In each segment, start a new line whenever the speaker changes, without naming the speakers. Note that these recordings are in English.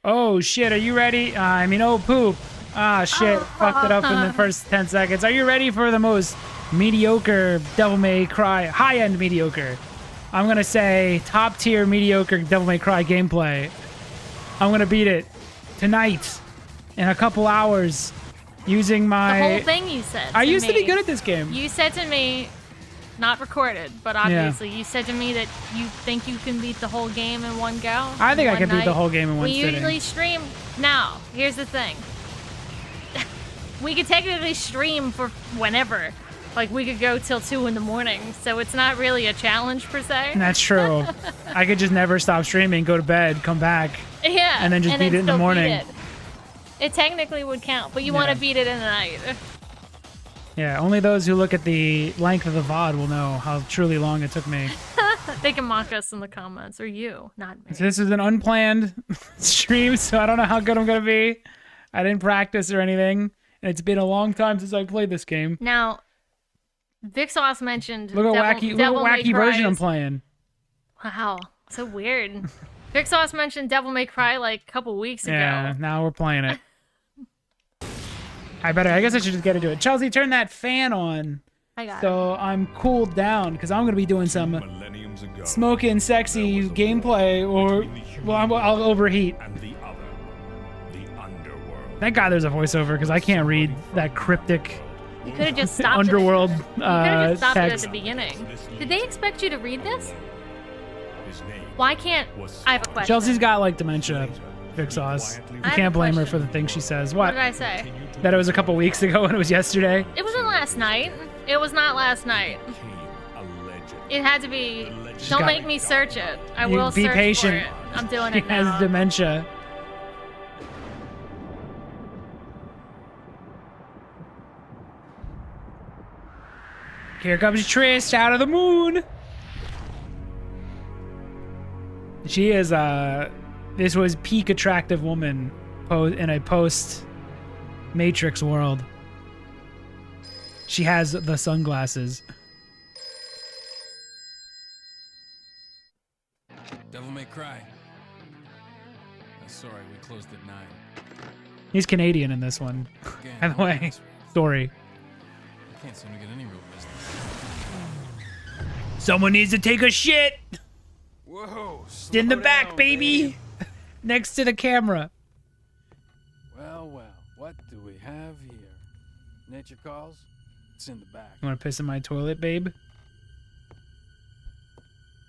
Oh shit, are you ready? Oh poop. Ah shit, fucked it up in the first 10 seconds. Are you ready for the most mediocre Devilmaycry, high-end mediocre? I'm gonna say top tier mediocre Devilmaycry gameplay. I'm gonna beat it tonight in a couple hours using my...
The whole thing you said
I used to be good at this game.
You said to me, not recorded, but obviously you said to me that you think you can beat the whole game in one go.
I think I can beat the whole game in one sitting.
We usually stream. Now, here's the thing. We could technically stream for whenever. Like, we could go till 2 in the morning, so it's not really a challenge per se.
That's true. I could just never stop streaming, go to bed, come back,
yeah,
and then just beat it in the morning.
It technically would count, but you want to beat it in the night.
Yeah, only those who look at the length of the VOD will know how truly long it took me.
They can mock us in the comments, or you, not me.
So this is an unplanned stream, so I don't know how good I'm going to be. I didn't practice or anything, and it's been a long time since I played this game.
Now, Vixos mentioned
look at wacky version I'm playing.
Wow, so weird. Vixos mentioned Devilmaycry like a couple weeks ago.
Yeah, now we're playing it. I guess I should just get into it. Chelsea, turn that fan on.
I got it.
So I'm cooled down, because I'm going to be doing some smoking sexy gameplay, or, well, I'll overheat. Thank God there's a voiceover, because I can't read that cryptic
you could have just stopped
underworld
you could have just stopped
text.
it at the beginning. Did they expect you to read this? Why can't... I have a question.
Chelsea's got, like, dementia. Vixos. You can't blame her for the things she says.
What did I say?
That it was a couple weeks ago and it was yesterday?
It wasn't last night. It was not last night. It had to be... Don't make me search it. I will search
patient.
for it. I'm doing
She
it now.
has dementia. Here comes Trish out of the moon. She is this was peak attractive woman in a post Matrix world. She has the sunglasses.
Devilmaycry. Sorry, we closed at 9.
He's Canadian in this one. By the way, story.
I can't seem to get any real business.
Someone needs to take a shit.
Whoa!
In the back, baby. Next to the camera.
Well, what do we have here? Nature calls? It's in the back.
You want to piss in my toilet, babe?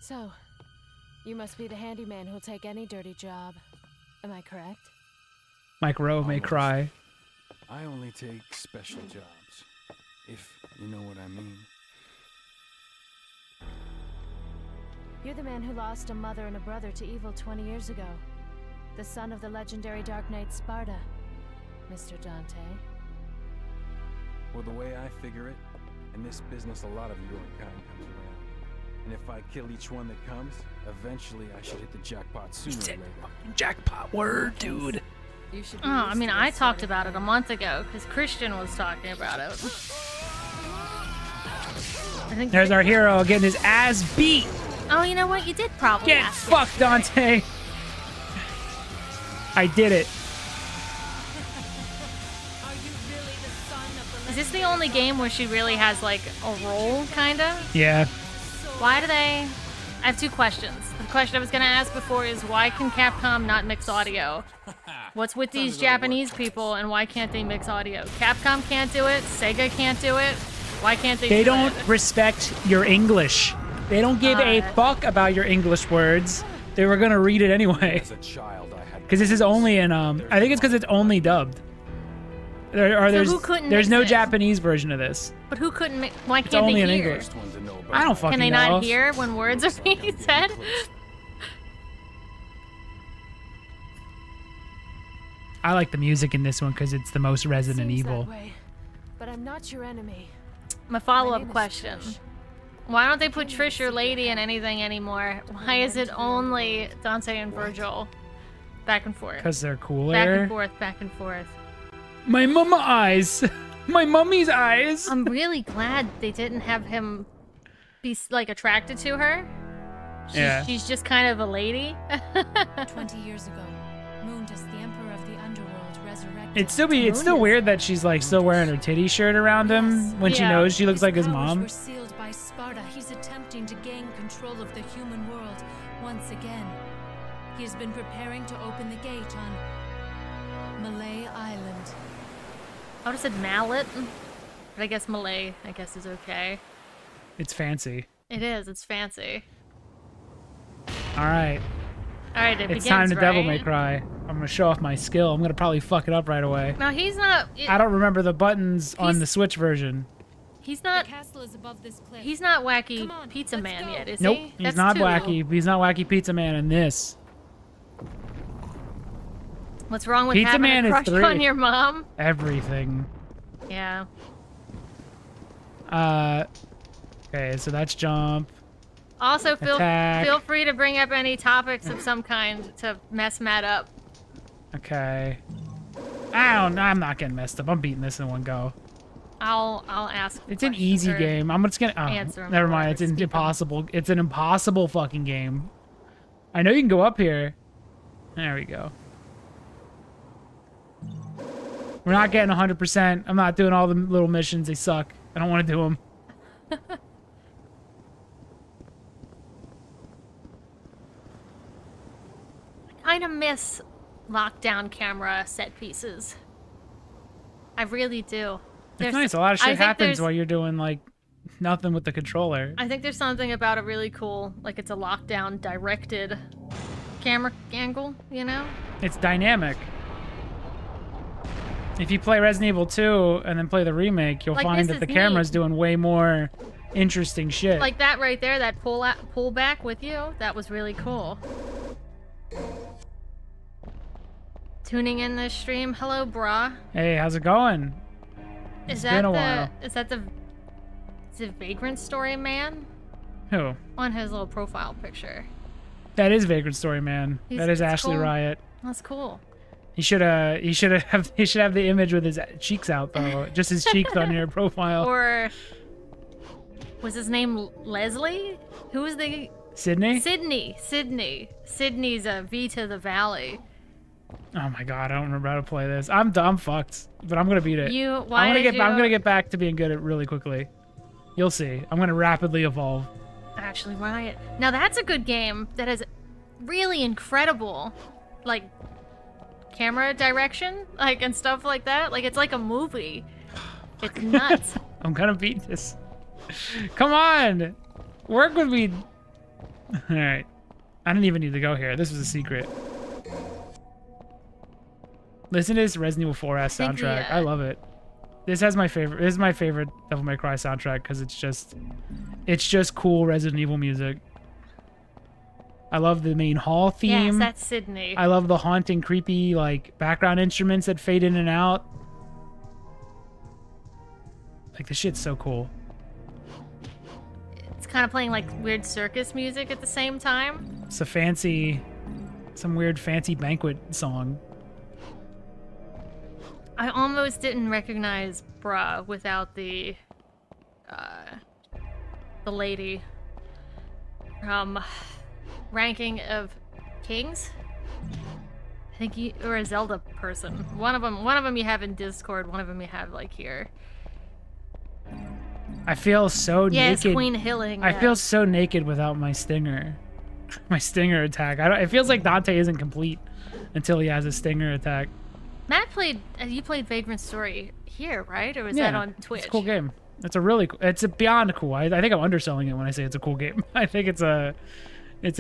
So, you must be the handyman who'll take any dirty job. Am I correct?
Mike Rowe may cry.
I only take special jobs, if you know what I mean.
You're the man who lost a mother and a brother to evil 20 years ago. The son of the legendary Dark Knight Sparta, Mr. Dante.
Well, the way I figure it, in this business a lot of your kind comes around. And if I kill each one that comes, eventually I should hit the jackpot sooner or later.
Jackpot word, dude.
I mean, I talked about it a month ago, because Christian was talking about it. I think
there's our hero getting his ass beat.
Oh, you know what? You did probably
Get fucked, Dante. I did it.
Is this the only game where she really has, like, a role, kind of?
Yeah.
Why do they... I have 2 questions. The question I was going to ask before is, why can Capcom not mix audio? What's with these Japanese people, and why can't they mix audio? Capcom can't do it. Sega can't do it. Why can't they do it?
They don't respect your English. They don't give a fuck about your English words. They were gonna read it anyway. Because this is only in I think it's because it's only dubbed. There's no Japanese version of this.
But who couldn't? Why can't
it's only
they
in
hear?
English. I don't fucking know.
Can they not hear when words are being said?
I like the music in this one because it's the most Resident Evil.
That way, but I'm not your enemy.
My follow-up question. Why don't they put Trish or Lady in anything anymore? Why is it only Dante and Virgil? Back and forth.
Because they're cooler.
Back and forth, back and forth.
My mama eyes. My mummy's eyes.
I'm really glad they didn't have him be, like, attracted to her. She's just kind of a lady.
20 years ago, Mundus, the emperor of the underworld, resurrected.
It's still weird that she's like still wearing her titty shirt around him when she
Yeah.
knows she looks like his
powers
mom.
were sealed by Sparta. He's attempting to gain control of the human world once again. He has been preparing to open the gate on Malay Island.
I would have said mallet, but I guess Malay, is okay.
It's fancy.
It is. It's fancy.
All right.
All right, it
It's
begins,
time to
right?
Devilmaycry. I'm gonna show off my skill. I'm gonna probably fuck it up right away.
No, he's not.
I don't remember the buttons on
He's-
the Switch version.
He's not.
The castle is above this cliff.
He's not wacky
Come on,
pizza
let's
man
go.
yet, is
Nope,
he?
he's
That's
not
two.
wacky. He's not wacky Pizza Man in this.
What's wrong with
Pizza
having
Man
a
is
crush
3.
on your mom?
Everything.
Yeah.
Okay, so that's jump.
Also,
Attack.
feel free to bring up any topics of some kind to mess Matt up.
Okay. I'm not getting messed up. I'm beating this in one go.
I'll ask.
It's an
questions
easy
or-
game. I'm just gonna. Oh,
answer 'em
never
or
mind. It's
speak 'em.
impossible. It's an impossible fucking game. I know you can go up here. There we go. We're not getting 100%. I'm not doing all the little missions. They suck. I don't want to do them.
I kind of miss lockdown camera set pieces. I really do.
It's nice. A lot of
I
shit
think
happens
there's-
while you're doing like nothing with the controller.
I think there's something about it really cool. Like it's a lockdown directed camera angle, you know?
It's dynamic. If you play Resident Evil 2 and then play the remake, you'll
Like,
find
this
that the
is
camera's
neat.
doing way more interesting shit.
Like that right there, that pull back with you, that was really cool. Tuning in this stream. Hello, brah.
Hey, how's it going?
Is
It's
that
been a
the
while.
is it Vagrant Story Man?
Who?
On his little profile picture.
That is Vagrant Story Man. That is
it's
Ashley
cool.
Riot.
That's cool.
He should have the image with his cheeks out though. Just his cheeks on your profile.
Or was his name Leslie? Who was the
Sydney?
Sydney's a V to the Valley.
Oh my god, I don't remember how to play this. I'm fucked, but I'm gonna beat it. I'm gonna get back to being good at it really quickly. You'll see. I'm gonna rapidly evolve.
Actually, Riot. Now that's a good game that has really incredible, like, camera direction, like, and stuff like that. Like, it's like a movie. It's nuts.
I'm gonna beat this. Come on, work with me. All right, I didn't even need to go here. This was a secret. Listen to this Resident Evil 4S
Think the,
soundtrack. I love it. This is my favorite Devil May Cry soundtrack because it's just cool Resident Evil music. I love the main hall theme.
Yes, that's Sydney.
I love the haunting, creepy like background instruments that fade in and out. Like the shit's so cool.
It's kind of playing like weird circus music at the same time.
It's some weird fancy banquet song.
I almost didn't recognize Bra without the lady from Ranking of Kings. I think or a Zelda person. One of them you have in Discord. One of them you have like here.
I feel so
Yes,
naked.
Queen Hilling.
I feel so naked without my stinger. My stinger attack. It feels like Dante isn't complete until he has a stinger attack.
Matt played. You played Vagrant Story here, right? Or was that on Twitch?
It's a cool game. It's a beyond cool. I think I'm underselling it when I say it's a cool game. I think it's an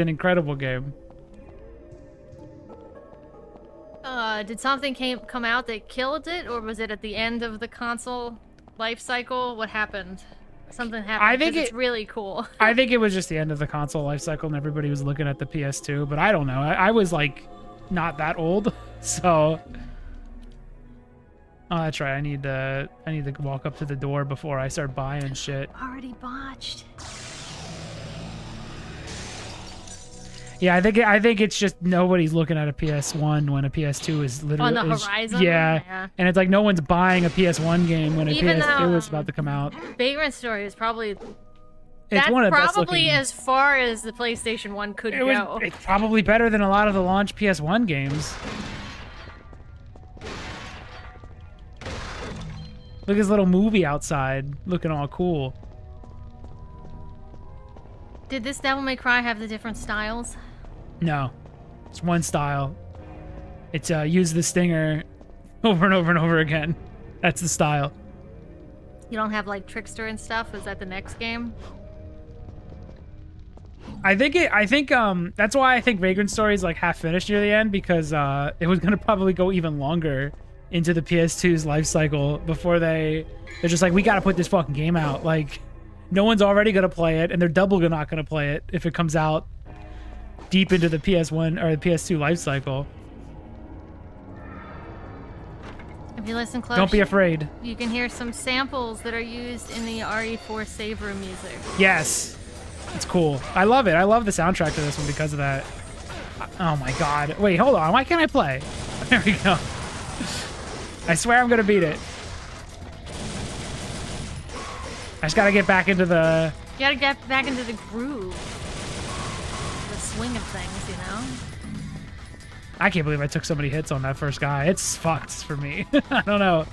incredible game.
Did something come out that killed it, or was it at the end of the console life cycle? What happened? Something happened.
I think
'cause it's really cool.
I think it was just the end of the console life cycle and everybody was looking at the PS2, but I don't know. I was like not that old, so. Oh, that's right. I need to walk up to the door before I start buying shit.
Already botched.
Yeah, I think it's just nobody's looking at a PS1 when a PS2 is literally
On the horizon?
Yeah.
Yeah.
And it's like no one's buying a PS1 game when a
Even
PS2
though,
is about to come out.
Vagrant Story is probably
It's
that's
one of the best
probably
looking.
as far as the PlayStation 1 could go.
It's probably better than a lot of the launch PS1 games. Look at his little movie outside, looking all cool.
Did this Devil May Cry have the different styles?
No, it's one style. It's use the stinger over and over and over again. That's the style.
You don't have like Trickster and stuff? Is that the next game?
I think that's why I think Vagrant Story is like half finished near the end, because it was gonna probably go even longer into the PS2's life cycle before they're just like, we gotta put this fucking game out. Like, no one's already gonna play it, and they're double not gonna play it if it comes out deep into the PS1 or the PS2 life cycle.
If you listen close,
Don't be afraid.
You can hear some samples that are used in the RE4 save room music.
Yes, it's cool. I love it. I love the soundtrack to this one because of that. Oh my god. Wait, hold on. Why can't I play? There we go. I swear I'm gonna beat it. I just gotta get back into the...
You gotta get back into the groove. The swing of things, you know?
I can't believe I took so many hits on that first guy. It's fucked for me. I don't know.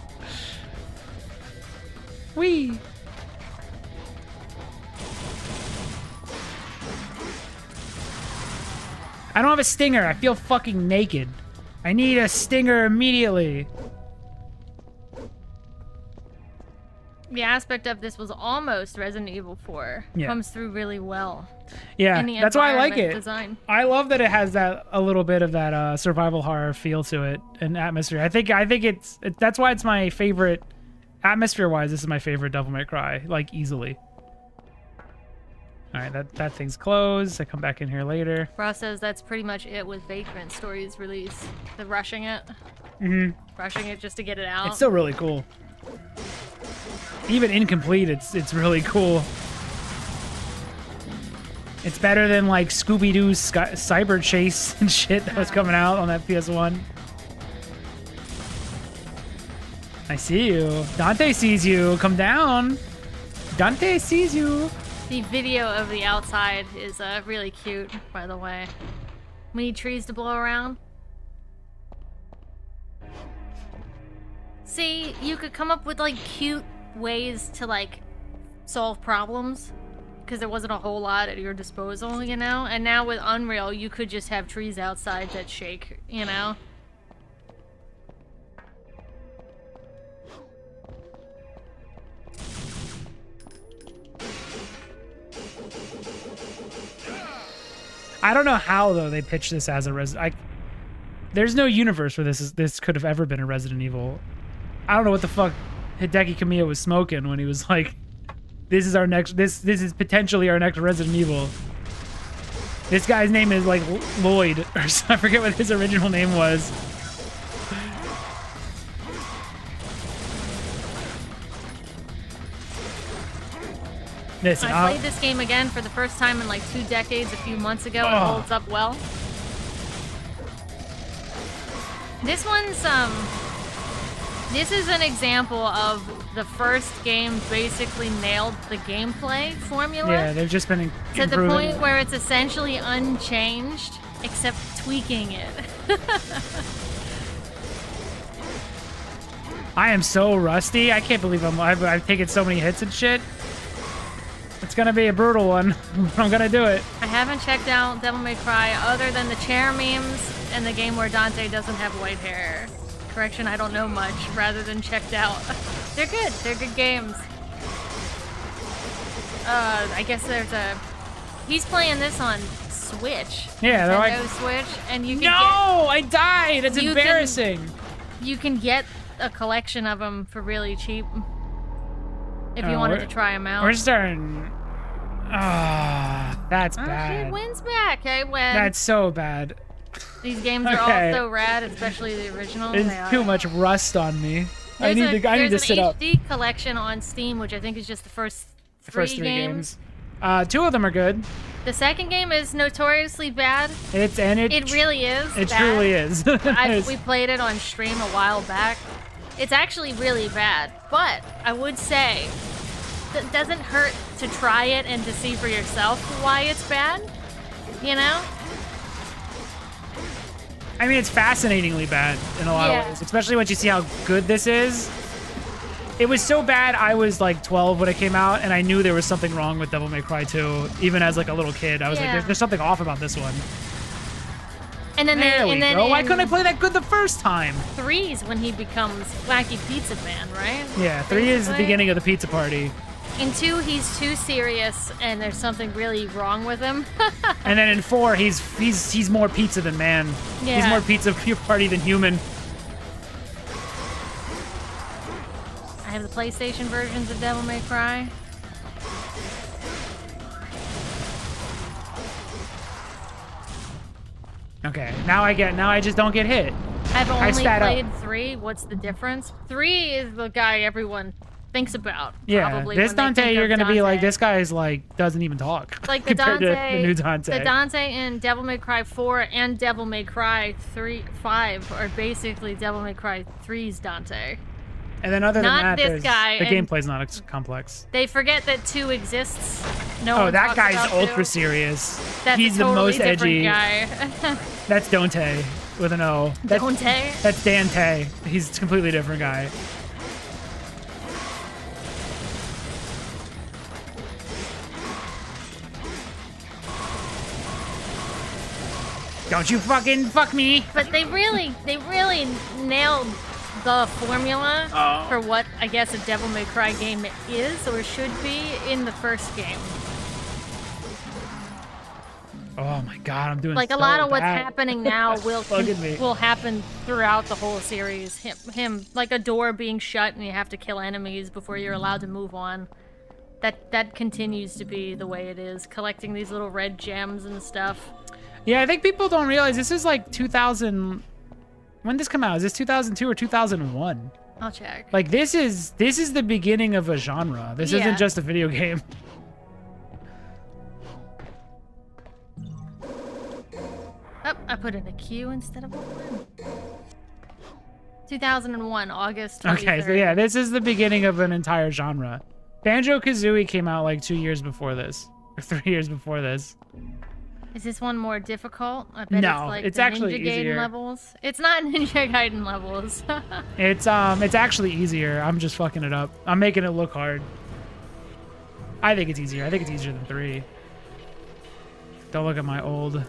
Whee! I don't have a stinger. I feel fucking naked. I need a stinger immediately.
The aspect of this was almost Resident Evil 4.
Yeah.
Comes through really well.
Yeah,
in the
that's why I like
environment
it.
Design.
I love that it has that a little bit of that survival horror feel to it and atmosphere. I think that's why it's my favorite. Atmosphere-wise, this is my favorite Devil May Cry, like easily. All right, that thing's closed. I come back in here later.
Ross says that's pretty much it with Vagrant Story's release. The rushing it. Rushing it just to get it out.
It's still really cool. Even incomplete, it's really cool. It's better than like Scooby-Doo's Cyber Chase and shit that was coming out on that PS1. I see you. Dante sees you. Come down. Dante sees you.
The video of the outside is really cute, by the way. We need trees to blow around. See, you could come up with like cute ways to like solve problems because there wasn't a whole lot at your disposal, you know? And now with Unreal, you could just have trees outside that shake, you know?
I don't know how though they pitched this as a there's no universe where this could have ever been a Resident Evil. I don't know what the fuck Hideki Kamiya was smoking when he was like, this is our next, this is potentially our next Resident Evil. This guy's name is like Lloyd, or I forget what his original name was. Listen,
I played this game again for the first time in like 2 decades a few months ago, and it holds up well. This one's, this is an example of the first game basically nailed the gameplay formula.
Yeah, they've just been
to the point where it's essentially unchanged, except tweaking it.
I am so rusty. I can't believe I've taken so many hits and shit. It's gonna be a brutal one. I'm gonna do it.
I haven't checked out Devil May Cry other than the chair memes and the game where Dante doesn't have white hair. Correction, I don't know much, rather than checked out. They're good. They're good games. I guess there's a... He's playing this on Switch.
Yeah, they're like...
Switch, and you can
No! I died! It's
You
embarrassing!
You can get a collection of them for really cheap. If you wanted to try them out.
We're starting... that's
Oh,
bad.
shit, wins back. I win.
That's so bad.
These games are all so rad, especially the original.
There's too much rust on me. I need to sit up.
There's an HD collection on Steam, which I think is just the first three games.
2 of them are good.
The second game is notoriously bad.
It
really is.
It truly is.
We played it on stream a while back. It's actually really bad, but I would say it doesn't hurt to try it and to see for yourself why it's bad. You know?
I mean, it's fascinatingly bad in a lot of ways, especially once you see how good this is. It was so bad. I was like 12 when it came out, and I knew there was something wrong with Devil May Cry 2. Even as like a little kid, I was like, there's something off about this one.
And then
there we go. Why couldn't I play that good the first time?
3's when he becomes Wacky Pizza Man, right?
Yeah, 3 is the beginning of the pizza party.
In 2, he's too serious, and there's something really wrong with him.
And then in 4, he's more pizza than man.
Yeah.
He's more pizza party than human.
I have the PlayStation versions of Devil May Cry.
Okay, now I just don't get hit.
I've only
spat
played
up.
3. What's the difference? 3 is the guy everyone thinks about.
Yeah,
probably,
this
when they
Dante,
think
you're
of
gonna be like,
Dante.
this guy's like doesn't even talk.
Like the
compared
Dante,
to the new Dante.
the Dante in Devil May Cry 4 and Devil May Cry 5 are basically Devil May Cry 3's Dante.
And then other than
Not
that,
this guy,
the
and-
gameplay's not as complex.
They forget that 2 exists. No
Oh,
one
that
talks
guy's
about
ultra
2.
serious.
That's
He's
a
the
totally
most
different
edgy.
guy.
That's Dante with an O. That's,
Dante?
That's Dante. He's a completely different guy. Don't you fucking fuck me.
But they really nailed the formula
Oh.
for what I guess a Devil May Cry game is or should be in the first game.
Oh my god, I'm doing
Like a
so
lot of what's
bad.
happening now
Bugging me.
will happen throughout the whole series. Him like a door being shut and you have to kill enemies before you're allowed to move on. That continues to be the way it is. Collecting these little red gems and stuff.
Yeah, I think people don't realize this is like 2000. When did this come out? Is this 2002 or 2001?
I'll check.
Like this is the beginning of a genre. This
Yeah.
isn't just a video game.
Oh, I put in a Q instead of a 1. 2001, August 23rd.
Okay, so yeah, this is the beginning of an entire genre. Banjo-Kazooie came out like 2 years before this, or 3 years before this.
Is this one more difficult? I bet
No,
it's like
it's
the
actually
Ninja Gaiden
easier.
levels. It's not Ninja Gaiden levels.
It's actually easier. I'm just fucking it up. I'm making it look hard. I think it's easier. I think it's easier than 3. Don't look at my old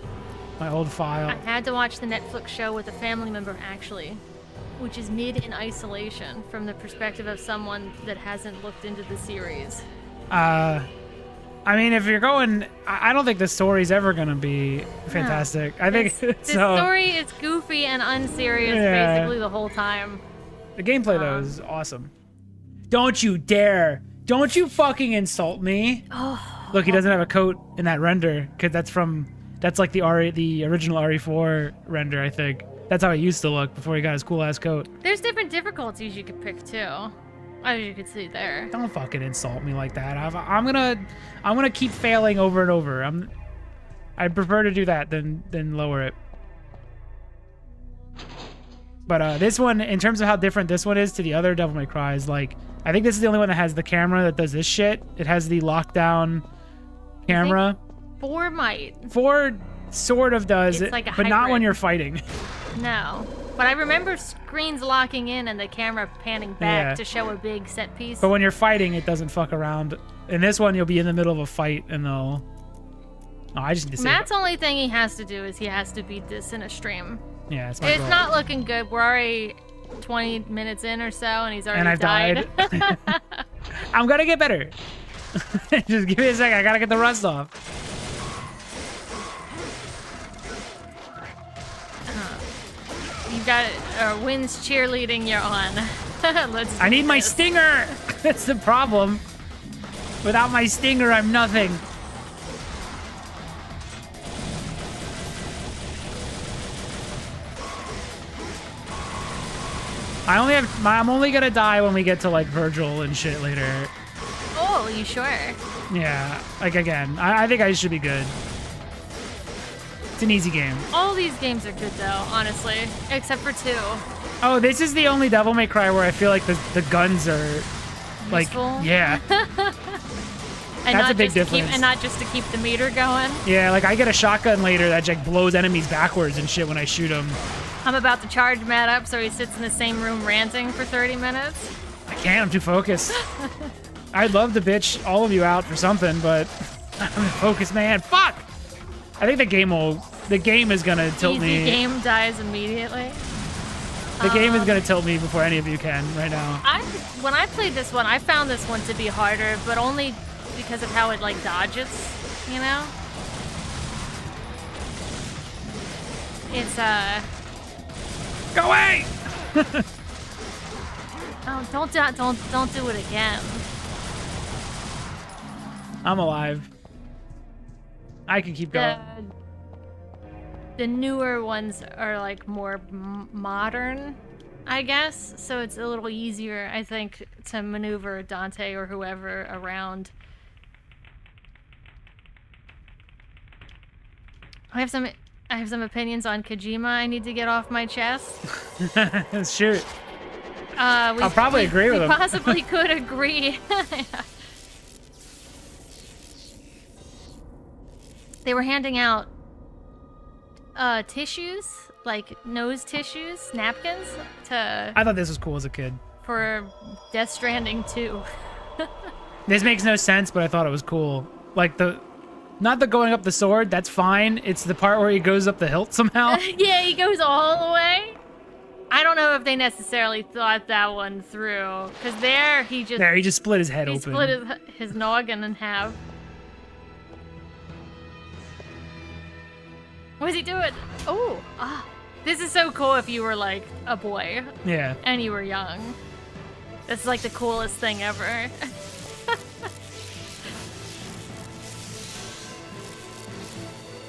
file.
I had to watch the Netflix show with a family member, actually, which is mid in isolation from the perspective of someone that hasn't looked into the series.
I mean, if you're going, I don't think the story's ever gonna be fantastic. I think
The
so.
story is goofy and unserious
Yeah.
basically the whole time.
The gameplay though is awesome. Don't you dare! Don't you fucking insult me!
Oh.
Look, he doesn't have a coat in that render because that's like the original RE4 render. I think that's how it used to look before he got his cool ass coat.
There's different difficulties you could pick too, as you can see there.
Don't fucking insult me like that. I'm gonna keep failing over and over. I prefer to do that than lower it. But this one, in terms of how different this one is to the other Devil May Cry, is like, I think this is the only one that has the camera that does this shit. It has the lockdown camera.
4 might.
4 sort of does
It's
it,
like a
but not when
hybrid.
you're fighting.
No. But I remember screens locking in and the camera panning back
Yeah.
to show a big set piece.
But when you're fighting, it doesn't fuck around. In this one, you'll be in the middle of a fight and they'll... Oh, I just need to say
Matt's only thing he has to do is he has to beat this in a stream.
Yeah, it's my
It's
goal.
not looking good. We're already 20 minutes in or so and he's already
And I've
died.
I'm gonna get better. Just give me a second. I gotta get the rust off.
You got Wynn's cheerleading, you're on. Let's
I
do
need my
this.
stinger. That's the problem. Without my stinger, I'm nothing. I'm only gonna die when we get to like Virgil and shit later.
Oh, you sure?
Yeah, like again, I think I should be good. It's an easy game.
All these games are good though, honestly. Except for 2.
Oh, this is the only Devil May Cry where I feel like the guns are like,
Useful?
yeah.
And
That's
not
a big
just to
difference.
and not just to keep the meter going.
Yeah, like I get a shotgun later that like blows enemies backwards and shit when I shoot them.
I'm about to charge Matt up so he sits in the same room ranting for 30 minutes.
I can't. I'm too focused. I'd love to bitch all of you out for something, but I'm a focused man. Fuck! I think the game is gonna tilt
Easy
me.
game dies immediately.
The game is gonna tilt me before any of you can right now.
When I played this one, I found this one to be harder, but only because of how it like dodges, you know? It's
Go away!
oh, don't do it again.
I'm alive. I can keep going.
The newer ones are like more modern, I guess, so it's a little easier, I think, to maneuver Dante or whoever around. I have some opinions on Kojima I need to get off my chest.
Shoot. I'll probably agree with him.
We possibly could agree. They were handing out tissues, like nose tissues, napkins,
I thought this was cool as a kid.
for Death Stranding 2.
This makes no sense, but I thought it was cool. Like not the going up the sword, that's fine. It's the part where he goes up the hilt somehow.
Yeah, he goes all the way. I don't know if they necessarily thought that one through, because he just
split his head open.
split his noggin in half. What's he doing? Oh, this is so cool if you were like a boy.
Yeah.
And you were young. This is like the coolest thing ever.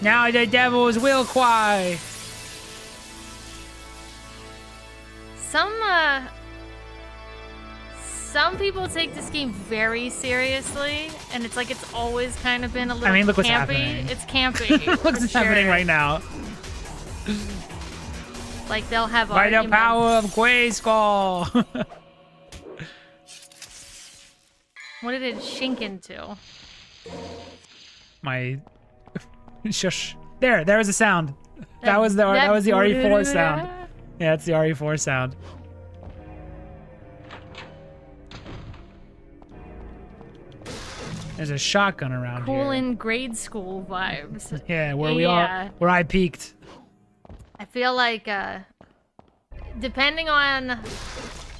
Now the devils will cry.
Some people take this game very seriously, and it's like it's always kind of been a little
look what's
campy.
happening.
It's campy.
Look what's happening right now.
Like they'll have
By the
arguments.
power of Grayskull.
What did it shink into?
My shush. There was a sound. That was the RE4 sound. Yeah, it's the RE4 sound. There's a shotgun around
Cool
here.
in grade school vibes.
Yeah, where I peaked.
I feel like, depending on,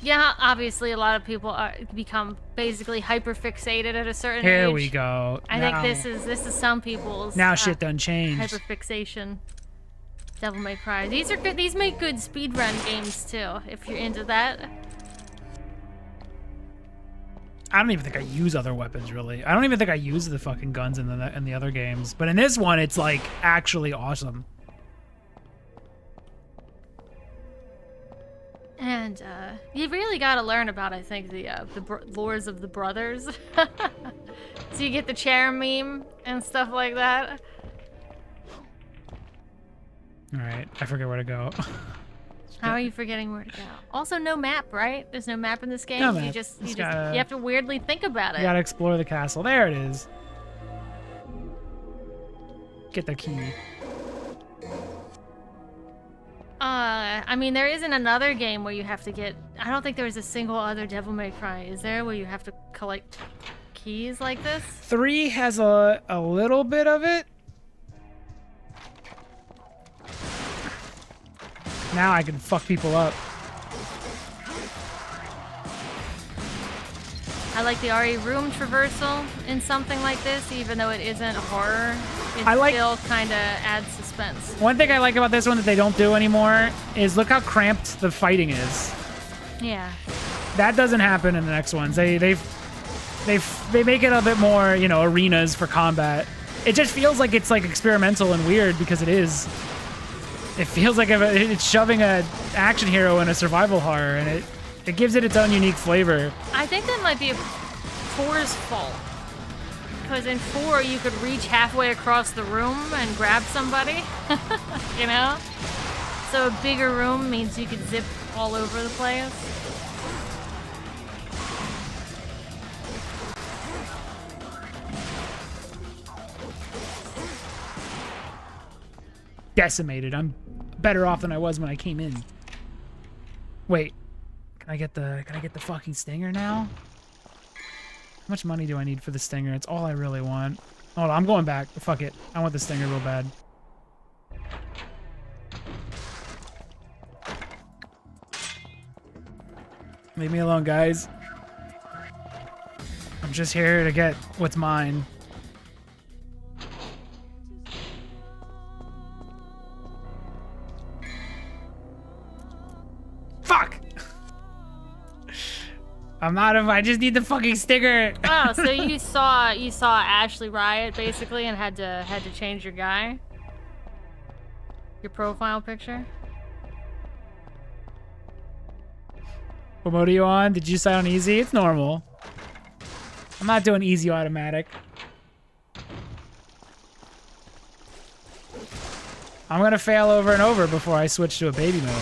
obviously a lot of people become basically hyper fixated at a certain age.
Here we go.
I think this is some people's
Now shit done changed.
hyper fixation. Devilmaycry. These are good. These make good speedrun games too, if you're into that.
I don't even think I use other weapons really. I don't even think I use the fucking guns in the other games. But in this one, it's like actually awesome.
And you really got to learn about, I think, the lores of the brothers. So you get the chair meme and stuff like that.
All right, I forget where to go.
How are you forgetting where to go? Also, no map, right? There's no map in this game.
No
You
map.
just
It's
you
gotta-
have to weirdly think about
You
it.
gotta explore the castle. There it is. Get the key.
I mean, there isn't another game where you have to get. I don't think there's a single other Devilmaycry, is there? Where you have to collect keys like this?
3 has a little bit of it. Now I can fuck people up.
I like the RE room traversal in something like this, even though it isn't horror. It still kind of adds suspense.
One thing I like about this one that they don't do anymore is look how cramped the fighting is.
Yeah.
That doesn't happen in the next ones. They make it a bit more, arenas for combat. It just feels like it's like experimental and weird because it is. It feels like it's shoving a action hero in a survival horror, and it gives it its own unique flavor.
I think that might be 4's fault. Because in 4, you could reach halfway across the room and grab somebody. You know? So a bigger room means you could zip all over the place.
Decimated. I'm better off than I was when I came in. Wait. Can I get the fucking stinger now? How much money do I need for the stinger? It's all I really want. Hold on, I'm going back. Fuck it. I want the stinger real bad. Leave me alone, guys. I'm just here to get what's mine. Fuck! I'm not I just need the fucking sticker.
Oh, so you saw Ashley Riot basically and had to change your guy? Your profile picture?
What mode are you on? Did you sign on easy? It's normal. I'm not doing easy automatic. I'm gonna fail over and over before I switch to a baby mode.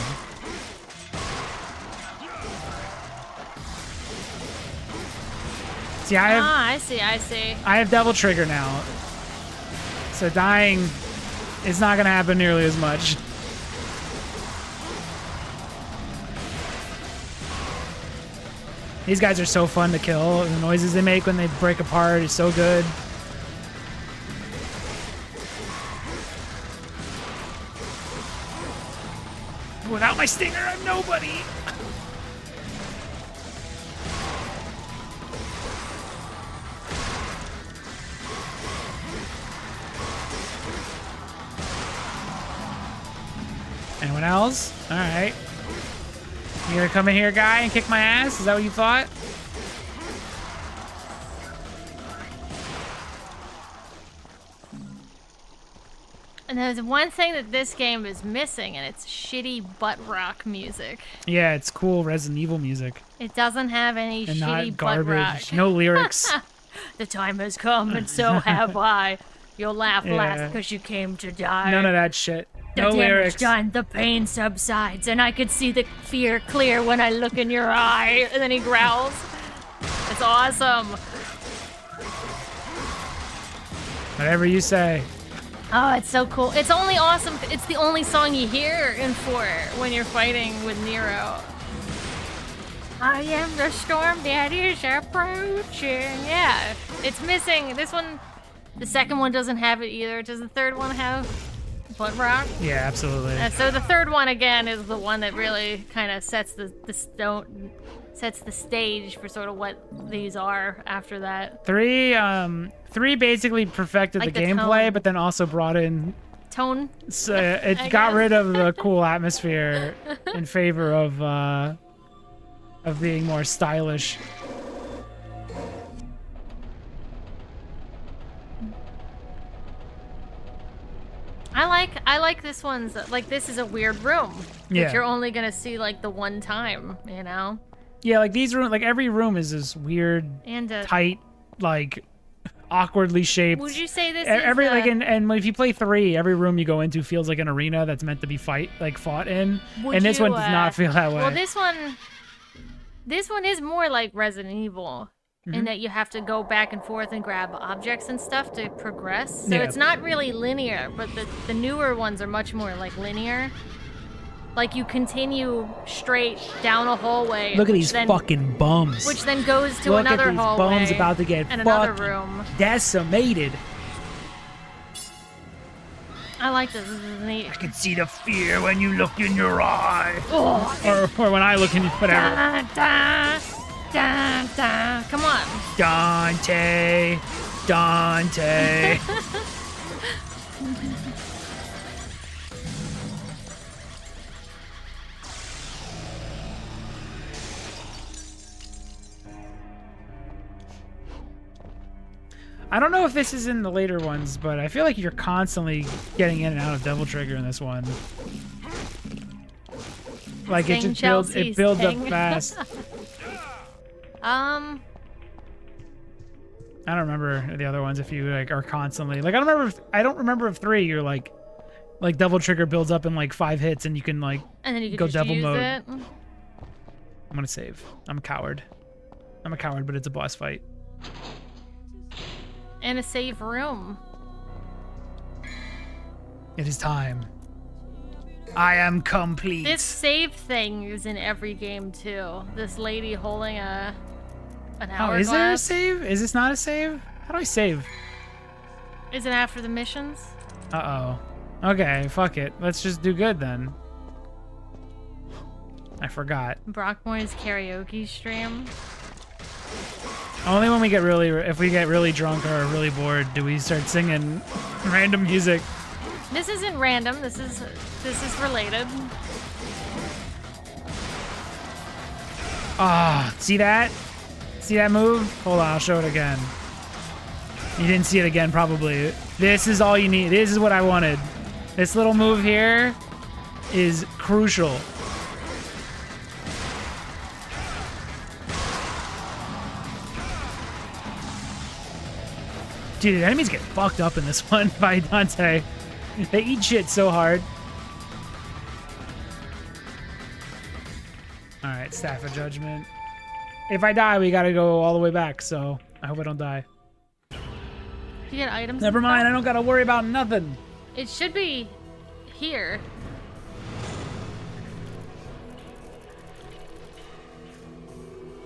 See,
I see.
I have double trigger now. So dying is not gonna happen nearly as much. These guys are so fun to kill. The noises they make when they break apart is so good. Without my stinger, I'm nobody. Anyone else? All right. You gonna come in here, guy, and kick my ass? Is that what you thought?
And there's one thing that this game is missing, and it's shitty butt rock music.
Yeah, it's cool Resident Evil music.
It doesn't have any
And
shitty
not
butt rock.
garbage. No lyrics.
The time has come, and so have I. You'll laugh
Yeah.
last because you came to die.
None of that shit.
The
No
damage
lyrics.
done, the pain subsides, and I could see the fear clear when I look in your eye. And then he growls. It's awesome.
Whatever you say.
Oh, it's so cool. It's only awesome. It's the only song you hear in 4 when you're fighting with Nero. I am the storm that is approaching. Yeah, it's missing. This one, the second one doesn't have it either. Does the third one have butt rock?
Yeah, absolutely.
So the third one again is the one that really kind of sets the stage for sort of what these are after that.
3 basically perfected
Like
the
the
gameplay,
tone.
but then also brought in.
Tone.
So it
I
got
guess.
rid of the cool atmosphere in favor of being more stylish.
I like this one's, like, this is a weird room
Yeah.
that you're only gonna see like the one time, you know?
Yeah, like these room, like every room is this weird,
And
tight, like awkwardly shaped.
would you say this
every
is
like and if you play 3, every room you go into feels like an arena that's meant to be fought in,
would
and this
you,
one does not feel that way.
Well, this one is more like Resident Evil
Mm-hmm.
in that you have to go back and forth and grab objects and stuff to progress. So
Yeah.
it's not really linear, but the newer ones are much more like linear. Like you continue straight down a hallway.
Look at
which
these
then-
fucking bums.
Which then goes to
Look
another
at these
hallway.
bums about to get
and another
fucking
room.
decimated.
I like this. This is neat.
I can see the fear when you look in your eye.
Oh.
Or when I look in whatever.
Dun, dun, dun, dun. Come on.
Dante. I don't know if this is in the later ones, but I feel like you're constantly getting in and out of Devil Trigger in this one. Like it
Sting,
just builds,
Chelsea,
it builds up
sting.
fast.
Um,
I don't remember the other ones if you like are constantly like I don't remember if 3 you're like Devil Trigger builds up in like 5 hits and you can like
and then you can
go
just
devil
use
mode.
it.
I'm gonna save. I'm a coward, but it's a boss fight.
And a safe room.
It is time. I am complete.
This save thing is in every game too. This lady holding an hourglass.
Oh, is there a save? Is this not a save? How do I save?
Is it after the missions?
Uh-oh. Okay, fuck it. Let's just do good then. I forgot.
Brockmore's karaoke stream.
Only when we get really, if we get really drunk or really bored, do we start singing random music.
This isn't random. This is related.
Ah, see that? See that move? Hold on, I'll show it again. You didn't see it again, probably. This is all you need. This is what I wanted. This little move here is crucial. Dude, enemies get fucked up in this one by Dante. They eat shit so hard. Alright, Staff of Judgment. If I die, we gotta go all the way back, so I hope I don't die.
You get items.
Never mind, I don't gotta worry about nothing.
It should be here.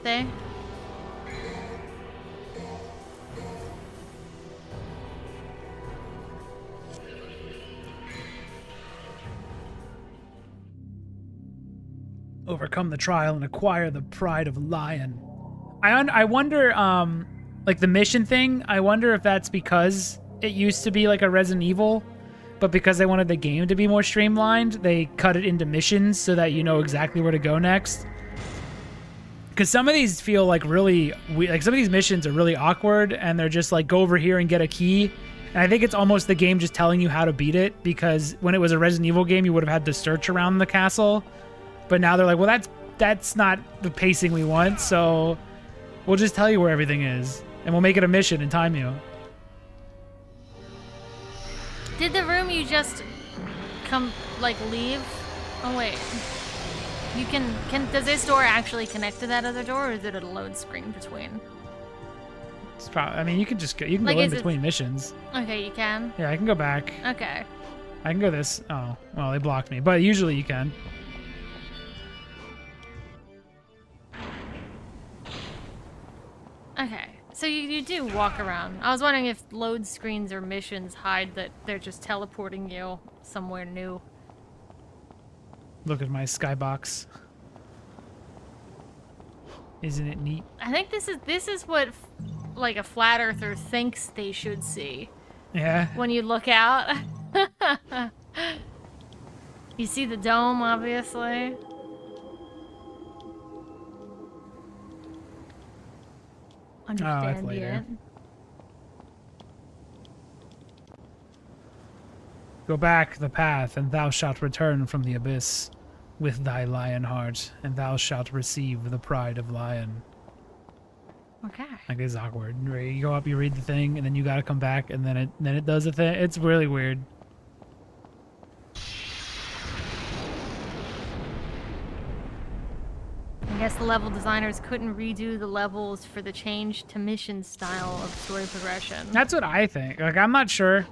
There.
Overcome the trial and acquire the pride of Lion. I wonder, like the mission thing, I wonder if that's because it used to be like a Resident Evil, but because they wanted the game to be more streamlined, they cut it into missions so that you know exactly where to go next. Because some of these feel like really, like some of these missions are really awkward and they're just like, go over here and get a key. And I think it's almost the game just telling you how to beat it, because when it was a Resident Evil game, you would have had to search around the castle. But now they're like, well, that's not the pacing we want, so we'll just tell you where everything is, and we'll make it a mission and time you.
Did the room you just leave? Oh wait. You does this door actually connect to that other door, or is it a load screen between?
It's probably, I mean, you can just go, you can
Like,
go in
is it-
between missions.
Okay, you can.
Yeah, I can go back.
Okay.
I can go this. Oh, well, they blocked me, but usually you can.
Okay. So you do walk around. I was wondering if load screens or missions hide that they're just teleporting you somewhere new.
Look at my skybox. Isn't it neat?
I think this is what like a flat earther thinks they should see.
Yeah.
When you look out. You see the dome, obviously. Understand
later.
yet?
Go back the path, and thou shalt return from the abyss with thy lion heart, and thou shalt receive the pride of lion.
Okay.
Like, it's awkward. Right? You go up, you read the thing, and then you gotta come back, and then it does a thing. It's really weird.
I guess the level designers couldn't redo the levels for the change to mission style of story progression.
That's what I think. Like, I'm not sure,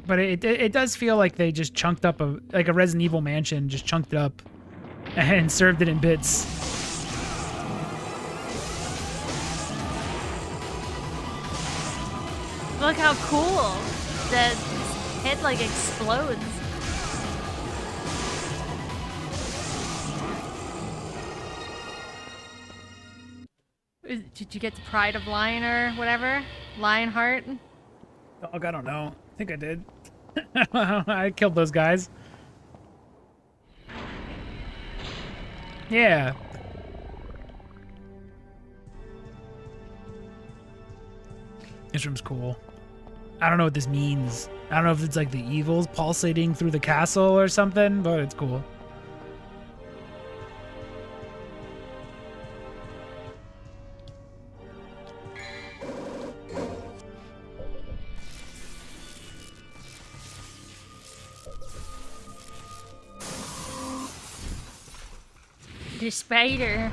but it does feel like they just chunked up a Resident Evil mansion, just chunked it up and served it in bits.
Look how cool that his head like explodes. Did you get the pride of lion or whatever? Lionheart?
Oh, I don't know. I think I did. I killed those guys. Yeah. This room's cool. I don't know what this means. I don't know if it's like the evils pulsating through the castle or something, but it's cool.
The spider.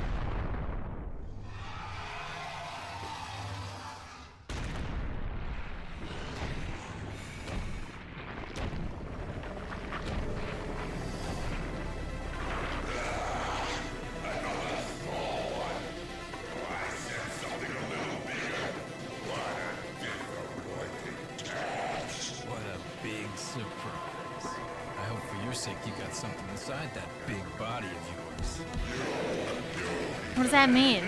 What does that mean?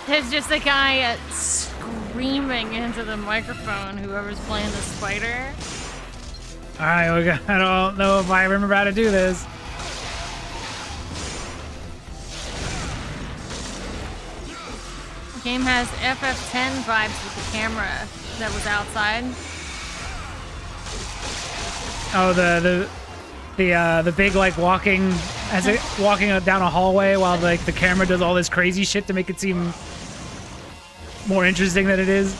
There's just a guy screaming into the microphone, whoever's playing the spider.
Alright, I don't know if I remember how to do this.
The game has FF10 vibes with the camera that was outside.
Oh, the big like walking down a hallway while like the camera does all this crazy shit to make it seem more interesting than it is.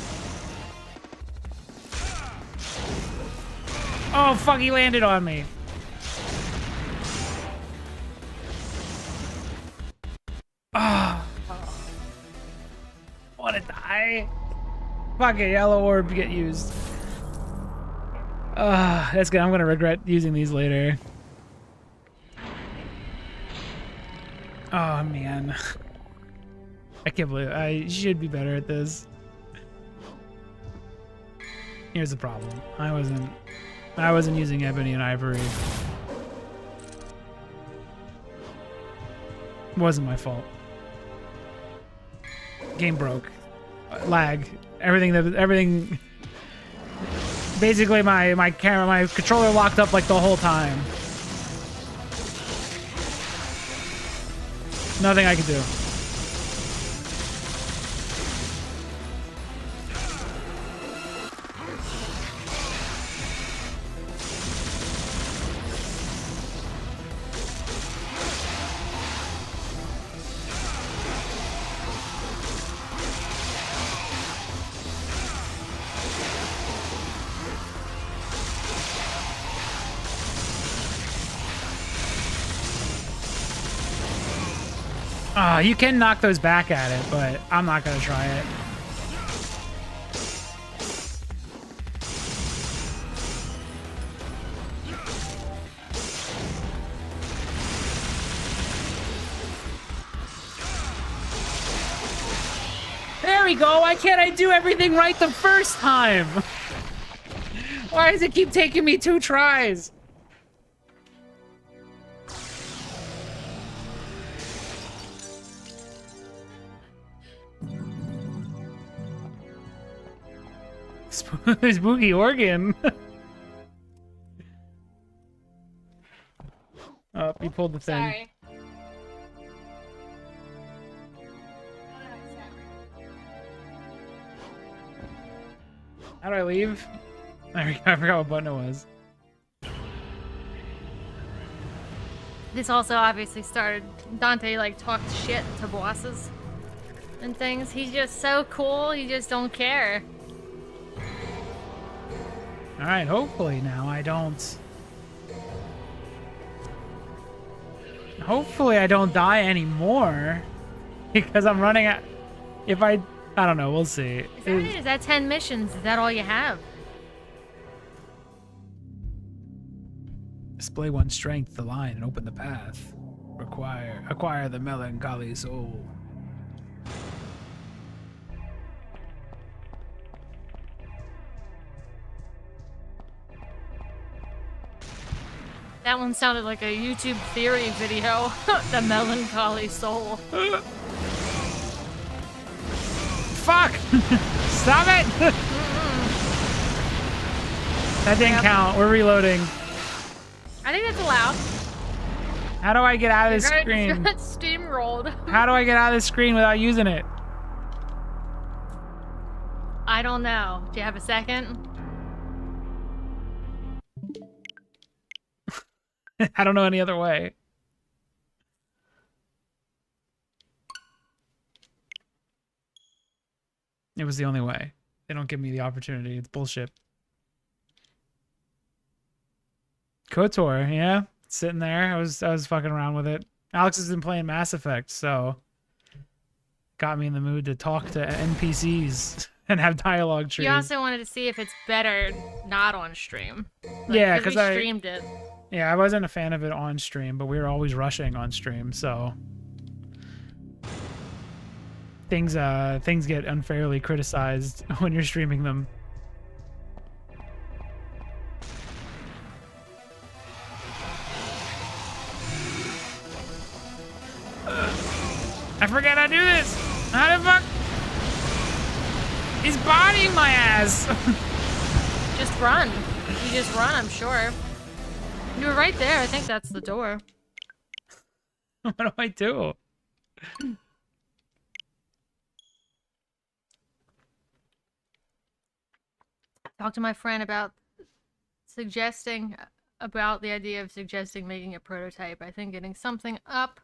Oh fuck, he landed on me. Oh. I wanna die. Fuck it, yellow orb get used. That's good. I'm gonna regret using these later. Oh man. I can't believe I should be better at this. Here's the problem. I wasn't using ebony and ivory. It wasn't my fault. Game broke. Lag. Everything. Basically, my controller locked up like the whole time. Nothing I could do. You can knock those back at it, but I'm not gonna try it. There we go. Why can't I do everything right the first time? Why does it keep taking me 2 tries? Spooky organ. Oh, he pulled the thing.
Sorry.
How do I leave? I forgot what button it was.
This also obviously started. Dante like talked shit to bosses and things. He's just so cool. You just don't care.
All right, hopefully now I don't. Hopefully I don't die anymore, because I'm running out. If I don't know. We'll see.
Is that it? Is that 10 missions? Is that all you have?
Display one's strength, the line, and open the path. Acquire the melancholy soul.
That one sounded like a YouTube theory video. The melancholy soul.
Fuck! Stop it! That didn't count. We're reloading.
I think that's allowed.
How do I get out of this
You
screen?
got steamrolled.
How do I get out of this screen without using it?
I don't know. Do you have a second?
I don't know any other way. It was the only way. They don't give me the opportunity. It's bullshit. KOTOR, yeah. Sitting there. I was fucking around with it. Alex has been playing Mass Effect, so got me in the mood to talk to NPCs and have dialogue trees.
You also wanted to see if it's better not on stream. Like,
yeah,
because we streamed it.
Yeah, I wasn't a fan of it on stream, but we were always rushing on stream, so things get unfairly criticized when you're streaming them. I forget how to do this. How the fuck? He's bodying my ass.
Just run. You just run, I'm sure. You were right there. I think that's the door.
What do I do?
Talk to my friend about the idea of suggesting making a prototype. I think getting something up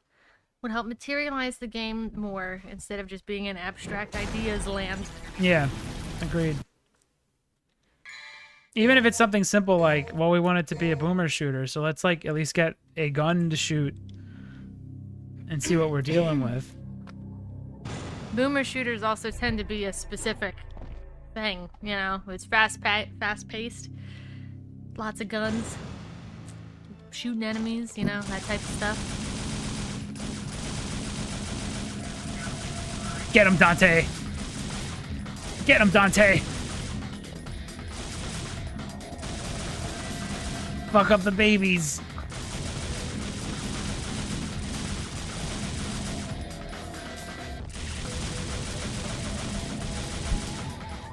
would help materialize the game more instead of just being an abstract ideas land.
Yeah, agreed. Even if it's something simple like, well, we want it to be a boomer shooter, so let's like at least get a gun to shoot and see what we're dealing with.
Boomer shooters also tend to be a specific thing, you know? It's fast-paced, lots of guns, shooting enemies, you know, that type of stuff.
Get him, Dante! Get him, Dante! Fuck up the babies.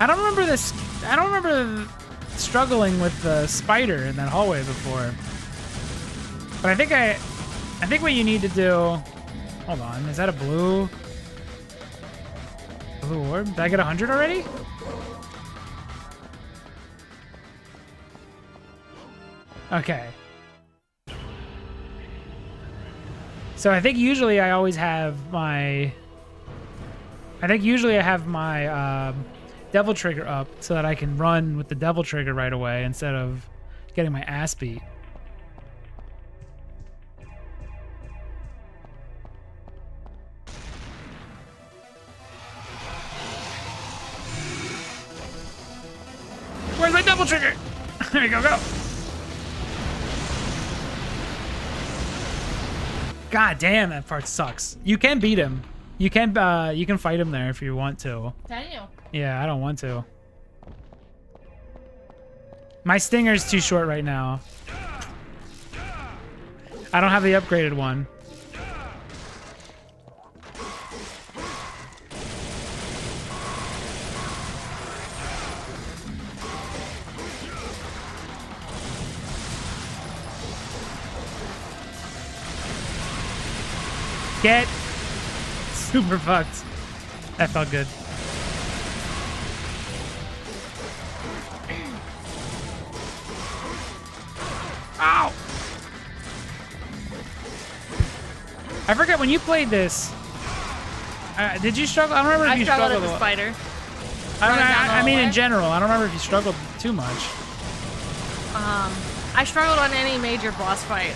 I don't remember this. I don't remember struggling with the spider in that hallway before. But I think what you need to do. Hold on, is that a blue orb? Did I get 100 already? Okay. So I think usually I always have my. I have my devil trigger up so that I can run with the devil trigger right away instead of getting my ass beat. Where's my devil trigger? There you go, go. God damn, that part sucks. You can beat him. You can fight him there if you want to.
Can you?
Yeah, I don't want to. My stinger's too short right now. I don't have the upgraded one. Get super fucked. That felt good. Ow! I forget when you played this. Did you struggle? I don't remember if you struggled.
I struggled with the spider.
I mean, in general, I don't remember if you struggled too much.
I struggled on any major boss fight,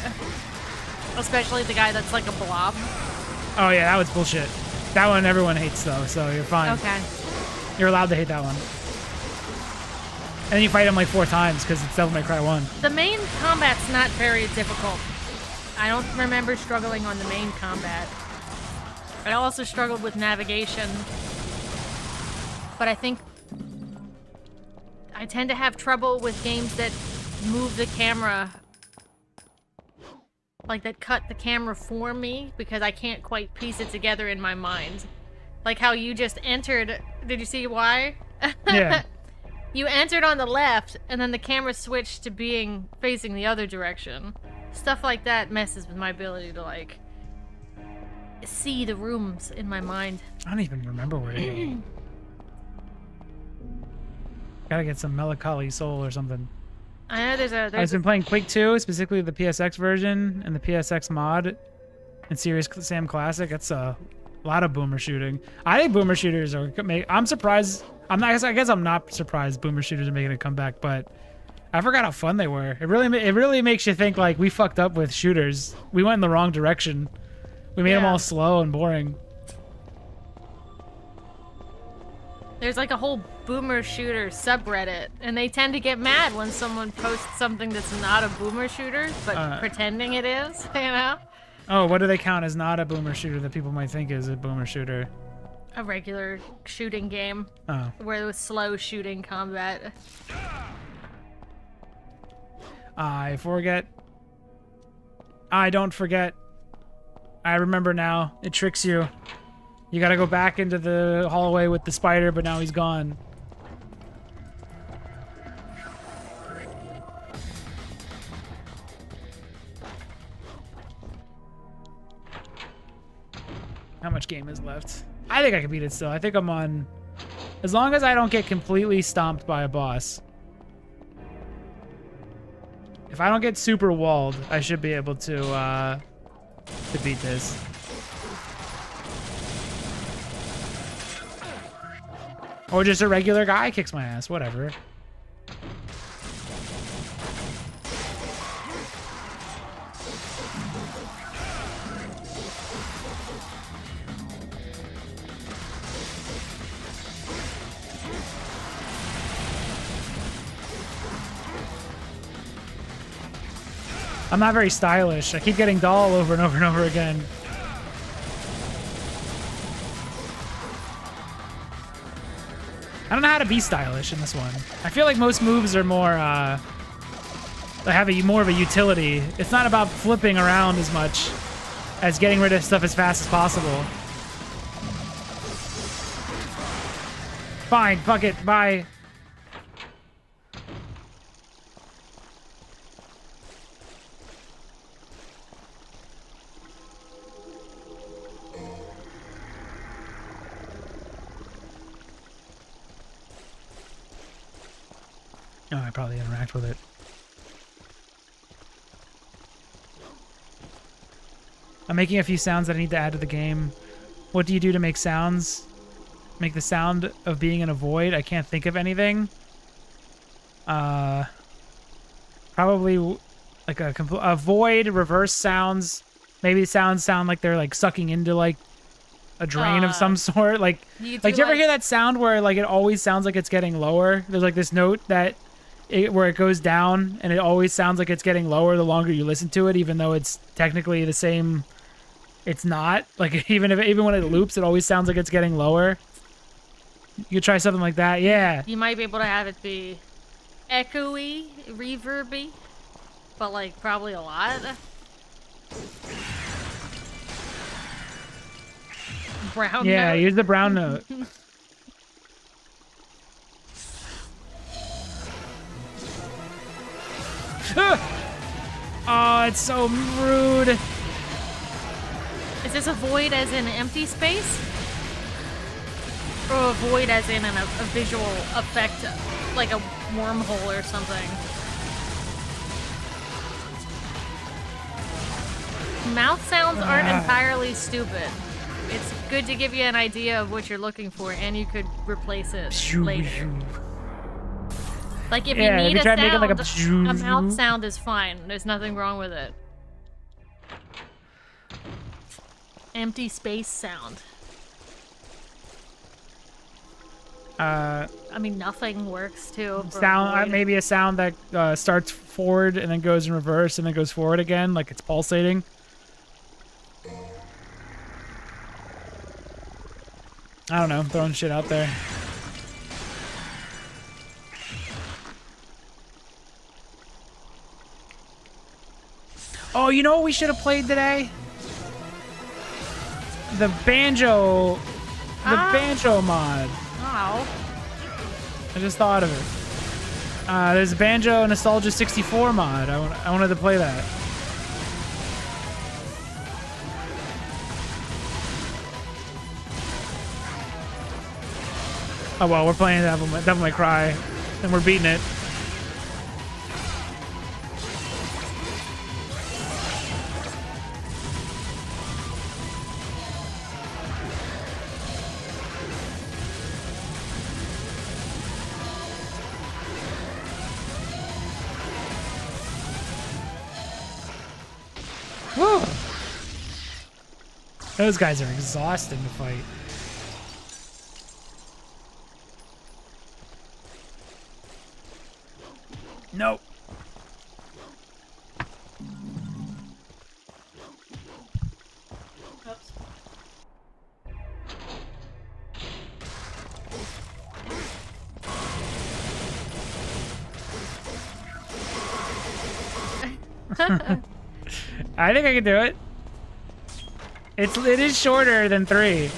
especially the guy that's like a blob.
Oh yeah, that was bullshit. That one everyone hates though, so you're fine.
Okay.
You're allowed to hate that one. And then you fight him like 4 times because it's Devilmaycry 1.
The main combat's not very difficult. I don't remember struggling on the main combat. I also struggled with navigation. But I think I tend to have trouble with games that move the camera, like that cut the camera for me, because I can't quite piece it together in my mind. Like how you just entered. Did you see why?
Yeah.
You entered on the left, and then the camera switched to being facing the other direction. Stuff like that messes with my ability to, like, see the rooms in my mind.
I don't even remember where to go. Gotta get some Melancholy Soul or something.
I know there's
I've been playing Quake 2, specifically the PSX version and the PSX mod and Serious Sam Classic. That's a lot of boomer shooting. I think boomer shooters are... I'm surprised... I guess I'm not surprised boomer shooters are making a comeback, but I forgot how fun they were. It really makes you think, like, we fucked up with shooters. We went in the wrong direction. We made them all slow and boring.
There's like a whole boomer shooter subreddit, and they tend to get mad when someone posts something that's not a boomer shooter, but pretending it is, you know?
Oh, what do they count as not a boomer shooter that people might think is a boomer shooter?
A regular shooting game.
Oh.
Where there was slow shooting combat.
I forget. I don't forget. I remember now. It tricks you. You gotta go back into the hallway with the spider, but now he's gone. How much game is left? I think I can beat it still. I think I'm on... As long as I don't get completely stomped by a boss. If I don't get super walled, I should be able to beat this. Or just a regular guy kicks my ass, whatever. I'm not very stylish. I keep getting dull over and over and over again. I don't know how to be stylish in this one. I feel like most moves are more, they have more of a utility. It's not about flipping around as much as getting rid of stuff as fast as possible. Fine, fuck it, bye. Oh, I probably interact with it. I'm making a few sounds that I need to add to the game. What do you do to make sounds? Make the sound of being in a void? I can't think of anything. Probably like a void, reverse sounds. Maybe sounds sound like they're like sucking into like a drain of some sort. Like do you ever hear that sound where like it always sounds like it's getting lower? There's like this note that where it goes down and it always sounds like it's getting lower the longer you listen to it, even though it's technically the same. It's not. Like even when it loops, it always sounds like it's getting lower. You could try something like that. Yeah.
You might be able to have it be echoey, reverby, but like probably a lot. Brown
yeah,
note.
use the brown note. Oh, it's so rude.
Is this a void as in empty space? Or a void as in a visual effect, like a wormhole or something? Mouth sounds aren't entirely stupid. It's good to give you an idea of what you're looking for, and you could replace it later. Like if you need a sound, like a mouth sound is fine. There's nothing wrong with it. Empty space sound. I mean, nothing works too.
Sound, maybe a sound that starts forward and then goes in reverse and then goes forward again, like it's pulsating. I don't know, throwing shit out there. Oh, you know what we should have played today? The banjo mod.
Oh.
I just thought of it. There's a Banjo Nostalgia 64 mod. I wanted to play that. Oh well, we're playing Devilmaycry, and we're beating it. Woo! Those guys are exhausting to fight. Nope. Oops. I think I can do it. It is shorter than 3.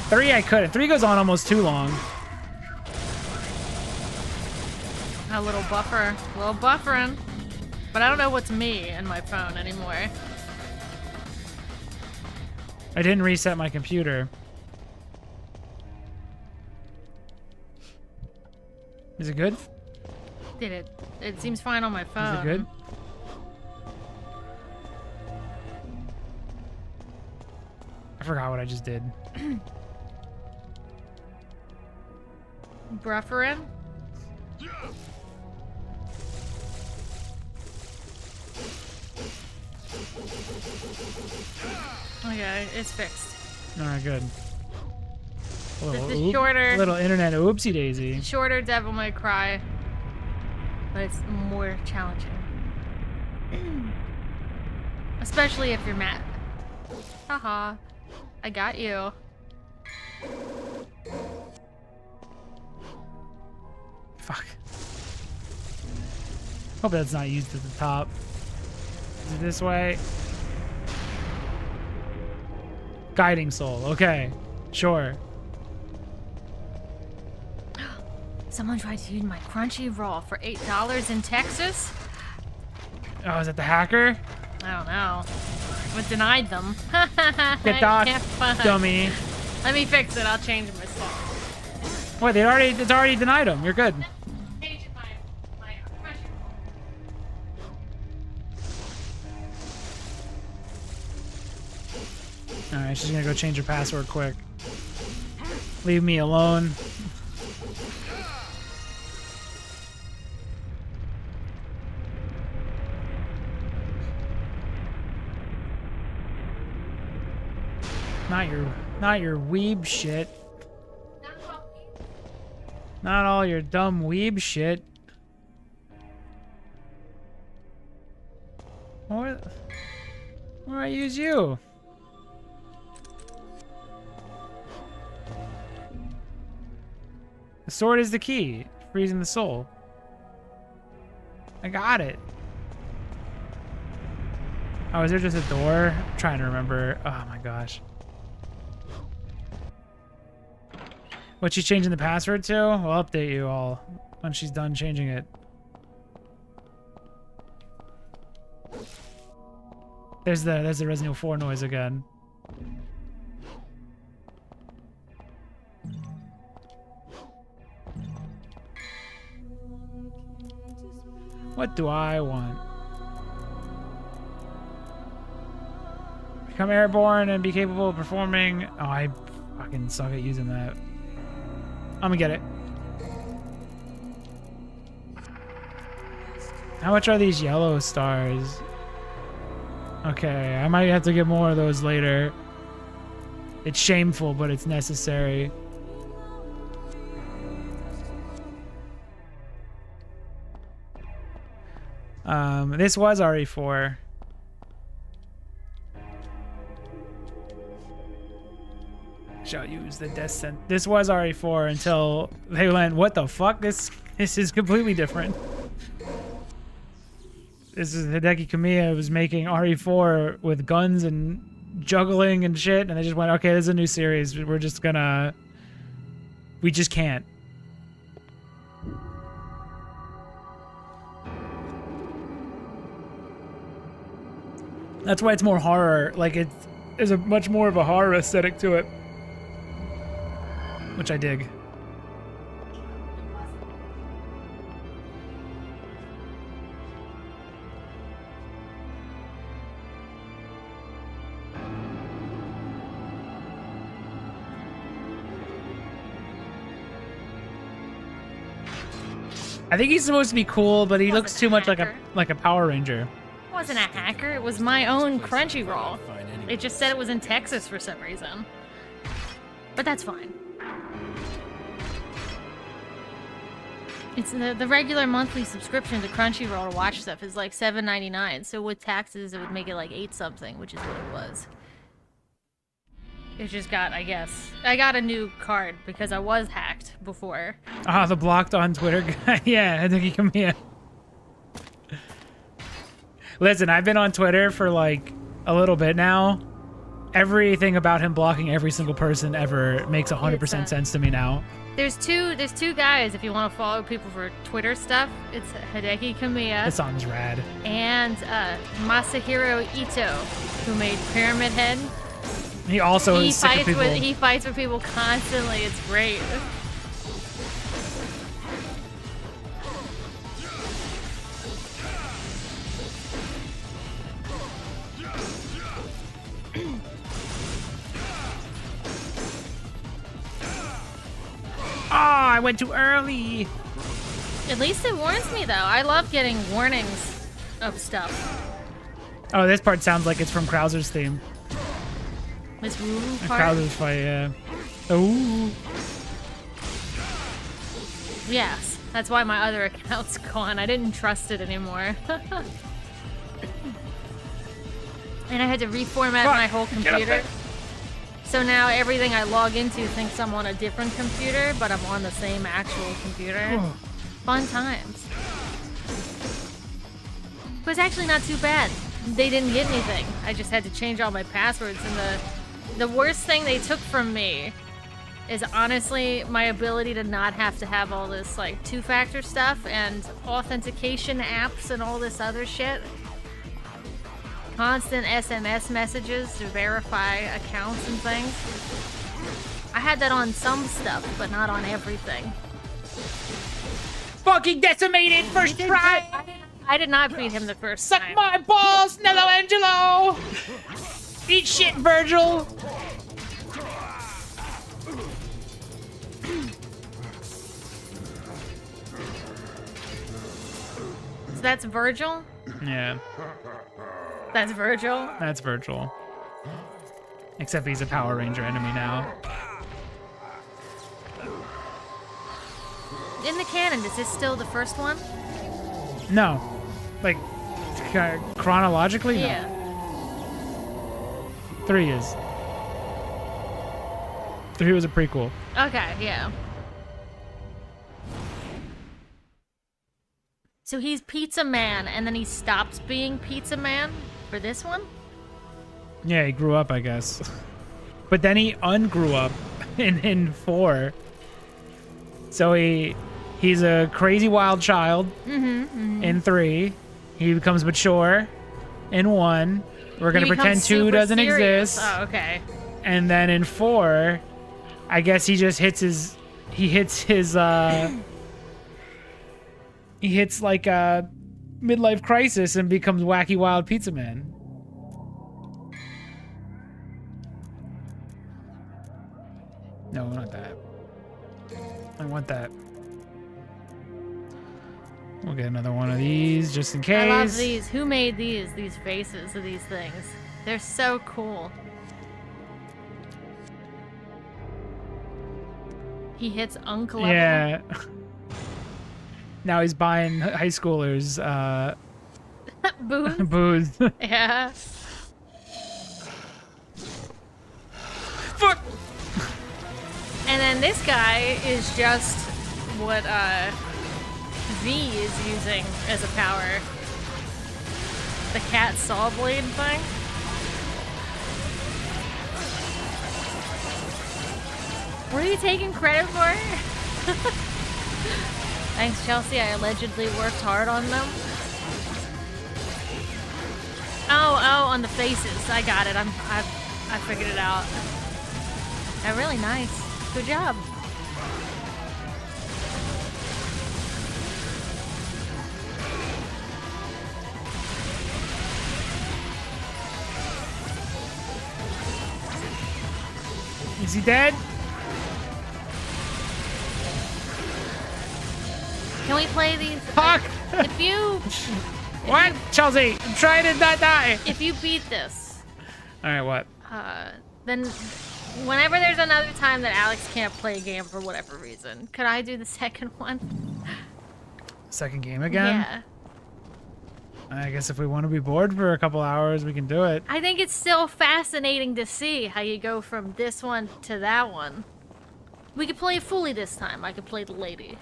3 I couldn't. 3 goes on almost too long.
A little buffering. But I don't know what's me and my phone anymore.
I didn't reset my computer. Is it good?
Did it? It seems fine on my phone.
Is it good? I forgot what I just did.
Buffering? Okay, it's fixed.
All right, good.
Just a shorter,
little internet oopsie daisy.
shorter Devilmaycry, but it's more challenging. Especially if you're mad. Haha, I got you.
Fuck. Hope that's not used at the top. Is it this way? Guiding soul. Okay, sure.
Someone tried to use my Crunchyroll for $8 in Texas?
Oh, is that the hacker?
I don't know. But denied them.
Get docked, dummy.
Let me fix it. I'll change my stuff.
Wait, it's already denied him. You're good.
Change my Crunchyroll.
All right, she's gonna go change her password quick. Leave me alone. Not your weeb shit. Not all your dumb weeb shit. Where do I use you? The sword is the key, freezing the soul. I got it. Oh, is there just a door? I'm trying to remember. Oh my gosh. What's she changing the password to? We'll update you all when she's done changing it. There's the Resident Evil 4 noise again. What do I want? Become airborne and be capable of performing. Oh, I fucking suck at using that. I'm gonna get it. How much are these yellow stars? Okay, I might have to get more of those later. It's shameful, but it's necessary. This was RE4. Shall use the descent. This was RE4 until they went, what the fuck? This is completely different. This is Hideki Kamiya was making RE4 with guns and juggling and shit, and they just went, okay, this is a new series. We just can't. That's why it's more horror. Like there's a much more of a horror aesthetic to it. Which I dig. I think he's supposed to be cool, but he looks too much like a Power Ranger.
It wasn't a hacker. It was my own Crunchyroll. It just said it was in Texas for some reason. But that's fine. It's the regular monthly subscription to Crunchyroll to watch stuff is like $7.99. So with taxes, it would make it like 8 something, which is what it was. It just got, I guess, I got a new card because I was hacked before.
Ah, the blocked on Twitter guy. Yeah, I think he come here. Listen, I've been on Twitter for like a little bit now, everything about him blocking every single person ever makes 100%
It's,
sense to me now.
There's two guys if you want to follow people for Twitter stuff. It's Hideki Kamiya
This song's rad.
and Masahiro Ito, who made Pyramid Head.
He also is sick of people.
He fights with people constantly. It's great.
I went too early.
At least it warns me though. I love getting warnings of stuff.
Oh, this part sounds like it's from Krauser's theme.
This woo
A
part.
Krauser's fight, yeah. Ooh.
Yes, that's why my other account's gone. I didn't trust it anymore. And I had to reformat my whole
Get up
computer.
there.
So now everything I log into thinks I'm on a different computer, but I'm on the same actual computer. Fun times. But it's actually not too bad. They didn't get anything. I just had to change all my passwords, and the worst thing they took from me is honestly my ability to not have to have all this like two-factor stuff and authentication apps and all this other shit. Constant SMS messages to verify accounts and things. I had that on some stuff, but not on everything.
Fucking decimated first try.
I did not beat him the first
Suck
time.
my balls, Nello Angelo. Eat shit, Virgil.
So that's Virgil?
Yeah,
That's Virgil?
that's Virgil. Except he's a Power Ranger enemy now.
In the canon, is this still the first one?
No, like chronologically, no.
Yeah.
3 is. 3 was a prequel.
Okay, yeah. So he's Pizza Man, and then he stops being Pizza Man for this one?
Yeah, he grew up, I guess. But then he ungrew up in 4. So he's a crazy wild child in 3. He becomes mature in 1. We're gonna
He
pretend
becomes
2
super
doesn't
serious.
exist.
Oh, okay.
And then in 4, I guess he just hits his he hits like a midlife crisis and becomes wacky wild pizza man. No, not that. I want that. We'll get another one of these just in case.
I love these. Who made these faces of these things? They're so cool. He hits unclever.
Yeah. Now he's buying high schoolers
Booze.
booze.
Yeah.
Fuck.
And then this guy is just what V is using as a power. The cat saw blade thing. What are you taking credit for? Thanks, Chelsea. I allegedly worked hard on them. Oh, on the faces. I got it. I figured it out. They're really nice. Good job.
Is he dead?
Can we play these?
Fuck!
If you
What? Chelsea, I'm trying to not die.
if you beat this,
Alright, what?
then whenever there's another time that Alex can't play a game for whatever reason, could I do the second one?
Second game again?
Yeah.
I guess if we want to be bored for a couple hours, we can do it.
I think it's still fascinating to see how you go from this one to that one. We could play it fully this time. I could play the lady.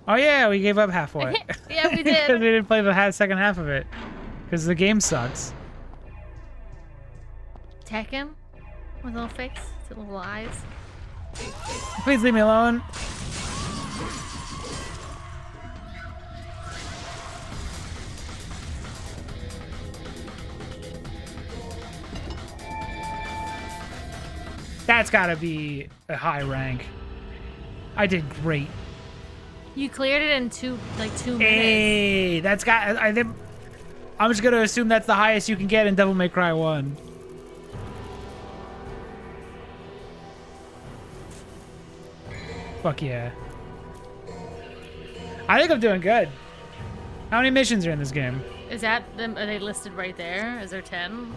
Oh yeah, we gave up halfway.
Yeah, we
Because
did.
we didn't play the second half of it. Because the game sucks.
Tekken with a little face, with little eyes.
Please leave me alone. That's gotta be a high rank. I did great.
You cleared it in 2 minutes.
Hey, that's got. I think. I'm just gonna assume that's the highest you can get in Devil May Cry 1. Fuck yeah. I think I'm doing good. How many missions are in this game?
Is that them? Are they listed right there? Is there 10?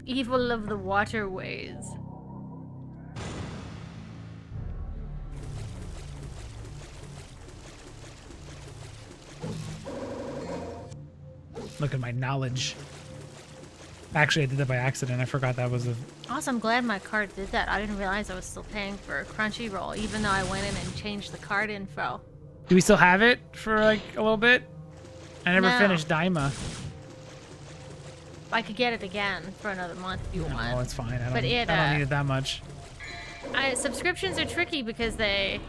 Evil of the waterways.
Look at my knowledge. Actually, I did that by accident. I forgot that was a...
Also, I'm glad my card did that. I didn't realize I was still paying for Crunchyroll, even though I went in and changed the card info.
Do we still have it for like a little bit? I never
No.
finished Daima.
I could get it again for another month if you want.
No, it's fine. I
But
don't need it that much.
Subscriptions are tricky because they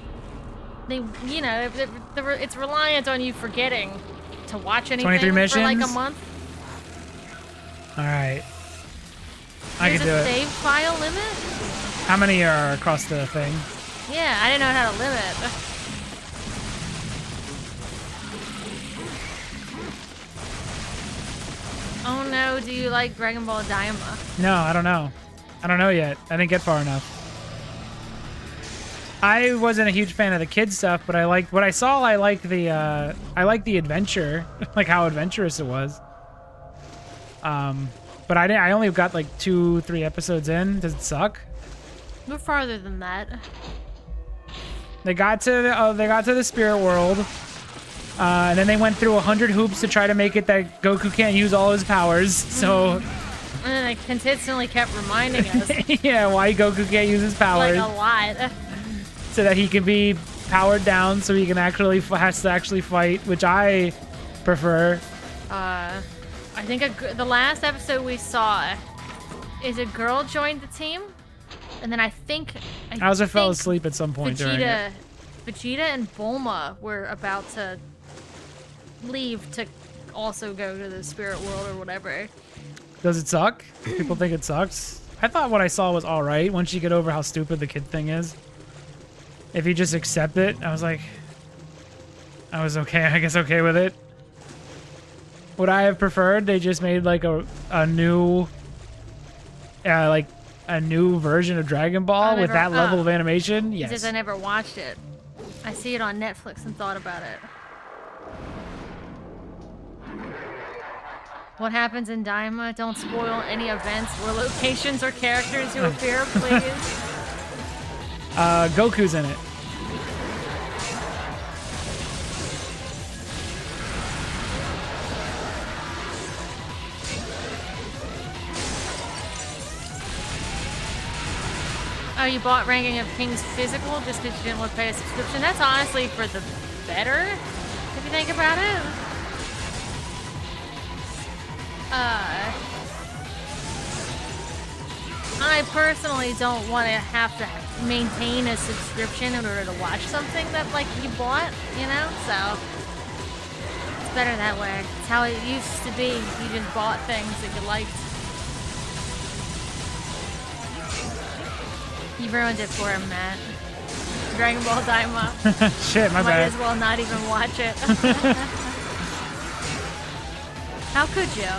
you know, it's reliant on you forgetting to watch anything
23
for like a
missions?
month.
All right. I
There's
can do
a
it.
save file limit?
How many are across the thing?
Yeah, I didn't know how to limit. Oh no, do you like Dragon Ball Daima?
No, I don't know. I don't know yet. I didn't get far enough. I wasn't a huge fan of the kids stuff, but I liked what I saw. I liked the adventure, like how adventurous it was. But I only got like 2-3 episodes in. Does it suck?
We're farther than that.
They got to the spirit world, and then they went through 100 hoops to try to make it that Goku can't use all his powers. So,
And then they consistently kept reminding us,
yeah, why Goku can't use his powers,
like a lot.
so that he can be powered down, so he can has to actually fight, which I prefer.
I think the last episode we saw is a girl joined the team, and then I
I fell asleep at some point during it.
Vegeta and Bulma were about to leave to also go to the spirit world or whatever.
Does it suck? People think it sucks. I thought what I saw was all right once you get over how stupid the kid thing is. If you just accept it, I was okay. I guess okay with it. Would I have preferred they just made like a new version of Dragon Ball with that level of animation? Yes.
Because I never watched it. I see it on Netflix and thought about it. What happens in Daima? Don't spoil any events or locations or characters who appear, please.
Goku's in it.
Oh, you bought Ranking of Kings physical just because you didn't want to pay a subscription? That's honestly for the better, if you think about it. I personally don't want to have to maintain a subscription in order to watch something that, like, you bought, you know? So, it's better that way. It's how it used to be. You just bought things that you liked. You ruined it for him, Matt. Dragon Ball Daima.
Shit, my
Might
bad.
as well not even watch it. How could you?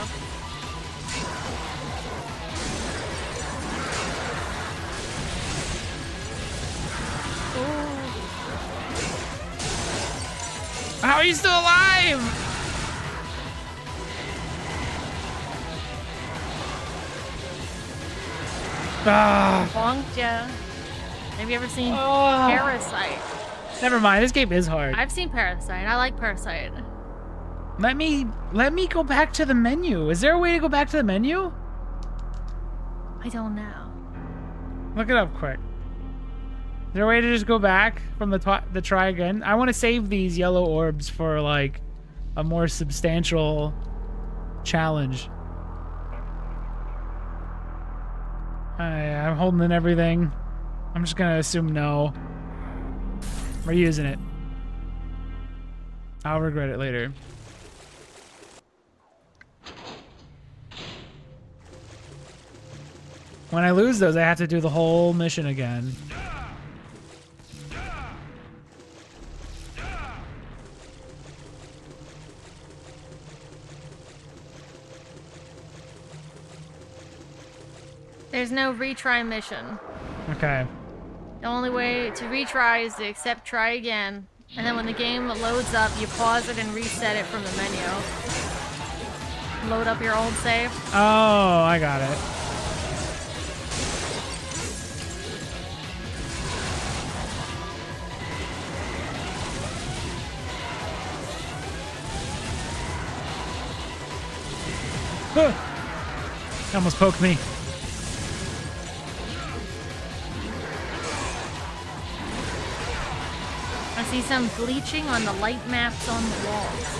Ooh.
How are you still alive?
Bonked ya. Have you ever seen Parasite?
Never mind. This game is hard.
I've seen Parasite. I like Parasite.
Let me go back to the menu. Is there a way to go back to the menu?
I don't know.
Look it up quick. Is there a way to just go back from the try again? I want to save these yellow orbs for like a more substantial challenge. I'm holding in everything. I'm just gonna assume no. We're using it. I'll regret it later. When I lose those, I have to do the whole mission again.
There's no retry mission.
Okay.
The only way to retry is to accept try again. And then when the game loads up, you pause it and reset it from the menu. Load up your old save.
Oh, I got it. Huh. He almost poked me.
I see some bleaching on the light maps on the walls.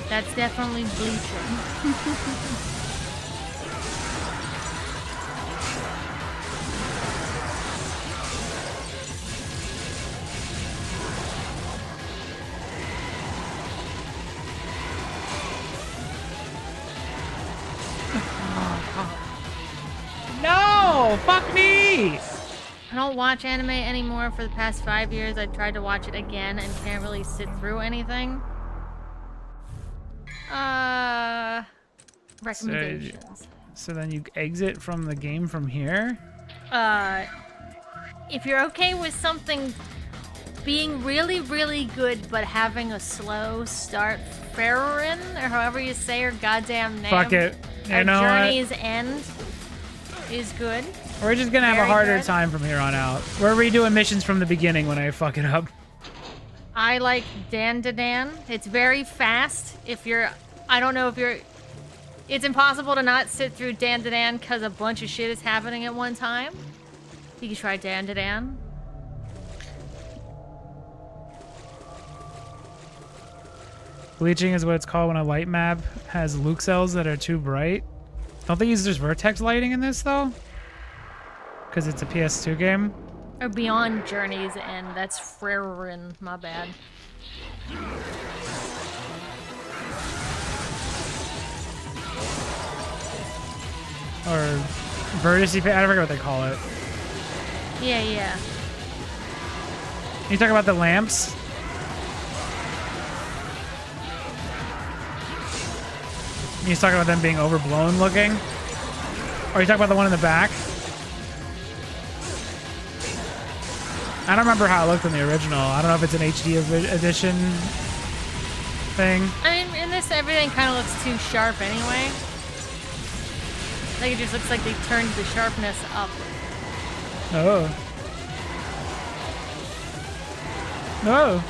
That's definitely bleaching.
No! Fuck me!
I don't watch anime anymore for the past 5 years. I tried to watch it again and can't really sit through anything. Recommendations.
So then you exit from the game from here?
If you're okay with something being really, really good but having a slow start, Farron, or however you say her goddamn name.
Fuck it. You know
Journey's
what?
End is good.
We're just gonna have a
Very
harder
good.
time from here on out. We're redoing missions from the beginning when I fuck it up.
I like Dan to Dan. It's very fast. If you're, I don't know if you're, it's impossible to not sit through Dan to Dan because a bunch of shit is happening at one time. You can try Dan to Dan.
Bleaching is what it's called when a light map has Luke cells that are too bright. Don't they use just vertex lighting in this though? Because it's a PS2 game.
Or Beyond Journey's End. That's Farron. My bad.
Or vertice, I don't forget what they call it.
Yeah, yeah.
You talk about the lamps? You talking about them being overblown looking? Or you talking about the one in the back? I don't remember how it looked in the original. I don't know if it's an HD edition thing.
I mean, in this, everything kind of looks too sharp anyway. Like, it just looks like they turned the sharpness up.
Oh. No.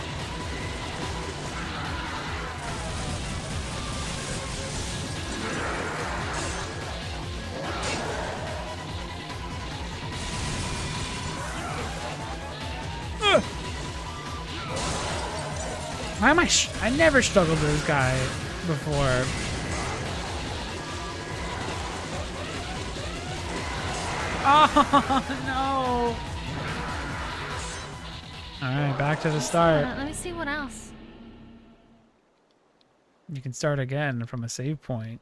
Why am I never struggled with this guy before. Oh, no. All right, back to the start.
Let me see what else.
You can start again from a save point.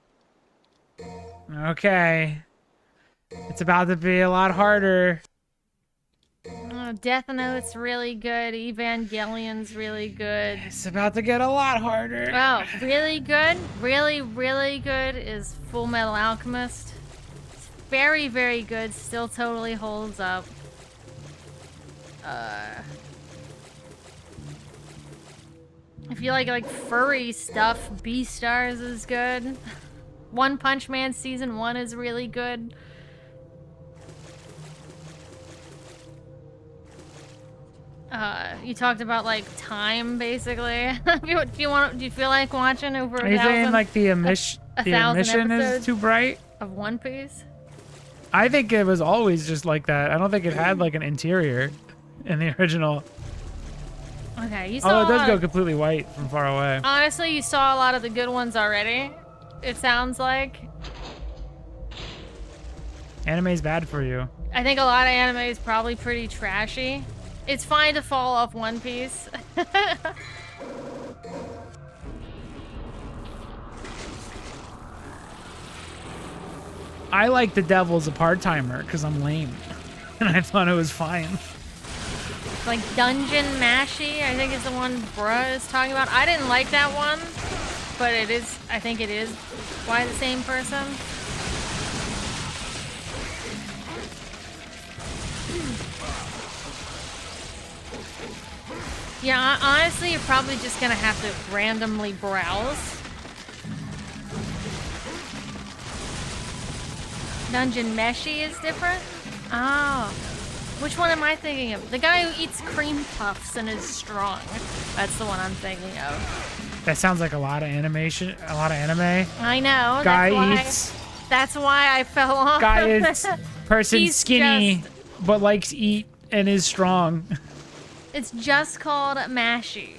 Okay. It's about to be a lot harder.
Oh, Death Note's really good. Evangelion's really good.
It's about to get a lot harder.
Oh, really good? Really, really good is Full Metal Alchemist. It's very, very good. Still totally holds up. If you like furry stuff, Beastars is good. One Punch Man Season 1 is really good. You talked about like time, basically. Do you feel like watching over
Are you saying like the emission is
episodes
too bright?
of One Piece?
I think it was always just like that. I don't think it had like an interior in the original.
Okay, you saw
Oh, it
a
does
lot
go
of-
completely white from far away.
Honestly, you saw a lot of the good ones already. It sounds like.
Anime's bad for you.
I think a lot of anime is probably pretty trashy. It's fine to fall off One Piece.
I like the Devil's a part-timer because I'm lame. And I thought it was fine.
Like Dungeon Mashy, I think is the one Bruh is talking about. I didn't like that one, but it is, I think it is by the same person. Yeah, honestly, you're probably just gonna have to randomly browse. Dungeon Meshy is different? Oh. Which one am I thinking of? The guy who eats cream puffs and is strong. That's the one I'm thinking of.
That sounds like a lot of animation, a lot of anime.
I know.
Guy eats.
That's why I fell off.
Guy is person
He's
skinny,
just-
but likes eat and is strong.
It's just called Mashy.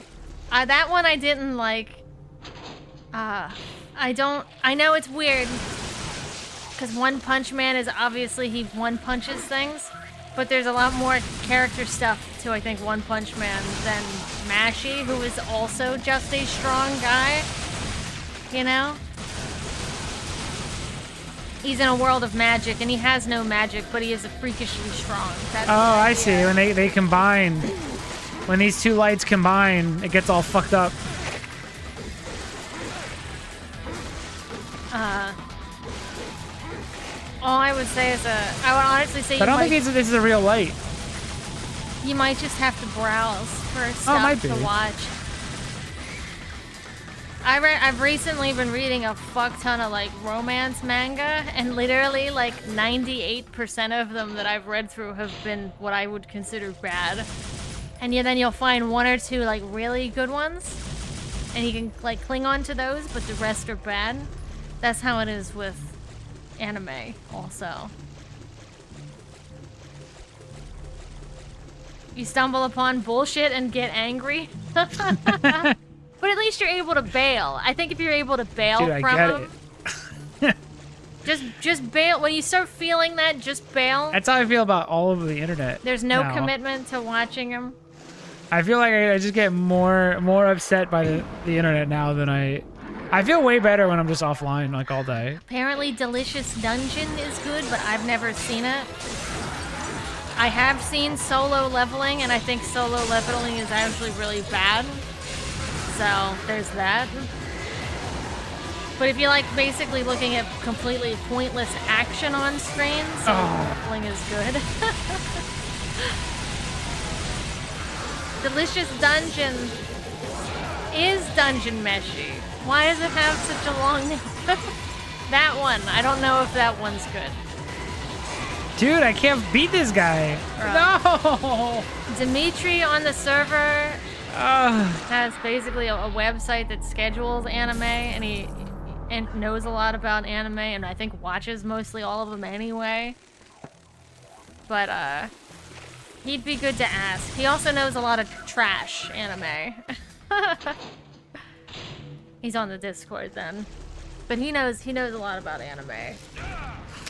That one I didn't like. I know it's weird. Because One Punch Man is obviously he one punches things. But there's a lot more character stuff to, I think, One Punch Man than Mashy, who is also just a strong guy. You know? He's in a world of magic, and he has no magic, but he is freakishly strong. That's
Oh,
the
I
idea.
see. When they combine, when these two lights combine, it gets all fucked up.
All I would say is I would honestly say
But I don't think this is a real light.
you might just have to browse for
might
stuff to
be.
watch. I've recently been reading a fuck ton of like romance manga, and literally like 98% of them that I've read through have been what I would consider bad. And yeah, then you'll find one or two like really good ones, and you can like cling on to those, but the rest are bad. That's how it is with anime also. You stumble upon bullshit and get angry. But at least you're able to bail. I think if you're able to bail
Dude, I
from
get
them, just bail. When you start feeling that, just bail.
That's how I feel about all over the internet.
There's no
now.
commitment to watching them.
I feel like I just get more upset by the internet now than I feel way better when I'm just offline like all day.
Apparently Delicious Dungeon is good, but I've never seen it. I have seen Solo Leveling, and I think Solo Leveling is actually really bad. So, there's that. But if you like basically looking at completely pointless action on screen, Solo Leveling is good. Delicious Dungeon is Dungeon Meshy. Why does it have such a long name? That one. I don't know if that one's good.
Dude, I can't beat this guy. No!
Dimitri on the server has basically a website that schedules anime, and he knows a lot about anime, and I think watches mostly all of them anyway. But he'd be good to ask. He also knows a lot of trash anime. He's on the Discord then. But he knows a lot about anime.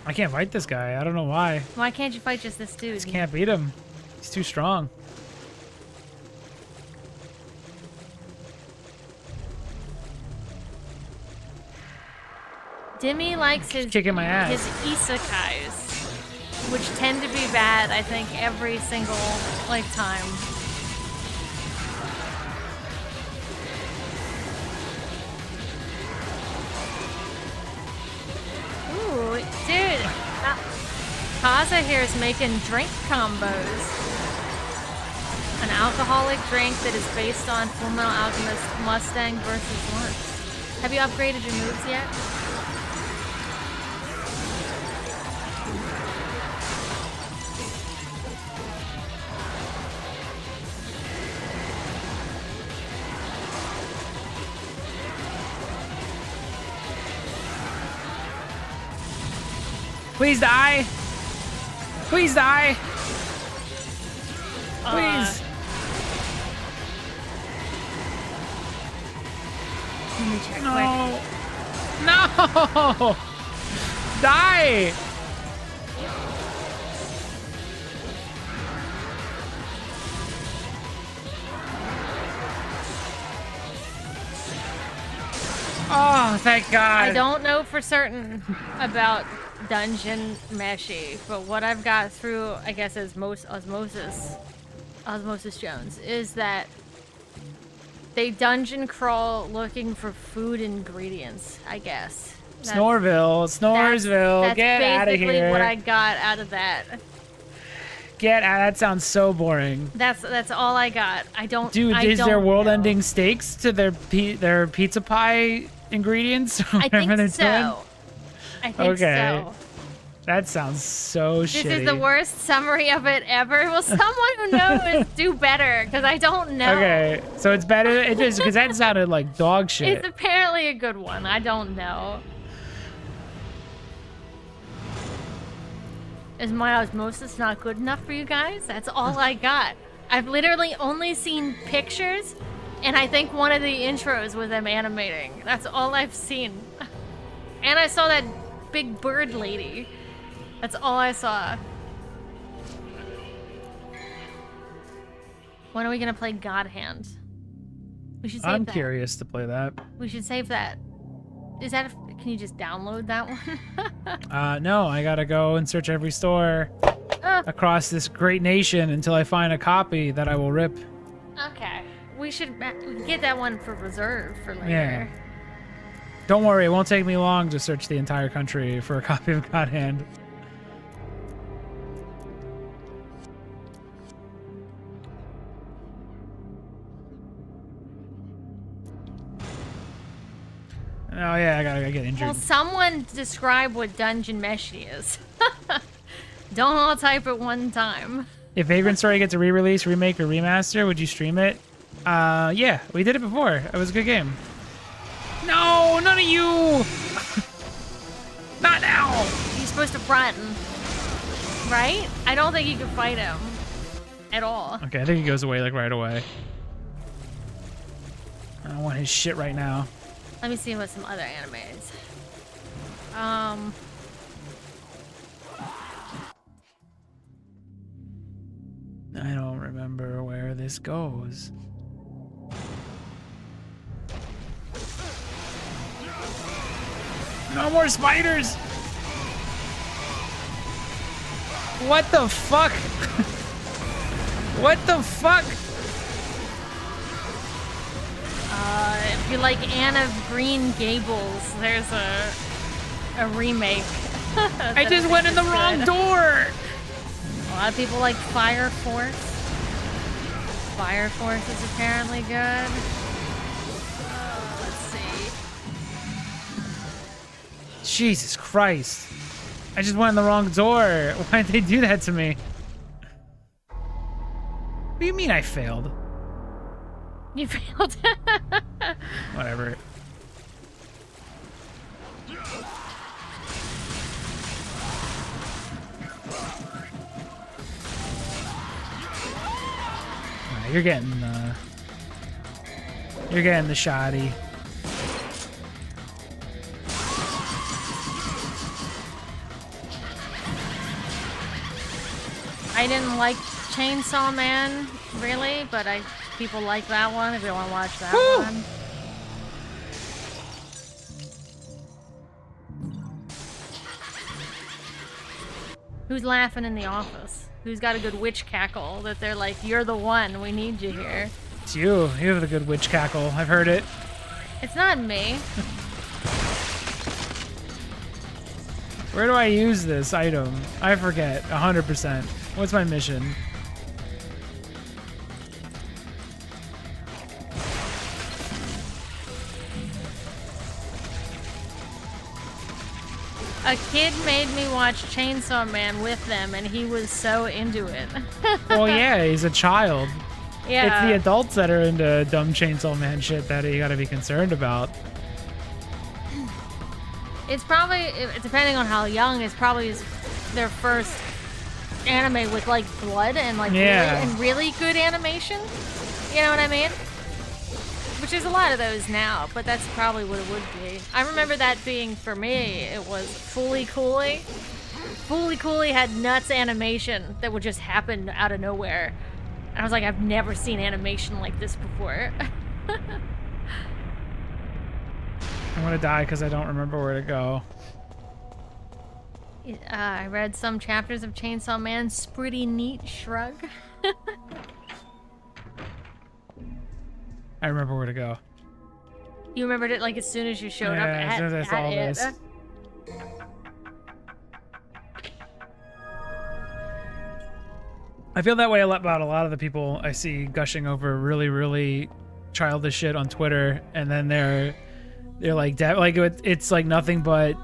I can't fight this guy. I don't know why.
Why can't you fight just this dude?
Just can't beat him. He's too strong.
Dimmy likes his
kicking my ass.
his isekais, which tend to be bad, I think, every single time. Ooh, dude. Kaza here is making drink combos. An alcoholic drink that is based on Fullmetal Alchemist Mustang versus Lance. Have you upgraded your moves yet?
Please die. Please die. Please.
Let me check
No. No. Die. Oh, thank God.
I don't know for certain about Dungeon Meshi, but what I've got through, I guess, as Osmosis Jones, is that they dungeon crawl looking for food ingredients, I guess.
Snoresville, get out of here.
That's basically what I got out of that.
Get out. That sounds so boring.
That's all I got.
Dude, is there world-ending steaks to their pizza pie ingredients?
I think so. I think so.
That sounds so shitty.
This is the worst summary of it ever. Will someone who knows do better? Because I don't know.
Okay, so it's better. It is, because that sounded like dog shit.
It's apparently a good one. I don't know. Is my osmosis not good enough for you guys? That's all I got. I've literally only seen pictures, and I think one of the intros with them animating. That's all I've seen. And I saw that big bird lady. That's all I saw. When are we gonna play God Hand? We should save
I'm
that.
curious to play that.
We should save that. Is that? Can you just download that one?
No, I gotta go and search every store across this great nation until I find a copy that I will rip.
Okay. We should get that one for reserve for later.
Yeah. Don't worry, it won't take me long to search the entire country for a copy of God Hand. Oh yeah, I gotta get injured.
Well, someone describe what Dungeon Meshi is. Don't all type at one time.
If Vagrant Story gets a re-release, remake, or remaster, would you stream it? Yeah, we did it before. It was a good game. No, none of you! Not now!
He's supposed to run, right? I don't think you can fight him at all.
Okay, I think he goes away like right away. I don't want his shit right now.
Let me see what some other animes.
I don't remember where this goes. No more spiders! What the fuck? What the fuck?
If you like Anne of Green Gables, there's a remake.
I just went in the wrong door!
A lot of people like Fire Force. Fire Force is apparently good. Let's see.
Jesus Christ. I just went in the wrong door. Why'd they do that to me? What do you mean I failed?
You failed.
Whatever. Alright, you're getting the shoddy.
I didn't like Chainsaw Man, really, but people like that one if you want to watch that one. Who's laughing in the office? Who's got a good witch cackle that they're like, you're the one, we need you here?
It's you. You have a good witch cackle. I've heard it.
It's not me.
Where do I use this item? I forget. 100%. What's my mission?
A kid made me watch Chainsaw Man with them, and he was so into it.
Well, yeah, he's a child.
Yeah.
It's the adults that are into dumb Chainsaw Man shit that you gotta be concerned about.
It's probably, depending on how young, it's probably their first anime with like blood and like really good animation. You know what I mean? Which there's a lot of those now, but that's probably what it would be. I remember that being, for me, it was Fully Cooley. Fully Cooley had nuts animation that would just happen out of nowhere. And I was like, I've never seen animation like this before.
I'm gonna die because I don't remember where to go.
I read some chapters of Chainsaw Man's pretty neat shrug.
I remember where to go.
You remembered it like as soon as you showed up
as soon as I saw this. I feel that way about a lot of the people I see gushing over really, really childish shit on Twitter, and then they're like it's like nothing but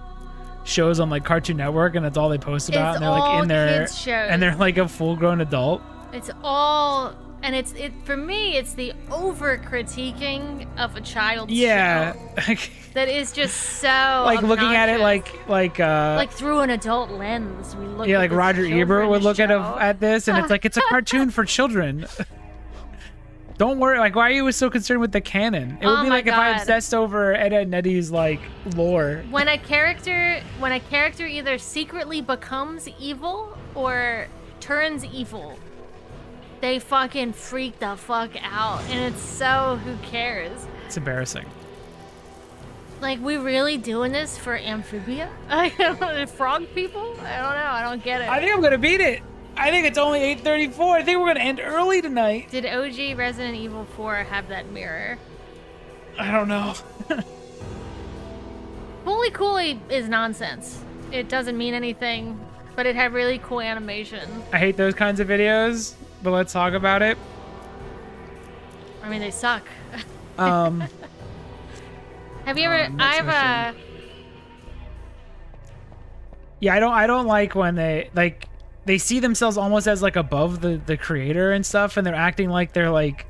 shows on like Cartoon Network, and that's all they post about, and they're like in there, and they're like a full-grown adult.
It's all. And it for me, it's the over critiquing of a child's show. That is just so
like
obnoxious.
looking at it like
through an adult lens. We look
like Roger Ebert would look at this, and it's like it's a cartoon for children. Don't worry, like why are you so concerned with the canon? It would be like if I obsessed over Ed, Edd n Eddy's like lore.
When a character either secretly becomes evil or turns evil, they fucking freak the fuck out, and it's so, who cares?
It's embarrassing.
Like, we really doing this for amphibia? Frog people? I don't know, I don't get it.
I think I'm gonna beat it. I think it's only 8:34. I think we're gonna end early tonight.
Did OG Resident Evil 4 have that mirror?
I don't know.
Fully Cooley is nonsense. It doesn't mean anything, but it had really cool animation.
I hate those kinds of videos. But let's talk about it.
I mean, they suck.
Have
you ever?
Yeah, I don't like when they see themselves almost as like above the creator and stuff, and they're acting like they're like.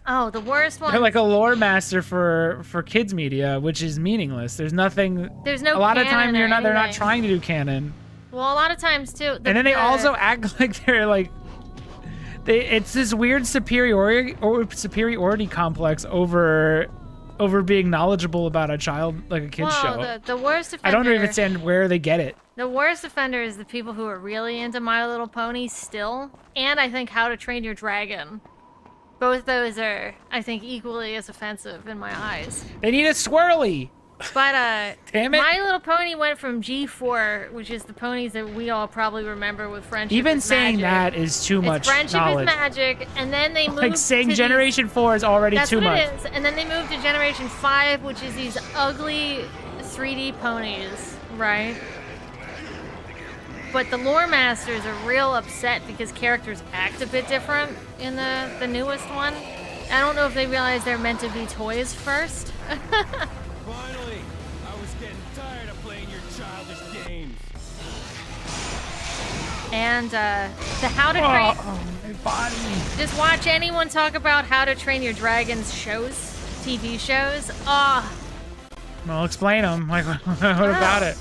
Oh, the worst one.
They're like a lore master for kids media, which is meaningless. There's nothing.
There's no.
A lot of time
they're
not trying to do canon.
Well, a lot of times too.
And then they also act like they're like. It's this weird superiority complex over being knowledgeable about a child, like a kid's show.
The worst offender.
I don't even understand where they get it.
The worst offender is the people who are really into My Little Pony still, and I think How to Train Your Dragon. Both those are, I think, equally as offensive in my eyes.
They need a swirly.
But
damn it.
My Little Pony went from G4, which is the ponies that we all probably remember with Friendship
Even
with
saying
Magic.
that is too much
Friendship
knowledge.
is Magic, and then they moved
like saying
to
Generation 4 is already too much.
That's what it is. And then they moved to Generation 5, which is these ugly 3D ponies, right? But the lore masters are real upset because characters act a bit different in the newest one. I don't know if they realize they're meant to be toys first.
Finally, I was getting tired of playing your childish games.
And the How to Train...
Oh, my body.
Just watch anyone talk about How to Train Your Dragons shows, TV shows.
Well, explain them. Like, what about it?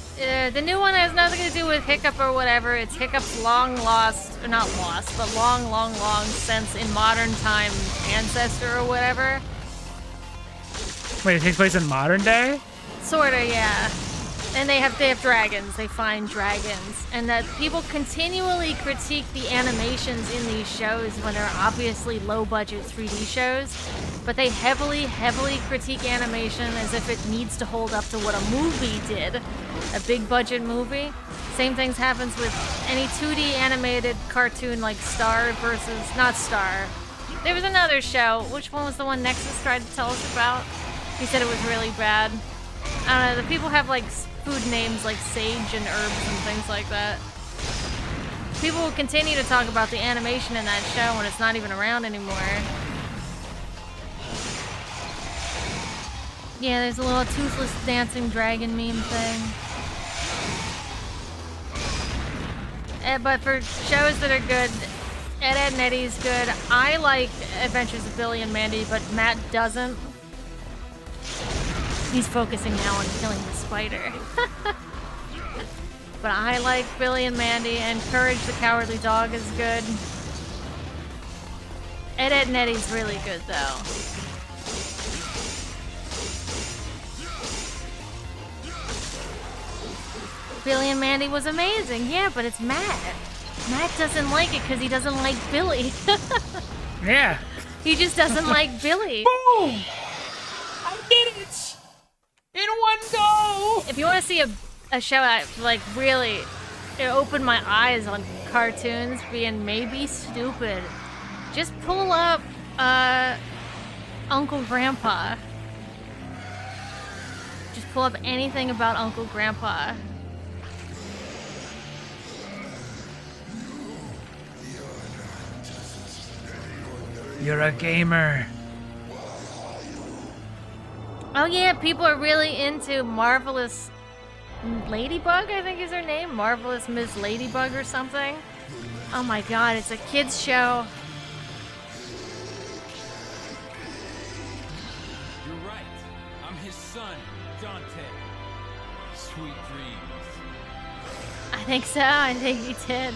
The new one has nothing to do with Hiccup or whatever. It's Hiccup's long lost, or not lost, but long since in modern time ancestor or whatever.
Wait, it takes place in modern day?
Sorta, yeah. And they have dragons. They find dragons. And that people continually critique the animations in these shows when they're obviously low-budget 3D shows. But they heavily critique animation as if it needs to hold up to what a movie did. A big-budget movie. Same things happens with any 2D animated cartoon like Star versus... Not Star. There was another show. Which one was the one Nexus tried to tell us about? He said it was really bad. I don't know, the people have like food names like sage and herbs and things like that. People will continue to talk about the animation in that show when it's not even around anymore. Yeah, there's a little toothless dancing dragon meme thing. But for shows that are good, Ed, and Eddy's good. I like Adventures of Billy and Mandy, but Matt doesn't. He's focusing now on killing the spider. but I like Billy and Mandy, and Courage the Cowardly Dog is good. Ed, Ed, and Eddie's really good, though. Billy and Mandy was amazing, yeah, but it's Matt. Matt doesn't like it because he doesn't like Billy.
Yeah.
He just doesn't like Billy.
Boom! I did it! In one go!
If you want to see a show that, like, really it opened my eyes on cartoons being maybe stupid, just pull up Uncle Grandpa. Just pull up anything about Uncle Grandpa.
You're a gamer.
Oh yeah, people are really into Marvelous Ladybug, I think is her name. Marvelous Miss Ladybug or something. Oh my god, it's a kid's show.
You're right. I'm his son, Dante. Sweet dreams.
I think so, I think he did.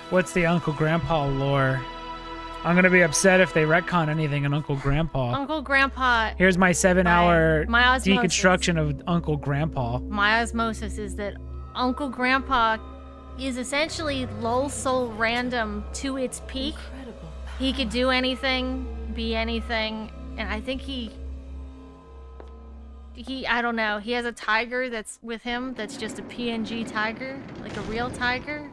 What's the Uncle Grandpa lore? I'm gonna be upset if they retcon anything in Uncle Grandpa.
Uncle Grandpa.
Here's my 7-hour
my osmosis.
deconstruction of Uncle Grandpa.
My osmosis is that Uncle Grandpa is essentially lol soul random to its peak.
Incredible.
He could do anything, be anything, and I think he I don't know, he has a tiger that's with him that's just a PNG tiger, like a real tiger.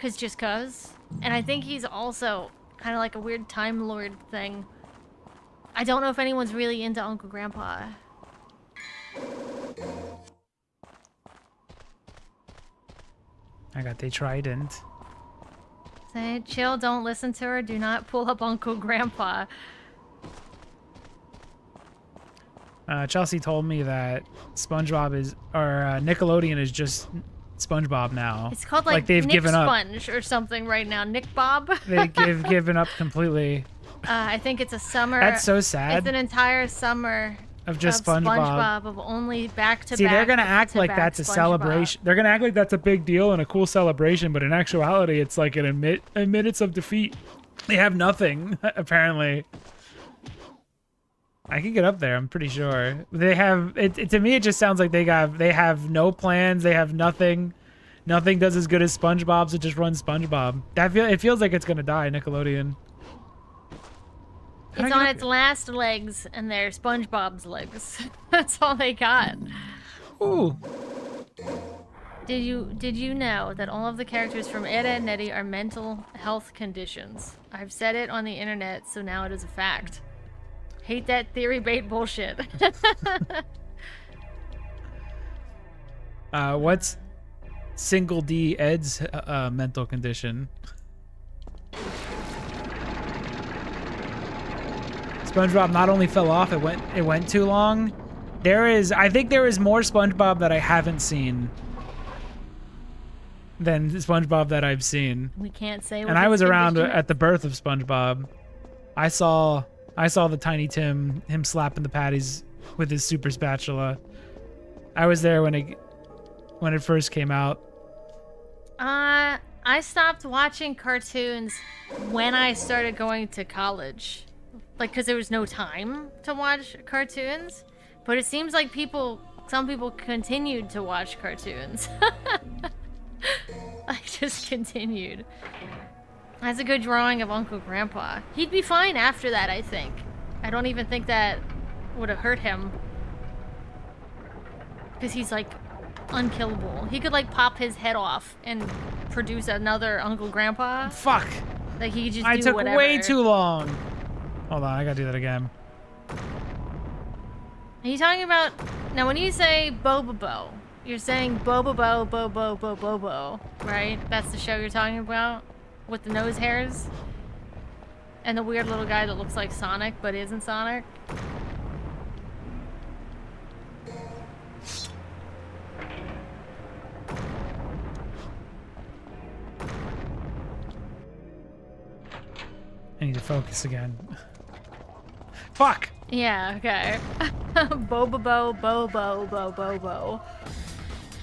Cause. And I think he's also kind of like a weird Time Lord thing. I don't know if anyone's really into Uncle Grandpa.
I got the trident.
Say, chill, don't listen to her, do not pull up Uncle Grandpa.
Chelsea told me that SpongeBob is, or Nickelodeon is just SpongeBob now.
It's called like
they've
Nick
given up.
Sponge or something right now. Nick Bob.
They've given up completely.
I think it's a summer.
That's so sad.
It's an entire summer
of just SpongeBob.
of only back-to-back.
See, they're gonna act like that's a celebration. They're gonna act like that's a big deal and a cool celebration, but in actuality, it's like a minutes of defeat. They have nothing apparently. I can get up there. I'm pretty sure they have. To me, it just sounds like they have no plans. They have nothing. Nothing does as good as SpongeBob, so just run SpongeBob. It feels like it's gonna die. Nickelodeon.
It's on its last legs, and they're SpongeBob's legs. That's all they got.
Ooh.
Did you know that all of the characters from Ed, Ed, and Eddie are mental health conditions? I've said it on the internet, so now it is a fact. Hate that theory bait bullshit.
What's Single D Ed's mental condition? SpongeBob not only fell off, it went too long. I think there is more SpongeBob that I haven't seen than SpongeBob that I've seen.
We can't say what
and I was around
condition.
at the birth of SpongeBob. I saw the Tiny Tim, him slapping the patties with his super spatula. I was there when it first came out.
I stopped watching cartoons when I started going to college. Like, because there was no time to watch cartoons. But it seems like some people continued to watch cartoons. I just continued. That's a good drawing of Uncle Grandpa. He'd be fine after that, I think. I don't even think that would have hurt him. Because he's, like, unkillable. He could, like, pop his head off and produce another Uncle Grandpa.
Fuck!
Like, he could just
I
do
took
whatever.
way too long. Hold on, I gotta do that again.
Are you talking about... Now, when you say Bobobo, you're saying Bobobo, Bobo, Bobobo, right? That's the show you're talking about? With the nose hairs? And the weird little guy that looks like Sonic, but isn't Sonic?
I need to focus again. Fuck!
Yeah, okay. Bo.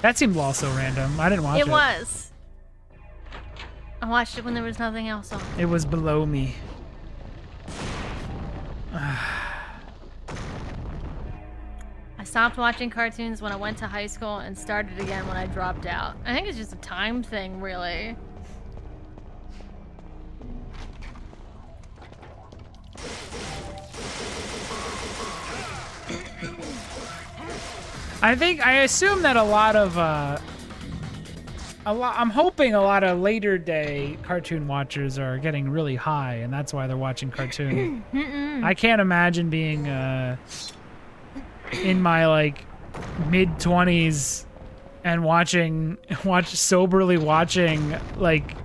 That seemed also random. I didn't watch it.
It was. I watched it when there was nothing else on.
It was below me.
I stopped watching cartoons when I went to high school and started again when I dropped out. I think it's just a time thing, really.
I assume that I'm hoping a lot of later day cartoon watchers are getting really high, and that's why they're watching cartoon. I can't imagine being in my like mid-20s and soberly watching like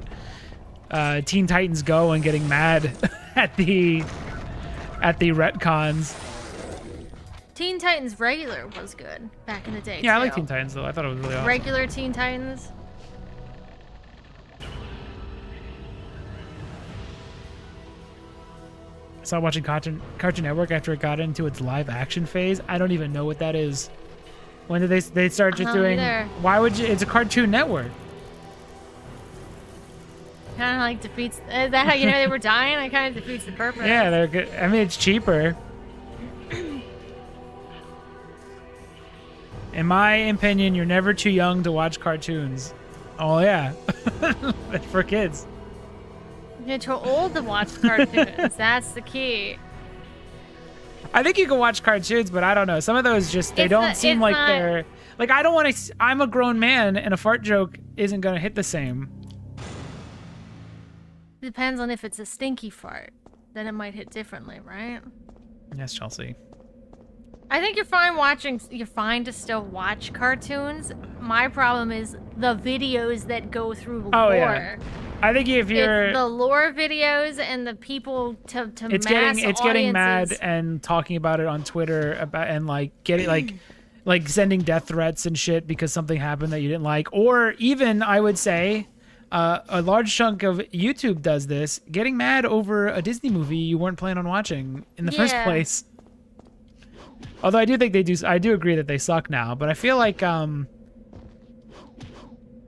Teen Titans Go and getting mad at the retcons.
Teen Titans Regular was good back in the day.
Yeah,
too.
I like Teen Titans though. I thought it was really awesome.
Regular Teen Titans.
I started watching Cartoon Network after it got into its live action phase. I don't even know what that is. When did they start just doing?
Either.
Why would you? It's a Cartoon Network.
Kind of like defeats. Is that how you know they were dying? It kind of defeats the purpose.
Yeah, they're good. I mean, it's cheaper. In my opinion, you're never too young to watch cartoons. Oh yeah, for kids.
You're too old to watch cartoons. That's the key.
I think you can watch cartoons, but I don't know. Some of those just don't seem like they're like. I don't want to. I'm a grown man, and a fart joke isn't gonna hit the same.
Depends on if it's a stinky fart. Then it might hit differently, right?
Yes, Chelsea.
I think you're fine to still watch cartoons. My problem is the videos that go through lore.
Oh yeah. I think if you're
it's the lore videos and the people to
it's getting mad and talking about it on Twitter about and like getting like sending death threats and shit because something happened that you didn't like, or even I would say a large chunk of YouTube does this, getting mad over a Disney movie you weren't planning on watching in the first place. Although I do think I do agree that they suck now, but I feel like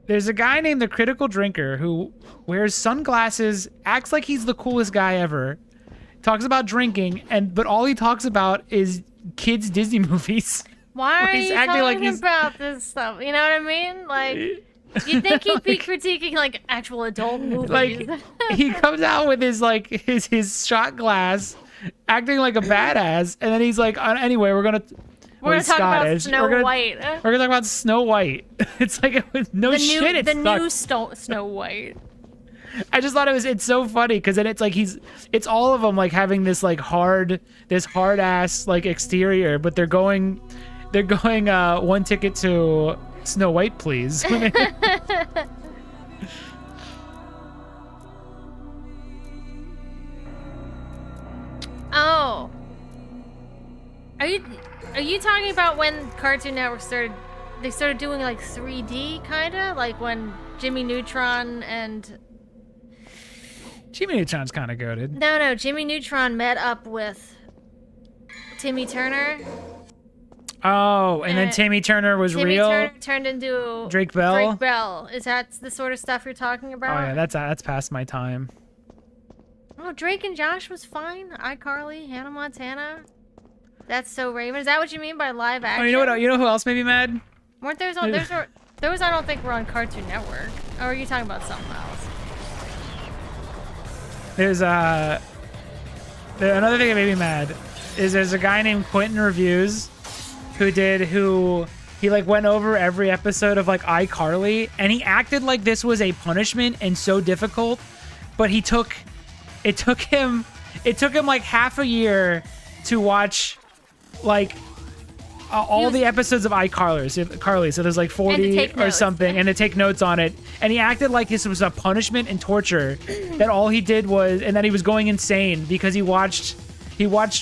there's a guy named the Critical Drinker who wears sunglasses, acts like he's the coolest guy ever, talks about drinking, but all he talks about is kids' Disney movies.
Why are you talking about this stuff? You know what I mean? Like, you'd think he'd be critiquing like actual adult movies.
Like, he comes out with his shot glass, acting like a badass, and then he's like, anyway, we're gonna
talk about Snow White.
We're gonna talk about Snow White. It's like it was
the new Snow White.
I just thought it's so funny because then it's like it's all of them like having this like hard ass like exterior, but they're going one ticket to Snow White, please.
Oh. Are you talking about when Cartoon Network started doing like 3D kinda? Like when Jimmy Neutron and
Jimmy Neutron's kinda goated.
No, Jimmy Neutron met up with Timmy Turner.
Oh, and then Timmy Turner was
Timmy
real.
Turner turned into
Drake Bell.
Drake Bell. Is that the sort of stuff you're talking about?
Oh yeah, that's past my time.
Oh, Drake and Josh was fine. iCarly, Hannah Montana. That's So Raven. Is that what you mean by live action?
Oh, you know what? You know who else made me mad?
Weren't those on? Those I don't think were on Cartoon Network. Or are you talking about something else?
There's another thing that made me mad is there's a guy named Quentin Reviews who he like went over every episode of like iCarly, and he acted like this was a punishment and so difficult, but it took him like half a year to watch like all the episodes of iCarly. So there's like 40 or something, and to take notes on it. And he acted like this was a punishment and torture. That all he did was, and then he was going insane because he watched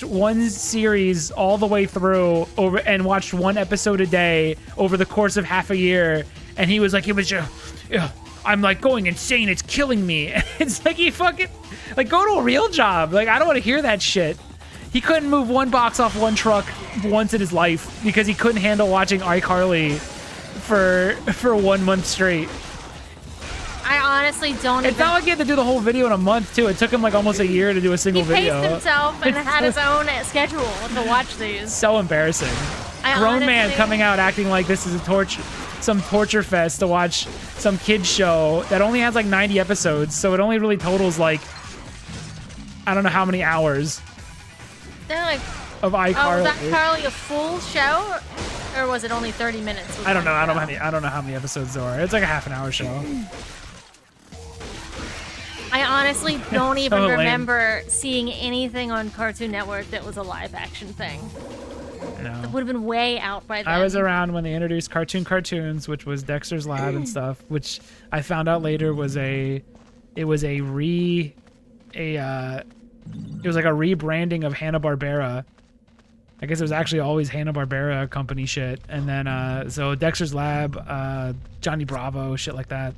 one series all the way through and watched one episode a day over the course of half a year. And he was like, I'm like going insane. It's killing me. It's like, you fucking like go to a real job. Like, I don't want to hear that shit. He couldn't move one box off one truck once in his life because he couldn't handle watching iCarly for 1 month straight.
I honestly don't
It's not like he had to do the whole video in a month, too. It took him like almost a year to do a single video.
He paced himself and had his own schedule to watch these.
So embarrassing. Grown man coming out acting like this is some torture fest to watch some kid's show that only has like 90 episodes, so it only really totals like I don't know how many hours
They're like,
of iCarly.
oh, was iCarly a full show, or was it only 30 minutes?
I don't know. I don't know how many episodes there are. It's like a half-an-hour show.
I honestly don't even
lame.
remember seeing anything on Cartoon Network that was a live-action thing.
No.
It would have been way out by then.
I was around when they introduced Cartoons, which was Dexter's Lab and stuff, which I found out later was it was like a rebranding of Hanna-Barbera. I guess it was actually always Hanna-Barbera company shit. And then so Dexter's Lab, Johnny Bravo, shit like that.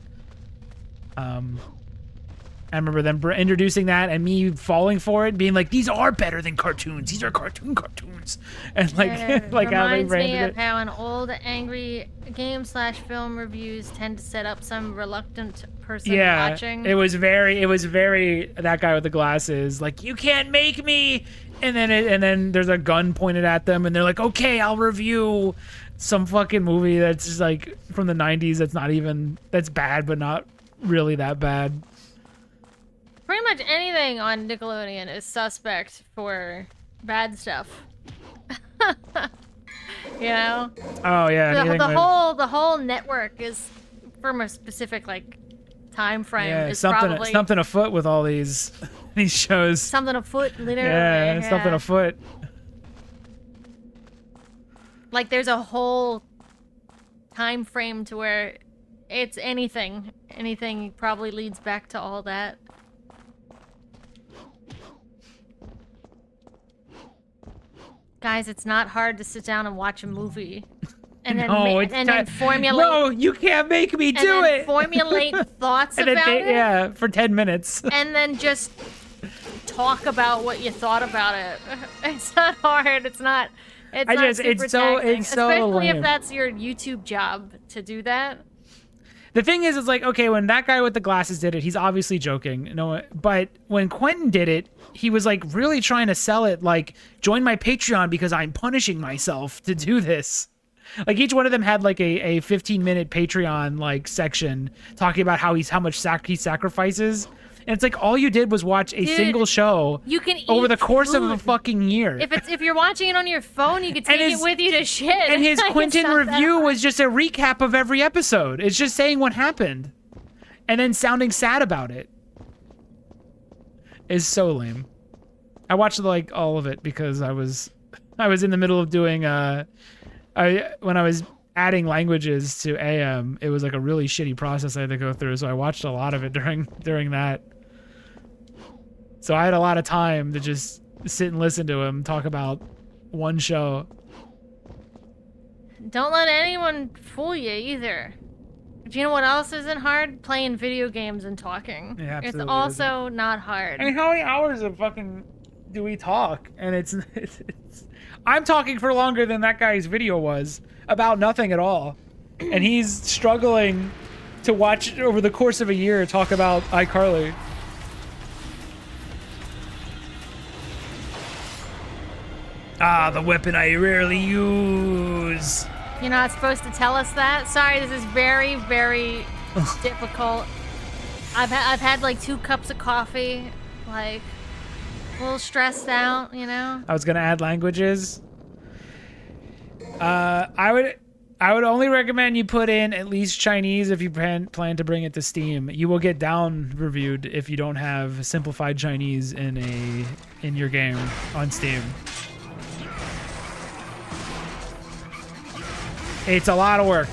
I remember them introducing that and me falling for it, being like, "These are better than cartoons. These are cartoons." And like how they
reminds me
branded
of
it.
how an old angry game/film reviews tend to set up some reluctant person watching.
It was very that guy with the glasses, like, "You can't make me," and then there's a gun pointed at them, and they're like, "Okay, I'll review some fucking movie that's just like from the 90s that's bad, but not really that bad."
Pretty much anything on Nickelodeon is suspect for bad stuff. You know?
Oh yeah.
The whole network is from a specific like time frame.
Yeah,
is
something afoot with all these shows.
Something afoot, literally.
Yeah, something afoot.
Like there's a whole time frame to where it's anything. Anything probably leads back to all that. Guys, it's not hard to sit down and watch a movie. And then formulate.
No, you can't make me do it.
Formulate thoughts about it.
Yeah, for 10 minutes.
And then just talk about what you thought about it. It's not hard. It's not super taxing.
It's so
Especially
lame.
if that's your YouTube job to do that.
The thing is, it's like, okay, when that guy with the glasses did it, he's obviously joking. But when Quentin did it, he was like really trying to sell it, like, join my Patreon because I'm punishing myself to do this. Like each one of them had like a 15-minute Patreon like section talking about how much he sacrifices. And it's like all you did was watch a single show over the course of a fucking year.
If you're watching it on your phone, you could take it with you to shit.
And his Quentin review was just a recap of every episode. It's just saying what happened and then sounding sad about it. It's so lame. I watched like all of it because I was in the middle of doing when I was adding languages to AM, it was like a really shitty process I had to go through, so I watched a lot of it during that. So I had a lot of time to just sit and listen to him talk about one show.
Don't let anyone fool you either. Do you know what else isn't hard? Playing video games and talking.
Yeah, absolutely.
It's also not hard.
I mean, how many hours of fucking do we talk? And it's I'm talking for longer than that guy's video was about nothing at all. And he's struggling to watch over the course of a year talk about iCarly. Ah, the weapon I rarely use.
You're not supposed to tell us that? Sorry, this is very, very difficult. I've had like 2 cups of coffee, like a little stressed out, you know?
I was gonna add languages. I would only recommend you put in at least Chinese if you plan to bring it to Steam. You will get down reviewed if you don't have simplified Chinese in your game on Steam. It's a lot of work.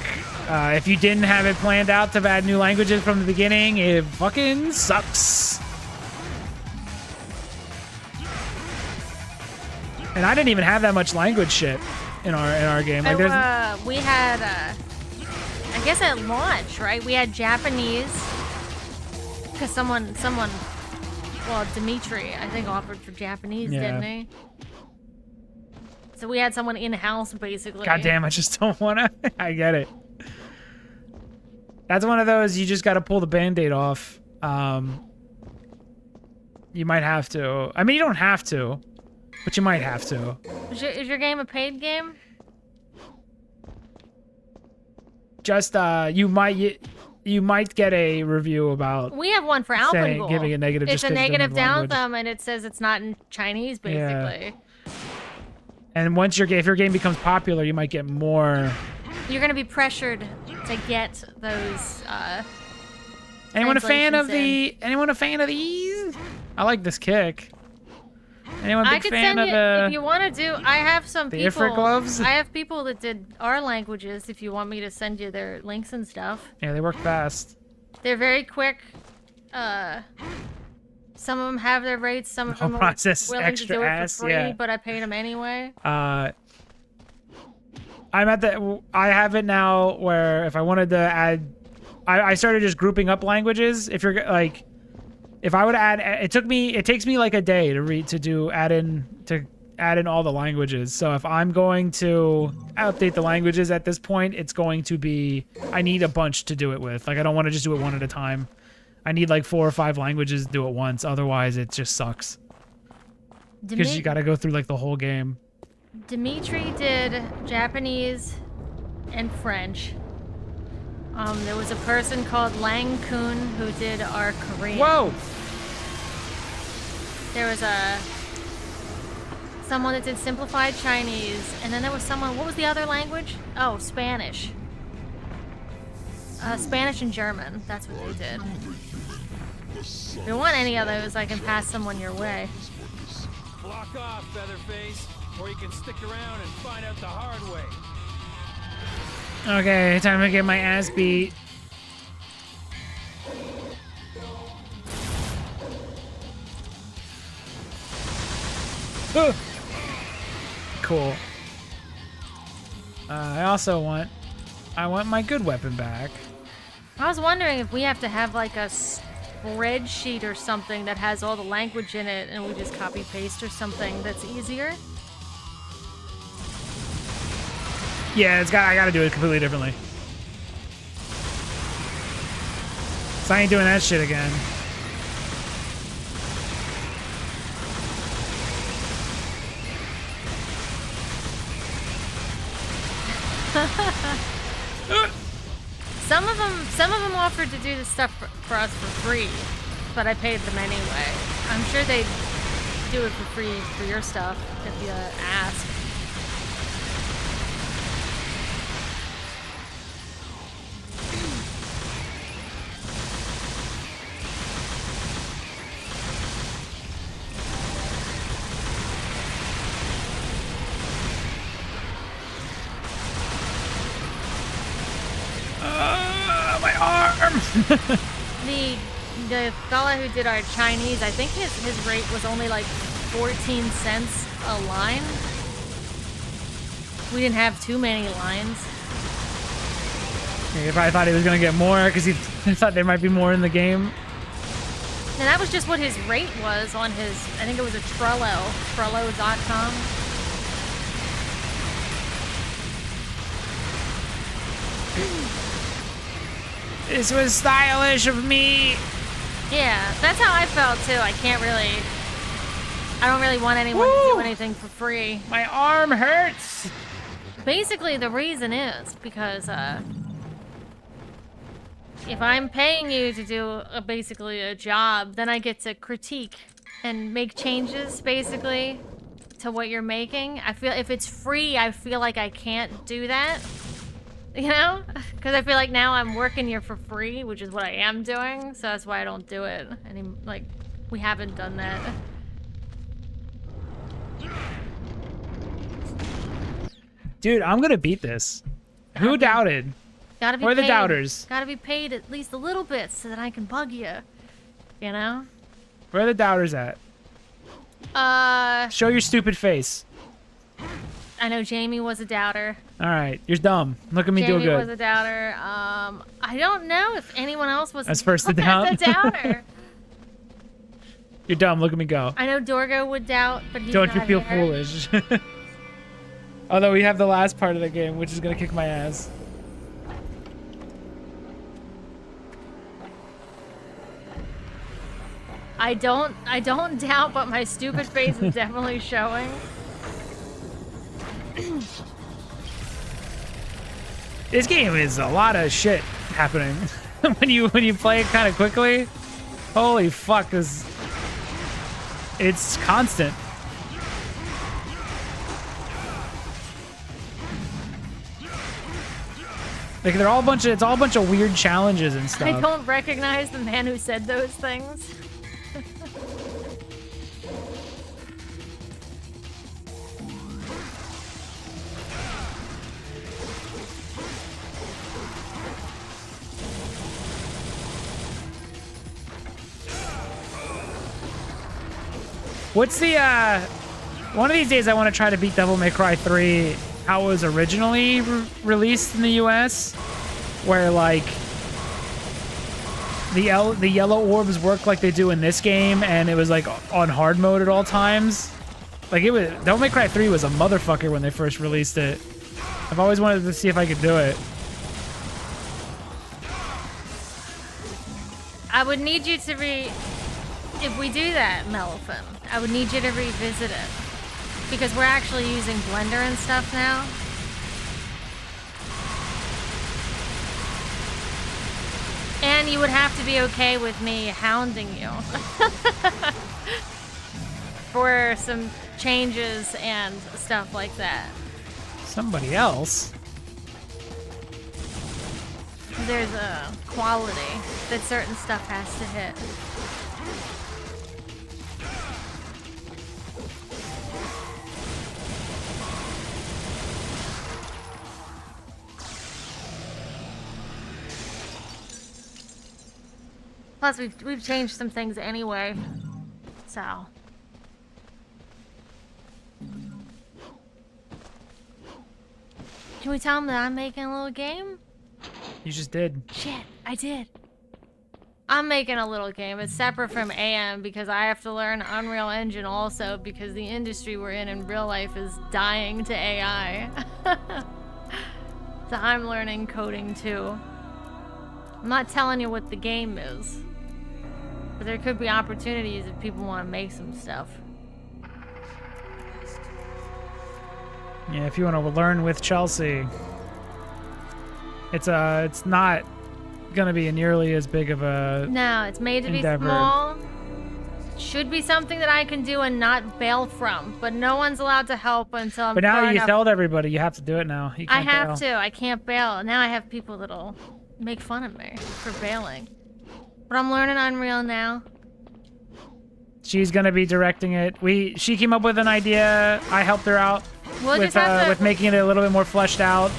If you didn't have it planned out to add new languages from the beginning, it fucking sucks. And I didn't even have that much language shit in our game. Like
we had, I guess at launch, right? We had Japanese, because someone, well, Devilmaycry, I think, offered for Japanese, didn't he? So we had someone in-house, basically.
God damn, I just don't want to. I get it. That's one of those you just got to pull the Band-Aid off. You might have to. I mean, you don't have to, but you might have to.
Is your game a paid game?
Just you might get a review about.
We have one for Alpengol.
Giving it negative.
It's
just
a
'cause you don't
negative
have
down
language.
thumb, and it says it's not in Chinese, basically.
Yeah. And once if your game becomes popular, you might get more.
You're gonna be pressured to get those.
Anyone a fan of
translations
Anyone a fan of these? I like this kick. Anyone a
I
big
could
fan
send
of
you if you want to do. I have some
the
people.
Ifrit gloves?
I have people that did our languages. If you want me to send you their links and stuff,
Yeah, they work fast.
they're very quick. Some of them have their rates. Some of
The whole
them are
process is
willing
extra
to do it
ass,
for free,
yeah.
but I paid them anyway.
I'm at the. I have it now where if I wanted to add, I started just grouping up languages. If you're like, if I would add, it takes me like a day to add in all the languages. So if I'm going to update the languages at this point, it's going to be, I need a bunch to do it with. Like I don't want to just do it one at a time. I need like 4 or 5 languages to do it once. Otherwise, it just sucks. Because you got to go through like the whole game.
Dimitri did Japanese and French. There was a person called Lang Kun who did our Korean.
Whoa!
There was someone that did simplified Chinese, and then there was someone. What was the other language? Oh, Spanish. Spanish and German. That's what they did. If you want any of those, I can pass someone your way.
Block off, Featherface, or you can stick around and find out the hard way.
Okay, time to get my ass beat. Ugh. Cool. I also want my good weapon back.
I was wondering if we have to have like a spreadsheet or something that has all the language in it, and we just copy paste or something that's easier.
Yeah, I gotta do it completely differently. So I ain't doing that shit again.
Some of them offered to do this stuff for us for free, but I paid them anyway. I'm sure they'd do it for free for your stuff if you ask.
My arm!
The fella who did our Chinese, I think his rate was only like 14 cents a line. We didn't have too many lines.
If I thought he was gonna get more, because he thought there might be more in the game.
And that was just what his rate was on his, I think it was a Trello.com.
This was stylish of me.
Yeah, that's how I felt too. I don't really want anyone to do anything for free.
My arm hurts.
Basically, the reason is because if I'm paying you to do basically a job, then I get to critique and make changes basically to what you're making. I feel if it's free, I feel like I can't do that. You know? Because I feel like now I'm working here for free, which is what I am doing, so that's why I don't do it. Like, we haven't done that.
Dude, I'm gonna beat this. Who doubted?
Gotta be
Where are the
paid.
doubters?
Gotta be paid at least a little bit so that I can bug you. You know?
Where are the doubters at? Show your stupid face.
I know Jamie was a doubter.
All right, you're dumb. Look at me do
Jamie
good.
was a doubter. I don't know if anyone else was
That's first to doubt.
a doubter.
You're dumb. Look at me go.
I know Dorgo would doubt, but he's
Don't
not
you feel
here.
foolish? Although we have the last part of the game, which is gonna kick my ass.
I don't doubt, but my stupid face is definitely showing.
This game is a lot of shit happening when you play it kind of quickly. Holy fuck, it's constant. Like it's all a bunch of weird challenges and stuff.
I don't recognize the man who said those things.
What's the one of these days I want to try to beat Devilmaycry 3 how it was originally released in the US, where like the yellow orbs work like they do in this game, and it was like on hard mode at all times. Like it was Devilmaycry 3 was a motherfucker when they first released it. I've always wanted to see if I could do it.
I would need you to if we do that, Melifin, I would need you to revisit it. Because we're actually using Blender and stuff now. And you would have to be okay with me hounding you. For some changes and stuff like that.
Somebody else?
There's a quality that certain stuff has to hit. Plus, we've changed some things anyway, so. Can we tell them that I'm making a little game?
You just did.
Shit, I did. I'm making a little game. It's separate from AM because I have to learn Unreal Engine also because the industry we're in real life is dying to AI. So I'm learning coding too. I'm not telling you what the game is. But there could be opportunities if people want to make some stuff.
Yeah, if you want to learn with Chelsea, it's not gonna be nearly as big of a
No, it's made to
endeavor.
be small. Should be something that I can do and not bail from. But no one's allowed to help until I'm.
But now
far
you
enough.
told everybody you have to do it now. You
I
can't
have
bail.
to. I can't bail. Now I have people that'll make fun of me for bailing. But I'm learning Unreal now.
She's gonna be directing it. She came up with an idea. I helped her out
We'll
with
just have to.
with making it a little bit more fleshed out.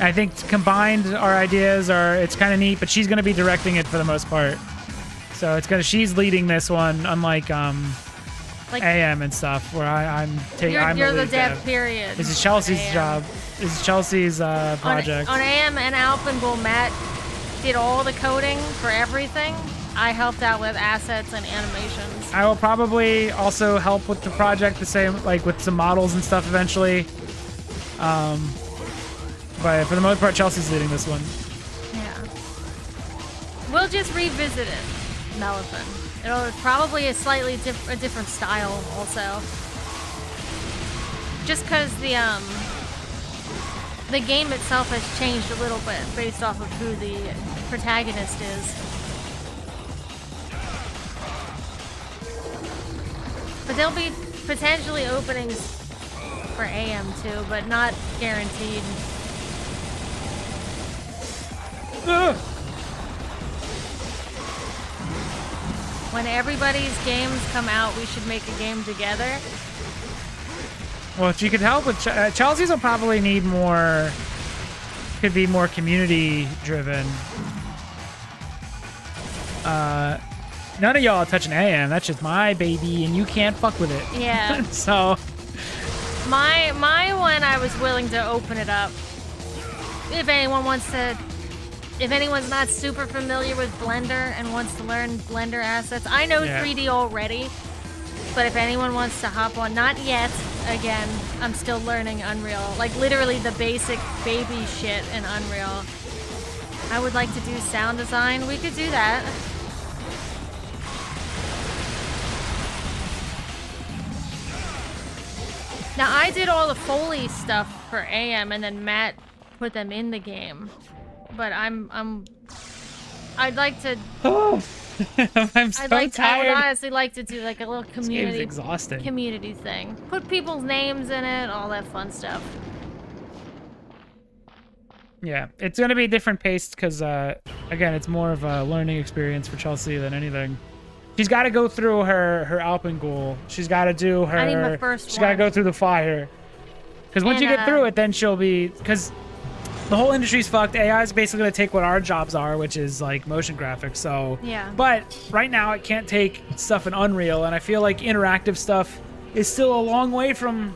I think combined our ideas it's kind of neat. But she's gonna be directing it for the most part. So she's leading this one, unlike
like,
AM and stuff, where I'm
You're the
lead
dev. Period.
This is Chelsea's
AM.
job. This is Chelsea's project.
On AM and Alpenbull, Matt did all the coding for everything. I helped out with assets and animations.
I will probably also help with the project the same, like with some models and stuff eventually. But for the most part, Chelsea's leading this one.
Yeah. We'll just revisit it, Melifin. It's probably a slightly different style also. Just because the game itself has changed a little bit based off of who the protagonist is. But there'll be potentially openings for AM too, but not guaranteed.
Ugh.
When everybody's games come out, we should make a game together.
Well, if you could help with Chelsea's, will probably need more. Could be more community driven. None of y'all are touching AM. That's just my baby, and you can't fuck with it.
Yeah.
So.
My one, I was willing to open it up. If anyone wants to, if anyone's not super familiar with Blender and wants to learn Blender assets, I know 3D already. But if anyone wants to hop on, not yet. again, I'm still learning Unreal. Like, literally the basic baby shit in Unreal. I would like to do sound design. We could do that. Now, I did all the Foley stuff for AM, and then Matt put them in the game. But I'd like to...
I'm so
I would
tired.
honestly like to do like a little
This game's
community
exhausting.
thing. Put people's names in it, all that fun stuff.
Yeah, it's gonna be different paced because, again, it's more of a learning experience for Chelsea than anything. She's got to go through her Alpengoal. She's got to do her.
I need my first
She's got to
one.
go through the fire. Because once you get through it, then she'll be. Because the whole industry's fucked. AI is basically gonna take what our jobs are, which is like motion graphics. So.
Yeah.
But right now, it can't take stuff in Unreal, and I feel like interactive stuff is still a long way from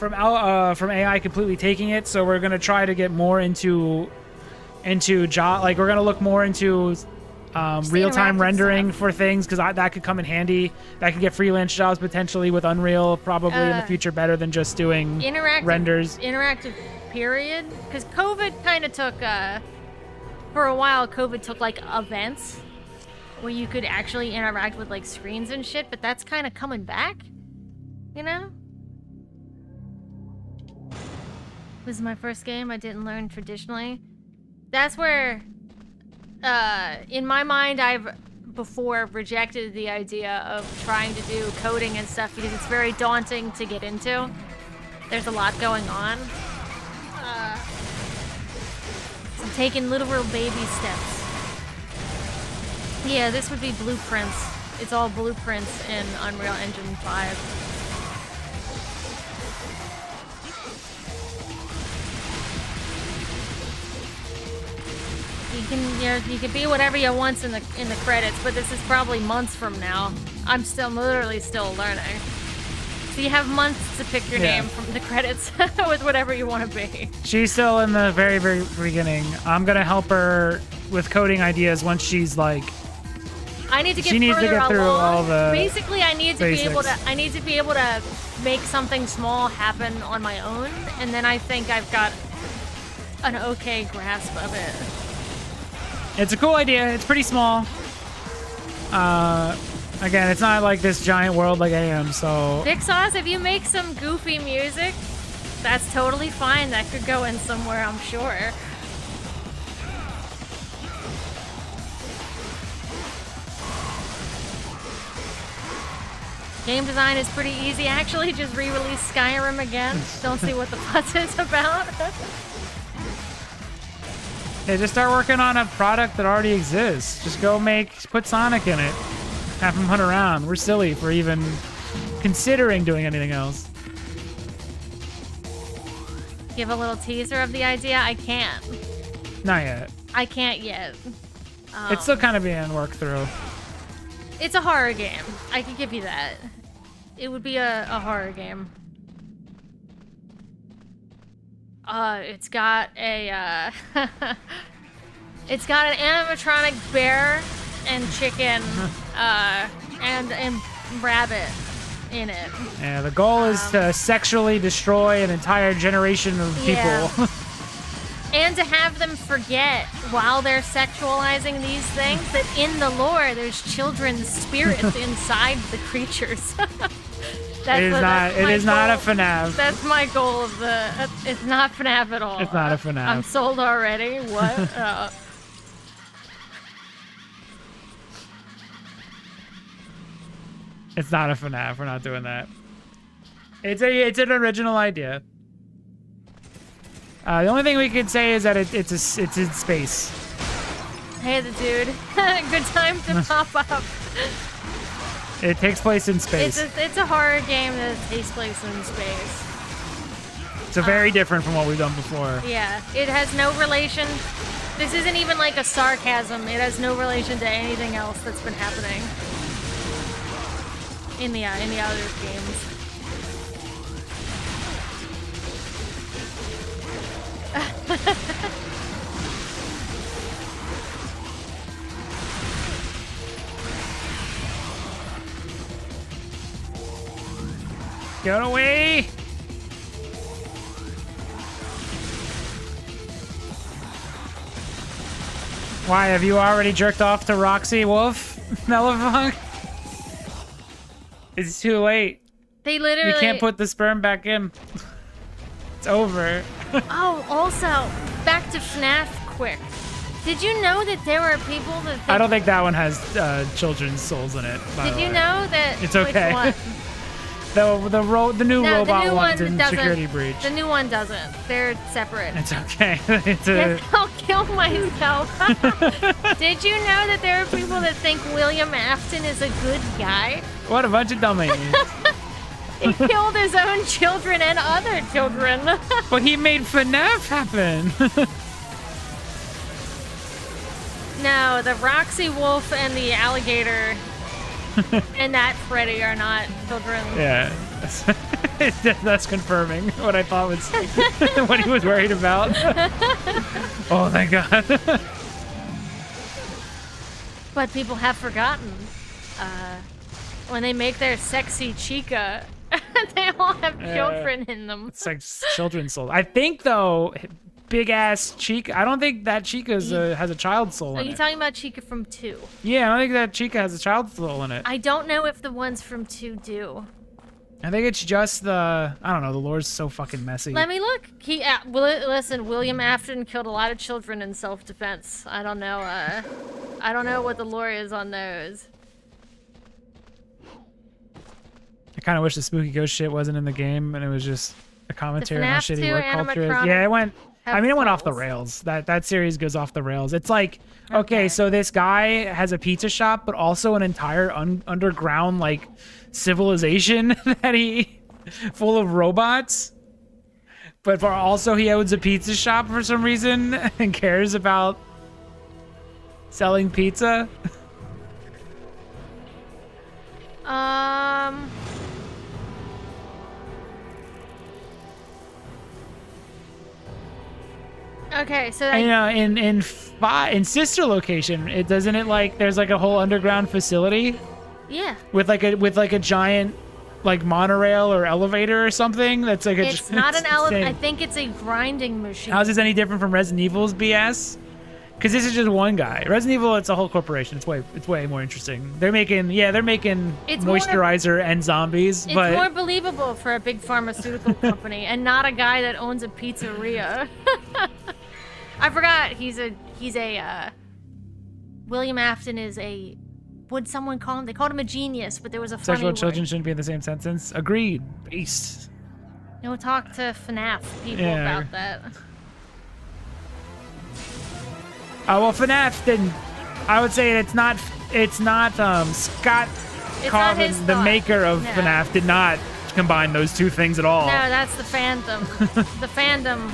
AI completely taking it. So we're gonna try to get more into job. Like we're gonna look more into real-time
interactive
rendering
stuff.
for things because that could come in handy. That could get freelance jobs potentially with Unreal probably in the future better than just doing renders.
Interactive period. Because COVID kind of took, for a while, COVID took like events where you could actually interact with like screens and shit, but that's kind of coming back, you know? This is my first game. I didn't learn traditionally. That's where, in my mind, I've before rejected the idea of trying to do coding and stuff because it's very daunting to get into. There's a lot going on. So I'm taking literal baby steps. Yeah, this would be blueprints. It's all blueprints in Unreal Engine 5. You can be whatever you want in the credits, but this is probably months from now. I'm literally still learning. So you have months to pick your name from the credits with whatever you want to be.
She's still in the very, very beginning. I'm gonna help her with coding ideas once she's like.
I need to get
She needs to
further
get through
along.
all the
Basically, I need to
basics.
be able to make something small happen on my own, and then I think I've got an okay grasp of it.
It's a cool idea. It's pretty small. Again, it's not like this giant world like AM, so...
Big Sauce, if you make some goofy music, that's totally fine. That could go in somewhere, I'm sure. Game design is pretty easy. Actually, just re-release Skyrim again. Don't see what the fuss is about.
Yeah, just start working on a product that already exists. Just go put Sonic in it. Have him hunt around. We're silly for even considering doing anything else.
Give a little teaser of the idea. I can't.
Not yet.
I can't yet.
It's still kind of being worked through.
It's a horror game. I can give you that. It would be a horror game. It's got a, it's got an animatronic bear and chicken, and rabbit in it.
Yeah, the goal is to sexually destroy an entire generation of people.
Yeah. And to have them forget, while they're sexualizing these things, that in the lore, there's children's spirits inside the creatures.
It is not a FNAF.
That's my goal of the... It's not FNAF at all.
It's not a FNAF.
I'm sold already. What?
It's not a FNAF. We're not doing that. It's an original idea. The only thing we could say is that it's in space.
Hey, the dude. Good time to pop up.
It takes place in space.
It's a horror game that takes place in space.
So very different from what we've done before.
Yeah, it has no relation. This isn't even like a sarcasm. It has no relation to anything else that's been happening in the other games.
Get away! Why, have you already jerked off to Roxy Wolf, Melifunk? It's too late.
They literally...
You can't put the sperm back in. It's over.
Oh, also, back to FNAF quick. Did you know that there are people that think...
I don't think that one has children's souls in it, by
Did
the
you
way.
know that...
It's okay.
Which one?
The new
No,
robot
the new
one's
one
in
doesn't.
Security Breach.
The new one doesn't. They're separate.
It's okay. It's
Yes,
a...
I'll kill myself. Did you know that there are people that think William Afton is a good guy?
What a bunch of dummies.
He killed his own children and other children.
But he made FNAF happen.
No, the Roxy Wolf and the alligator and that Freddy are not children.
Yeah. That's confirming what I thought was what he was worried about. Oh, thank God.
But people have forgotten. When they make their sexy chica, they all have children in them.
It's like children's soul. I think, though, big ass Chica, I don't think that Chica has a child soul
Are
in
you
it.
talking about Chica from 2?
Yeah, I don't think that Chica has a child soul in it.
I don't know if the ones from 2 do.
I think it's just the, I don't know, the lore's so fucking messy.
Let me look. Listen, William Afton killed a lot of children in self-defense. I don't know. I don't know what the lore is on those.
I kind of wish the spooky ghost shit wasn't in the game and it was just a commentary on how
FNAF
shitty
2
work culture is.
animatronic
Yeah, it went. I mean, it went off the
falls.
rails. That series goes off the rails. It's like, okay,
Okay.
so this guy has a pizza shop, but also an entire underground like civilization that he full of robots. But also he owns a pizza shop for some reason and cares about selling pizza.
Okay, so
And, you know, in Sister Location, there's like a whole underground facility
yeah,
with like a giant like monorail or elevator or something. That's like
it's not an
it's
elevator. I
insane.
think it's a grinding machine.
How's this any different from Resident Evil's BS? Because this is just one guy. Resident Evil, it's a whole corporation. It's way more interesting. They're making
It's more-
moisturizer and zombies,
It's
but
more believable for a big pharmaceutical company and not a guy that owns a pizzeria. I forgot William Afton is a, what'd someone call him? They called him a genius, but there was a funny
sexual
word.
children shouldn't be in the same sentence. Agreed. Beast.
We'll talk to FNAF people
Yeah.
about that.
Oh well, FNAF didn't. I would say it's not Scott
It's not
Carvin,
his
the
thought.
maker of
No.
FNAF, did not combine those two things at all.
No, that's the fandom. The fandom,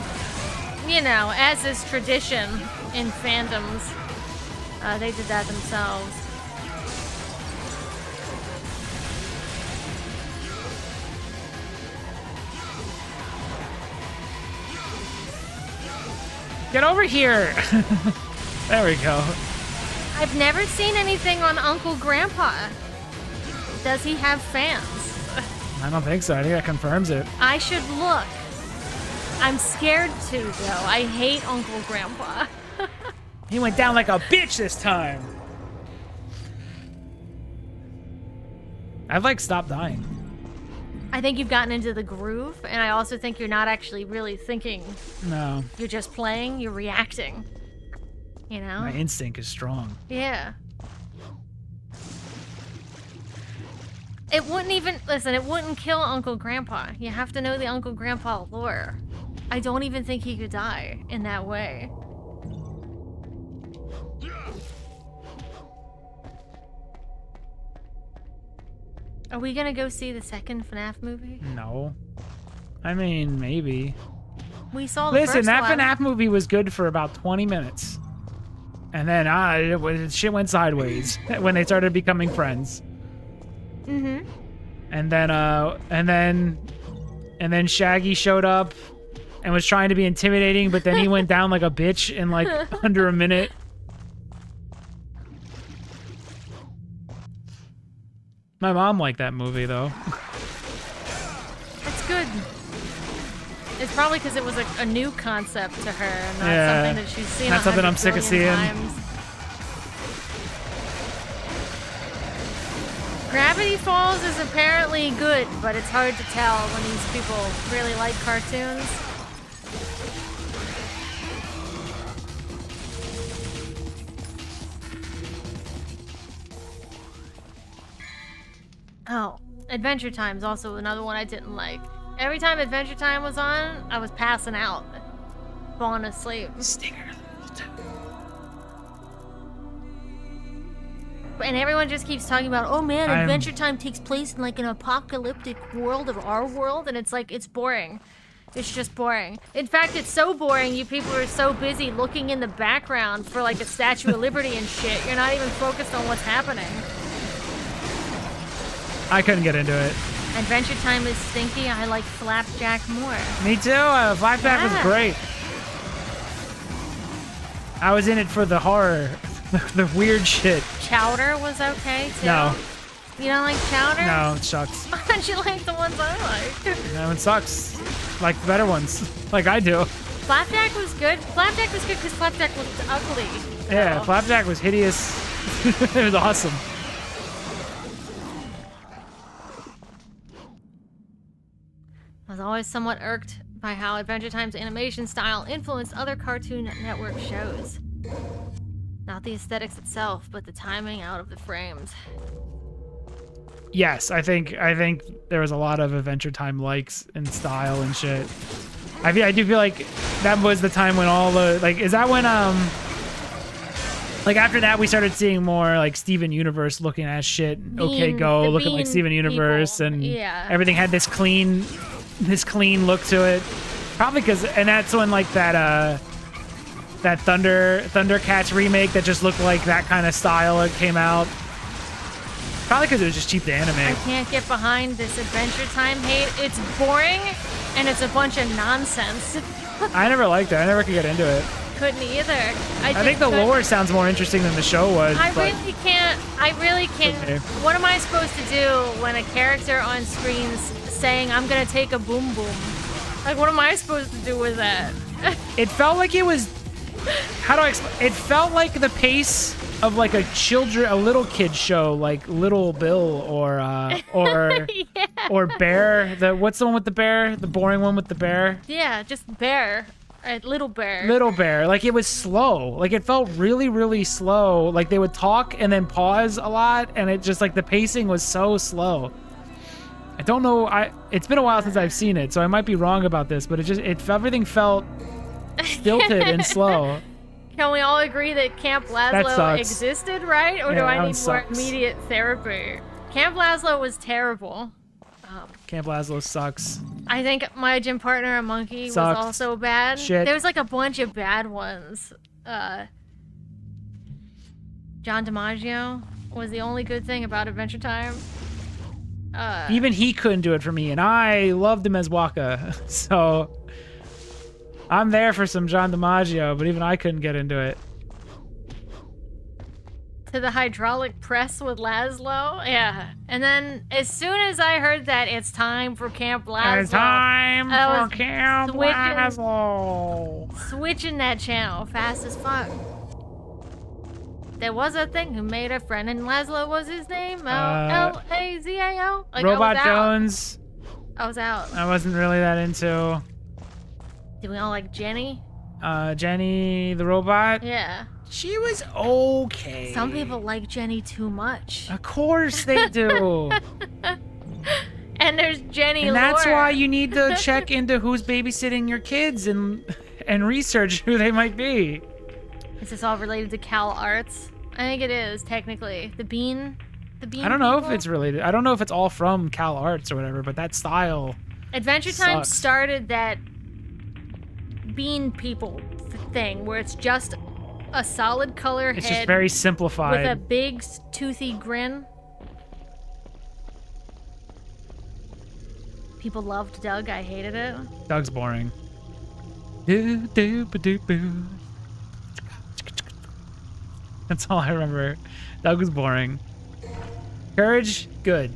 you know, as is tradition in fandoms, they did that themselves.
Get over here. There we go.
I've never seen anything on Uncle Grandpa. Does he have fans?
I don't think so. I think that confirms it.
I should look. I'm scared to, though. I hate Uncle Grandpa.
He went down like a bitch this time. I've like stopped dying.
I think you've gotten into the groove, and I also think you're not actually really thinking.
No,
You're just playing, you're reacting. You know?
my instinct is strong.
Yeah. It wouldn't even, listen, it wouldn't kill Uncle Grandpa. You have to know the Uncle Grandpa lore. I don't even think he could die in that way. Are we gonna go see the second FNAF movie?
No. I mean, maybe.
We saw the
Listen,
first
that
one.
FNAF movie was good for about 20 minutes. And then shit went sideways when they started becoming friends.
Mm-hmm.
And then Shaggy showed up and was trying to be intimidating, but then he went down like a bitch in like under a minute. My mom liked that movie though.
It's probably because it was a new concept to her, and not
Yeah.
something that she's seen.
Not something I'm sick of
100 billion
seeing.
times. Gravity Falls is apparently good, but it's hard to tell when these people really like cartoons. Oh, Adventure Time's also another one I didn't like. Every time Adventure Time was on, I was passing out, falling asleep.
Stinger.
And everyone just keeps talking about, oh man, Adventure Time takes place in like an apocalyptic world of our world, and it's like, it's boring. It's just boring. In fact, it's so boring, you people are so busy looking in the background for like a Statue of Liberty and shit, you're not even focused on what's happening.
I couldn't get into it.
Adventure Time is stinky, I like Flapjack more.
Me too. Flapjack was great. I was in it for the horror, the weird shit.
Chowder was okay too.
No.
You don't like Chowder?
No, it sucks.
Why don't you like the ones I like?
That one sucks. Like the better ones, like I do.
Flapjack was good. Flapjack was good because Flapjack looked ugly.
Yeah,
So-
Flapjack was hideous. It was awesome.
I was always somewhat irked by how Adventure Time's animation style influenced other Cartoon Network shows. Not the aesthetics itself, but the timing out of the frames.
Yes, I think there was a lot of Adventure Time likes and style and shit. I do feel like that was the time when all the is that when like after that we started seeing more like Steven Universe looking at shit. Okay, Go
the
looking like
Bean
Steven Universe,
people.
and
Yeah.
everything had this clean look to it. Probably and that's when like that Thundercats remake that just looked like that kind of style it came out. Probably because it was just cheap to
I
animate.
can't get behind this Adventure Time hate. It's boring, and it's a bunch of nonsense.
I never liked it. I never could get into it.
Couldn't either.
I think the lore sounds more interesting than the show was.
I
but
really can't.
Okay.
What am I supposed to do when a character on screen's saying, I'm gonna take a boom boom? Like, what am I supposed to do with that?
it felt like it was. How do I explain? It felt like the pace of like a little kid show, like Little Bill or
Yeah.
or Bear. What's the one with the bear? The boring one with the bear.
Yeah, just Bear. Little Bear.
Little Bear. Like it was slow. Like it felt really, really slow. Like they would talk and then pause a lot, and it just like the pacing was so slow. I don't know. It's been a while since I've seen it, so I might be wrong about this, but everything felt stilted and slow.
Can we all agree that Camp Lazlo
sucks.
existed, right? Or
Yeah,
do I
that one
need more
sucks.
immediate therapy? Camp Lazlo was terrible.
Camp Lazlo sucks.
I think my gym partner, a monkey,
Sucked.
was also bad.
Shit.
There was like a bunch of bad ones. John DiMaggio was the only good thing about Adventure Time.
Even he couldn't do it for me, and I loved him as Waka. So I'm there for some John DiMaggio, but even I couldn't get into it.
To the hydraulic press with Laszlo, yeah. And then as soon as I heard that it's time for Camp Laszlo,
It's time
I
for
was
Camp
switching-
Lazlo.
switching that channel fast as fuck. There was a thing who made a friend, and Laszlo was his name. Lazao. Like,
Robot
I was out.
Jones,
I was out.
I wasn't really that into.
Do we all like Jenny?
Jenny the robot.
Yeah.
She was okay.
Some people like Jenny too much.
Of course they do.
And there's Jenny
And that's
Lore.
why you need to check into who's babysitting your kids and research who they might be.
Is this all related to Cal Arts? I think it is, technically. The bean
I don't know if
people?
it's related. I don't know if it's all from Cal Arts or whatever, but that style.
Adventure Time
sucks.
started that bean people thing where it's just a solid color
It's
head
just very
with a
simplified.
big toothy grin. People loved Doug. I hated it.
Doug's boring. Do, do, ba, do, boo. That's all I remember. Doug was boring. Courage, good.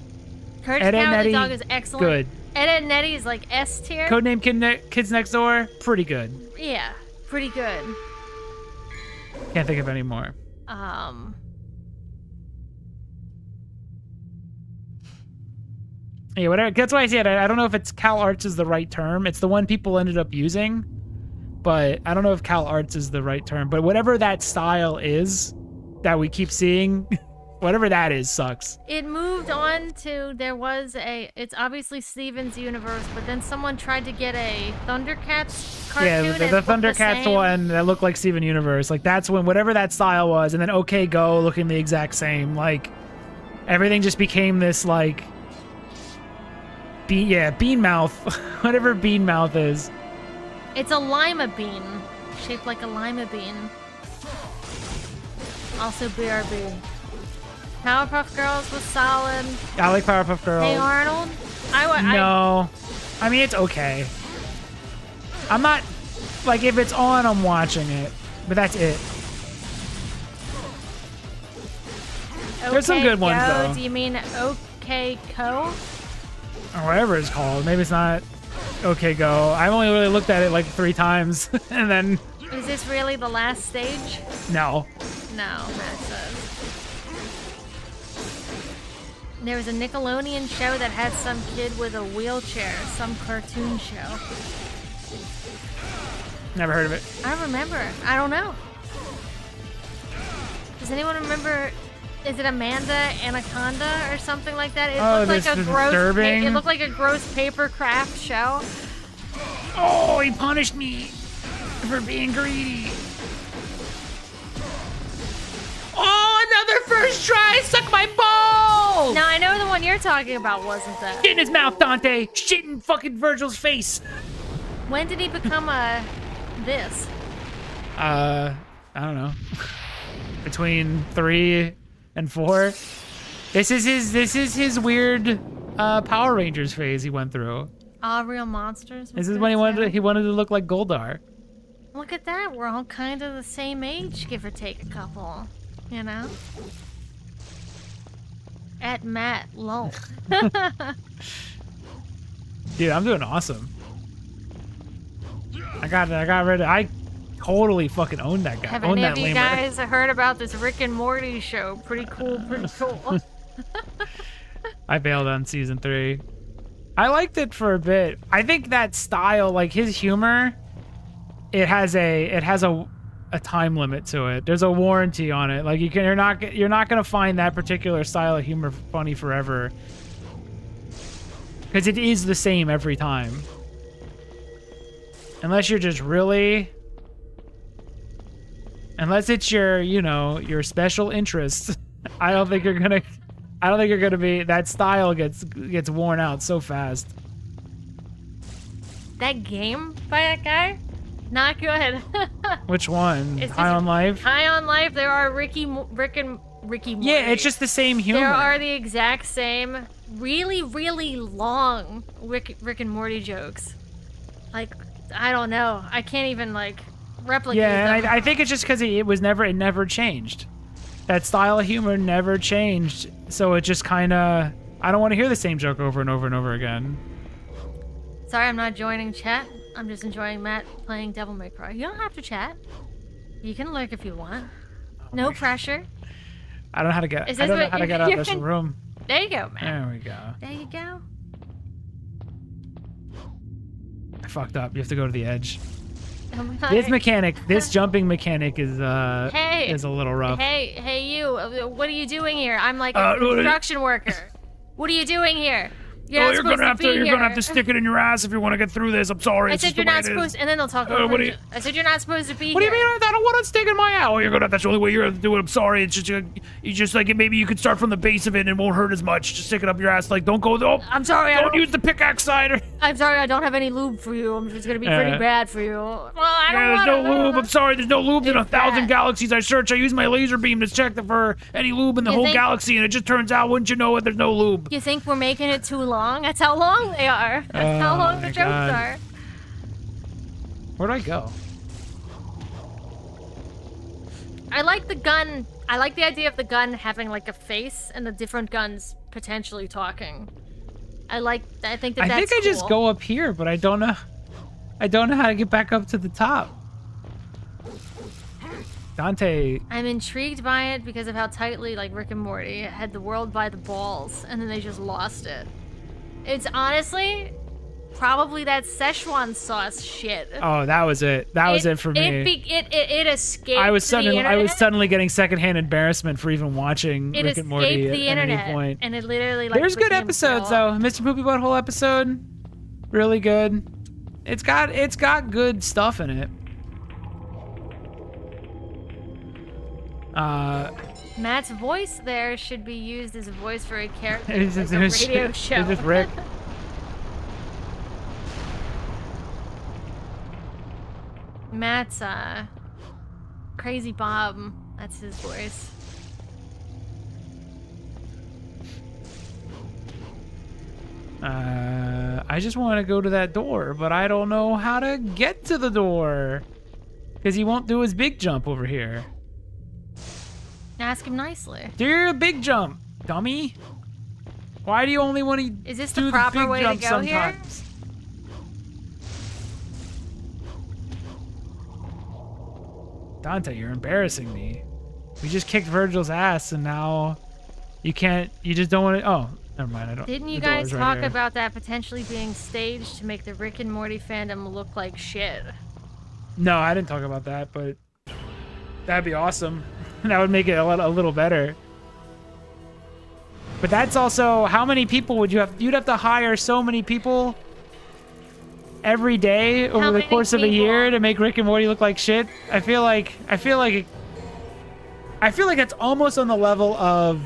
Courage
Ed,
the
Ed,
Cowardly
Eddie,
Dog is excellent.
good.
Ed, Edd n Eddy's like S tier.
Codename Kids Next Door, pretty good.
Yeah, pretty good.
Can't think of any more. Yeah, whatever. That's why I said I don't know if it's Cal Arts is the right term. It's the one people ended up using, but I don't know if Cal Arts is the right term. But whatever that style is that we keep seeing, whatever that is, sucks.
It moved on to it's obviously Steven's universe, but then someone tried to get a Thundercats cartoon.
Yeah, the Thundercats one that looked like Steven Universe. Like that's when whatever that style was, and then OK Go looking the exact same. Like everything just became this like. Bean mouth. Whatever bean mouth is.
It's a lima bean. Shaped like a lima bean. Also BRB. Powerpuff Girls was solid.
I like Powerpuff Girls.
Hey Arnold?
No. I mean, it's okay. I'm not... Like, if it's on, I'm watching it. But that's it. There's some good ones, though.
Do you mean OK Co?
Or whatever it's called. Maybe it's not OK Go. I've only really looked at it like 3 times, and then...
Is this really the last stage?
No.
No, Matt says. There was a Nickelodeon show that had some kid with a wheelchair, some cartoon show.
Never heard of it.
I don't remember. I don't know. Does anyone remember... Is it Amanda Anaconda or something like that? It looked like a gross. It looked like a gross paper craft show.
Oh, he punished me for being greedy. Oh, another first try! Suck my balls!
Now I know the one you're talking about wasn't that.
Shit in his mouth, Dante. Shit in fucking Virgil's face.
When did he become this?
I don't know. Between 3 and 4. This is his weird Power Rangers phase he went through.
All Real Monsters.
This is when he wanted to look like Goldar.
Look at that. We're all kind of the same age, give or take a couple. You know? At Matt Low.
Dude, I'm doing awesome. I totally fucking owned that guy.
Have any of you guys heard about this Rick and Morty show? Pretty cool, pretty cool.
I bailed on season 3. I liked it for a bit. I think that style, like his humor, it has a time limit to it. There's a warranty on it. Like you're not gonna find that particular style of humor funny forever, because it is the same every time. Unless you're just really. Unless it's your special interest, I don't think you're gonna be. That style gets worn out so fast.
That game by that guy, not good.
Which one? High on Life.
High on Life. There are Rick and Morty.
Yeah, it's just the same humor.
There are the exact same, really, really long Rick and Morty jokes. Like, I don't know. I can't even replicate them.
And I think it's just because it never changed. That style of humor never changed, so it just kind of... I don't want to hear the same joke over and over and over again.
Sorry, I'm not joining chat. I'm just enjoying Matt playing Devilmaycry. You don't have to chat. You can lurk if you want. No pressure.
I don't know how to get. I don't know how to get out of this room.
There you go, Matt.
There we go.
There you go.
I fucked up. You have to go to the edge.
Oh,
this jumping mechanic is a little rough.
Hey, you! What are you doing here? I'm like a construction worker. What are you doing here? You're gonna have
to stick it in your ass if you want to get through this. I'm sorry.
I said you're not supposed, and then they'll talk over you. I said you're not supposed to be here.
What do you mean? I don't want to stick in my ass. Oh, you're gonna. That's the only way you're gonna do it. I'm sorry. It's just you just like maybe you could start from the base of it and it won't hurt as much. Just stick it up your ass. Like don't go. Oh,
I'm sorry.
Don't use the pickaxe side.
I'm sorry. I don't have any lube for you. It's gonna be pretty bad for you. Well,
there's no lube. I'm sorry. There's no lube in 1,000 galaxies I search. I use my laser beam to check for any lube in the whole galaxy, and it just turns out, wouldn't you know it, there's no lube.
You think we're making it too long? That's how long they are. That's how long the jokes are.
Where do I go?
I like the gun. I like the idea of the gun having like a face and the different guns potentially talking. I think that
I
that's
think I just
cool.
go up here, but I don't know. I don't know how to get back up to the top. Dante.
I'm intrigued by it because of how tightly, like Rick and Morty, had the world by the balls, and then they just lost it. It's honestly probably that Szechuan sauce shit.
Oh, that was it. That was it for me.
It escaped
I was
the
suddenly
internet.
getting secondhand embarrassment for even watching
It
Rick and Morty
escaped the
at
internet,
any point.
and it literally like
There's good
became
episodes
real.
though. Mr. Poopy Butthole episode, really good. It's got good stuff in it.
Matt's voice there should be used as a voice for a character
It's
like
just,
a radio show.
it's just Rick.
Matt's Crazy Bob. That's his voice.
I just want to go to that door, but I don't know how to get to the door. Because he won't do his big jump over here.
Ask him nicely.
Do your big jump, dummy. Why do you only want to
Is this
do
the proper
big
way to
jump
go here?
sometimes? Dante, you're embarrassing me. We just kicked Virgil's ass, and now you can't. You just don't want to. Oh, never mind. I don't.
Didn't you
the door's
guys
right
talk
here.
about that potentially being staged to make the Rick and Morty fandom look like shit?
No, I didn't talk about that, but that'd be awesome. That would make it a little better. But that's also, how many people would you have? You'd have to hire so many people every day over the
many
course of a
people?
year to make Rick and Morty look like shit. I feel like that's almost on the level of,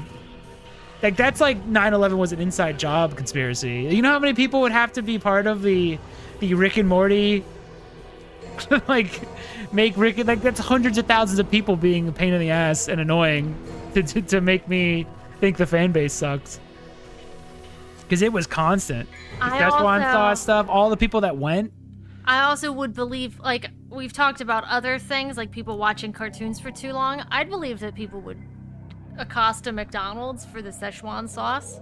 like, that's like 9/11 was an inside job conspiracy. You know how many people would have to be part of the Rick and Morty, like, make Rick, like, that's hundreds of thousands of people being a pain in the ass and annoying to make me think the fan base sucks. Because it was constant. That's why I saw stuff, all the people that went.
I also would believe, like, we've talked about other things, like people watching cartoons for too long. I'd believe that people would accost a McDonald's for the Szechuan sauce.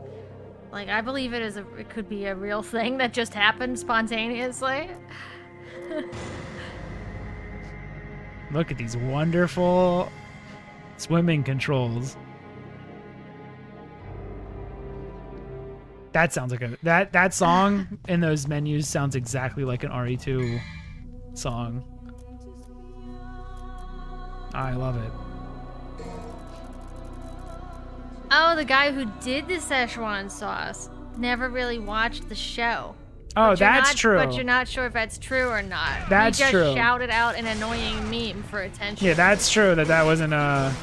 Like, I believe it could be a real thing that just happened spontaneously.
Look at these wonderful swimming controls. That sounds like that song in those menus sounds exactly like an RE2 song. I love it.
Oh, the guy who did the Szechuan sauce never really watched the show.
Oh,
But you're
that's
not-
true.
But you're not sure if that's true or not.
That's
he just
true.
shouted out an annoying meme for attention.
Yeah, that's true that wasn't
It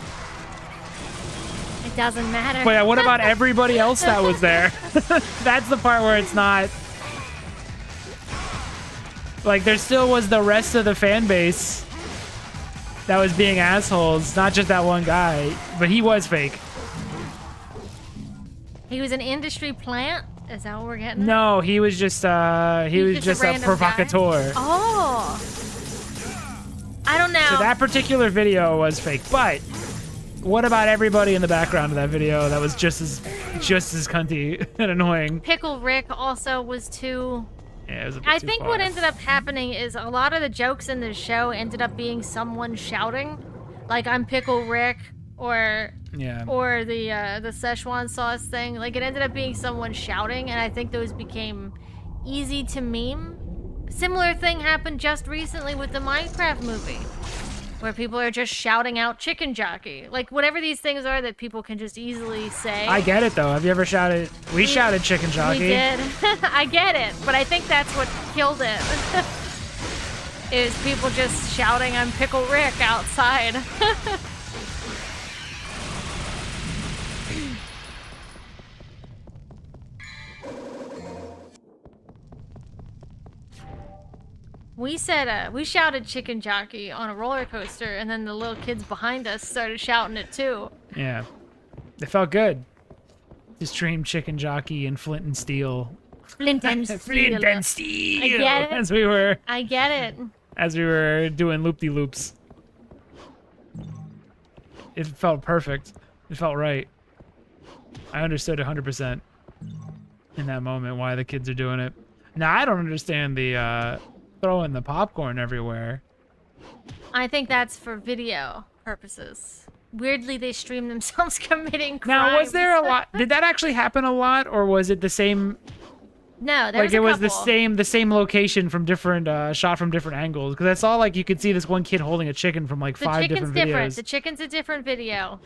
doesn't matter.
But what about everybody else that was there? That's the part where it's not. Like, there still was the rest of the fan base that was being assholes, not just that one guy, but he was fake.
He was an industry plant? Is that what we're getting?
No, he was just he was just a
random
provocateur.
guy? Oh. I don't know.
So that particular video was fake. But what about everybody in the background of that video that was just as cunty and annoying?
Pickle Rick also was too...
Yeah, it was a bit
I
too
think
far.
what ended up happening is a lot of the jokes in the show ended up being someone shouting. Like, I'm Pickle Rick, or
Yeah.
or the Szechuan sauce thing. Like, it ended up being someone shouting, and I think those became easy to meme. Similar thing happened just recently with the Minecraft movie, where people are just shouting out chicken jockey. Like, whatever these things are that people can just easily say.
I get it though. Have you ever shouted? We shouted chicken jockey.
We did. I get it, but I think that's what killed it. Is people just shouting, I'm Pickle Rick outside. We said, we shouted chicken jockey on a roller coaster, and then the little kids behind us started shouting it too.
Yeah. It felt good. Just stream chicken jockey and Flint and Steel.
Flint and Steel.
Flint and Steel.
I get it.
As we were
doing
loop-de-loops. It felt perfect. It felt right. I understood 100%. in that moment why the kids are doing it. Now I don't understand the throwing the popcorn everywhere.
I think that's for video purposes. Weirdly, they stream themselves committing crimes.
Now, was there a lot? Did that actually happen a lot, or was it the same?
No, there
like
was
it
a
was
couple.
the same location from different shot from different angles. Because I saw like you could see this one kid holding a chicken from like
The
5
chicken's
different
different.
videos.
The chicken's a different video.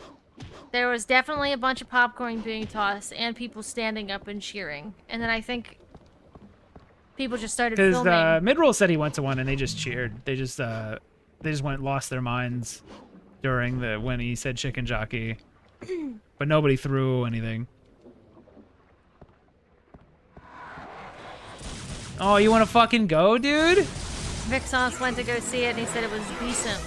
There was definitely a bunch of popcorn being tossed and people standing up and cheering. And then I think people just started
Because
filming.
Midroll said he went to one and they just cheered. They just went lost their minds during when he said chicken jockey, but nobody threw anything. Oh, you want to fucking go, dude?
Vixos went to go see it and he said it was decent.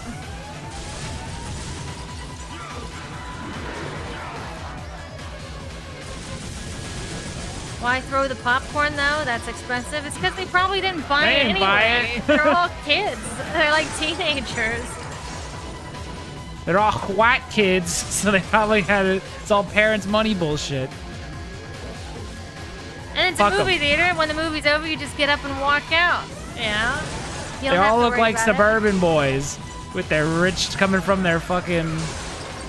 Why throw the popcorn though? That's expensive. It's because they probably didn't buy
They
it
didn't
anyway.
buy it.
They're all kids. They're like teenagers.
They're all white kids, so they probably had it. It's all parents' money bullshit.
And it's
Fuck
a
'em.
movie theater. When the movie's over, you just get up and walk out. Yeah. You
They
don't have
all
to
look
worry
like
about it.
suburban boys with their rich coming from their fucking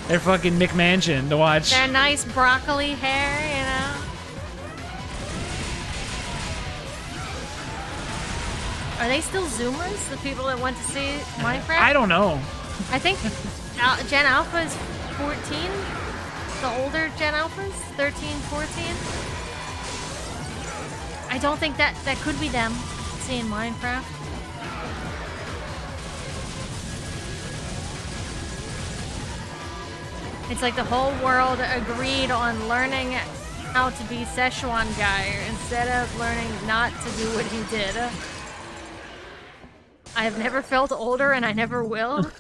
McMansion to watch.
Their nice broccoli hair, you know. Are they still Zoomers? The people that went to see Minecraft?
I don't know.
I think Gen Alpha is 14. The older Gen Alphas, 13, 14. I don't think that could be them seeing Minecraft. It's like the whole world agreed on learning how to be Szechuan guy instead of learning not to do what he did. I have never felt older and I never will.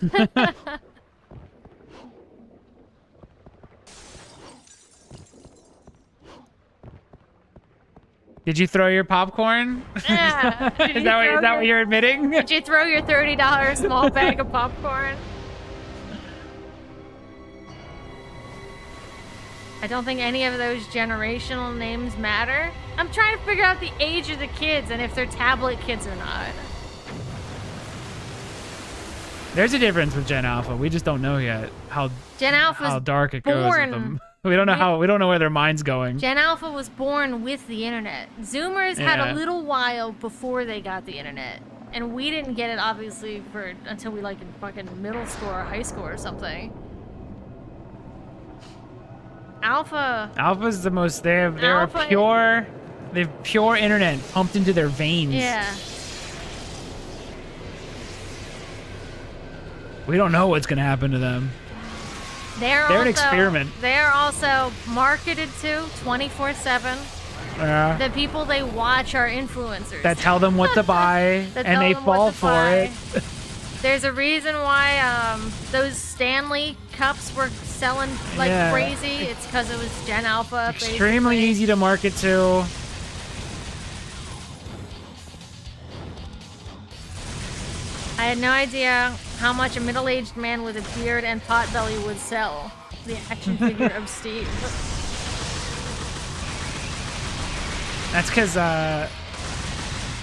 Did you throw your popcorn?
Yeah.
Is that what you're admitting?
Did you throw your $30 small bag of popcorn? I don't think any of those generational names matter. I'm trying to figure out the age of the kids and if they're tablet kids or not.
There's a difference with Gen Alpha. We just don't know yet how
Gen Alpha's
how dark it goes with
born.
them. We don't know where their mind's going.
Gen Alpha was born with the internet. Zoomers had
Yeah.
a little while before they got the internet. And we didn't get it obviously until we like in fucking middle school or high school or something.
Alpha's the most they have pure internet pumped into their veins.
Yeah.
We don't know what's gonna happen to them.
They're
an experiment.
They're also marketed to 24/7. The people they watch are influencers.
That tell them what to buy
That
and
tell
they
them what
fall
to
for
buy.
it.
There's a reason why those Stanley cups were selling like
Yeah.
crazy. It's because it was Gen Alpha.
Extremely
basically.
easy to market to.
I had no idea how much a middle-aged man with a beard and potbelly would sell. The action figure of Steve.
That's because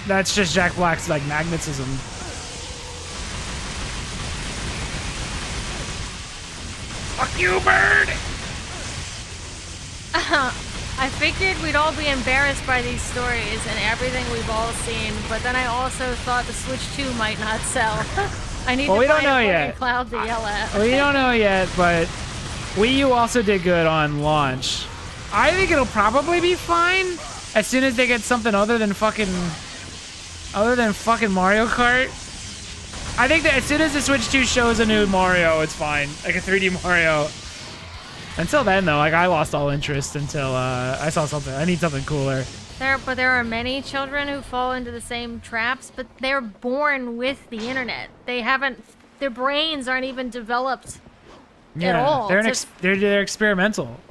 that's just Jack Black's like magnetism. Fuck you, bird!
I figured we'd all be embarrassed by these stories and everything we've all seen, but then I also thought the Switch 2 might not sell. I need
Well, we
to
don't
find
know
a fucking
yet.
cloud to yell at.
We don't know yet, but Wii U also did good on launch. I think it'll probably be fine as soon as they get something other than fucking Mario Kart. I think that as soon as the Switch 2 shows a new Mario, it's fine. Like a 3D Mario. Until then, though, like I lost all interest until I saw something. I need something cooler.
But there are many children who fall into the same traps, but they're born with the internet. Their brains aren't even developed at all.
They're experimental.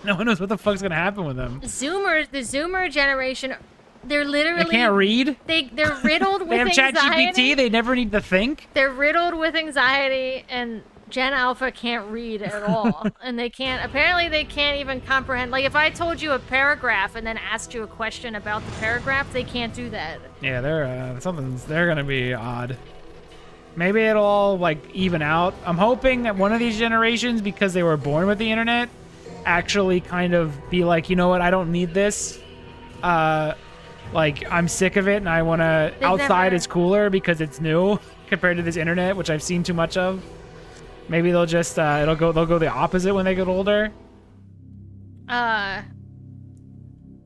No one knows what the fuck's gonna happen with them.
The Zoomer generation, they're literally...
They can't read.
They're riddled with
They have
anxiety.
ChatGPT. They never need to think.
They're riddled with anxiety, and Gen Alpha can't read at all, and apparently they can't even comprehend. Like, if I told you a paragraph and then asked you a question about the paragraph, they can't do that.
Yeah, they're gonna be odd. Maybe it'll all like even out. I'm hoping that one of these generations, because they were born with the internet, actually kind of be like, you know what, I don't need this. Like, I'm sick of it, and I want to. Outside is cooler because it's new compared to this internet, which I've seen too much of. Maybe they'll just they'll go the opposite when they get older.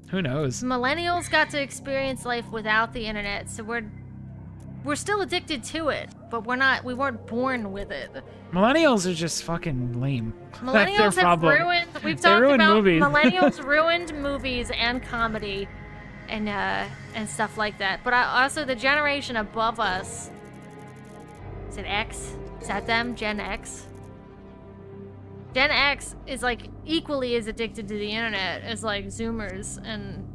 Who knows?
Millennials got to experience life without the internet, so we're still addicted to it, but we weren't born with it.
Millennials are just fucking lame.
Millennials have ruined. We've talked about
movies.
Millennials ruined movies and comedy, and stuff like that. But also the generation above us. Is it X? Is that them? Gen X? Gen X is like equally as addicted to the internet as like Zoomers, and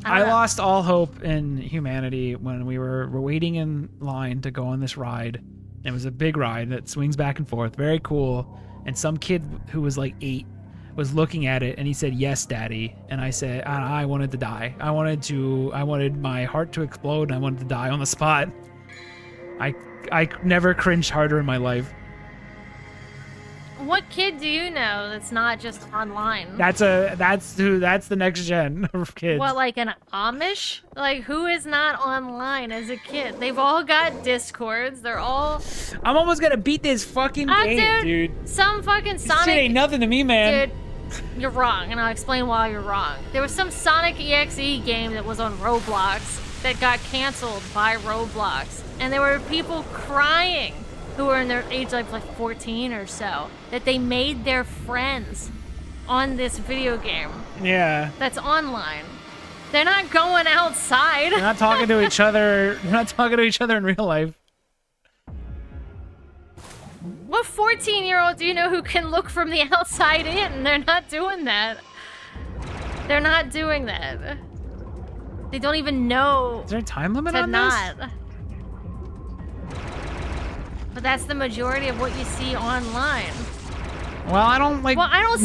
I lost all hope in humanity when we were waiting in line to go on this ride. It was a big ride that swings back and forth, very cool. And some kid who was like 8 was looking at it, and he said, "Yes, Daddy." And I said, I wanted to die. I wanted my heart to explode, and I wanted to die on the spot. I never cringed harder in my life.
What kid do you know that's not just online?
That's the next gen of kids.
What, like an Amish? Like, who is not online as a kid? They've all got Discords. They're all.
I'm almost gonna beat this fucking game, dude.
Some fucking Sonic.
This shit ain't nothing to me, man.
Dude, you're wrong, and I'll explain why you're wrong. There was some Sonic EXE game that was on Roblox that got canceled by Roblox, and there were people crying who were in their age like 14 or so, that they made their friends on this video game.
Yeah.
That's online. They're not going outside.
They're not talking to each other. They're not talking to each other in real life.
What 14-year-old do you know who can look from the outside in? They're not doing that. They're not doing that. They don't even know.
Is there a time limit on
not.
this?
But that's the majority of what you see online.
Well, I don't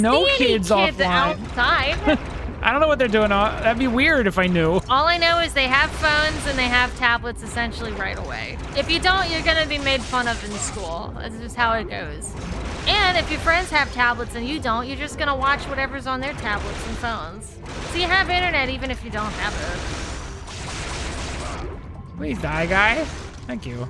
know
see
kids
any kids
offline.
outside.
I don't know what they're doing. That'd be weird if I knew.
All I know is they have phones and they have tablets essentially right away. If you don't, you're gonna be made fun of in school. That's just how it goes. And if your friends have tablets and you don't, you're just gonna watch whatever's on their tablets and phones. So you have internet even if you don't have it.
Please die, guy. Thank you.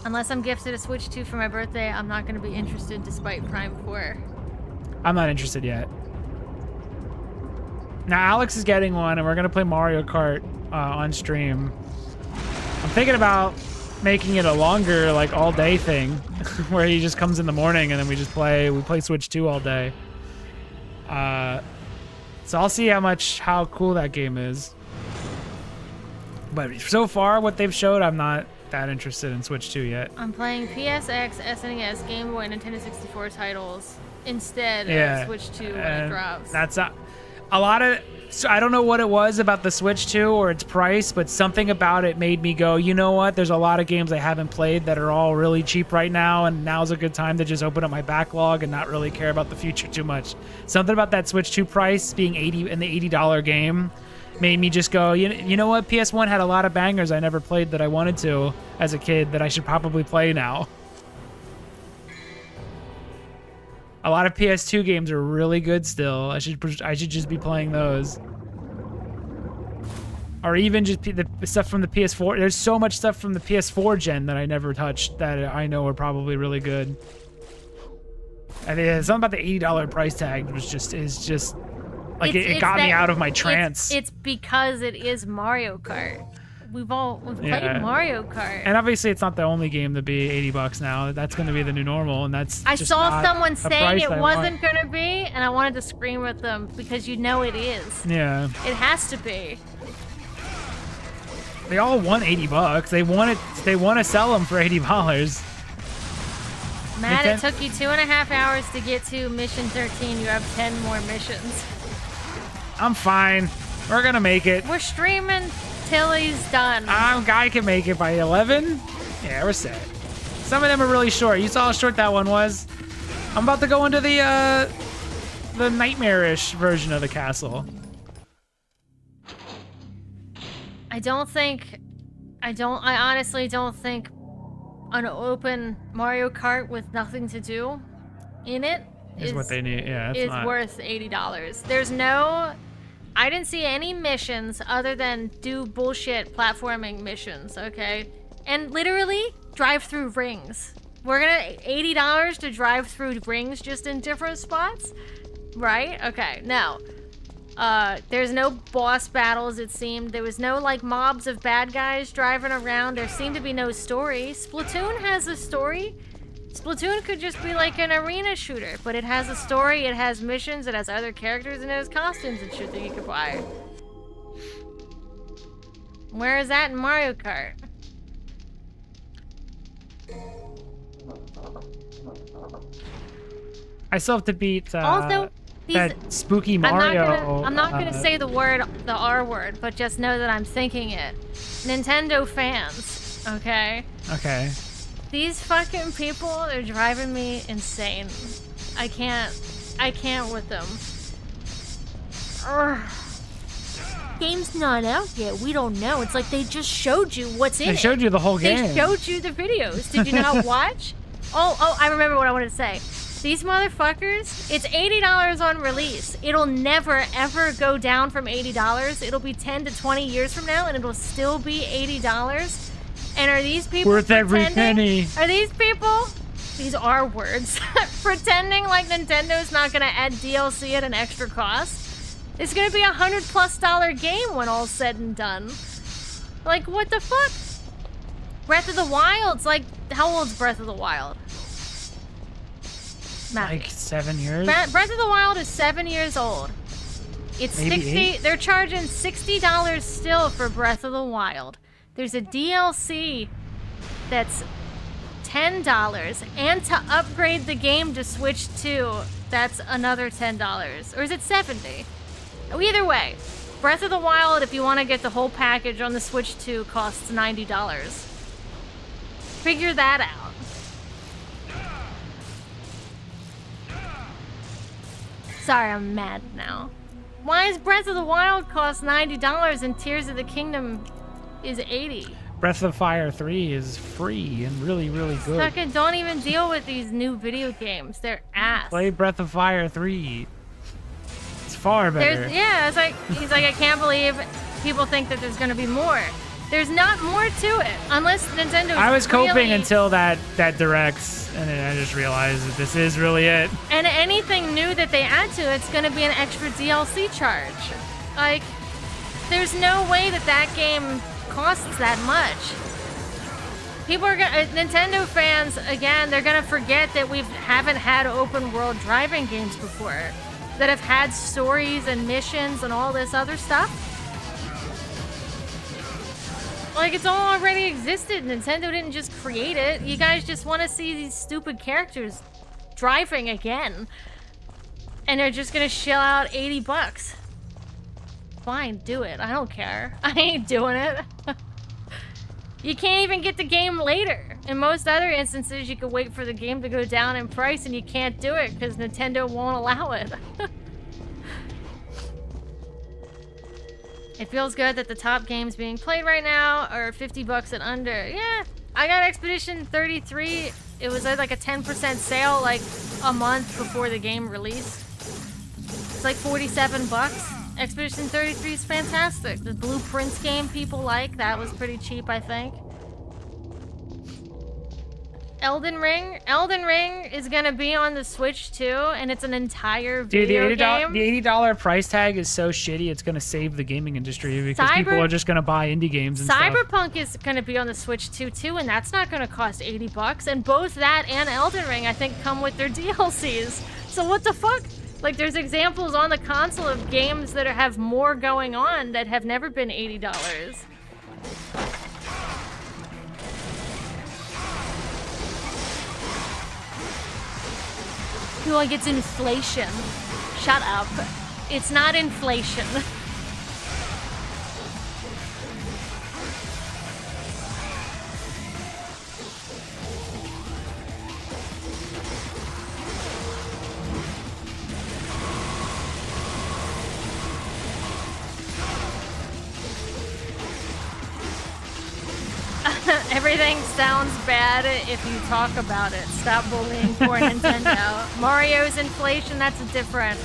Unless I'm gifted a Switch 2 for my birthday, I'm not going to be interested despite Prime 4.
I'm not interested yet. Now, Alex is getting one, and we're going to play Mario Kart on stream. I'm thinking about making it a longer, like, all-day thing, where he just comes in the morning, and then we play Switch 2 all day. So I'll see how cool that game is. But so far, what they've showed, I'm not that interested in Switch 2 yet.
I'm playing PSX, SNES, Game Boy, Nintendo 64 titles instead of Switch 2 when it drops.
That's a lot of. So I don't know what it was about the Switch 2 or its price, but something about it made me go, you know what? There's a lot of games I haven't played that are all really cheap right now, and now's a good time to just open up my backlog and not really care about the future too much. Something about that Switch 2 price being the $80 game made me just go, you know what? PS1 had a lot of bangers I never played that I wanted to as a kid that I should probably play now. A lot of PS2 games are really good still. I should just be playing those. Or even just the stuff from the PS4. There's so much stuff from the PS4 gen that I never touched that I know are probably really good. I think something about the $80 price tag is just like it got me out of my trance.
It's because it is Mario Kart. We've played Mario Kart.
And obviously it's not the only game to be $80 now. That's going to be the new normal, and that's
I
just
saw
not
someone
a
saying
price
it
I
wasn't
want.
going to be, and I wanted to scream at them because you know it is.
Yeah.
It has to be.
They all want $80. They want to sell them for $80.
Matt, it took you 2.5 hours to get to mission 13. You have 10 more missions.
I'm fine. We're gonna make it.
We're streaming till he's done.
Guy can make it by 11. Yeah, we're set. Some of them are really short. You saw how short that one was. I'm about to go into the nightmarish version of the castle.
I honestly don't think an open Mario Kart with nothing to do in it
is what they need. Yeah, it's not
worth $80. There's no... I didn't see any missions other than do bullshit platforming missions, okay? And literally, drive through rings. We're gonna $80 to drive through rings just in different spots? Right? Okay, no. There's no boss battles, it seemed. There was no, like, mobs of bad guys driving around. There seemed to be no story. Splatoon has a story. Splatoon could just be like an arena shooter, but it has a story, it has missions, it has other characters, and it has costumes and shit that you can buy. Where is that in Mario Kart?
I still have to beat
Also,
that spooky Mario.
I'm not gonna say the R word, but just know that I'm thinking it. Nintendo fans, okay?
Okay.
These fucking people, they're driving me insane. I can't with them. Urgh. Game's not out yet. We don't know. It's like they just showed you what's in it.
They showed you the whole game.
They showed you the videos. Did you not watch? Oh, I remember what I wanted to say. These motherfuckers, it's $80 on release. It'll never, ever go down from $80. It'll be 10 to 20 years from now, and it'll still be $80. And are these people
worth every penny?
Are these people, these are words, pretending like Nintendo's not gonna add DLC at an extra cost? It's gonna be $100+ game when all's said and done. Like, what the fuck? Breath of the Wild's like, how old's Breath of the Wild? Matt.
Like 7 years?
Breath of the Wild is 7 years old. It's
Maybe
60.
8?
They're charging $60 still for Breath of the Wild. There's a DLC that's $10, and to upgrade the game to Switch 2, that's another $10. Or is it $70? Either way, Breath of the Wild, if you want to get the whole package on the Switch 2, costs $90. Figure that out. Sorry, I'm mad now. Why is Breath of the Wild cost $90 and Tears of the Kingdom is $80?
Breath of Fire 3 is free and really, really good.
Fucking don't even deal with these new video games. They're ass.
Play Breath of Fire 3. It's far better.
It's like, he's like, I can't believe people think that there's gonna be more. There's not more to it, unless Nintendo's
I was coping
really...
until that directs, and then I just realized that this is really it.
And anything new that they add to it's gonna be an extra DLC charge. Like, there's no way that game costs that much. People are gonna, Nintendo fans, again, they're gonna forget that we haven't had open world driving games before, that have had stories and missions and all this other stuff. Like, it's all already existed. Nintendo didn't just create it. You guys just want to see these stupid characters driving again. And they're just gonna shell out $80. Fine, do it. I don't care. I ain't doing it. You can't even get the game later. In most other instances, you could wait for the game to go down in price, and you can't do it because Nintendo won't allow it. It feels good that the top games being played right now are $50 and under. Yeah, I got Expedition 33. It was at like a 10% sale like a month before the game released. It's like $47. Expedition 33 is fantastic. The Blueprints game people like, that was pretty cheap, I think. Elden Ring is gonna be on the Switch too, and it's an entire video game.
The $80 price tag is so shitty, it's gonna save the gaming industry because people are just gonna buy indie games and
Cyberpunk is gonna be on the Switch too, and that's not gonna cost $80. And both that and Elden Ring, I think, come with their DLCs. So what the fuck? Like, there's examples on the console of games that have more going on that have never been $80. You're like, it's inflation. Shut up. It's not inflation. Everything sounds bad if you talk about it. Stop bullying poor Nintendo. Mario's inflation, that's a different.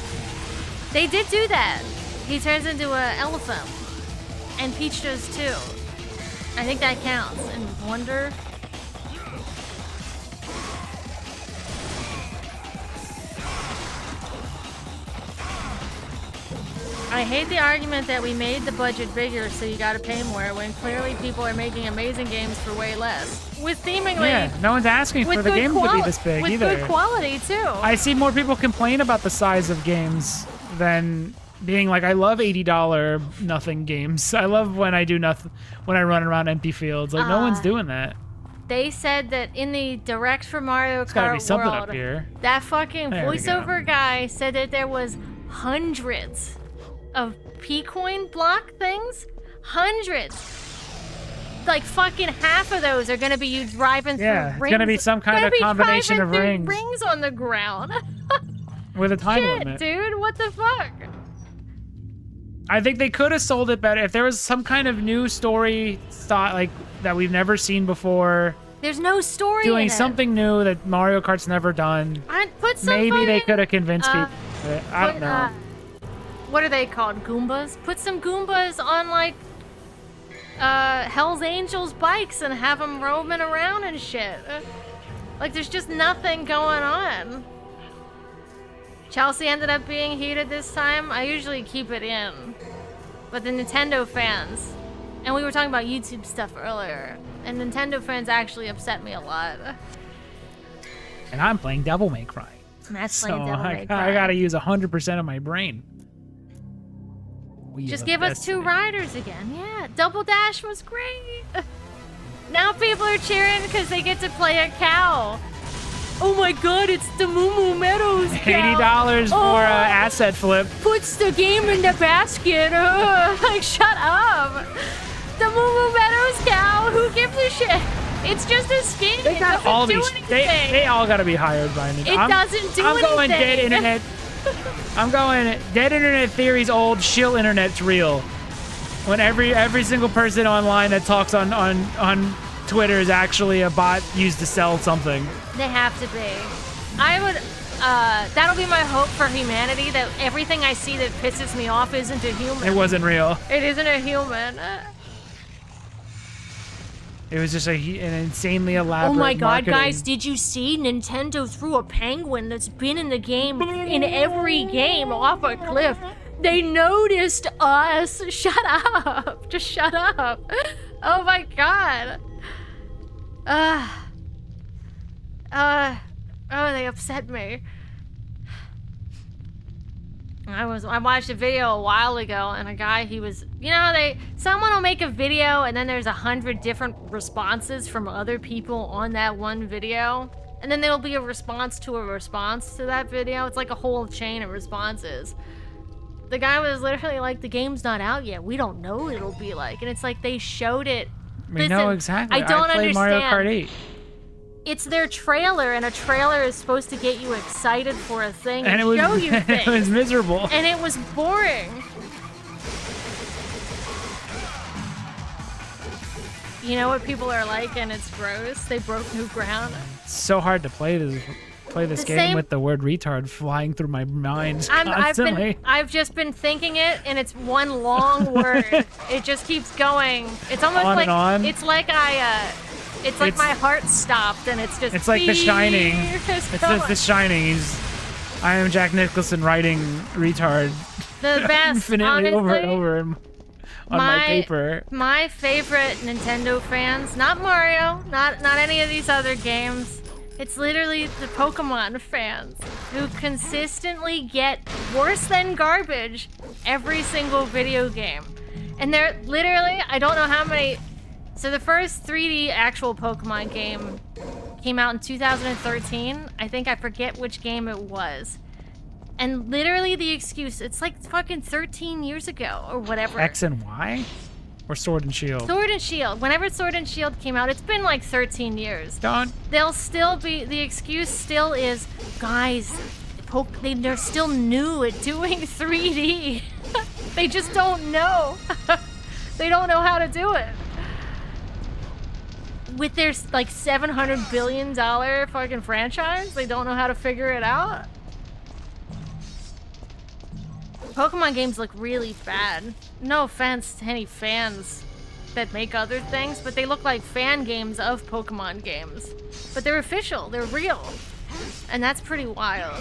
They did do that. He turns into an elephant. And Peach does too. I think that counts. And Wonder. I hate the argument that we made the budget bigger so you gotta pay more when clearly people are making amazing games for way less. With seemingly...
Yeah, no one's asking for the game to be this big either.
With good quality too.
I see more people complain about the size of games than being like, I love $80 nothing games. I love when I do nothing, when I run around empty fields. Like, no one's doing that.
They said that in the Direct for Mario
There's gotta be
Kart
something
world,
up here.
that fucking
There we go.
voiceover guy said that there was hundreds of P-coin block things. Hundreds. Like fucking half of those are gonna be you driving through
Yeah, it's
rings.
gonna be some kind of combination of rings.
Rings on the ground.
With a time
Shit,
limit.
dude, what the fuck?
I think they could have sold it better if there was some kind of new story thought like that we've never seen before.
There's no story
Doing
in it.
something new that Mario Kart's never done.
Put some
Maybe they
fucking,
could have convinced people. I don't know.
What are they called? Goombas? Put some Goombas on like Hell's Angels bikes and have them roaming around and shit. Like there's just nothing going on. Chelsea ended up being heated this time. I usually keep it in. But the Nintendo fans, and we were talking about YouTube stuff earlier, and Nintendo fans actually upset me a lot.
And I'm playing Devilmaycry.
That's
So
playing
I
Devilmaycry.
gotta use 100% of my brain. We
Just
have
give us two
destiny.
riders again. Yeah, Double Dash was great. Now people are cheering because they get to play a cow. Oh my god, it's the Moo Meadows cow.
$80 for asset flip.
Puts the game in the basket. Like, shut up. The Moo Meadows cow. Who gives a shit? It's just a skin.
They
It
got
doesn't
all
do
these.
anything.
They all gotta be hired by me.
It doesn't do
I'm going dead
anything.
internet. I'm going dead internet theory's old shill internet's real. When every single person online that talks on Twitter is actually a bot used to sell something.
They have to be. I would, that'll be my hope for humanity, that everything I see that pisses me off isn't a human.
It wasn't real.
It isn't a human.
It was just an insanely elaborate
Oh my god,
marketing.
guys, did you see Nintendo threw a penguin that's been in the game, in every game, off a cliff? They noticed us. Shut up. Just shut up. Oh my god. Oh, they upset me. I watched a video a while ago, and a guy, he was, you know, someone will make a video and then there's 100 different responses from other people on that one video, and then there'll be a response to that video. It's like a whole chain of responses. The guy was literally like, the game's not out yet. We don't know what it'll be like. And it's like they showed it.
We know exactly.
I don't
played
understand.
Mario Kart 8.
It's their trailer, and a trailer is supposed to get you excited for a thing
And
and
it was,
show you things.
it was miserable.
And it was boring. You know what people are like, and it's gross. They broke new ground.
It's so hard to play this
The
game
same-
with the word retard flying through my mind constantly.
I've just been thinking it, and it's one long word. It just keeps going. It's almost
On
like
and on?
it's like it's like my heart stopped, and it's just.
It's like The Shining.
It's
It's just The Shining. I am Jack Nicholson writing retard
the best.
infinitely
honestly,
over and over on my paper.
My favorite Nintendo fans, not Mario, not any of these other games. It's literally the Pokemon fans who consistently get worse than garbage every single video game. And they're literally, I don't know how many. So the first 3D actual Pokemon game came out in 2013. I think I forget which game it was. And literally the excuse, it's like fucking 13 years ago or whatever.
X and Y? Or Sword and Shield?
Sword and Shield. Whenever Sword and Shield came out, it's been like 13 years. They'll still be, the excuse still is, guys, they're still new at doing 3D. They just don't know. They don't know how to do it. with their like $700 billion fucking franchise, they don't know how to figure it out. Pokemon games look really bad. No offense to any fans that make other things, but they look like fan games of Pokemon games. But they're official, they're real. And that's pretty wild.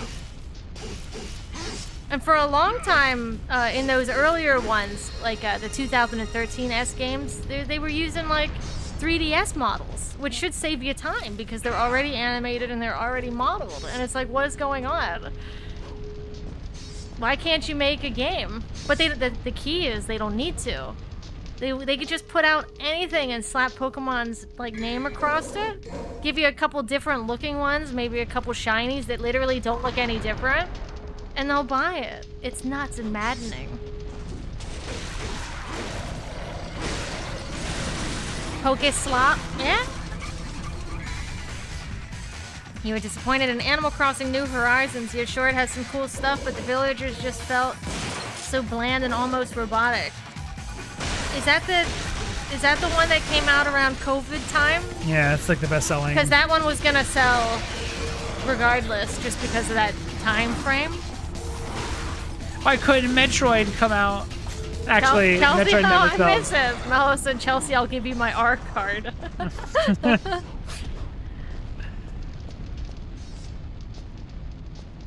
And for a long time, in those earlier ones, like the 2013 S games, they were using like 3DS models, which should save you time because they're already animated and they're already modeled. And it's like, what is going on? Why can't you make a game? But the key is they don't need to. They could just put out anything and slap Pokemon's like name across it. Give you a couple different looking ones, maybe a couple shinies that literally don't look any different. And they'll buy it. It's nuts and maddening. Pokeslop, yeah? You were disappointed in Animal Crossing New Horizons. You're sure it has some cool stuff, but the villagers just felt so bland and almost robotic. Is that the one that came out around COVID time?
Yeah, it's like the best selling.
Because that one was gonna sell regardless, just because of that time frame.
Why couldn't Metroid come out? Actually,
Chelsea,
Metroid never
I miss
sells.
it. Mello said, Chelsea, I'll give you my R card.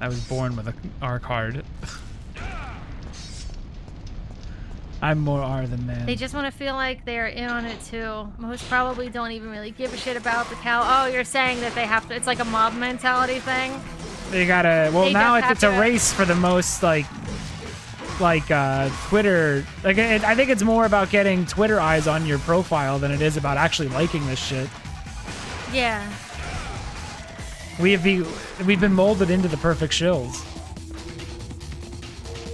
I was born with a R card. I'm more R than man.
They just want to feel like they're in on it too. Most probably don't even really give a shit about the cow. Oh, you're saying that they have to, it's like a mob mentality thing?
They gotta, well,
They
now
just
it's a
have to-
race for the most, like Twitter. Like, I think it's more about getting Twitter eyes on your profile than it is about actually liking this shit.
Yeah.
We've been molded into the perfect shills.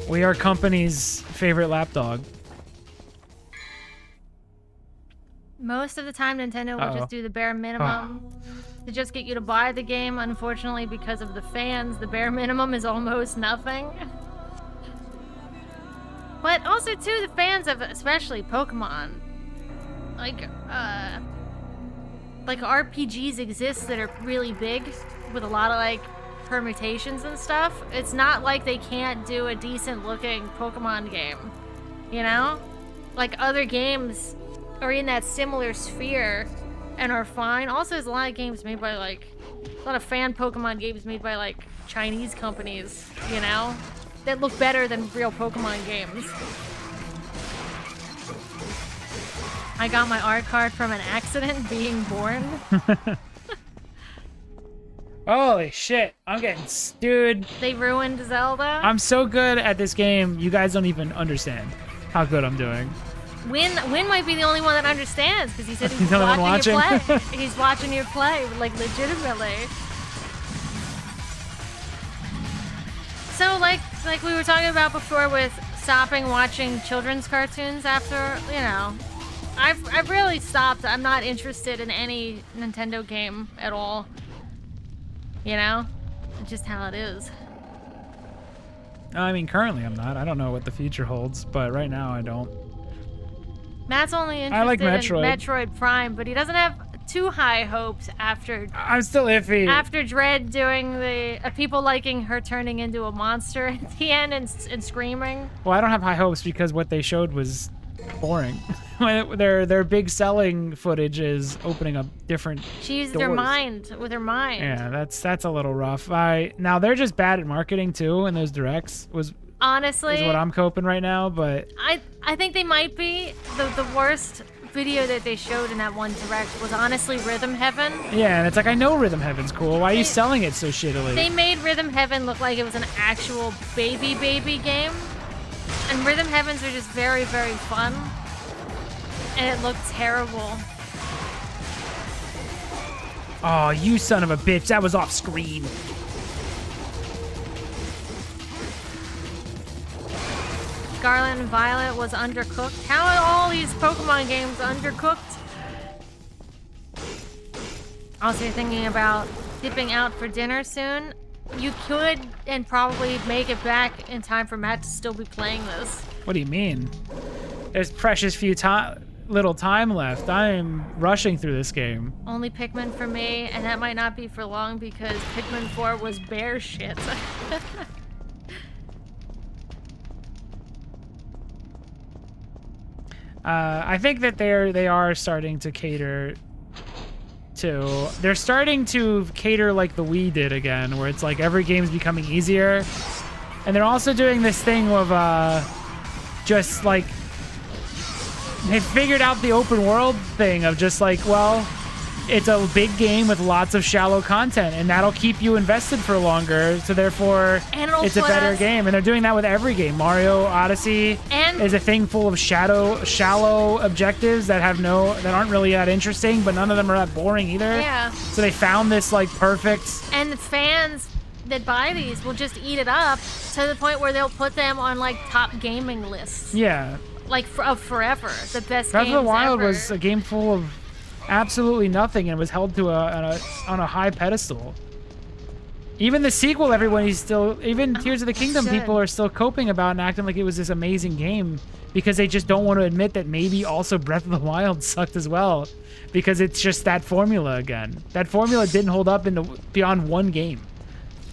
We are company's favorite lapdog.
Most of the time, Nintendo will just do the bare minimum to just get you to buy the game. Unfortunately, because of the fans, the bare minimum is almost nothing. But also, too, the fans of especially Pokemon, like RPGs exist that are really big with a lot of like permutations and stuff. It's not like they can't do a decent looking Pokemon game, you know? Like other games are in that similar sphere and are fine. Also, there's a lot of games made by like a lot of fan Pokemon games made by like Chinese companies, you know, that look better than real Pokemon games. I got my art card from an accident being born.
Holy shit, I'm getting dude.
They ruined Zelda.
I'm so good at this game, you guys don't even understand how good I'm doing.
Win might be the only one that understands because he said he's
He's the only one
watching you
watching?
play. He's watching you play, like legitimately. So like we were talking about before with stopping watching children's cartoons after, you know, I've really stopped. I'm not interested in any Nintendo game at all. You know? It's just how it is.
I mean, currently I'm not. I don't know what the future holds, but right now I don't.
Matt's only interested
I like
in
Metroid.
Metroid Prime, but he doesn't have too high hopes after
I'm still iffy.
After Dread doing the people liking her turning into a monster at the end and screaming.
Well, I don't have high hopes because what they showed was boring. Their big selling footage is opening up different
She used
doors.
her mind with her mind.
Yeah, that's a little rough. Now they're just bad at marketing too, and those directs
Honestly,
is what I'm coping right now. But
I think they might be the worst video that they showed in that one direct was honestly Rhythm Heaven.
yeah, and it's like I know Rhythm Heaven's cool. Why are you selling it so shittily?
They made Rhythm Heaven look like it was an actual baby game. And Rhythm Heavens are just very, very fun. And it looked terrible.
Oh, you son of a bitch! That was off screen.
Scarlet and Violet was undercooked. How are all these Pokemon games undercooked? Also, you're thinking about dipping out for dinner soon. You could and probably make it back in time for Matt to still be playing this.
What do you mean? There's precious few time. little time left. I'm rushing through this game.
Only Pikmin for me, and that might not be for long because Pikmin 4 was bear shit.
I think that they are starting to cater to... They're starting to cater like the Wii did again, where it's like every game's becoming easier. And they're also doing this thing of just like... They figured out the open world thing of just like, well, it's a big game with lots of shallow content, and that'll keep you invested for longer, so therefore it's a better game. And they're doing that with every game. Mario Odyssey is a thing full of shallow objectives that aren't really that interesting, but none of them are that boring either.
Yeah.
So they found this like perfect...
And the fans that buy these will just eat it up to the point where they'll put them on like top gaming lists.
Yeah.
Like of forever. The best
Breath
games
of the Wild
ever.
was a game full of absolutely nothing and was held to on a high pedestal. Even the sequel, even Tears of the Kingdom, people are still coping about and acting like it was this amazing game because they just don't want to admit that maybe also Breath of the Wild sucked as well, because it's just that formula again. That formula didn't hold up beyond one game.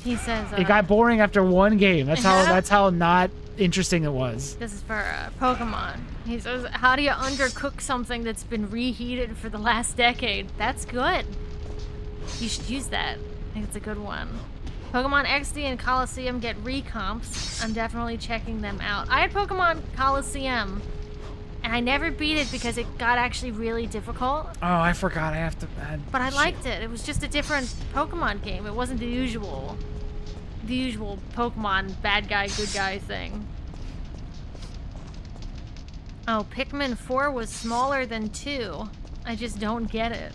He says
it got boring after one game. That's how not interesting it was.
This is for Pokemon. He says, how do you undercook something that's been reheated for the last decade? That's good. You should use that. I think it's a good one. Pokemon XD and Coliseum get recomps. I'm definitely checking them out. I had Pokemon Coliseum, and I never beat it because it got actually really difficult.
Oh, I forgot. I have to...
But I liked it. It was just a different Pokemon game. It wasn't the usual Pokemon bad guy, good guy thing. Oh, Pikmin 4 was smaller than 2. I just don't get it.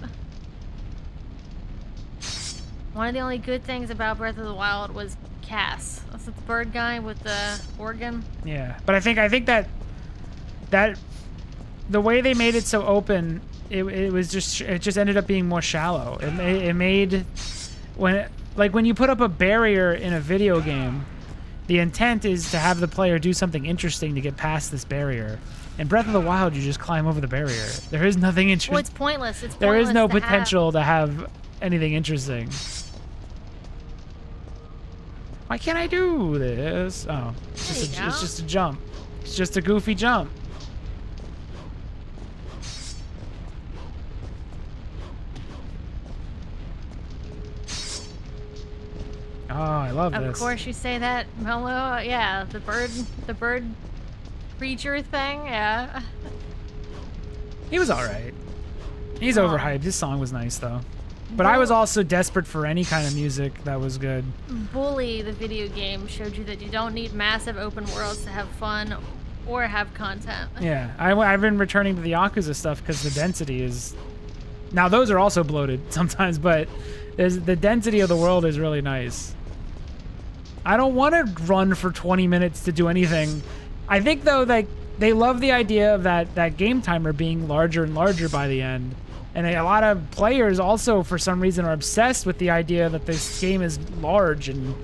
One of the only good things about Breath of the Wild was Cass. That's the bird guy with the organ.
Yeah, but I think that the way they made it so open, it just ended up being more shallow. It made when you put up a barrier in a video game, the intent is to have the player do something interesting to get past this barrier. In Breath of the Wild, you just climb over the barrier. There is nothing interesting.
Well, it's pointless.
There is no potential to have anything interesting. Why can't I do this? Oh, it's just a jump. It's just a goofy jump. Oh, I love this.
Of course you say that, Mello. Yeah, the bird creature thing, yeah.
He was alright. He's overhyped. His song was nice, though. But I was also desperate for any kind of music that was good.
Bully, the video game, showed you that you don't need massive open worlds to have fun or have content.
Yeah, I've been returning to the Yakuza stuff because the density is... Now, those are also bloated sometimes, but the density of the world is really nice. I don't want to run for 20 minutes to do anything. I think, though, like they love the idea of that game timer being larger and larger by the end. And a lot of players also, for some reason, are obsessed with the idea that this game is large and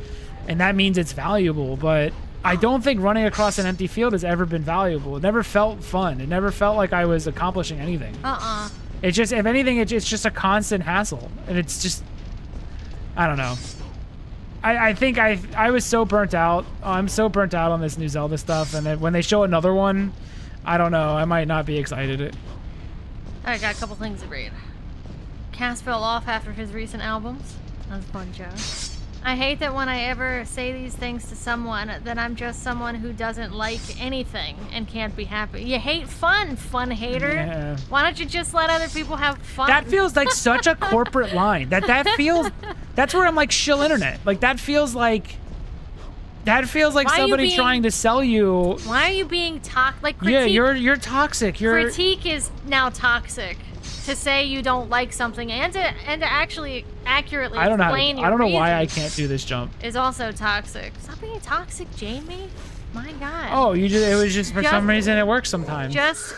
that means it's valuable. But I don't think running across an empty field has ever been valuable. It never felt fun. It never felt like I was accomplishing anything. It's just, if anything, it's just a constant hassle. And it's just, I don't know. I think I was so burnt out. I'm so burnt out on this new Zelda stuff. And then when they show another one, I don't know. I might not be excited.
I got a couple things to read. Cass fell off after his recent albums. That's a fun joke. I hate that when I ever say these things to someone, that I'm just someone who doesn't like anything and can't be happy. You hate fun hater.
Yeah.
Why don't you just let other people have fun?
That feels like such a corporate line. That feels... That's where I'm like, shill internet. Like, that feels like somebody trying to sell you.
Why are you being toxic? Like, critique,
yeah, you're toxic.
Critique is now toxic. To say you don't like something and to actually accurately explain your
I don't know why I
reasons
can't do this jump.
is also toxic. Stop being toxic, Jamie. My God.
Oh, it was just for some reason it works sometimes.
Just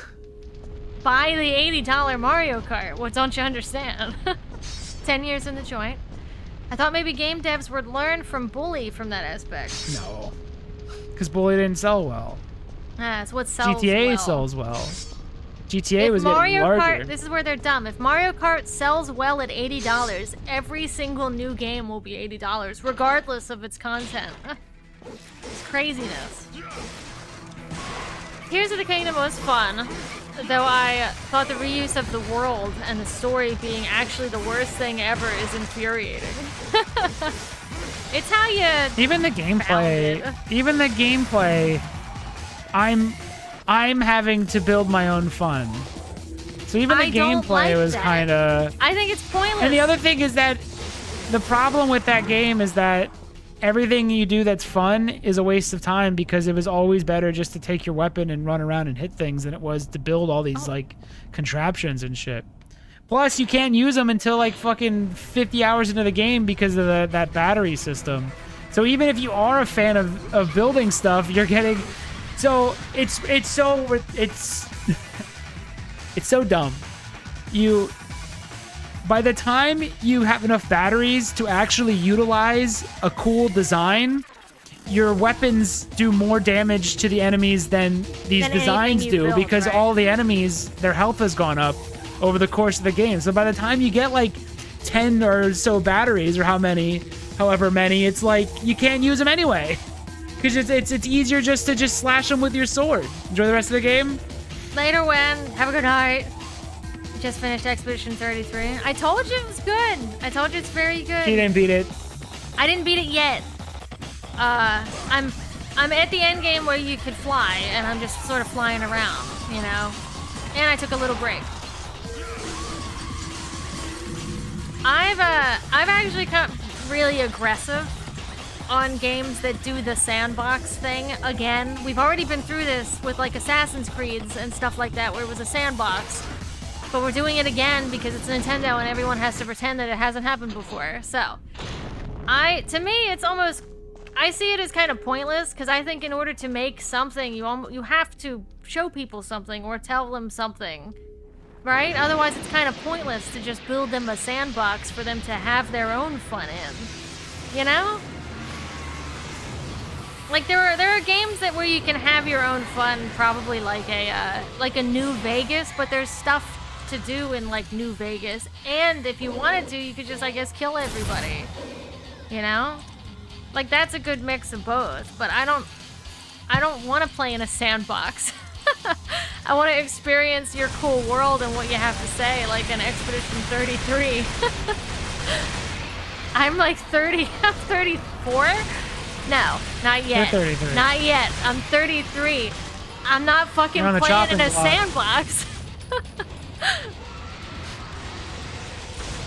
buy the $80 Mario Kart. What don't you understand? 10 years in the joint. I thought maybe game devs would learn from Bully from that aspect.
No. Because Bully didn't sell well.
That's what sells
GTA
well.
sells well. GTA
if
was
Mario
getting larger.
Kart, this is where they're dumb. If Mario Kart sells well at $80, every single new game will be $80, regardless of its content. It's craziness. Tears of the Kingdom was fun, though I thought the reuse of the world and the story being actually the worst thing ever is infuriating. It's how you
Even the gameplay, I'm having to build my own fun. So even the
I don't
gameplay
like
was
that.
kind of.
I think it's pointless.
And the other thing is that the problem with that game is that everything you do that's fun is a waste of time, because it was always better just to take your weapon and run around and hit things than it was to build all these like contraptions and shit. Plus, you can't use them until like fucking 50 hours into the game because of that battery system. So even if you are a fan of building stuff, you're getting. So it's so dumb. By the time you have enough batteries to actually utilize a cool design, your weapons do more damage to the enemies than these designs do,
build,
because
right?
all the enemies, their health has gone up over the course of the game. So by the time you get like 10 or so batteries, or however many, it's like you can't use them anyway. Because it's easier just to slash them with your sword. Enjoy the rest of the game.
Later, Wen. Have a good night. Just finished Expedition 33. I told you it was good. I told you it's very good.
She didn't beat it.
I didn't beat it yet. I'm at the end game where you could fly, and I'm just sort of flying around, you know. And I took a little break. I've actually come really aggressive on games that do the sandbox thing again. We've already been through this with like Assassin's Creeds and stuff like that, where it was a sandbox. But we're doing it again because it's Nintendo and everyone has to pretend that it hasn't happened before. So, to me, it's almost, I see it as kind of pointless, because I think in order to make something, you have to show people something or tell them something, right? Otherwise, it's kind of pointless to just build them a sandbox for them to have their own fun in, you know? Like there are games where you can have your own fun, probably like a New Vegas, but there's stuff to do in like New Vegas, and if you wanted to, you could just, I guess, kill everybody, you know? Like that's a good mix of both. But I don't want to play in a sandbox. I want to experience your cool world and what you have to say, like in Expedition 33. I'm like 30. I'm 34. No, not yet.
You're 33.
Not yet. I'm 33. I'm not fucking
You're on the
playing
chopping
in a
block.
sandbox.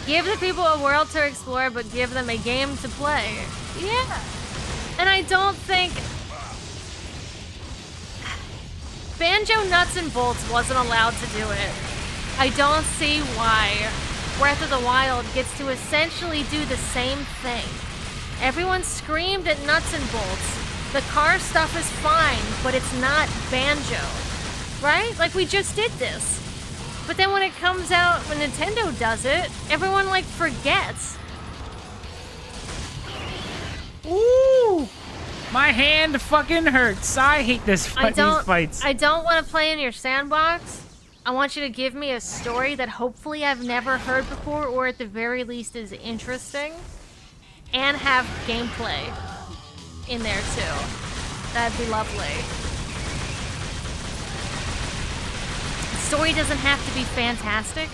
Give the people a world to explore, but give them a game to play. Yeah. And I don't think Banjo Nuts and Bolts wasn't allowed to do it. I don't see why Breath of the Wild gets to essentially do the same thing. Everyone screamed at Nuts and Bolts. The car stuff is fine, but it's not Banjo. Right? Like, we just did this. But then when it comes out, when Nintendo does it, everyone, like, forgets.
Ooh! My hand fucking hurts. I hate these fights.
I don't want to play in your sandbox. I want you to give me a story that hopefully I've never heard before, or at the very least is interesting. And have gameplay in there too. That'd be lovely. The story doesn't have to be fantastic.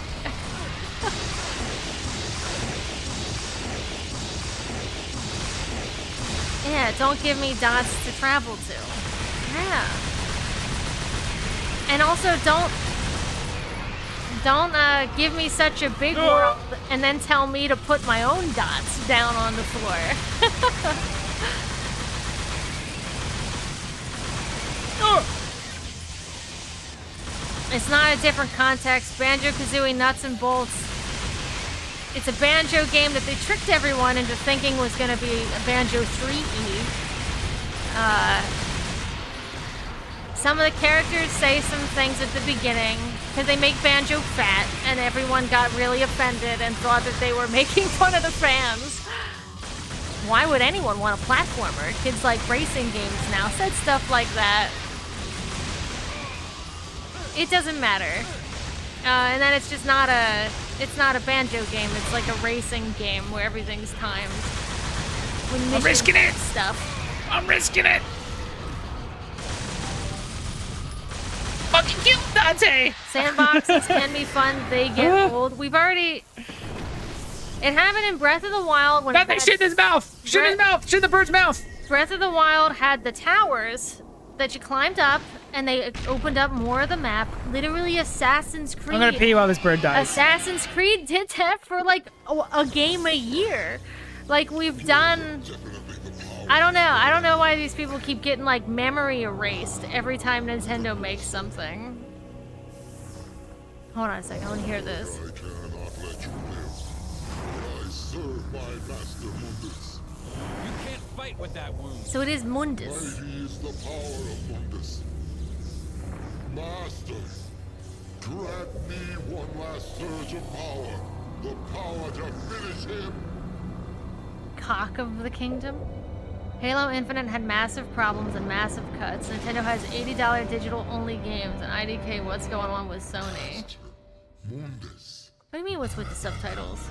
Yeah, don't give me dots to travel to. Yeah. And also don't give me such a big world and then tell me to put my own dots down on the floor. It's not a different context. Banjo-Kazooie Nuts and Bolts. It's a Banjo game that they tricked everyone into thinking was going to be a Banjo 3E. Some of the characters say some things at the beginning because they make Banjo fat, and everyone got really offended and thought that they were making fun of the fans. Why would anyone want a platformer? Kids like racing games now. Said stuff like that. It doesn't matter. And then it's just not a banjo game. It's like a racing game where everything's timed.
I'm risking it!
Stuff.
I'm risking it! Fucking kill Dante!
Sandboxes can be fun. They get old. We've already... It happened in Breath of the Wild when...
Dante, shit in his mouth! Shit in his mouth! Shit in the bird's mouth!
Breath of the Wild had the towers that you climbed up, and they opened up more of the map. Literally Assassin's Creed.
I'm gonna pee while this bird dies.
Assassin's Creed did that for like a game a year. Like we've done... I don't know why these people keep getting like memory erased every time Nintendo makes something. Hold on a second, I want to hear this.
I cannot let you live. I serve my master Mundus.
You can't fight with that wound.
So it is Mundus.
Mighty is the power of Mundus. Master, grant me one last surge of power. The power to finish him.
Cock of the Kingdom. Halo Infinite had massive problems and massive cuts. Nintendo has $80 digital-only games, and IDK, what's going on with Sony?
Mundus.
What do you mean, what's with the subtitles?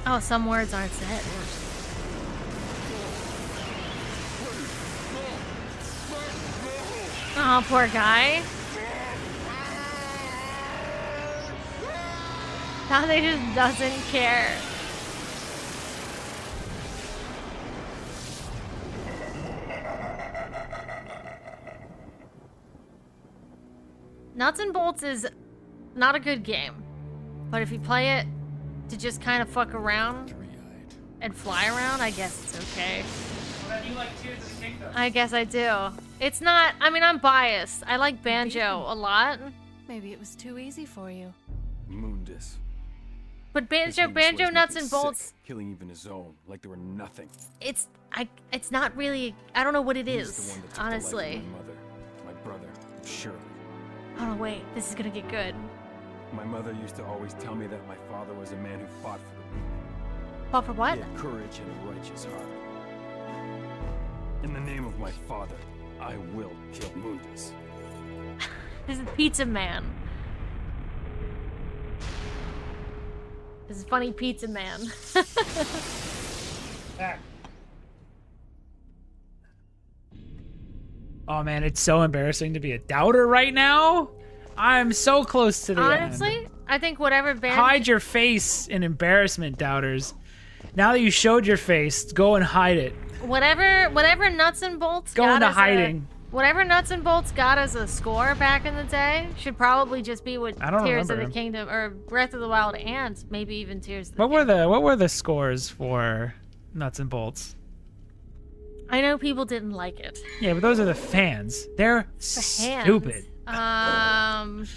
Oh, some words aren't said. Oh, poor guy. Dante just doesn't care. Nuts and Bolts is not a good game, but if you play it to just kind of fuck around and fly around, I guess it's okay.
Well, then you like Tears of the Kingdom.
I guess I do. It's not, I mean, I'm biased. I like Banjo a lot.
Maybe it was too easy for you.
Mundus.
But
This
Banjo
Mundus was
Nuts
making
and Bolts,
sick, killing even his own, like they were nothing.
it's not really, I don't know what it
He's
is,
the one that took the life of
honestly.
my mother, my brother, Shirley.
Oh no, wait, this is gonna get good.
My mother used to always tell me that my father was a man who fought for the weak.
Fought for what?
He had courage and a righteous heart. In the name of my father, I will kill Mundus.
This is Pizza Man. This is funny Pizza Man.
Oh man, it's so embarrassing to be a doubter right now. I'm so close to the
Honestly,
end.
I think whatever band...
Hide your face in embarrassment, doubters. Now that you showed your face, go and hide it.
Whatever Nuts and Bolts
Go
got
into
as
hiding.
Whatever Nuts and Bolts got as a score back in the day should probably just be what
I don't
Tears of the
remember.
Kingdom or Breath of the Wild and maybe even Tears of the
What were the scores for Nuts and Bolts?
I know people didn't like it.
Yeah, but those are the fans. They're
Hands.
stupid. What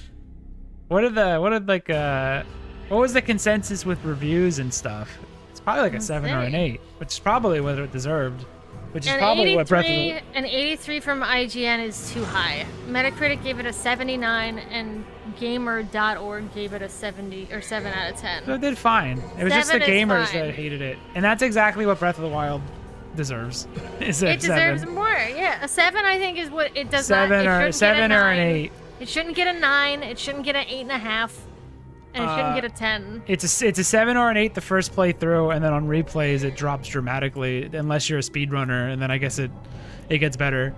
was the consensus with reviews and stuff? It's probably like a 7 or an 8, which is probably what it deserved. Which is probably what Breath of the...
An 83 from IGN is too high. Metacritic gave it a 79, and Gamer.org gave it a 70 or 7 out of 10.
So it did fine. It was just the
7 is
gamers
fine.
that hated it, and that's exactly what Breath of the Wild deserves. Is a
It deserves
7.
more. Yeah, a 7 I think is what it does.
7
not.
or
It shouldn't get a
7 or an
9.
8.
It shouldn't get a 9. It shouldn't get an 8.5. And it shouldn't get a 10.
It's a 7 or an 8 the first playthrough, and then on replays it drops dramatically unless you're a speedrunner, and then I guess it gets better.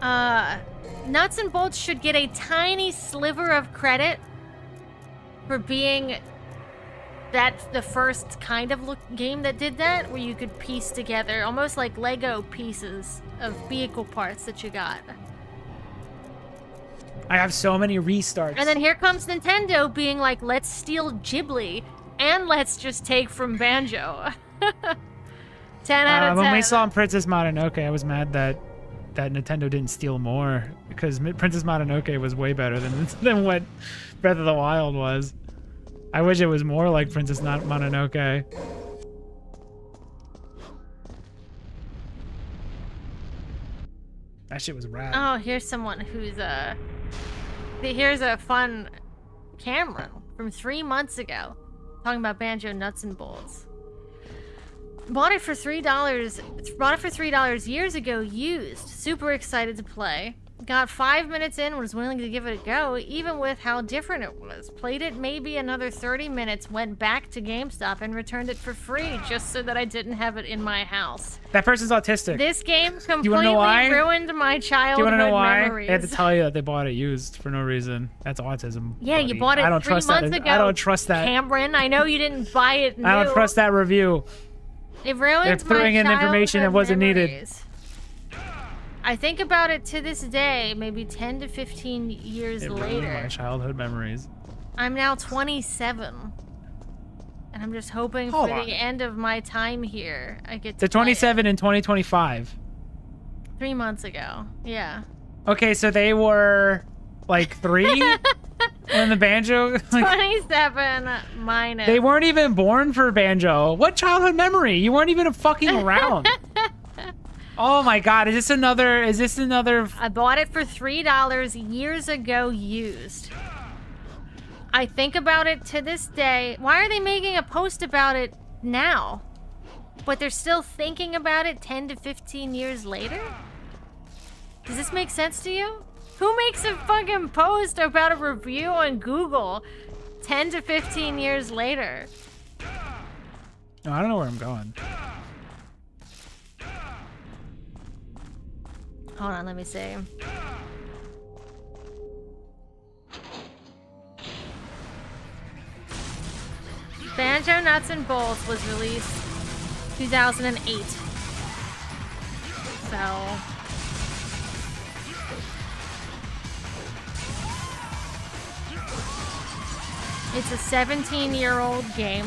Nuts and Bolts should get a tiny sliver of credit for being the first kind of game that did that, where you could piece together almost like Lego pieces of vehicle parts that you got.
I have so many restarts.
And then here comes Nintendo being like, let's steal Ghibli and let's just take from Banjo. 10 out of 10.
When we saw Princess Mononoke, I was mad that Nintendo didn't steal more, because Princess Mononoke was way better than what Breath of the Wild was. I wish it was more like Princess Mononoke. That shit was rad.
Oh, here's someone who's here's a fun camera from 3 months ago talking about Banjo Nuts and Bolts. Bought it for $3. Bought it for $3 years ago, used. Super excited to play. Got 5 minutes in, was willing to give it a go, even with how different it was. Played it maybe another 30 minutes, went back to GameStop and returned it for free just so that I didn't have it in my house.
That person's autistic.
This game
you
completely
wanna know why?
ruined my childhood
Do you want to know why?
memories.
They had to tell you that they bought it used for no reason. That's autism.
Yeah,
buddy.
you bought it
I don't
3
trust
months
that.
ago.
I don't trust that.
Cameron, I know you didn't buy it new.
I don't trust that review.
It ruined
They're throwing
my
in information that
childhood
wasn't needed.
memories. I think about it to this day, maybe 10 to 15 years
It ruined my
later.
childhood memories.
I'm now 27. And I'm just hoping
Hold
for
on.
the end of my time here, I get to
They're
play
27 in 2025.
it. 3 months ago. Yeah.
Okay, so they were like 3 when the Banjo. Like,
27 minus.
they weren't even born for Banjo. What childhood memory? You weren't even fucking around. Oh my God! Is this another?
I bought it for $3 years ago, used. I think about it to this day. Why are they making a post about it now? But they're still thinking about it 10 to 15 years later? Does this make sense to you? Who makes a fucking post about a review on Google 10 to 15 years later?
No, I don't know where I'm going.
Hold on, let me see. Banjo Nuts and Bolts was released 2008. So it's a 17-year-old game.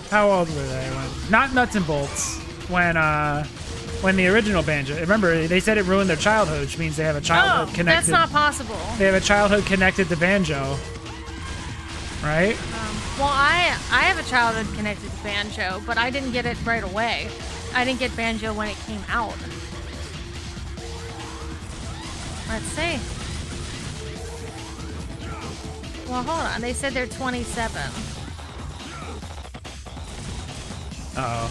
How old were they? Not Nuts and Bolts. When the original Banjo. Remember, they said it ruined their childhood, which means they have a childhood connected.
That's not possible.
They have a childhood connected to Banjo, right?
Well, I have a childhood connected to Banjo, but I didn't get it right away. I didn't get Banjo when it came out. Let's see. Well, hold on. They said they're 27.
Uh-oh.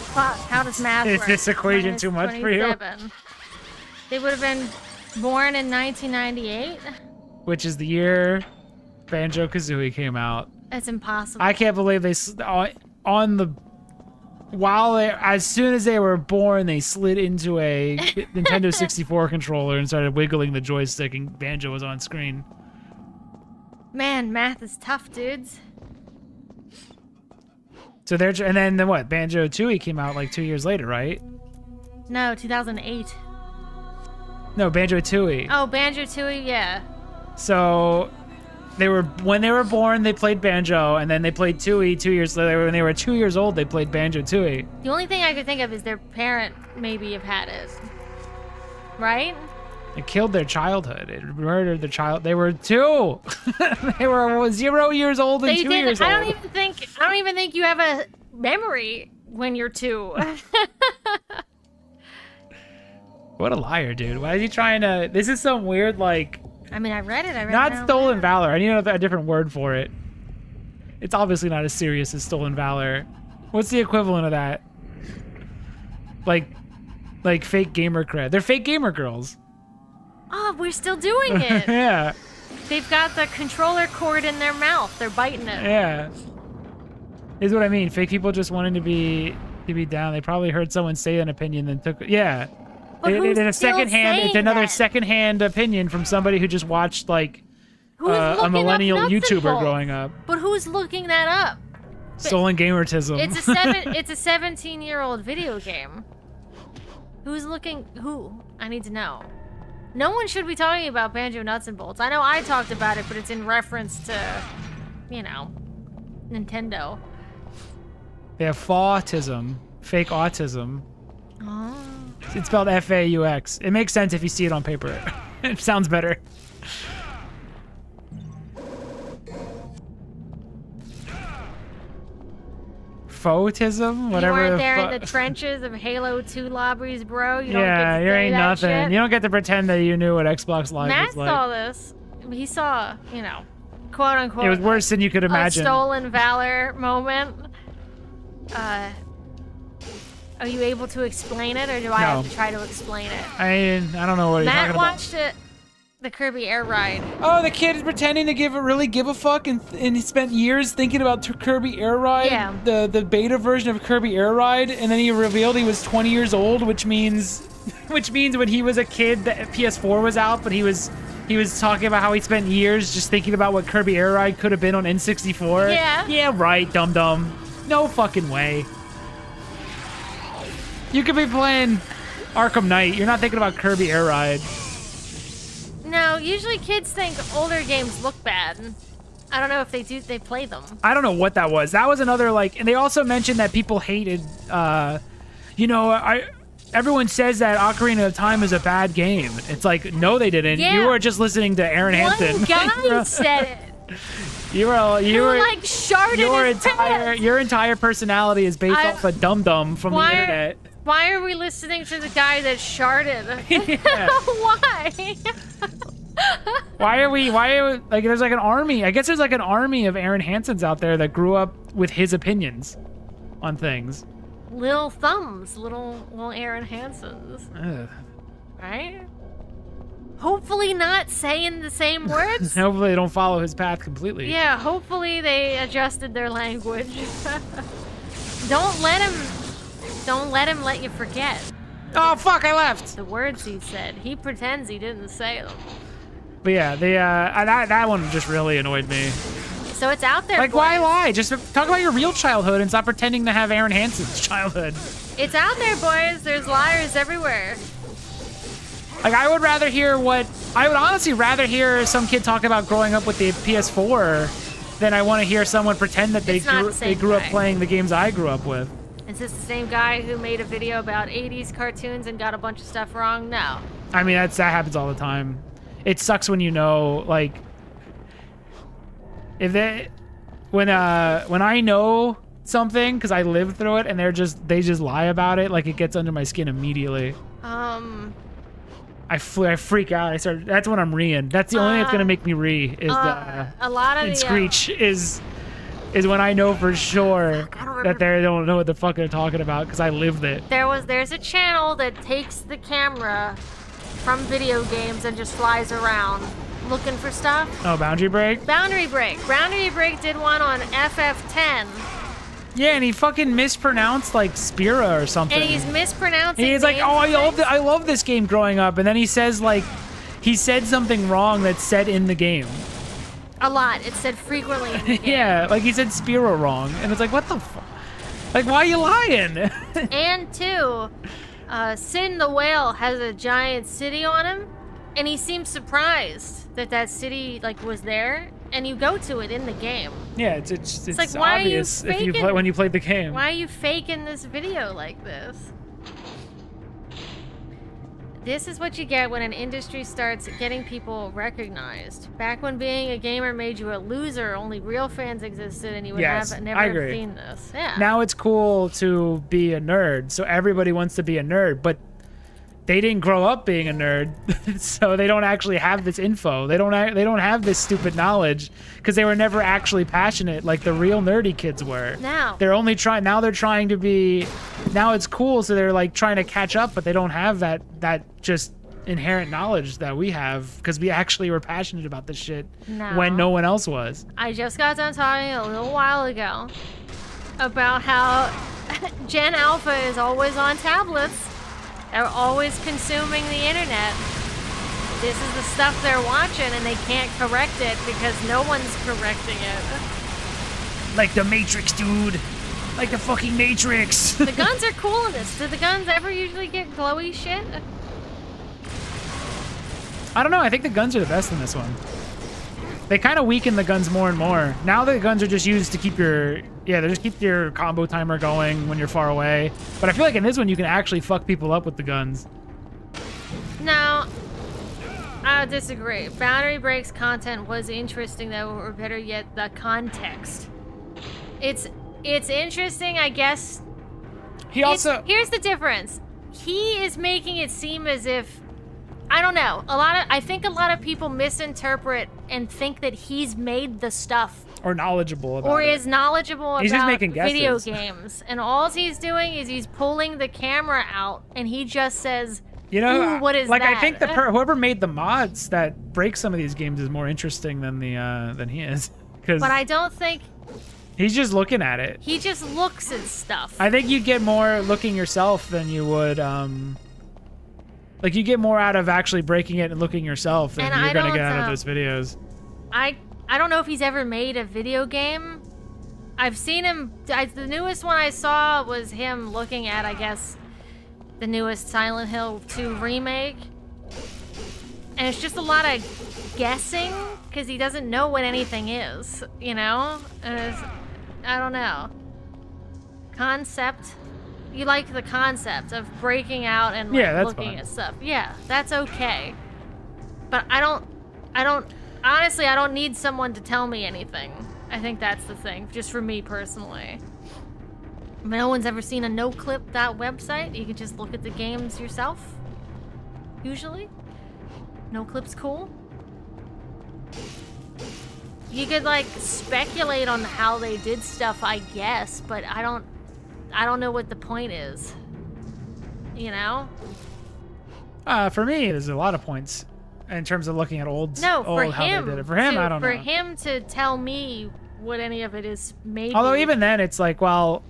Fuck, how does math
Is
work?
this equation
Minus
too much for you?
27. They would have been born in 1998?
Which is the year Banjo-Kazooie came out.
That's impossible.
I can't believe they as soon as they were born, they slid into a Nintendo 64 controller and started wiggling the joystick, and Banjo was on screen.
Man, math is tough, dudes.
So and then what? Banjo-Tooie came out like 2 years later, right?
No, 2008.
No, Banjo-Tooie.
Oh, Banjo-Tooie, yeah.
So when they were born, they played Banjo, and then they played Tooie 2 years later. When they were 2 years old, they played Banjo-Tooie.
The only thing I could think of is their parent maybe have had it. Right?
It killed their childhood. It murdered their child. They were 2. They were 0 years old and 2 years old.
I don't even think you have a memory when you're 2.
What a liar, dude. Why is he trying to... This is some weird, like...
I mean, I read it.
Not stolen valor. I need a different word for it. It's obviously not as serious as stolen valor. What's the equivalent of that? Like fake gamer cred. They're fake gamer girls.
Oh, we're still doing it.
Yeah.
They've got the controller cord in their mouth. They're biting it.
Yeah. Is what I mean. Fake people just wanting to be down. They probably heard someone say an opinion, then took it. Yeah.
But who's
It's
still
it's another
that?
secondhand opinion from somebody who just watched like
Who's
a
looking
millennial
up nuts and
YouTuber
bolts?
growing up.
But who's looking that up?
Stolen gamertism.
It's a 17-year-old video game. Who's looking? Who? I need to know. No one should be talking about Banjo Nuts and Bolts. I know I talked about it, but it's in reference to, Nintendo.
They have fautism, fake autism.
Oh.
It's spelled F-A-U-X. It makes sense if you see it on paper. It sounds better. Fautism? Whatever.
You weren't there in the trenches of Halo 2 lobbies, bro. You don't
Yeah,
get to
you
say
ain't
that
nothing.
shit.
You don't get to pretend that you knew what Xbox Live
Matt
was like.
saw this. He saw, quote unquote.
It was worse than you could imagine.
A stolen valor moment. Are you able to explain it, or do I have to try to explain it?
I don't know what you're talking
Matt
about.
watched it, the Kirby Air Ride.
Oh, the kid is pretending to really give a fuck, and he spent years thinking about Kirby Air Ride,
Yeah.
the beta version of Kirby Air Ride, and then he revealed he was 20 years old, which means when he was a kid, the PS4 was out, but he was talking about how he spent years just thinking about what Kirby Air Ride could have been on N64.
Yeah.
Yeah, right, dum-dum. No fucking way. You could be playing Arkham Knight. You're not thinking about Kirby Air Ride.
No, usually kids think older games look bad. I don't know if they do. They play them.
I don't know what that was. That was another, like, and they also mentioned that people hated, everyone says that Ocarina of Time is a bad game. It's like, no, they didn't.
Yeah.
You were just listening to Aaron Hansen.
One guy said it.
You were
like sharded his pants.
your entire personality is based off a dum-dum from the internet.
Why are we listening to the guy that sharded?
Yeah.
Why?
Why are we, like, there's like an army. I guess there's like an army of Aaron Hansens out there that grew up with his opinions on things.
Little thumbs, little Aaron Hansens.
Ugh.
Right? Hopefully not saying the same words.
Hopefully they don't follow his path completely.
Yeah, hopefully they adjusted their language. Don't let him let you forget
Oh, fuck, I left.
the words he said. He pretends he didn't say them.
But yeah, that one just really annoyed me.
So it's out there.
Like,
boys.
why lie? Just talk about your real childhood and stop pretending to have Aaron Hansen's childhood.
It's out there, boys. There's liars everywhere.
Like, I would honestly rather hear some kid talk about growing up with the PS4 than I want to hear someone pretend that
It's not the
they
same
grew up
guy.
playing the games I grew up with.
Is this the same guy who made a video about 80s cartoons and got a bunch of stuff wrong? No.
I mean, that happens all the time. It sucks when you know, like, when I know something because I lived through it and they just lie about it, like, it gets under my skin immediately. I freak out. That's when I'm reeing. That's the only thing that's gonna make me ree is
a lot of
and
the
screech is when I know for sure that they don't know what the fuck they're talking about because I lived it.
There's a channel that takes the camera from video games and just flies around looking for stuff.
Oh, Boundary Break?
Boundary Break. Boundary Break did one on FF10.
Yeah, and he fucking mispronounced like Spira or something.
And he's mispronouncing.
And he's like,
names
"Oh,
and
I love this game growing up," and then he says like, he said something wrong that's said in the game.
a lot. It said frequently. In the game.
Yeah, like he said Spira wrong, and it's like, what the fuck? Like, why are you lying?
And two, Sin the Whale has a giant city on him, and he seems surprised that city like was there, and you go to it in the game.
Yeah, it's
like, why are you
obvious if
faking-
when you played the game.
Why are you faking this video like this? This is what you get when an industry starts getting people recognized. Back when being a gamer made you a loser, only real fans existed, and you would
Yes,
have never
I
have
agree.
seen this. Yeah.
Now it's cool to be a nerd, so everybody wants to be a nerd, but they didn't grow up being a nerd, so they don't actually have this info. They don't have this stupid knowledge because they were never actually passionate like the real nerdy kids were.
Now.
They're trying to be. Now it's cool, so they're like trying to catch up, but they don't have that just inherent knowledge that we have because we actually were passionate about this shit when no one else was.
I just got done talking a little while ago about how Gen Alpha is always on tablets. They're always consuming the internet. This is the stuff they're watching, and they can't correct it because no one's correcting it.
Like the Matrix, dude. Like the fucking Matrix.
The guns are cool in this. Do the guns ever usually get glowy shit?
I don't know. I think the guns are the best in this one. They kind of weaken the guns more and more. Now the guns are just used to keep they just keep your combo timer going when you're far away. But I feel like in this one you can actually fuck people up with the guns.
No, I disagree. Boundary Break's content was interesting, though, or better yet, the context. It's interesting, I guess.
He also
Here's the difference. He is making it seem as if I don't know. I think a lot of people misinterpret and think that he's made the stuff
Or knowledgeable about
or
it.
is knowledgeable
He's just
about
making
video
guesses.
games. And all he's doing is he's pulling the camera out and he just says,
You know,
"Ooh, what is
like
that?"
I think whoever made the mods that break some of these games is more interesting than than he is, because
But I don't think
he's just looking at it.
he just looks at stuff.
I think you'd get more looking yourself than you would like you get more out of actually breaking it and looking yourself than
And
you're
I
gonna
don't,
get out of those videos.
I don't know if he's ever made a video game. I've seen him. The newest one I saw was him looking at, I guess, the newest Silent Hill 2 remake. And it's just a lot of guessing because he doesn't know what anything is, you know? And I don't know. Concept. You like the concept of breaking out and like,
Yeah, that's
looking
fine.
at stuff. Yeah, that's okay. But I don't, honestly, I don't need someone to tell me anything. I think that's the thing, just for me personally. No one's ever seen a no-clip that website. You can just look at the games yourself, usually. No-clip's cool. You could, like, speculate on how they did stuff, I guess, but I don't know what the point is. You know?
For me, there's a lot of points in terms of looking at old
No, for
how
him.
they did it. For him, I don't know.
For him to tell me what any of it is, maybe.
Although even then, it's like, well,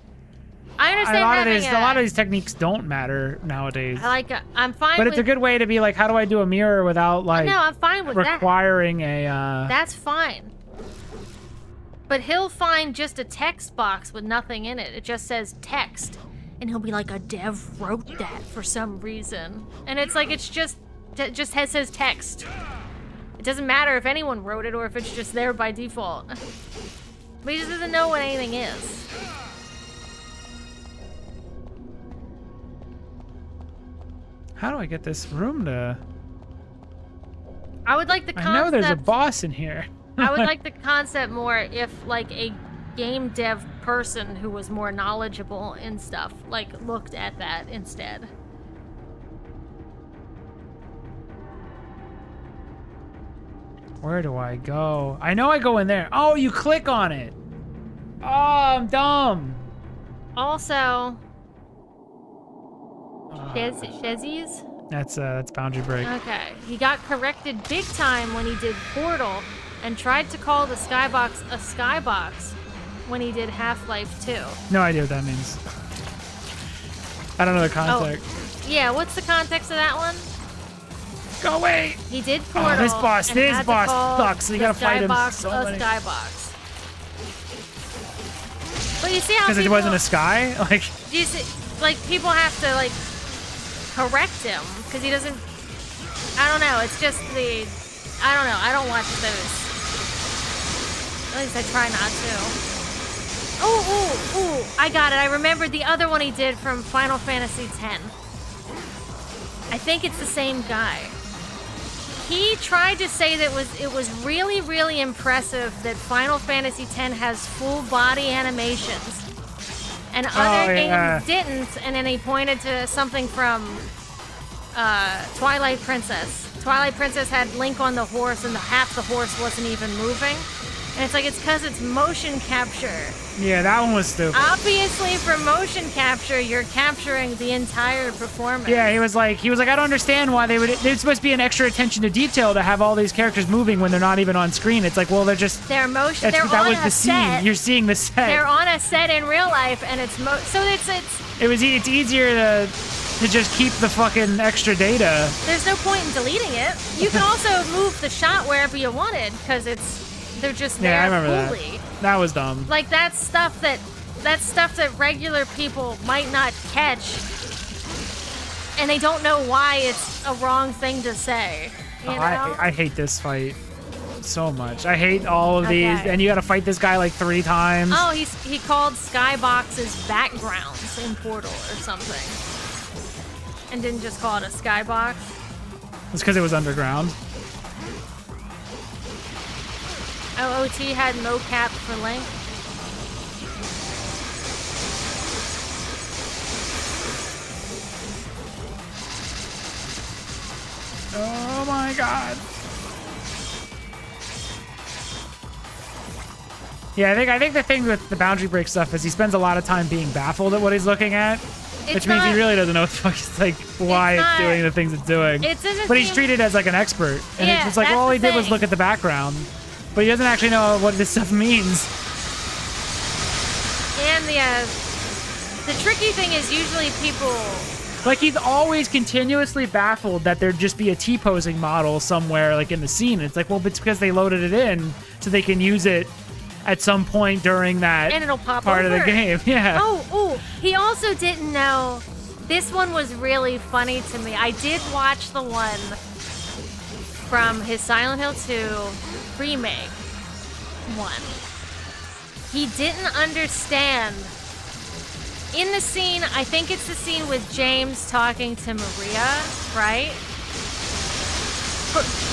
I understand
a lot
having
of these techniques don't matter nowadays.
I'm fine
But
with...
it's a good way to be like, how do I do a mirror without like
No, I'm fine with that.
requiring a
That's fine. But he'll find just a text box with nothing in it. It just says text. And he'll be like, a dev wrote that for some reason. And it's like, it just says text. It doesn't matter if anyone wrote it or if it's just there by default. But he just doesn't know what anything is.
How do I get this room to...
I would like the concept...
I know there's a boss in here.
I would like the concept more if, like, a game dev person who was more knowledgeable in stuff, like, looked at that instead.
Where do I go? I know I go in there. Oh, you click on it. Oh, I'm dumb.
Also, Shezzies?
That's Boundary Break.
Okay. He got corrected big time when he did Portal and tried to call the skybox a skybox when he did Half-Life 2.
No idea what that means. I don't know the context.
Yeah, what's the context of that one?
Go away!
He did Portal.
this boss
and had to call
sucks. So you
the
gotta fight him
skybox
so
a
many.
skybox. But you see how
Because it
people,
wasn't a sky? Like,
you see, like, people have to, like, correct him because he doesn't. I don't know. It's just the. I don't know. I don't watch those. At least I try not to. Ooh! I got it. I remembered the other one he did from Final Fantasy X. I think it's the same guy. He tried to say that it was really, really impressive that Final Fantasy X has full body animations. And other games didn't, and then he pointed to something from Twilight Princess. Twilight Princess had Link on the horse, and half the horse wasn't even moving. And it's like, it's because it's motion capture.
yeah, that one was stupid.
Obviously, for motion capture, you're capturing the entire performance.
Yeah, he was like, I don't understand why there's supposed to be an extra attention to detail to have all these characters moving when they're not even on screen. It's like, well, they're just...
They're motion.
That
They're on
was
a
the
set.
scene. You're seeing the set.
They're on a set in real life, and it's so it's.
It's easier to just keep the fucking extra data.
There's no point in deleting it. You can also move the shot wherever you wanted because they're just there
Yeah, I remember
fully.
that was dumb.
Like that's stuff that regular people might not catch, and they don't know why it's a wrong thing to say. You know?
I hate this fight so much. I hate all of these,
Okay.
and you gotta fight this guy like 3 times.
Oh, he called skyboxes backgrounds in Portal or something, and didn't just call it a skybox.
It's because it was underground.
OOT had mocap for Link.
Oh my god. Yeah, I think the thing with the boundary break stuff is he spends a lot of time being baffled at what he's looking at, which means he really doesn't know what the fuck is like why it's doing the things it's doing. But he's treated as like an expert, and it's just like, well, all he did was look at the background, but he doesn't actually know what this stuff means.
And the tricky thing is usually people.
Like, he's always continuously baffled that there'd just be a T-posing model somewhere, like, in the scene. It's like, well, it's because they loaded it in so they can use it at some point during that
and it'll pop
part
over.
of the game. Yeah.
Oh, he also didn't know. This one was really funny to me. I did watch the one from his Silent Hill 2 remake one. He didn't understand. In the scene, I think it's the scene with James talking to Maria, right?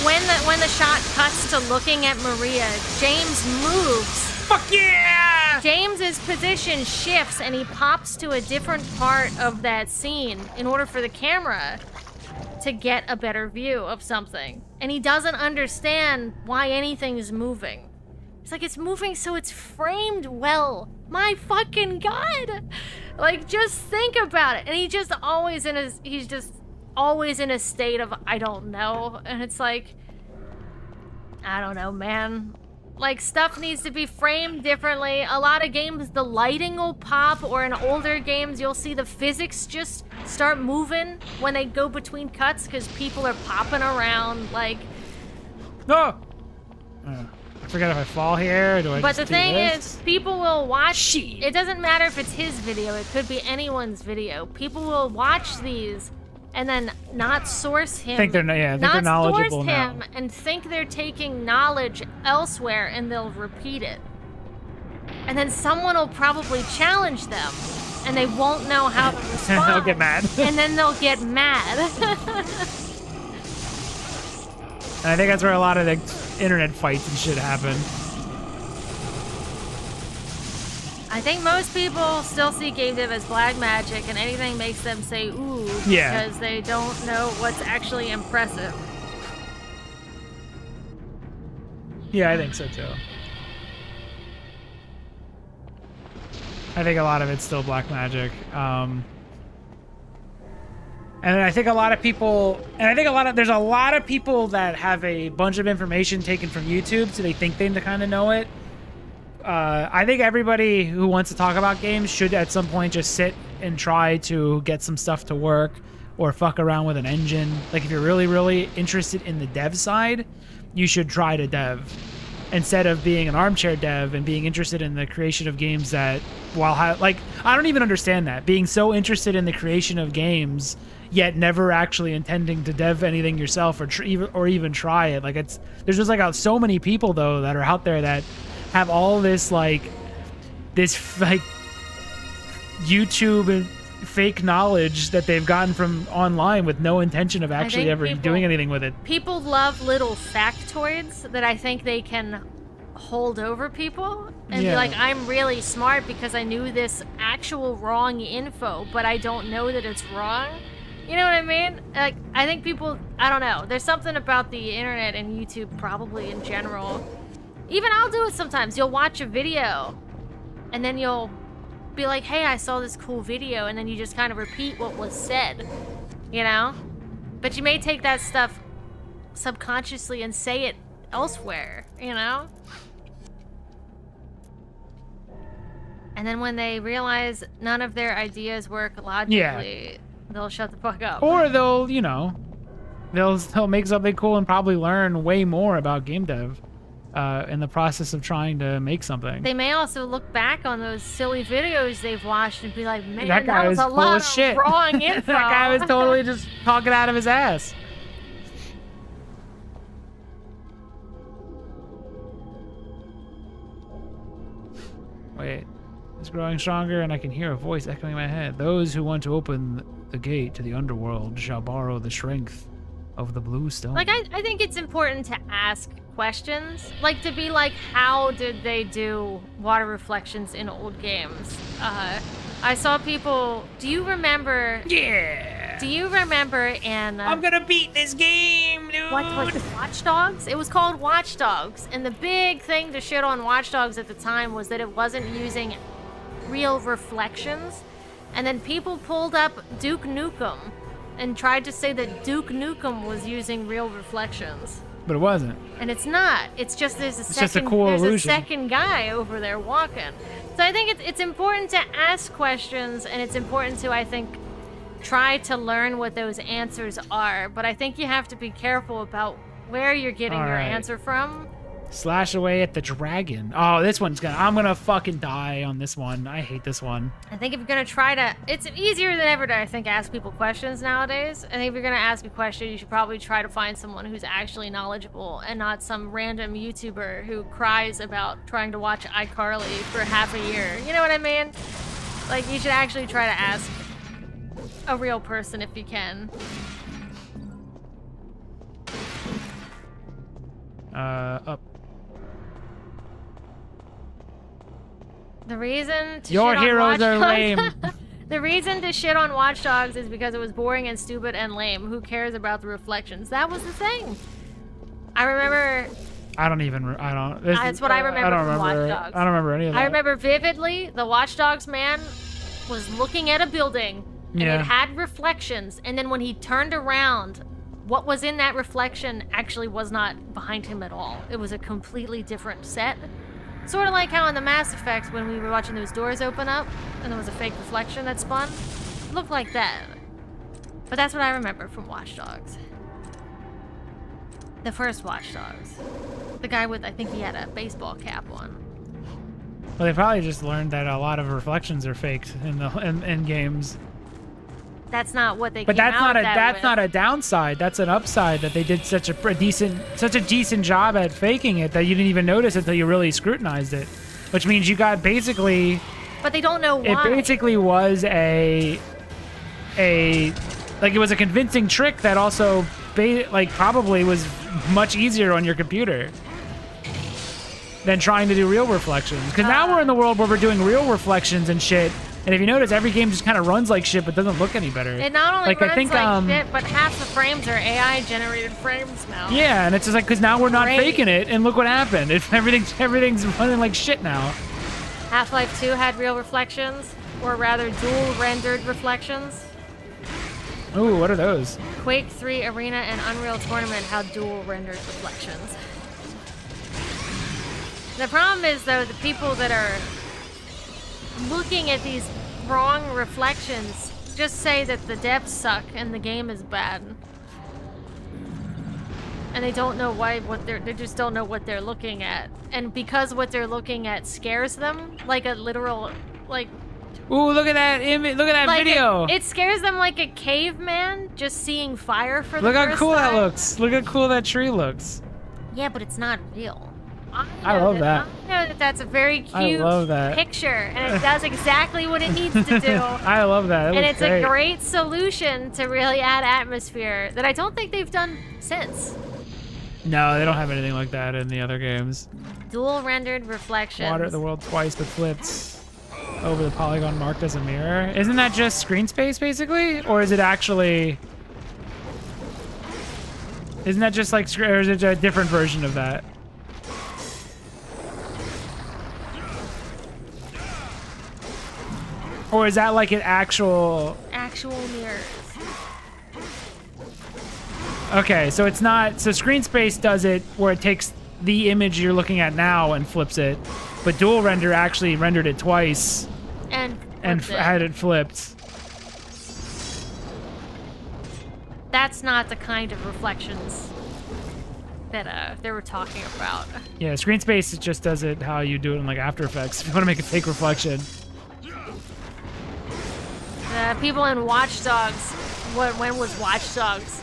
When the shot cuts to looking at Maria, James moves.
Fuck yeah!
James's position shifts and he pops to a different part of that scene in order for the camera to get a better view of something. And he doesn't understand why anything is moving. It's like, it's moving so it's framed well. My fucking god! Like, just think about it. And he's just always in a state of, I don't know. And it's like, I don't know, man. Like, stuff needs to be framed differently. A lot of games, the lighting will pop, or in older games, you'll see the physics just start moving when they go between cuts because people are popping around, like...
No! I forget if I fall here, or do I
But
just
the
do
thing
this?
is, people will watch...
Shit.
It doesn't matter if it's his video, it could be anyone's video. People will watch these and then not source him.
Think they're knowledgeable
source
now.
him and think they're taking knowledge elsewhere and they'll repeat it. And then someone will probably challenge them and they won't know how to respond.
They'll get mad.
And then they'll get mad.
And I think that's where a lot of the internet fights and shit happen.
I think most people still see game dev as black magic, and anything makes them say ooh because they don't know what's actually impressive.
Yeah, I think so too. I think a lot of it's still black magic. And I think a lot of people, there's a lot of people that have a bunch of information taken from YouTube, so they think they kind of know it. I think everybody who wants to talk about games should at some point just sit and try to get some stuff to work or fuck around with an engine. Like, if you're really, really interested in the dev side, you should try to dev instead of being an armchair dev and being interested in the creation of games that, I don't even understand that. Being so interested in the creation of games yet never actually intending to dev anything yourself or even try it. Like, there's just like so many people though that are out there that have all this YouTube and fake knowledge that they've gotten from online with no intention of actually ever doing anything with it.
People love little factoids that I think they can hold over people and be like, I'm really smart because I knew this actual wrong info, but I don't know that it's wrong. You know what I mean? Like, I think people, I don't know. There's something about the internet and YouTube probably in general. Even I'll do it sometimes. You'll watch a video and then you'll be like, hey, I saw this cool video, and then you just kind of repeat what was said, you know? But you may take that stuff subconsciously and say it elsewhere, you know? And then when they realize none of their ideas work logically, they'll shut the fuck up.
Or they'll make something cool and probably learn way more about game dev in the process of trying to make something.
They may also look back on those silly videos they've watched and be like, man,
that guy
was
was
a
full
lot
of shit.
Wrong info.
That guy was totally just talking out of his ass. Wait. It's growing stronger, and I can hear a voice echoing in my head. Those who want to open the gate to the underworld shall borrow the strength of the blue stone.
Like, I think it's important to ask questions. Like, to be like, how did they do water reflections in old games? I saw people... Do you remember...
Yeah!
Do you remember in...
I'm gonna beat this game, dude.
What was it, Watch Dogs? It was called Watch Dogs. And the big thing to shit on Watch Dogs at the time was that it wasn't using real reflections. And then people pulled up Duke Nukem and tried to say that Duke Nukem was using real reflections.
But it wasn't.
And it's not. It's just there's
just a cool illusion.
a second guy over there walking. So I think it's important to ask questions, and it's important to, I think, try to learn what those answers are. But I think you have to be careful about where you're getting your answer from.
Slash away at the dragon. Oh, this one's I'm gonna fucking die on this one. I hate this one.
I think if you're gonna try to, it's easier than ever to, I think, ask people questions nowadays. I think if you're gonna ask a question, you should probably try to find someone who's actually knowledgeable and not some random YouTuber who cries about trying to watch iCarly for half a year. You know what I mean? Like, you should actually try to ask a real person if you can.
Up.
The reason to
Your
shit on
heroes
Watch
are
Dogs-
lame.
The reason to shit on Watch Dogs is because it was boring and stupid and lame. Who cares about the reflections? That was the thing. I remember.
That's
what I remember from Watch Dogs.
I don't remember any of that.
I remember vividly the Watch Dogs man was looking at a building and
Yeah.
it had reflections, and then when he turned around, what was in that reflection actually was not behind him at all. It was a completely different set. Sort of like how in the Mass Effect, when we were watching those doors open up and there was a fake reflection that spun. It looked like that. But that's what I remember from Watch Dogs. The first Watch Dogs. The guy with, I think he had a baseball cap on.
Well, they probably just learned that a lot of reflections are faked in games.
That's not what they
But
came
that's
out
not
with.
that's not a downside. That's an upside that they did such a decent job at faking it that you didn't even notice until you really scrutinized it. Which means you got basically.
But they don't know why.
It basically was it was a convincing trick that also probably was much easier on your computer than trying to do real reflections. Because now we're in the world where we're doing real reflections and shit. And if you notice, every game just kind of runs like shit, but doesn't look any better.
It not only runs like shit, but half the frames are AI-generated frames now.
Yeah, and it's just like, because now we're not faking it, and look what happened. Everything's running like shit now.
Half-Life 2 had real reflections, or rather dual-rendered reflections.
Ooh, what are those?
Quake 3 Arena and Unreal Tournament had dual-rendered reflections. The problem is, though, the people that are looking at these wrong reflections just say that the depths suck and the game is bad, and they don't know they just don't know what they're looking at, and because what they're looking at scares them, like a literal, like,
ooh, look at that image! Look at that video!
It scares them like a caveman just seeing fire for the
first time. Look how cool that
time.
looks! Look how cool that tree looks.
Yeah, but it's not real.
I love that.
I know that's a very cute picture, and it does exactly what it needs to do.
I love that.
And it's a great solution to really add atmosphere that I don't think they've done since.
No, they don't have anything like that in the other games.
Dual rendered reflections.
Water the world twice, but flips over the polygon marked as a mirror. Isn't that just screen space, basically? Or is it actually... Isn't that just like... Or is it a different version of that? Or is that like an actual
mirrors?
Okay, so it's not. So screen space does it where it takes the image you're looking at now and flips it, but dual render actually rendered it twice
and
had it flipped.
That's not the kind of reflections that they were talking about.
Yeah, screen space it just does it how you do it in like After Effects. If you want to make a fake reflection.
People in Watch Dogs, when was Watch Dogs?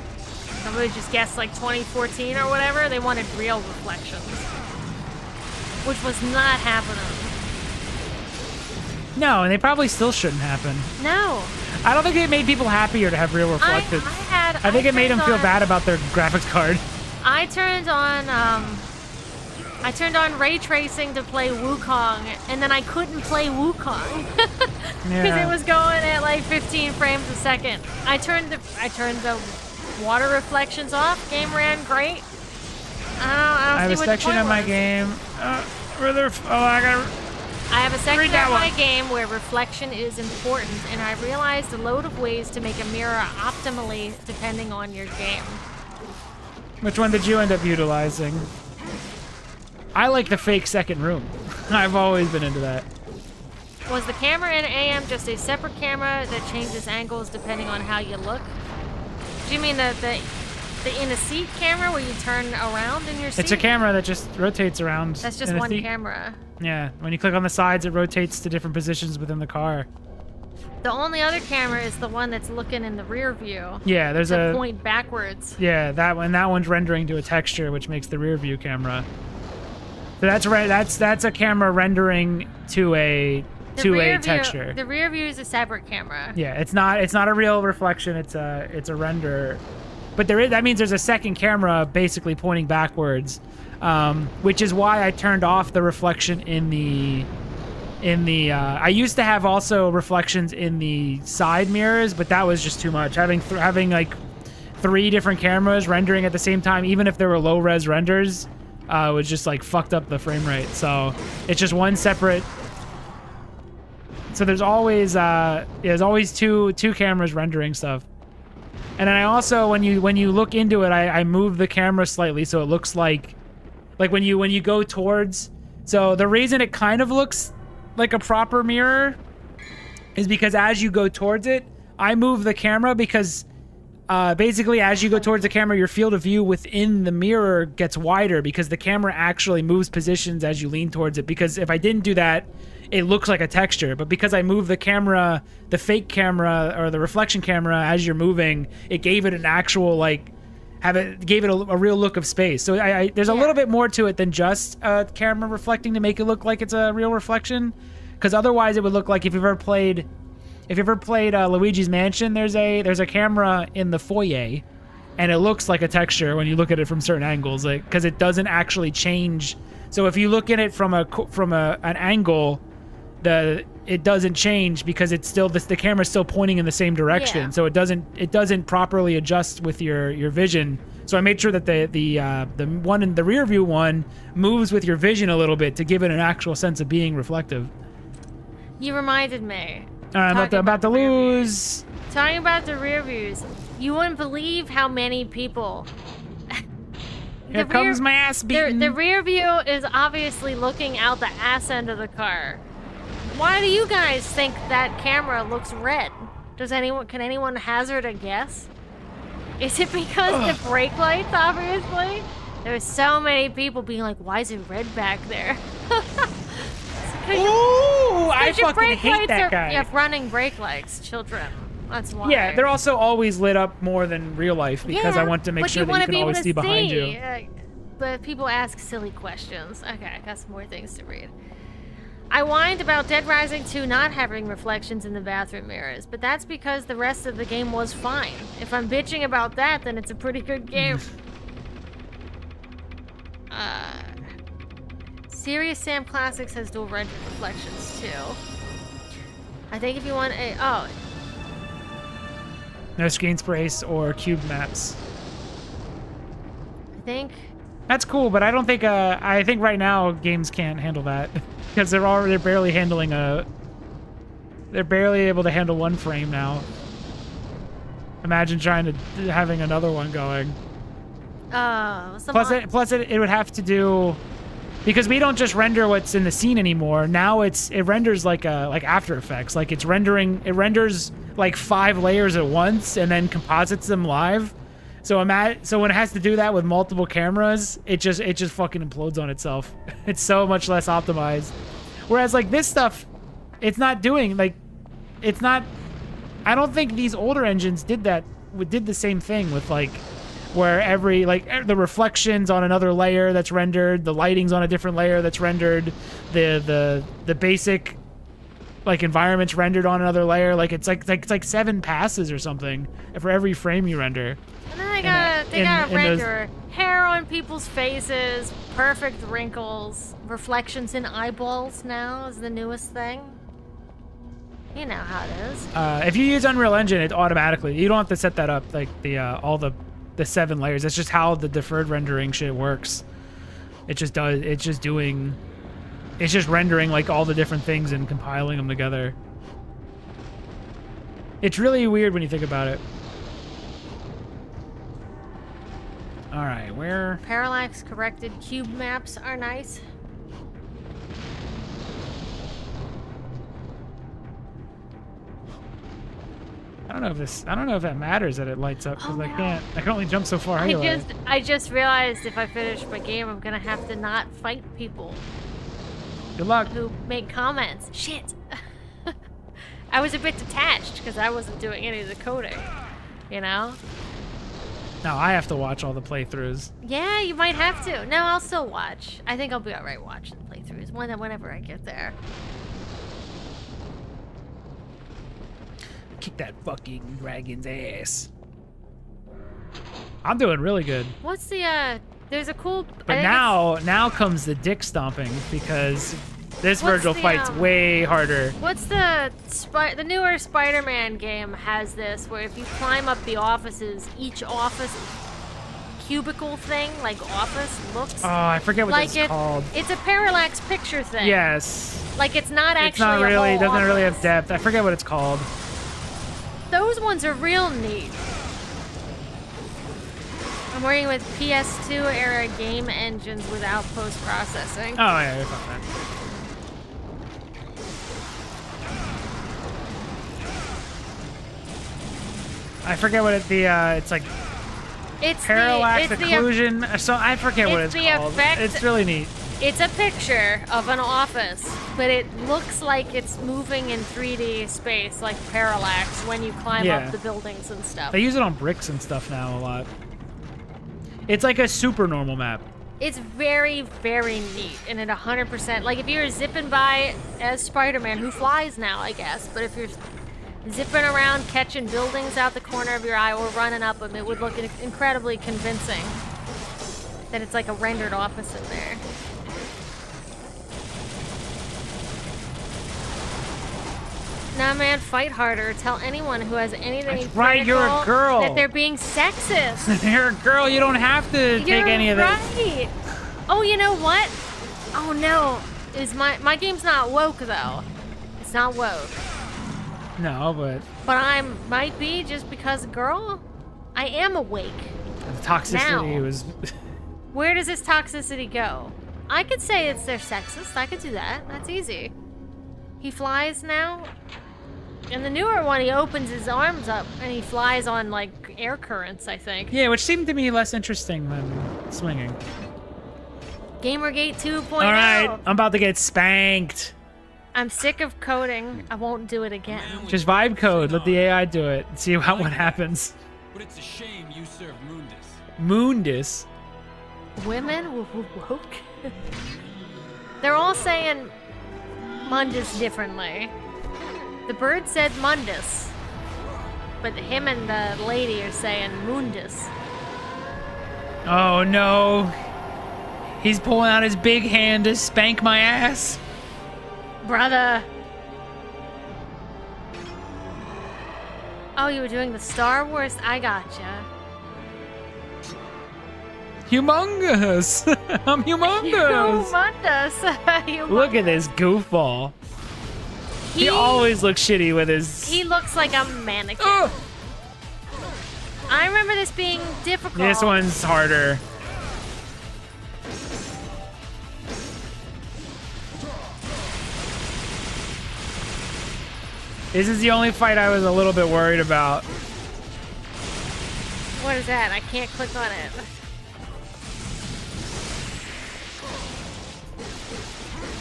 Somebody just guessed like 2014 or whatever. They wanted real reflections, which was not happening.
No, and they probably still shouldn't happen.
No.
I don't think it made people happier to have real reflected. I think it made them feel bad about their graphics card.
I turned on I turned on ray tracing to play Wukong, and then I couldn't play Wukong because it was going at like 15 frames a second. I turned the water reflections off. Game ran great. I
have a section of my game where
I have a section of my game where reflection is important, and I realized a load of ways to make a mirror optimally depending on your game.
Which one did you end up utilizing? I like the fake second room. I've always been into that.
Was the camera in AM just a separate camera that changes angles depending on how you look? Do you mean the in a seat camera where you turn around in your seat?
It's a camera that just rotates around.
That's just one camera.
Yeah, when you click on the sides, it rotates to different positions within the car.
The only other camera is the one that's looking in the rear view.
Yeah, there's
to
a
point backwards.
Yeah, that one. That one's rendering to a texture, which makes the rear view camera. So that's a camera rendering to a texture.
The rear view is a separate camera.
Yeah, it's not a real reflection. It's a render. But that means there's a second camera basically pointing backwards, which is why I turned off the reflection in the. I used to have also reflections in the side mirrors, but that was just too much. Having like 3 different cameras rendering at the same time, even if there were low res renders, was just like fucked up the frame rate. So it's just one separate. So there's always two cameras rendering stuff. And then I also, when you look into it, I move the camera slightly so it looks like when you go towards. So the reason it kind of looks like a proper mirror is because as you go towards it, I move the camera because basically as you go towards the camera, your field of view within the mirror gets wider because the camera actually moves positions as you lean towards it. Because if I didn't do that, it looks like a texture, but because I move the camera, the fake camera or the reflection camera as you're moving, it gave it an actual gave it a real look of space. So there's a little bit more to it than just a camera reflecting to make it look like it's a real reflection, because otherwise it would look like if you've ever played Luigi's Mansion, there's a camera in the foyer, and it looks like a texture when you look at it from certain angles, like because it doesn't actually change. So if you look at it from an angle, it doesn't change because it's still the camera's still pointing in the same direction. Yeah. So it doesn't properly adjust with your vision. So I made sure that the one in the rear view one moves with your vision a little bit to give it an actual sense of being reflective.
You reminded me.
I'm about to lose.
Talking about the rear views, you wouldn't believe how many people.
Here comes my ass beating.
The rear view is obviously looking out the ass end of the car. Why do you guys think that camera looks red? Can anyone hazard a guess? Is it because the brake lights, obviously? There's so many people being like, why is it red back there?
Ooh, I fucking hate that guy.
You have running brake lights, children. That's why.
Yeah, they're also always lit up more than real life because I want to make sure that you can always see behind you.
But people ask silly questions. Okay, I got some more things to read. I whined about Dead Rising 2 not having reflections in the bathroom mirrors, but that's because the rest of the game was fine. If I'm bitching about that, then it's a pretty good game. Serious Sam Classics has dual rendered reflections too. I think if you want
no screen space or cube maps.
I think
that's cool, but I don't think I think right now games can't handle that because they're barely handling they're barely able to handle one frame now. Imagine trying to having another one going. Plus it would have to do, because we don't just render what's in the scene anymore. Now it renders like After Effects. Like it renders like 5 layers at once and then composites them live. So when it has to do that with multiple cameras, it just fucking implodes on itself. It's so much less optimized. Whereas like this stuff, it's not doing I don't think these older engines did the same thing with like where every the reflections on another layer that's rendered, the lighting's on a different layer that's rendered, the basic like environment's rendered on another layer. Like it's like 7 passes or something for every frame you render.
And then I gotta
in those-
render hair on people's faces, perfect wrinkles, reflections in eyeballs now is the newest thing. You know how it is.
If you use Unreal Engine, it automatically. You don't have to set that up like the all the 7 layers. That's just how the deferred rendering shit works. It just does. It's just doing. It's just rendering like all the different things and compiling them together. It's really weird when you think about it. All right, where?
Parallax corrected cube maps are nice.
I don't know if that matters that it lights up because
Oh,
I
no.
can't. I can only jump so far anyway.
I just realized if I finish my game, I'm gonna have to not fight people
Good luck.
who make comments. Shit. I was a bit detached because I wasn't doing any of the coding. You know?
Now I have to watch all the playthroughs.
Yeah, you might have to. No, I'll still watch. I think I'll be alright watching playthroughs whenever I get there.
Kick that fucking dragon's ass. I'm doing really good.
What's the there's a cool
But now comes the dick stomping because this
What's
Virgil
the,
fight's way harder.
what's the newer Spider-Man game has this where if you climb up the offices, each office cubicle thing, like office, looks
Oh, I forget what
like
it's called.
It's a parallax picture thing.
Yes.
Like it's not actually
It's not really,
a
it
whole
doesn't really have
office.
depth. I forget what it's called.
Those ones are real neat. I'm working with PS2 era game engines without post-processing.
Oh, yeah, you're fine. I forget what it's like
It's
parallax
the
occlusion. So I forget what
it's
it's
the
called.
effect-
It's really neat.
It's a picture of an office, but it looks like it's moving in 3D space, like parallax, when you climb
Yeah.
up the buildings and stuff.
They use it on bricks and stuff now a lot. It's like a super normal map.
It's very, very neat, and it 100%. Like if you're zipping by as Spider-Man, who flies now, I guess, but if you're zipping around catching buildings out the corner of your eye or running up them, it would look incredibly convincing that it's like a rendered office in there. Nah, man, fight harder. Tell anyone who has anything
That's right, you're a
critical
girl.
that they're being sexist.
You're a girl, you don't have to take any of this.
Right. Oh, you know what? Oh no, is my game's not woke though. It's not woke,
No, but
but might be just because girl. I am awake.
the toxicity
Now.
was.
Where does this toxicity go? I could say they're sexist. I could do that. That's easy. He flies now. In the newer one, he opens his arms up and he flies on like air currents, I think.
Yeah, which seemed to me less interesting than swinging.
Gamergate 2.0.
All right, I'm about to get spanked.
I'm sick of coding. I won't do it again.
Just vibe code. Let the AI do it and see what happens.
But it's a shame you serve Mundus.
Mundus.
Women woke. They're all saying Mundus differently. The bird said Mundus, but him and the lady are saying Mundus.
Oh no. He's pulling out his big hand to spank my ass.
Brother. Oh, you were doing the Star Wars? I gotcha.
Humongous. I'm humongous.
Mundus.
Look at this goofball. He always looks shitty with his.
He looks like a mannequin.
Ugh.
I remember this being difficult.
This one's harder. This is the only fight I was a little bit worried about.
What is that? I can't click on it.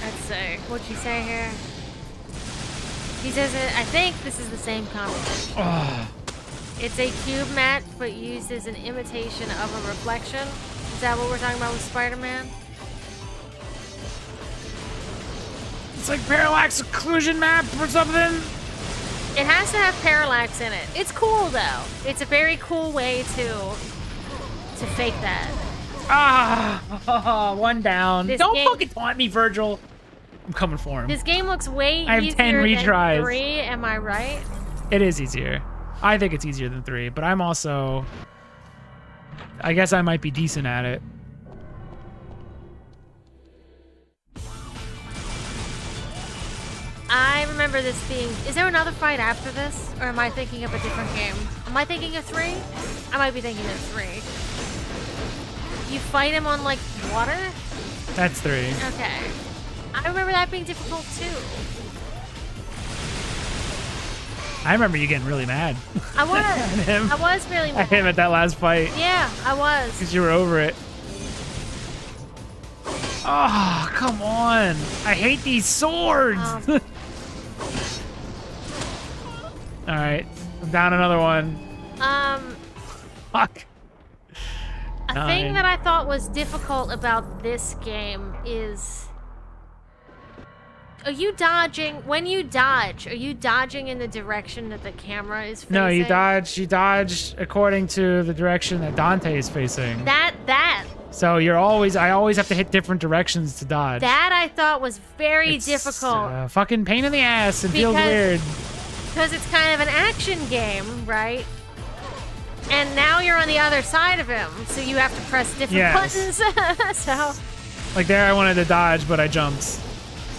Let's see. What'd you say here? He says it. I think this is the same combination.
Oh,
It's a cube mat, but used as an imitation of a reflection. Is that what we're talking about with Spider-Man?
it's like parallax occlusion map or something.
It has to have parallax in it. It's cool though. It's a very cool way to to fake that.
Ah, one down.
This
Don't
game-
fucking taunt me, Virgil. I'm coming for him.
This game looks way
I have
easier
10 retries.
than 3, am I right?
It is easier. I think it's easier than 3, but I'm also... I guess I might be decent at it.
I remember this being... Is there another fight after this? Or am I thinking of a different game? Am I thinking of 3? I might be thinking of 3. You fight him on, like, water?
That's 3.
Okay. I remember that being difficult, too.
I remember you getting really mad.
I was.
him.
I was really
At
mad.
him at that last fight.
Yeah, I was.
Because you were over it. Oh, come on. I hate these swords. All right. I'm down another one. Fuck.
A thing that I thought was difficult about this game is... Are you dodging... When you dodge, are you dodging in the direction that the camera is facing?
No, you dodge according to the direction that Dante is facing.
That.
So you're always... I always have to hit different directions to dodge.
That I thought was very
It's,
difficult.
fucking pain in the ass. It feels
Because-
weird.
Because it's kind of an action game, right? And now you're on the other side of him, so you have to press different
Yes.
buttons. So,
Like there I wanted to dodge, but I jumped.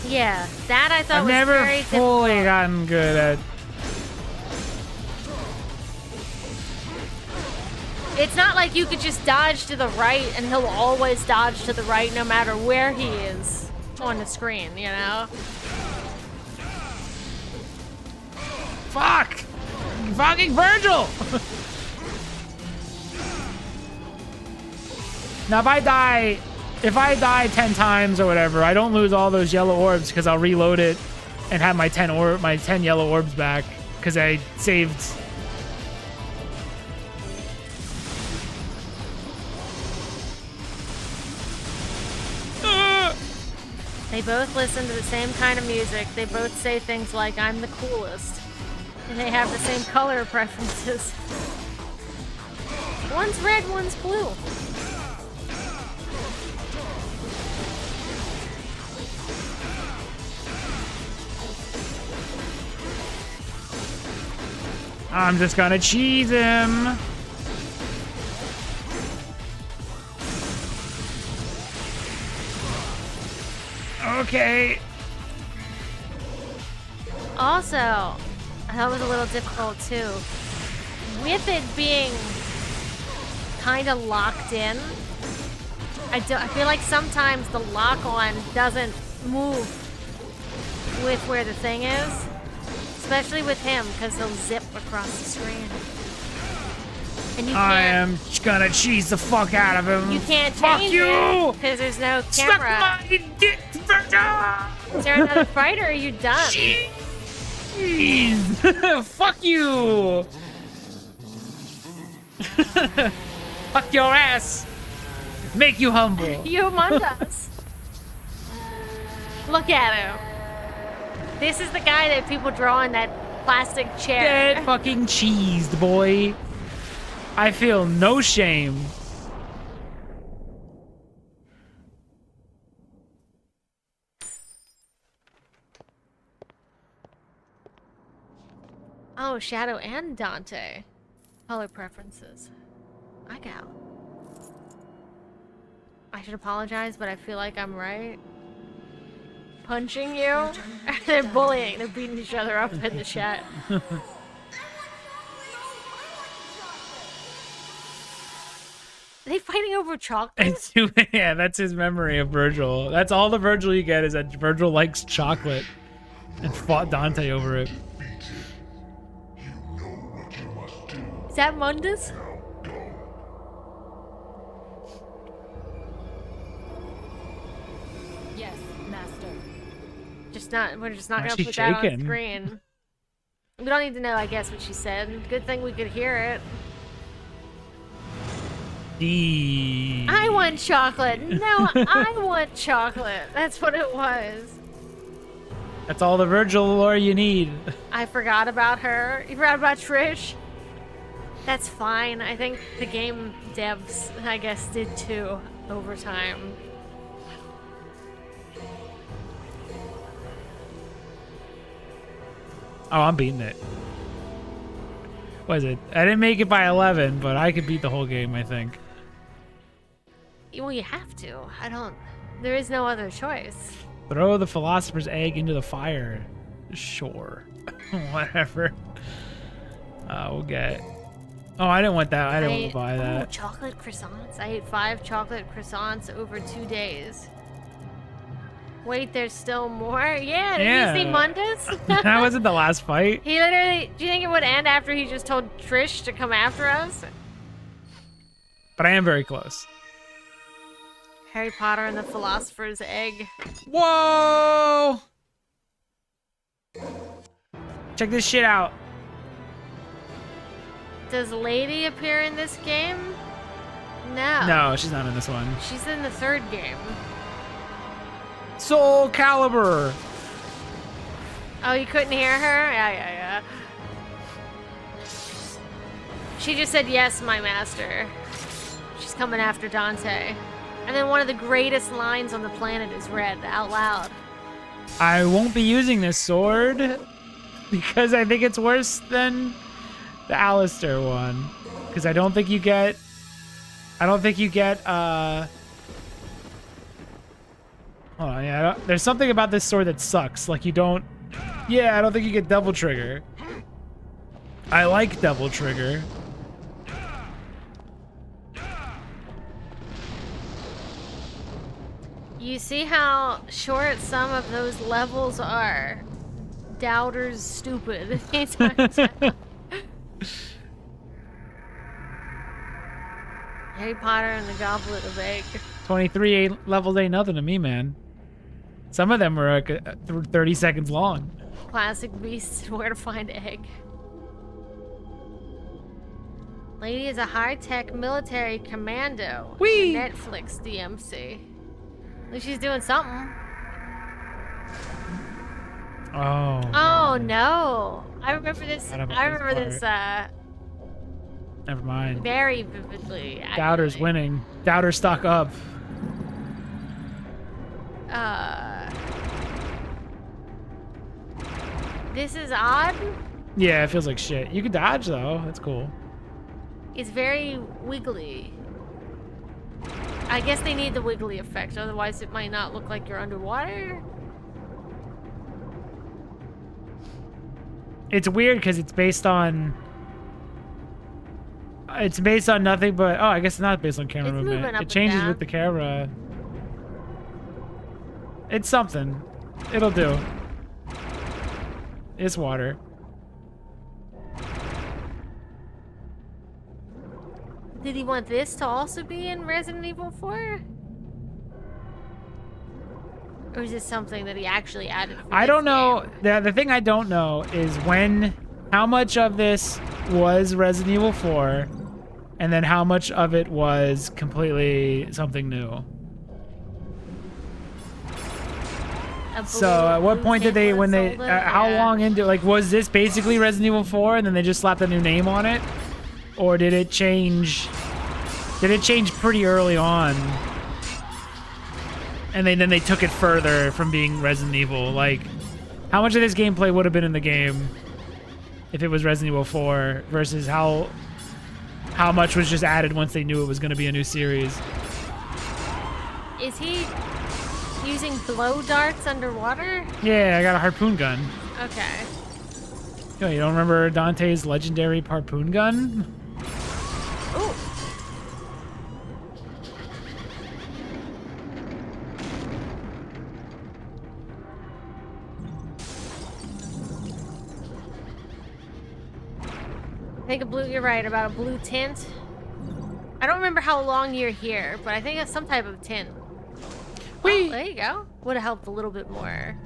yeah, that I thought
I've
was
never
very
fully
difficult.
gotten good at...
It's not like you could just dodge to the right and he'll always dodge to the right no matter where he is on the screen, you know?
Fuck! Fucking Virgil! Now if I die 10 times or whatever, I don't lose all those yellow orbs because I'll reload it and have my 10 yellow orbs back because I saved.
They both listen to the same kind of music. They both say things like, I'm the coolest. And they have the same color preferences. One's red, one's blue.
I'm just gonna cheese him. Okay.
Also, that was a little difficult too. With it being kind of locked in, I feel like sometimes the lock-on doesn't move with where the thing is. Especially with him, because he'll zip across the screen. And you
I
can't,
am gonna cheese the fuck out of him.
you can't
Fuck
change
you!
it because there's no
Suck
camera.
my dick, Virgil!
Is there another fight or are you done?
Jeez. Fuck you! Fuck your ass! Make you humble.
You Mundus. Look at him. This is the guy that people draw in that plastic chair.
Get fucking cheesed, boy. I feel no shame.
Oh, Shadow and Dante. Color preferences. I got. I should apologize, but I feel like I'm right. Punching you? They're bullying. They're beating each other up in the chat. Are they fighting over chocolate?
Yeah, that's his memory of Virgil. That's all the Virgil you get is that Virgil likes chocolate and fought Dante over it.
Is that Mundus?
Yes, master.
We're just not
Why is
gonna
she
put that on
shaking?
screen. We don't need to know, I guess, what she said. Good thing we could hear it. I want chocolate. No, I want chocolate. That's what it was.
That's all the Virgil lore you need.
I forgot about her. You forgot about Trish? That's fine. I think the game devs, I guess, did too over time.
Oh, I'm beating it. What is it? I didn't make it by 11, but I could beat the whole game, I think.
Well, you have to. There is no other choice.
Throw the philosopher's egg into the fire. Sure. Whatever. We'll get... Oh, I didn't want that. I didn't want to buy that.
Oh, chocolate croissants. I ate 5 chocolate croissants over 2 days. Wait, there's still more? Yeah, did you see Mundus?
That wasn't the last fight.
He literally... Do you think it would end after he just told Trish to come after us?
But I am very close.
Harry Potter and the Philosopher's Egg.
Whoa! Check this shit out.
Does Lady appear in this game? No.
No, she's not in this one.
She's in the 3rd game.
Soul Calibur.
Oh, you couldn't hear her? Yeah. She just said, yes, my master. She's coming after Dante. And then one of the greatest lines on the planet is read out loud.
I won't be using this sword because I think it's worse than the Alistair one. Because I don't think you get... Hold on, yeah, there's something about this sword that sucks. Like, you don't... Yeah, I don't think you get double trigger. I like double trigger.
You see how short some of those levels are? Doubter's stupid. Harry Potter and the Goblet of Egg.
23 levels ain't nothing to me, man. Some of them are like 30 seconds long.
Classic beasts, where to find egg. Lady is a high-tech military commando.
Whee!
Netflix DMC. At least she's doing something.
Oh.
Oh no! I remember this.
Never mind.
Very vividly. Actually.
Doubter's winning. Doubter stock up.
This is odd.
Yeah, it feels like shit. You can dodge though. That's cool.
It's very wiggly. I guess they need the wiggly effect, otherwise it might not look like you're underwater.
It's weird because it's based on nothing but... Oh, I guess it's not based on camera movement. It changes with the camera. It's something. It'll do. It's water.
Did he want this to also be in Resident Evil 4? Or is this something that he actually added for
I don't know. The thing I don't know is how much of this was Resident Evil 4 and then how much of it was completely something new. So at what point did they, how long into, like, was this basically Resident Evil 4 and then they just slapped a new name on it? Or did it change pretty early on? And then they took it further from being Resident Evil. Like, how much of this gameplay would have been in the game if it was Resident Evil 4 versus how much was just added once they knew it was going to be a new series?
Is he using blow darts underwater?
Yeah, I got a harpoon gun.
Okay.
Yo, you don't remember Dante's legendary harpoon gun?
Ooh. I think you're right about a blue tint. I don't remember how long you're here, but I think it's some type of tint.
Whee!
Oh, there you go. Would have helped a little bit more.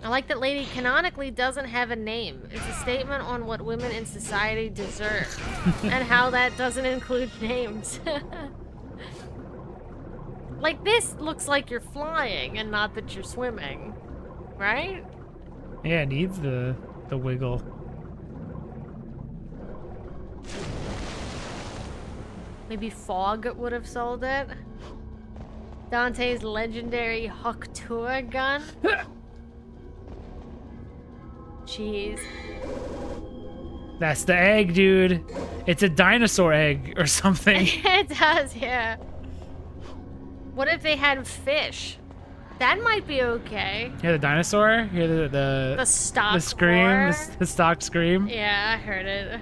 I like that Lady canonically doesn't have a name. It's a statement on what women in society deserve. And how that doesn't include names. Like, this looks like you're flying and not that you're swimming. Right?
Yeah, it needs the
Maybe Fog would have sold it. Dante's legendary Hoktua gun. Jeez.
That's the egg, dude. It's a dinosaur egg or something.
It does, yeah. What if they had fish? That might be okay.
Hear the dinosaur? Hear the
stock
the scream,
roar?
the stock scream.
Yeah, I heard it.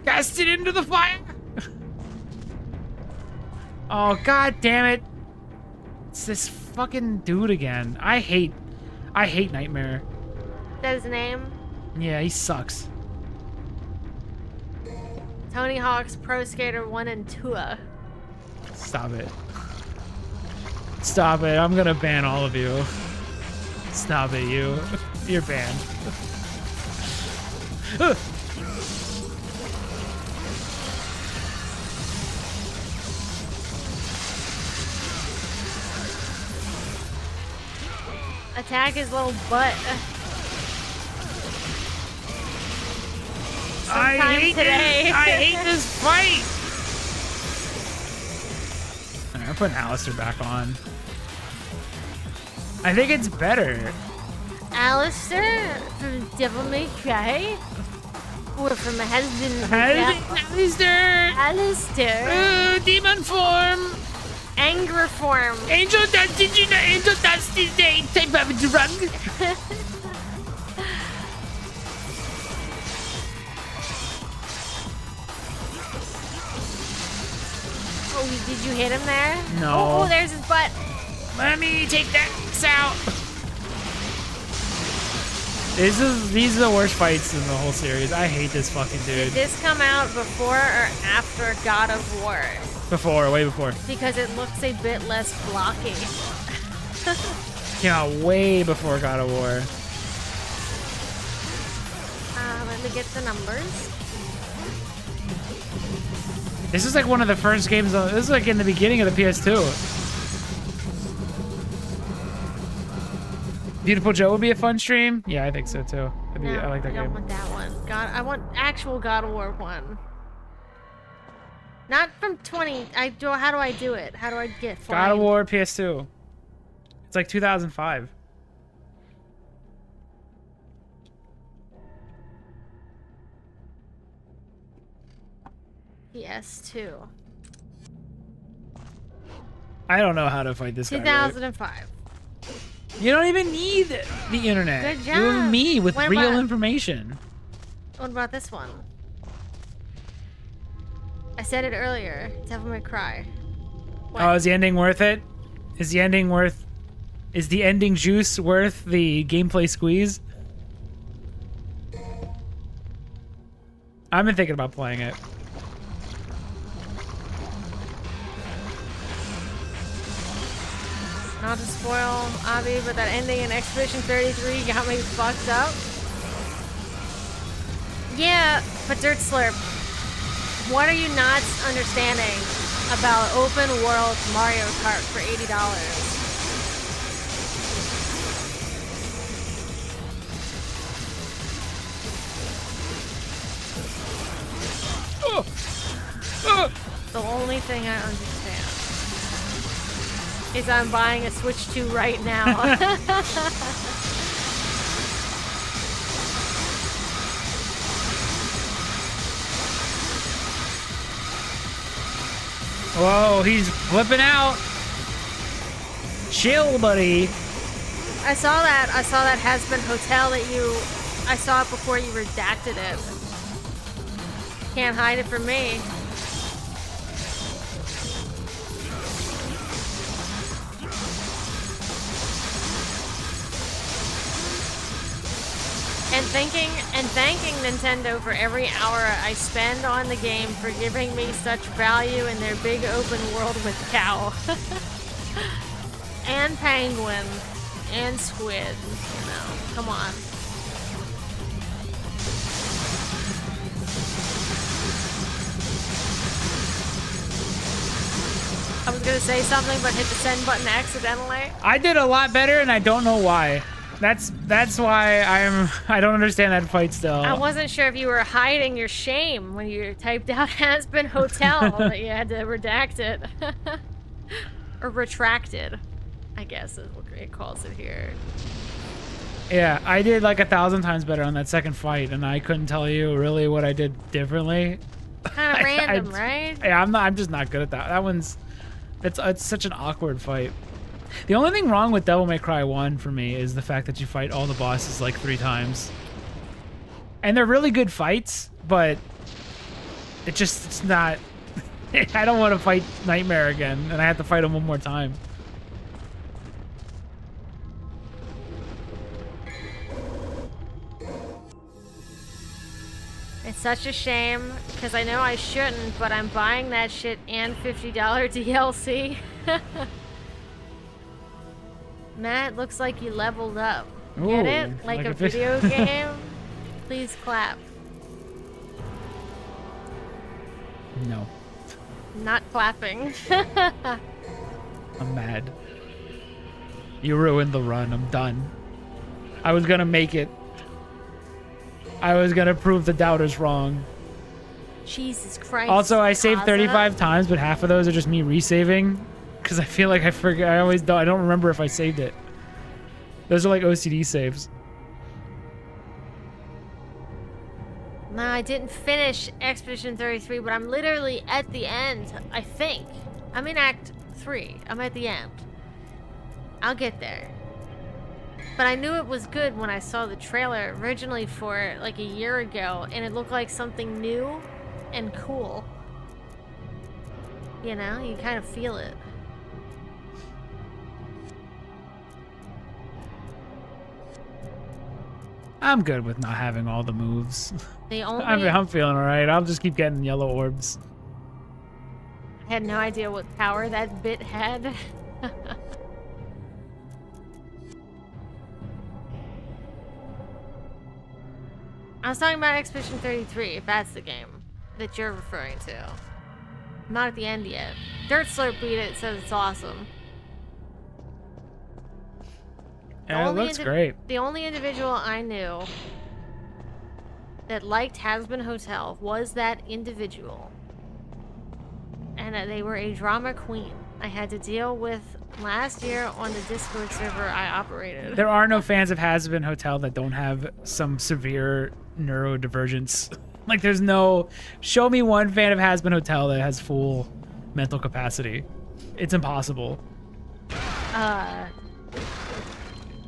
Cast it into the fire. Oh, god damn it. It's this fucking dude again. I hate Nightmare.
That's his name?
Yeah, he sucks.
Tony Hawk's Pro Skater 1 and 2.
Stop it. Stop it. I'm gonna ban all of you. Stop it, you. You're banned.
Attack his little butt.
I hate
today.
this. I hate this fight. Alright, I'm putting Alistair back on. I think it's better.
Alistair from Devilmaycry? Or from my husband.
Alistair.
Alistair.
Demon form.
Anger form.
Angel dust. Did you know angel dust is a type of drug?
Oh, did you hit him there?
No.
Oh, there's his butt.
Let me take that out. These are the worst fights in the whole series. I hate this fucking
Did
dude.
this come out before or after God of War?
Before, way before.
Because it looks a bit less blocky.
Came out way before God of War.
Let me get the numbers.
This is like one of the first games. This is like in the beginning of the PS2. Beautiful Joe would be a fun stream. Yeah, I think so too.
No,
I like that
I don't
game.
want that one. I want actual God of War 1. Not from 20. How do I do it? How do I get flying?
God of War PS2. It's like 2005.
PS2.
I don't know how to fight this guy. Really.
2005.
You don't even need the internet.
Good job.
You're me with
What
real
about-
information.
What about this one? I said it earlier. Devilmaycry. What?
Oh, is the ending worth it? Is the ending worth? Is the ending juice worth the gameplay squeeze? I've been thinking about playing it.
Not to spoil Avi, but that ending in Expedition 33 got me fucked up. Yeah, but Dirt Slurp, what are you not understanding about open world Mario Kart for $80? The only thing I understand is I'm buying a Switch 2 right now.
Whoa, he's flipping out. Chill, buddy.
I saw that Has-Been Hotel that I saw it before you redacted it. Can't hide it from me. And thanking Nintendo for every hour I spend on the game for giving me such value in their big open world with cow. And penguin. And squid. You know, come on. I was gonna say something but hit the send button accidentally.
I did a lot better and I don't know why. That's why I don't understand that fight still.
I wasn't sure if you were hiding your shame when you typed out has been hotel that you had to redact it. Or retracted, I guess is what it calls it here.
Yeah, I did like 1,000 times better on that second fight, and I couldn't tell you really what I did differently.
Kind of random, right?
Yeah, I'm just not good at that. That one's it's such an awkward fight. The only thing wrong with Devilmaycry 1 for me is the fact that you fight all the bosses like 3 times. And they're really good fights, but it's not... I don't want to fight Nightmare again, and I have to fight him one more time.
It's such a shame, because I know I shouldn't, but I'm buying that shit and $50 DLC. Matt, looks like you leveled up.
Ooh,
get it? Like a video game? Please clap.
No.
Not clapping.
I'm mad. You ruined the run. I'm done. I was gonna make it. I was gonna prove the doubters wrong.
Jesus Christ.
Also, I saved
Kaza.
35 times, but half of those are just me resaving. Because I feel like I forget. I don't remember if I saved it. Those are like OCD saves.
No, I didn't finish Expedition 33, but I'm literally at the end, I think. I'm in Act 3. I'm at the end. I'll get there. But I knew it was good when I saw the trailer originally for it like a year ago, and it looked like something new and cool. You know, you kind of feel it.
I'm good with not having all the moves.
The only
I'm feeling alright. I'll just keep getting yellow orbs.
I had no idea what power that bit had. I was talking about Expedition 33, if that's the game that you're referring to. I'm not at the end yet. Dirt Slurp beat it, says it's awesome.
Yeah, it looks great.
The only individual I knew that liked Has Been Hotel was that individual. And they were a drama queen I had to deal with last year on the Discord server I operated.
There are no fans of Has Been Hotel that don't have some severe neurodivergence. Like, there's no... Show me one fan of Has Been Hotel that has full mental capacity. It's impossible.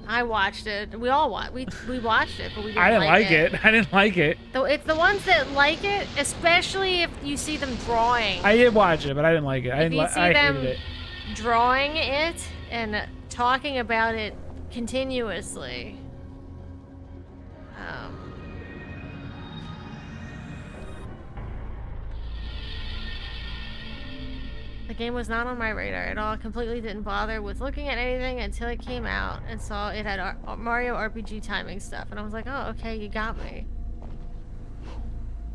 I watched it. We all watched. We watched it, but we didn't
I didn't like
it.
it. I didn't like it.
So it's the ones that like it, especially if you see them drawing.
I did watch it, but I didn't like it. I hated it.
Drawing it and talking about it continuously. The game was not on my radar at all. Completely didn't bother with looking at anything until it came out and saw it had Mario RPG timing stuff. And I was like, oh, okay, you got me.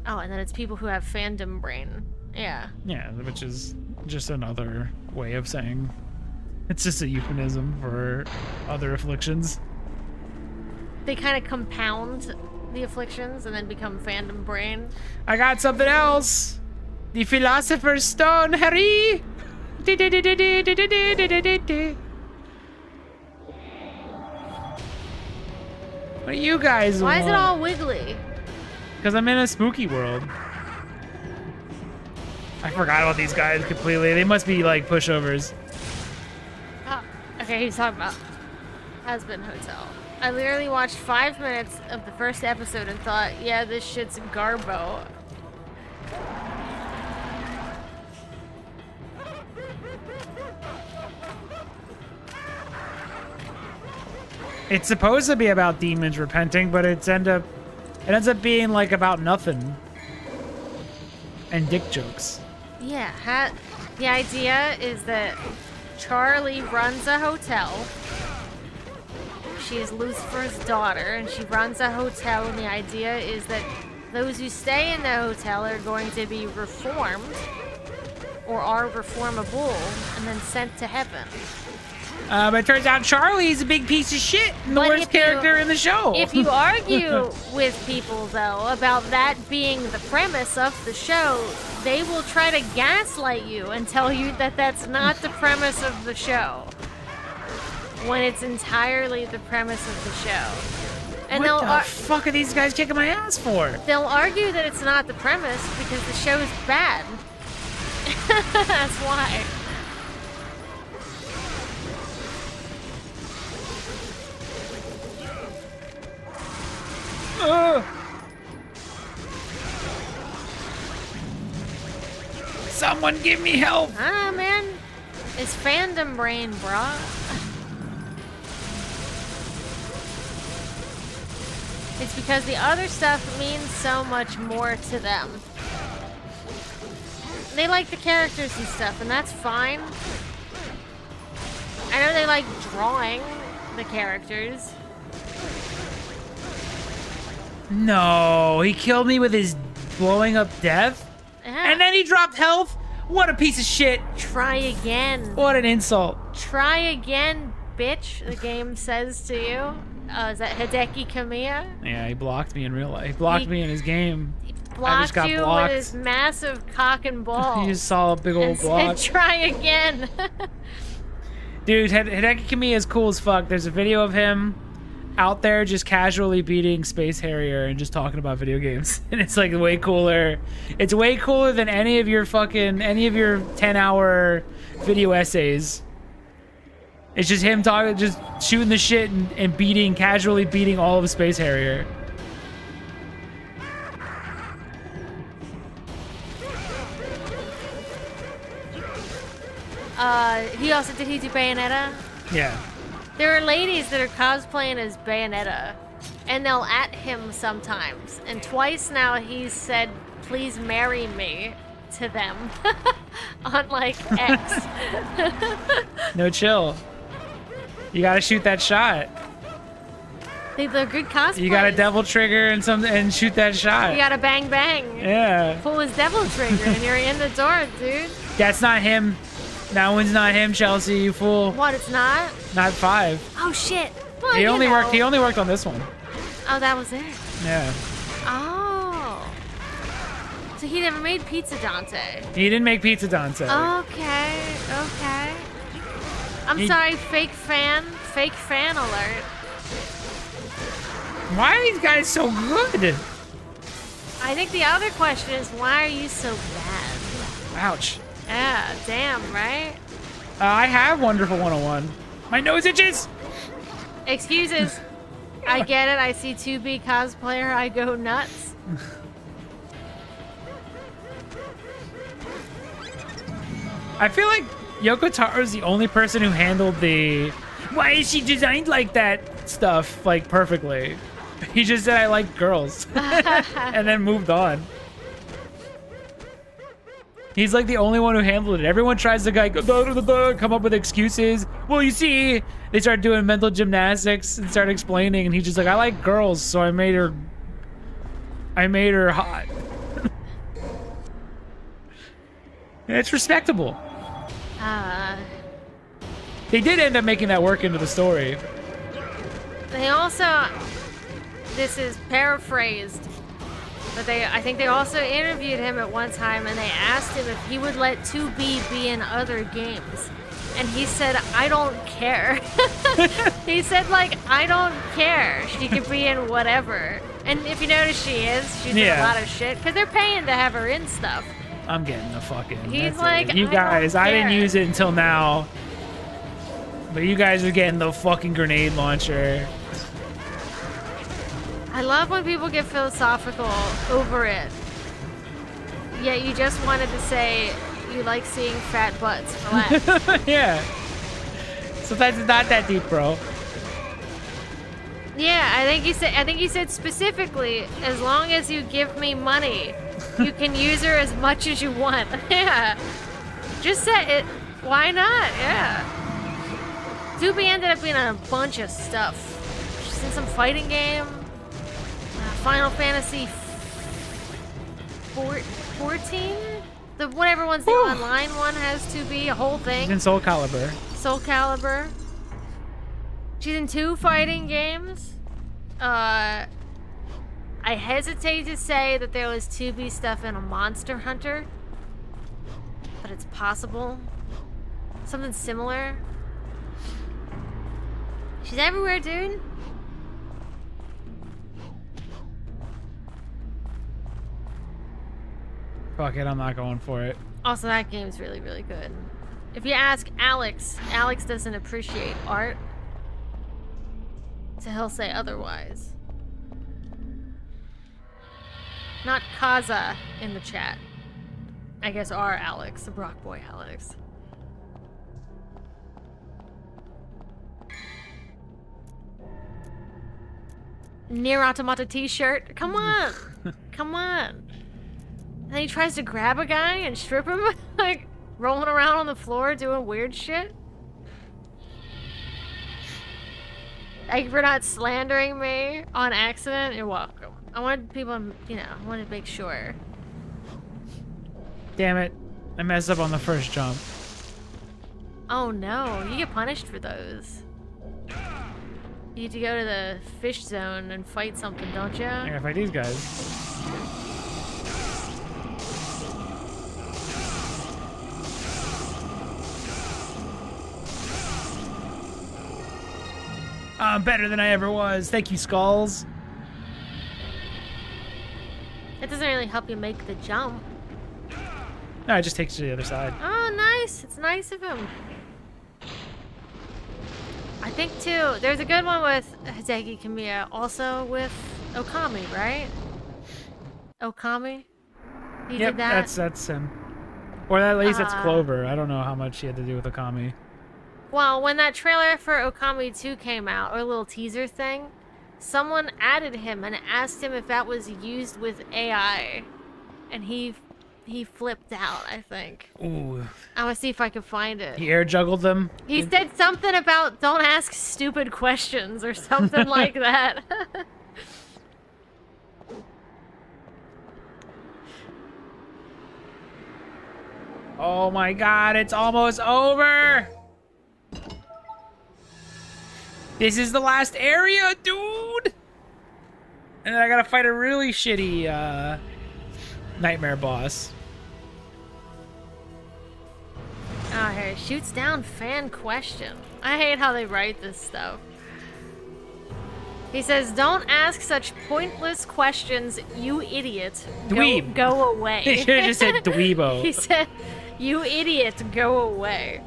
Oh, and then it's people who have fandom brain. Yeah.
Yeah, which is just another way of saying... It's just a euphemism for other afflictions.
They kind of compound the afflictions and then become fandom brain.
I got something else! The Philosopher's Stone, Harry! What do you guys
Why
want?
is it all wiggly?
Because I'm in a spooky world. I forgot about these guys completely. They must be like pushovers.
Oh, okay, he's talking about Has Been Hotel. I literally watched 5 minutes of the first episode and thought, yeah, this shit's garbo.
It's supposed to be about demons repenting, but it ends up being like about nothing. And dick jokes.
Yeah, the idea is that Charlie runs a hotel. She is Lucifer's daughter, and she runs a hotel, and the idea is that those who stay in the hotel are going to be reformed, or are reformable, and then sent to heaven.
But it turns out Charlie's a big piece of shit and the
But
worst
if you-
character in the show.
If you argue with people, though, about that being the premise of the show, they will try to gaslight you and tell you that that's not the premise of the show, when it's entirely the premise of the show. And
what the fuck are these guys kicking my ass for?
they'll argue that it's not the premise because the show is bad. That's why.
Someone give me help.
Ah, man. It's fandom brain, brah. It's because the other stuff means so much more to them. They like the characters and stuff, and that's fine. I know they like drawing the characters.
No, he killed me with his blowing up death.
Yeah.
And then he dropped health? What a piece of shit.
Try again.
What an insult.
Try again, bitch, the game says to you. Is that Hideki Kamiya?
Yeah, he blocked me in real life. He blocked me in his game.
He
I just
blocked
got
you
blocked.
with his massive cock and ball.
You just saw a big old
and
block.
said, try again.
Dude, Hideki Kamiya is cool as fuck. There's a video of him out there just casually beating Space Harrier and just talking about video games. And it's like way cooler. It's way cooler than any of your 10-hour video essays. It's just him talking, just shooting the shit and casually beating all of Space Harrier.
Did he do Bayonetta?
Yeah.
There are ladies that are cosplaying as Bayonetta, and they'll at him sometimes. And twice now he's said, please marry me, to them. On, like, X.
No chill. You gotta shoot that shot.
They're good cosplays.
You gotta devil trigger and shoot that shot.
You gotta bang bang.
Yeah.
Pull his devil trigger and you're in the door, dude.
That's not him. That one's not him, Chelsea, you fool.
What, it's not?
Not 5.
Oh shit. Well,
He
you
only
know.
worked on this one.
Oh, that was it.
Yeah.
Oh. So he never made Pizza Dante.
He didn't make Pizza Dante.
Okay. I'm sorry, fake fan alert.
Why are these guys so good?
I think the other question is, why are you so bad?
Ouch.
Yeah, damn, right?
I have Wonderful 101. My nose itches.
Excuses. I get it. I see 2B cosplayer. I go nuts.
I feel like Yoko Taro is the only person who handled the "why is she designed like that" stuff like perfectly. He just said I like girls and then moved on. He's like the only one who handled it. Everyone tries to come up with excuses. Well, you see, they start doing mental gymnastics and start explaining, and he's just like, I like girls, so I made her hot. It's respectable. They did end up making that work into the story.
They also, this is paraphrased, but I think they also interviewed him at one time, and they asked him if he would let 2B be in other games. And he said, I don't care. He said, like, I don't care. She could be in whatever. And if you notice, she is. She's in a lot of shit, because they're paying to have her in stuff.
I'm getting the fucking...
He's
that's
like,
it. You guys, I didn't use it until now. But you guys are getting the fucking grenade launcher.
I love when people get philosophical over it. Yet you just wanted to say you like seeing fat butts. Relax.
Yeah. So that's not that deep, bro.
Yeah, I think you said specifically, as long as you give me money, you can use her as much as you want. Yeah. Just say it. Why not? Yeah. Doobie ended up being in a bunch of stuff. She's in some fighting game. Final Fantasy 14? Whatever one's the online one has to be a whole thing.
She's in Soul Calibur.
Soul Calibur. She's in 2 fighting games. I hesitate to say that there was 2B stuff in a Monster Hunter, but it's possible. Something similar. She's everywhere, dude.
Fuck it, I'm not going for it.
Also, that game's really, really good. If you ask Alex, Alex doesn't appreciate art, so he'll say otherwise. Not Kaza in the chat. I guess our Alex, the Brock boy Alex. Near Automata t-shirt. Come on. Come on. And then he tries to grab a guy and strip him, like rolling around on the floor doing weird shit. Thank you for not slandering me on accident. You're welcome. I wanted people, you know, I wanted to make sure.
Damn it. I messed up on the first jump.
Oh no, you get punished for those. You need to go to the fish zone and fight something, don't you?
I gotta fight these guys. I'm better than I ever was. Thank you, Skulls.
It doesn't really help you make the jump.
No, it just takes you to the other side.
Oh, nice. It's nice of him. I think, too, there's a good one with Hideki Kamiya, also with Okami, right? Okami? He
Yep,
did that?
that's him. Or at least that's Clover. I don't know how much he had to do with Okami.
Well, when that trailer for Okami 2 came out, or a little teaser thing, someone added him and asked him if that was used with AI. And he flipped out, I think.
Ooh.
I want to see if I can find it.
He air juggled them.
He said something about don't ask stupid questions or something like that.
Oh my god, it's almost over! This is the last area, dude! And then I gotta fight a really shitty, nightmare boss.
Oh, here, shoots down fan question. I hate how they write this stuff. He says, don't ask such pointless questions, you idiot.
Dweeb.
Go away.
He should've just said dweebo.
He said, you idiot, go away.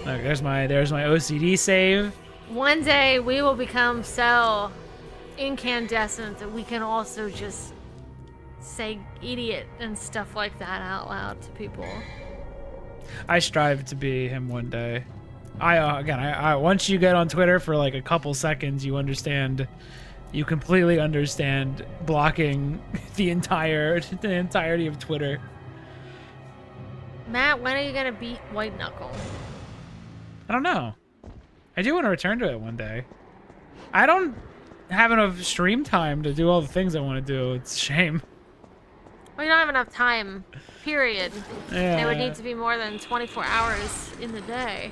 Look, there's my OCD save.
One day we will become so incandescent that we can also just say idiot and stuff like that out loud to people.
I strive to be him one day. I once you get on Twitter for like a couple seconds, you completely understand blocking the entirety of Twitter.
Matt, when are you gonna beat White Knuckle?
I don't know. I do want to return to it one day. I don't have enough stream time to do all the things I want to do. It's a shame.
Well, you don't have enough time, period.
Yeah.
It would need to be more than 24 hours in the day.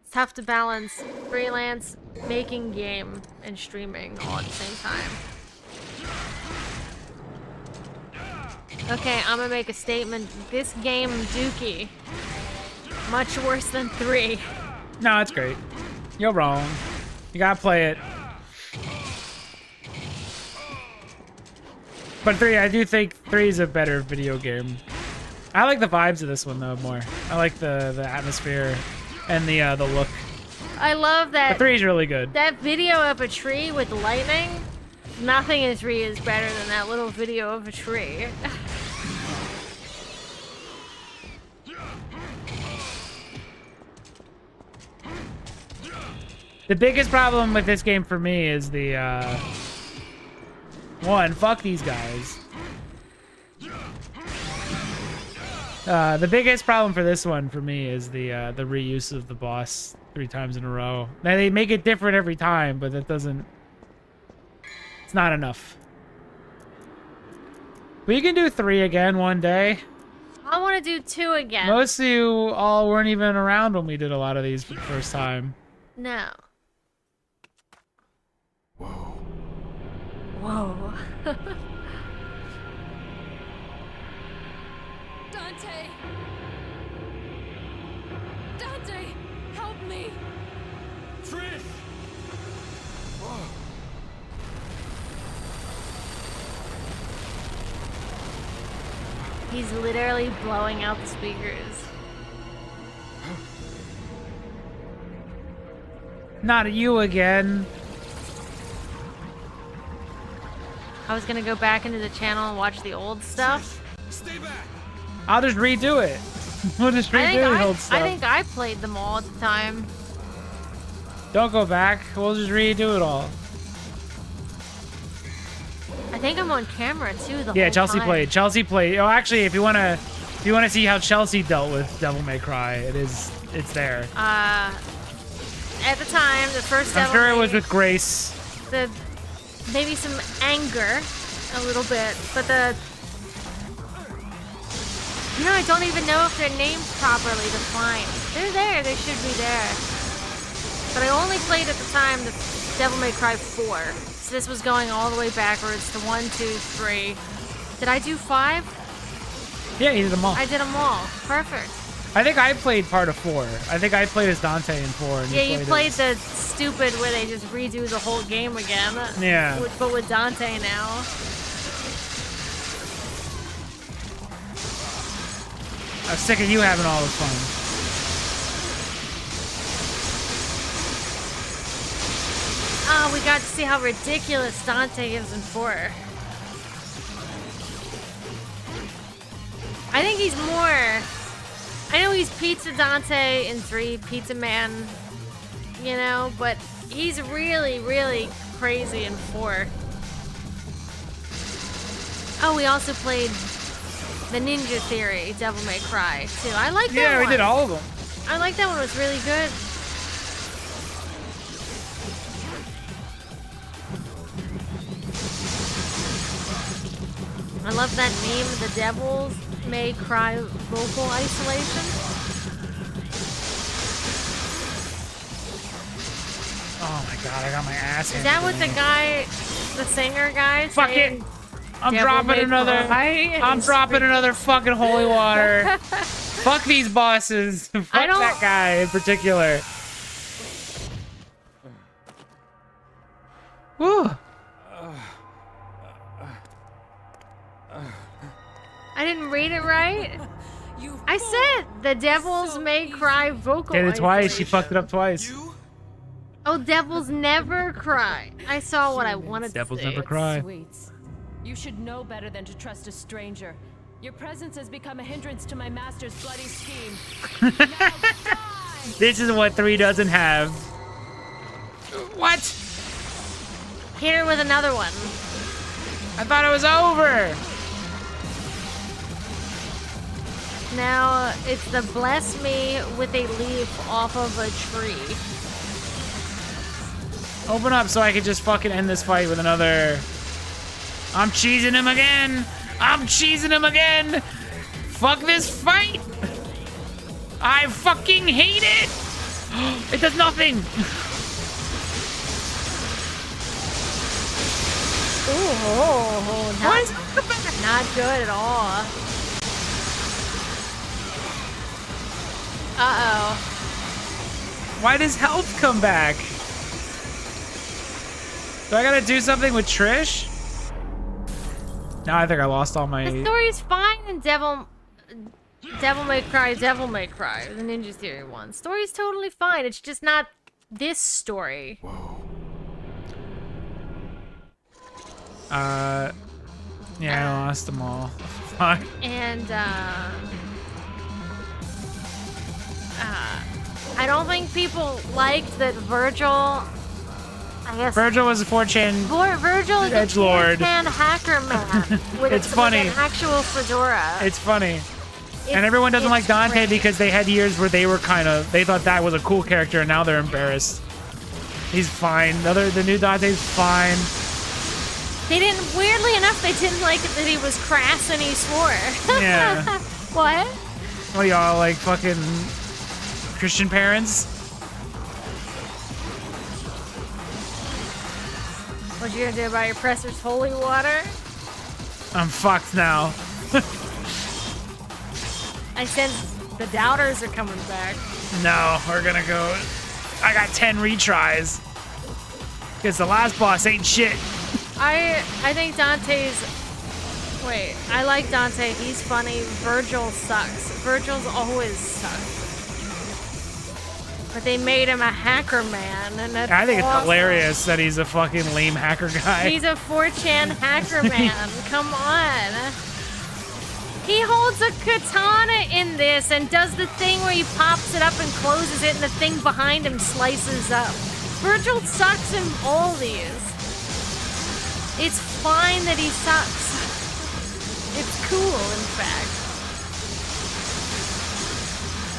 It's tough to balance freelance, making game, and streaming all at the same time. Okay, I'm gonna make a statement. This game, Dookie, much worse than 3.
No, it's great. You're wrong. You gotta play it. But 3, I do think 3 is a better video game. I like the vibes of this one though more. I like the atmosphere and the look.
I love that.
But 3 is really good.
That video of a tree with lightning. Nothing in 3 is better than that little video of a tree.
The biggest problem with this game for me is the one, fuck these guys. The biggest problem for this one for me is the reuse of the boss 3 times in a row. Now they make it different every time, but that doesn't. It's not enough. We can do 3 again one day.
I want to do 2 again.
Most of you all weren't even around when we did a lot of these for the first time.
No.
Whoa.
Whoa.
Dante! Dante! Help me!
Trish!
He's literally blowing out the speakers.
Not you again.
I was gonna go back into the channel and watch the old stuff.
Stay back!
I'll just redo it. We'll just redo the old stuff.
I think I played them all at the time.
Don't go back. We'll just redo it all.
I think I'm on camera too the
Yeah,
whole
Chelsea
time.
played. Chelsea played. Oh, actually, if you wanna see how Chelsea dealt with Devilmaycry, it's there.
At the time, the first
I'm sure it
Devil
was with Grace.
the maybe some anger a little bit, but I don't even know if they're named properly defined. They're there, they should be there. But I only played at the time the Devilmaycry 4. So this was going all the way backwards to 1, 2, 3. Did I do 5?
Yeah, you did them all.
I did them all. Perfect.
I think I played part of 4. I think I played as Dante in 4. And
Yeah, you played
as...
the stupid where they just redo the whole game again.
Yeah.
But with Dante now.
I'm sick of you having all this fun.
Oh, we got to see how ridiculous Dante is in 4. I think he's more... I know he's Pizza Dante in 3, Pizza Man, you know, but he's really, really crazy in 4. Oh, we also played the Ninja Theory, Devilmaycry, too. I like that one.
Yeah, we did all of them.
I like that one. It was really good. I love that meme, the Devils May Cry vocal isolation.
Oh my god, I got my ass
Is that what the guy, the singer guy,
Fuck
saying?
it. I'm
Devil
dropping
May
another.
Cry?
I'm dropping another fucking holy water. Fuck these bosses. Fuck that guy in particular. Woo.
I didn't read it right. I said the Devils May Cry vocal
Did it twice.
isolation.
She fucked it up twice.
Oh, devils never cry. I saw what I wanted
Devils
to see.
never cry.
Sweets. You should know better than to trust a stranger. Your presence has become a hindrance to my master's bloody scheme. Now die!
This is what 3 doesn't have. What?
Hit her with another one.
I thought it was over.
Now it's the bless me with a leaf off of a tree.
Open up so I can just fucking end this fight with another. I'm cheesing him again. I'm cheesing him again. Fuck this fight. I fucking hate it. It does nothing.
Ooh, not good at all. Uh-oh.
Why does health come back? Do I gotta do something with Trish? No, I think I lost all my...
The story's fine in Devil May Cry, the Ninja Theory one. Story's totally fine. It's just not this story.
Yeah, I lost them all. Fuck.
And, I don't think people liked that Virgil, I guess...
Virgil was a 4chan
Virgil is a
edgelord.
4chan hacker man with,
It's funny.
with an actual fedora.
It's funny. And everyone doesn't like Dante
great.
because they had years where they were they thought that was a cool character and now they're embarrassed. He's fine. The new Dante's fine.
They didn't, weirdly enough, they didn't like it that he was crass and he swore.
Yeah.
What?
What are y'all, like, fucking Christian parents?
What you gonna do about your presser's holy water?
I'm fucked now.
I sense the doubters are coming back.
No, we're gonna go. I got 10 retries. Because the last boss ain't shit.
I think Dante's... Wait, I like Dante. He's funny. Virgil sucks. Virgil's always sucked. But they made him a hacker man, and that's
I think it's
awesome.
hilarious that he's a fucking lame hacker guy.
He's a 4chan hacker man. Come on. He holds a katana in this and does the thing where he pops it up and closes it and the thing behind him slices up. Virgil sucks in all these. It's fine that he sucks. It's cool, in fact.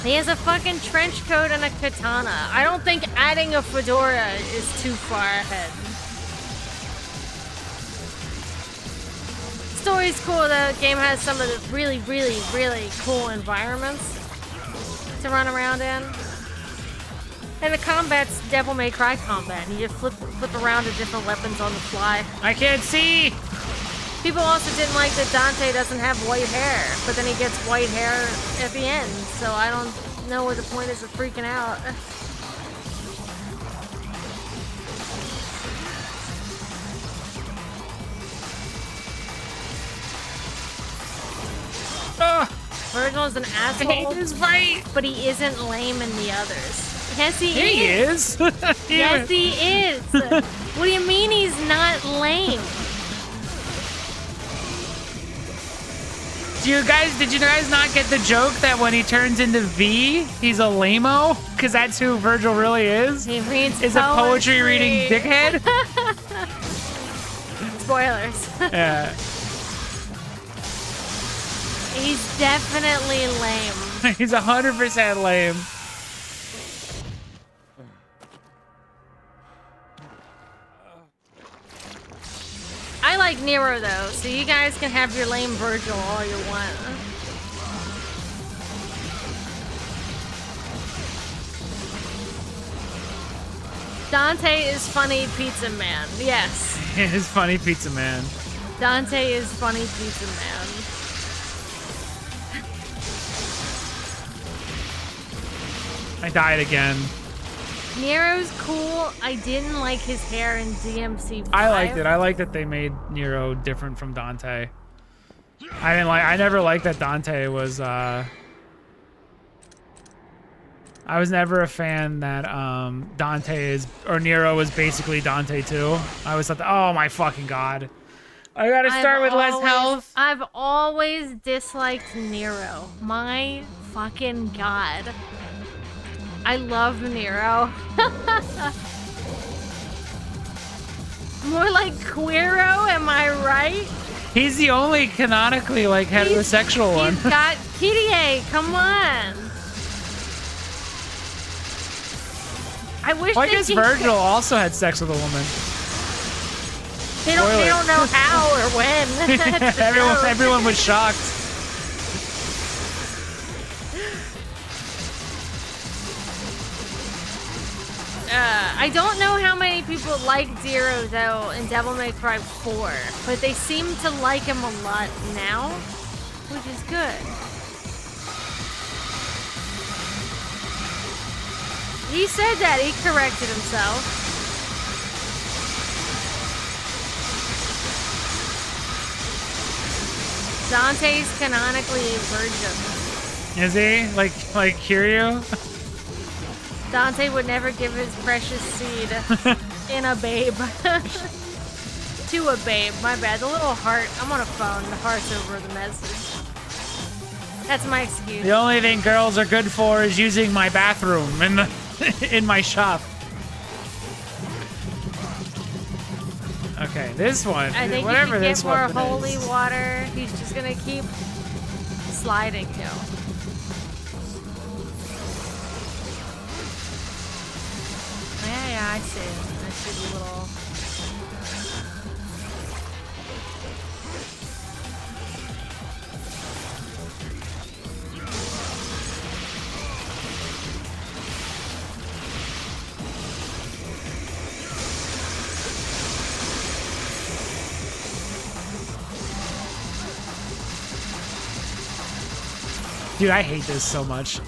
He has a fucking trench coat and a katana. I don't think adding a fedora is too far ahead. Story's cool. The game has some of the really, really, really cool environments to run around in. And the combat's Devilmaycry combat. And you just flip around to different weapons on the fly.
I can't see!
People also didn't like that Dante doesn't have white hair, but then he gets white hair at the end, so I don't know what the point is of freaking out. Virgil's an asshole, but he isn't lame in the others. Yes, he is. Yes, he is. What do you mean he's not lame?
Did you guys not get the joke that when he turns into V, he's a lame-o? Because that's who Virgil really is?
He reads
is a poetry reading dickhead?
Spoilers.
Yeah.
He's definitely lame.
He's 100% lame.
I like Nero though, so you guys can have your lame Virgil all you want. Dante is funny pizza man. Yes.
He's funny pizza man.
Dante is funny pizza man.
I died again.
Nero's cool. I didn't like his hair in DMC5.
I liked it. I liked that they made Nero different from Dante. I never liked that Dante was, I was never a fan that, Nero was basically Dante too. I always thought, oh my fucking god. I gotta start with less health.
I've always disliked Nero. My fucking god. I love Nero. More like Queero, am I right?
He's the only canonically like heterosexual one.
He's got Kyrie, come on. I wish
I guess Virgil also had sex with a woman.
They don't know how or when.
everyone was shocked.
I don't know how many people like Zero though in Devilmaycry 4, but they seem to like him a lot now, which is good. He said that, he corrected himself. Dante's canonically a virgin.
Is he? Like Kiryu?
Dante would never give his precious seed in a babe. To a babe, my bad. The little heart, I'm on a phone, the heart's over the message. That's my excuse.
The only thing girls are good for is using my bathroom in my shop. Okay, this one.
I think
whatever
if you
this
get more
weapon
holy
is.
water, he's just gonna keep sliding you. Yeah, I see. I see the little.
Dude, I hate this so much. I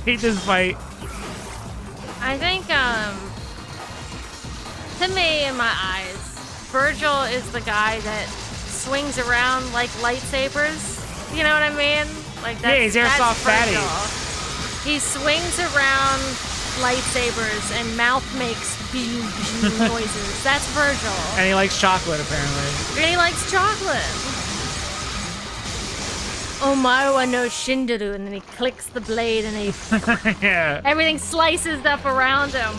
hate this fight.
I think, to me, in my eyes, Virgil is the guy that swings around like lightsabers. You know what I mean? Like that's,
yeah, he's airsoft fatty.
He swings around lightsabers and mouth makes noises. That's Virgil.
And he likes chocolate, apparently.
And he likes chocolate. Omaru no Shindaru, and then he clicks the blade and he
yeah.
everything slices up around him.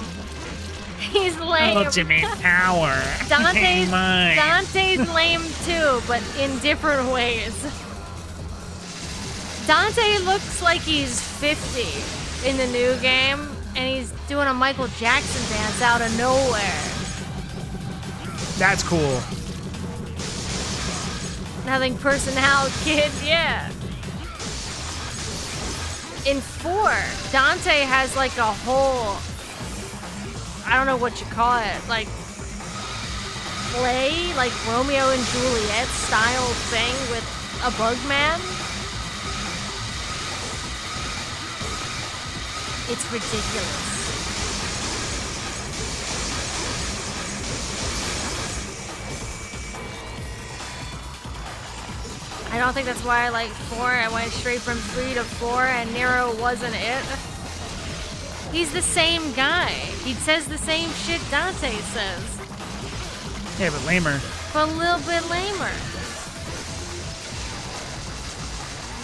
He's lame.
Ultimate power.
Dante's lame too, but in different ways. Dante looks like he's 50 in the new game, and he's doing a Michael Jackson dance out of nowhere.
That's cool.
Nothing personnel, kid, yeah. In 4, Dante has like a whole, I don't know what you call it, like play, like Romeo and Juliet style thing with a bug man. It's ridiculous. I don't think that's why I like 4. I went straight from 3 to 4, and Nero wasn't it. He's the same guy. He says the same shit Dante says.
Yeah, but lamer.
But a little bit lamer.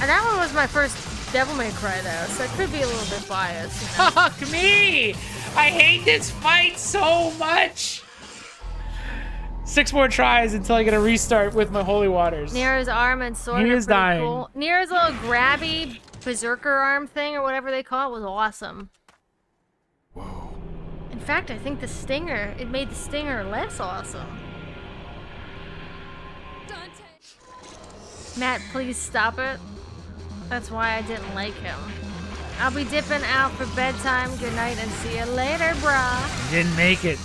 And that one was my first Devilmaycry though, so it could be a little bit biased. You know?
Fuck me! I hate this fight so much! 6 more tries until I get a restart with my holy waters.
Nero's arm and sword
He
are
is
pretty
dying.
cool. Nero's little grabby berserker arm thing, or whatever they call it, was awesome.
Whoa.
In fact, I think it made the stinger less awesome.
Dante.
Matt, please stop it. That's why I didn't like him. I'll be dipping out for bedtime. Good night and see you later, brah.
Didn't make it.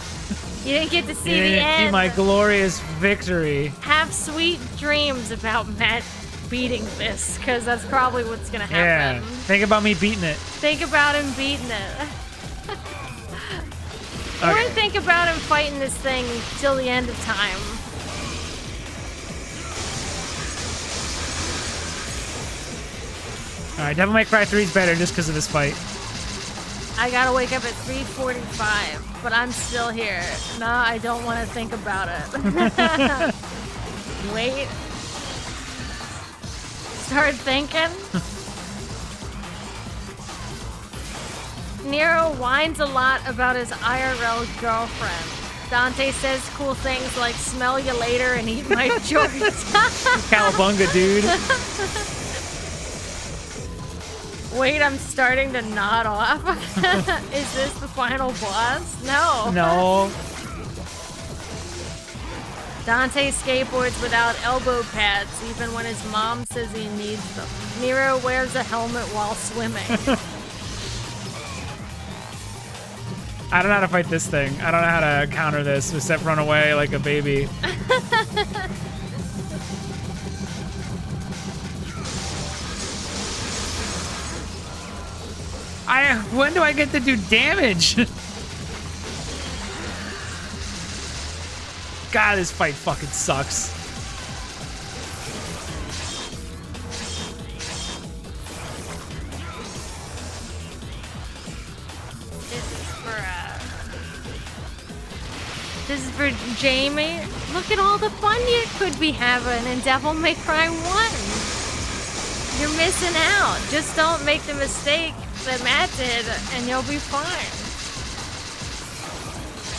You didn't get to see
You
the
didn't see
end.
my glorious victory.
Have sweet dreams about Matt beating this, because that's probably what's gonna
Yeah.
happen.
Think about me beating it.
Think about him beating it. Or
Okay.
think about him fighting this thing till the end of time.
Alright, Devilmaycry 3 is better just because of this fight.
I gotta wake up at 3:45, but I'm still here. No, I don't want to think about it. Wait. Start thinking. Nero whines a lot about his IRL girlfriend. Dante says cool things like smell you later and eat my jorts.
Cowabunga, dude.
Wait, I'm starting to nod off. Is this the final boss? No.
No.
Dante skateboards without elbow pads, even when his mom says he needs them. Nero wears a helmet while swimming.
I don't know how to fight this thing. I don't know how to counter this except run away like a baby. When do I get to do damage? God, this fight fucking sucks.
This is for Jamie. Look at all the fun you could be having in Devilmaycry 1. You're missing out. Just don't make the mistake that Matt did, and you'll be fine.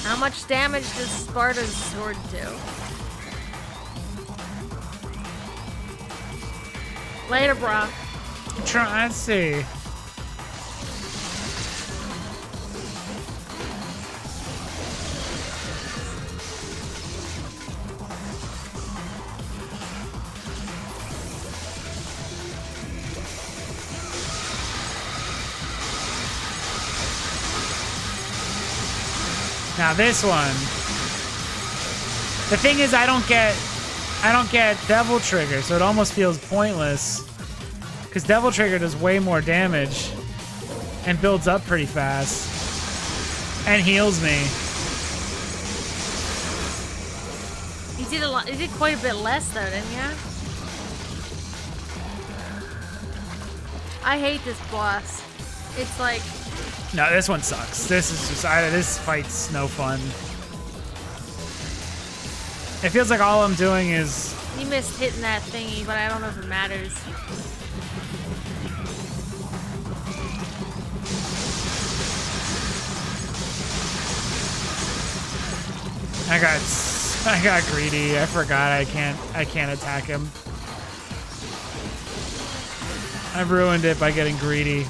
How much damage does Sparta's sword do? Later, bro.
Let's see. Now this one. The thing is, I don't get Devil Trigger, so it almost feels pointless. Because Devil Trigger does way more damage and builds up pretty fast and heals me.
You did a lot. You did quite a bit less though, didn't you? I hate this boss. It's like
No, this one sucks. This is just this fight's no fun. It feels like all I'm doing is
you missed hitting that thingy, but I don't know if it matters.
I got greedy. I forgot I can't attack him. I ruined it by getting greedy.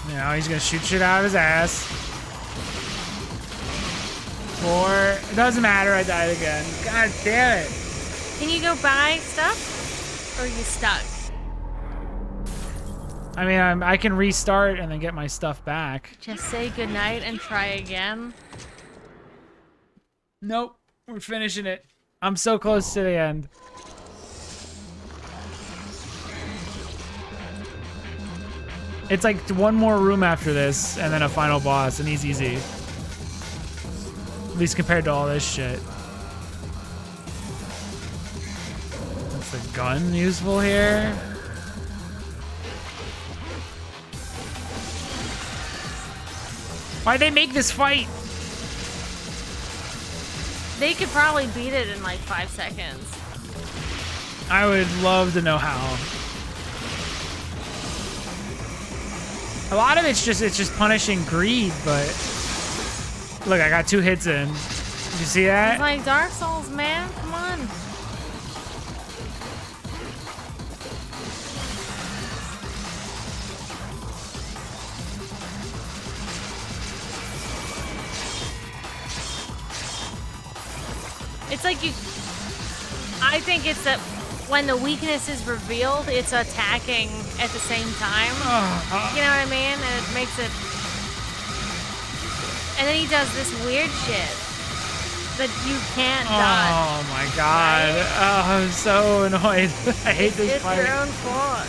Now he's gonna shoot shit out of his ass. It doesn't matter, I died again. God damn it.
Can you go buy stuff? Or are you stuck?
I mean, I can restart and then get my stuff back.
Just say goodnight and try again.
Nope, we're finishing it. I'm so close to the end. It's like one more room after this, and then a final boss, and he's easy. At least compared to all this shit. Is the gun useful here? Why'd they make this fight?
They could probably beat it in like 5 seconds.
I would love to know how. A lot of it's just punishing greed, but look, I got 2 hits in. Did you see that?
It's like Dark Souls, man. Come on. It's like I think it's that when the weakness is revealed, it's attacking at the same time. You know what I mean? And it makes it... And then he does this weird shit that you can't dodge.
Oh my god. Right? Oh, I'm so annoyed. I hate this fight.
It's your own fault.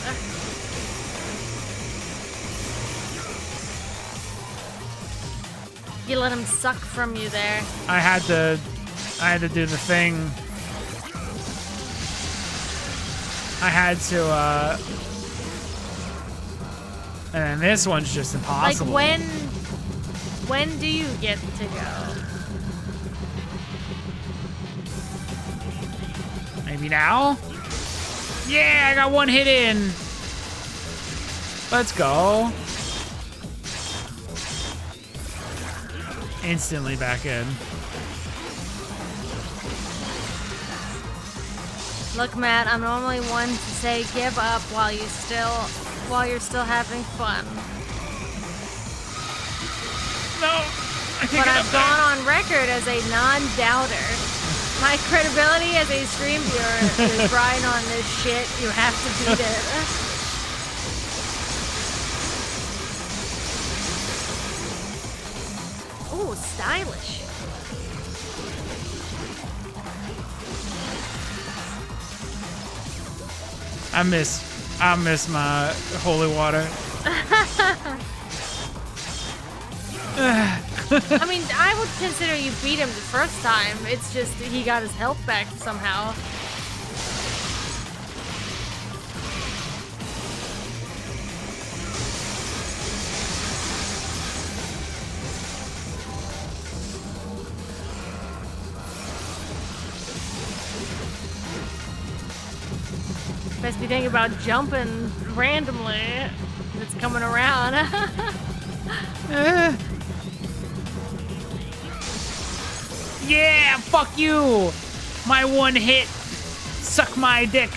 You let him suck from you there.
I had to do the thing. I had to, and then this one's just impossible.
Like when do you get to go?
Maybe now? Yeah, I got 1 hit in. Let's go. Instantly back in.
Look, Matt, I'm normally one to say give up while you're still having fun.
No,
but I've gone on record as a non-doubter. My credibility as a stream viewer is riding on this shit. You have to beat it. Ooh, stylish.
I miss my holy water.
I mean, I would consider you beat him the first time. It's just he got his health back somehow. Best be thinking about jumping randomly. It's coming around.
Yeah, fuck you! My 1 hit. Suck my dick.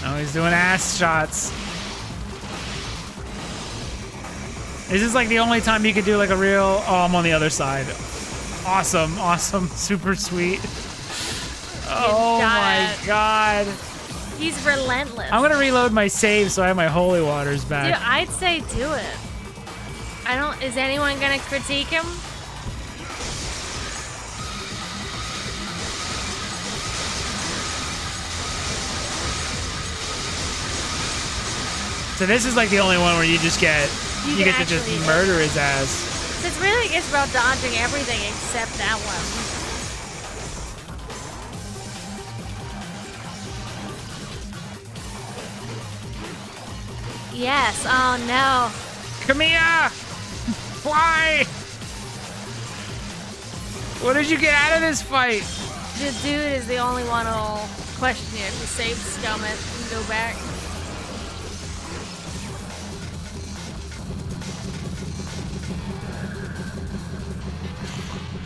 Oh, he's doing ass shots. This is like the only time you could do like a real... Oh, I'm on the other side. Awesome, awesome, super sweet. Oh my god.
He's relentless.
I'm gonna reload my save so I have my holy waters back.
Dude, I'd say do it. Is anyone gonna critique him?
So this is like the only one where you just get you
can
get to just
actually-
murder his ass.
So it's really it's about dodging everything except that one. Yes. Oh no.
Come here! Why? What did you get out of this fight?
The dude is the only one who'll question you if you save scum it and go back.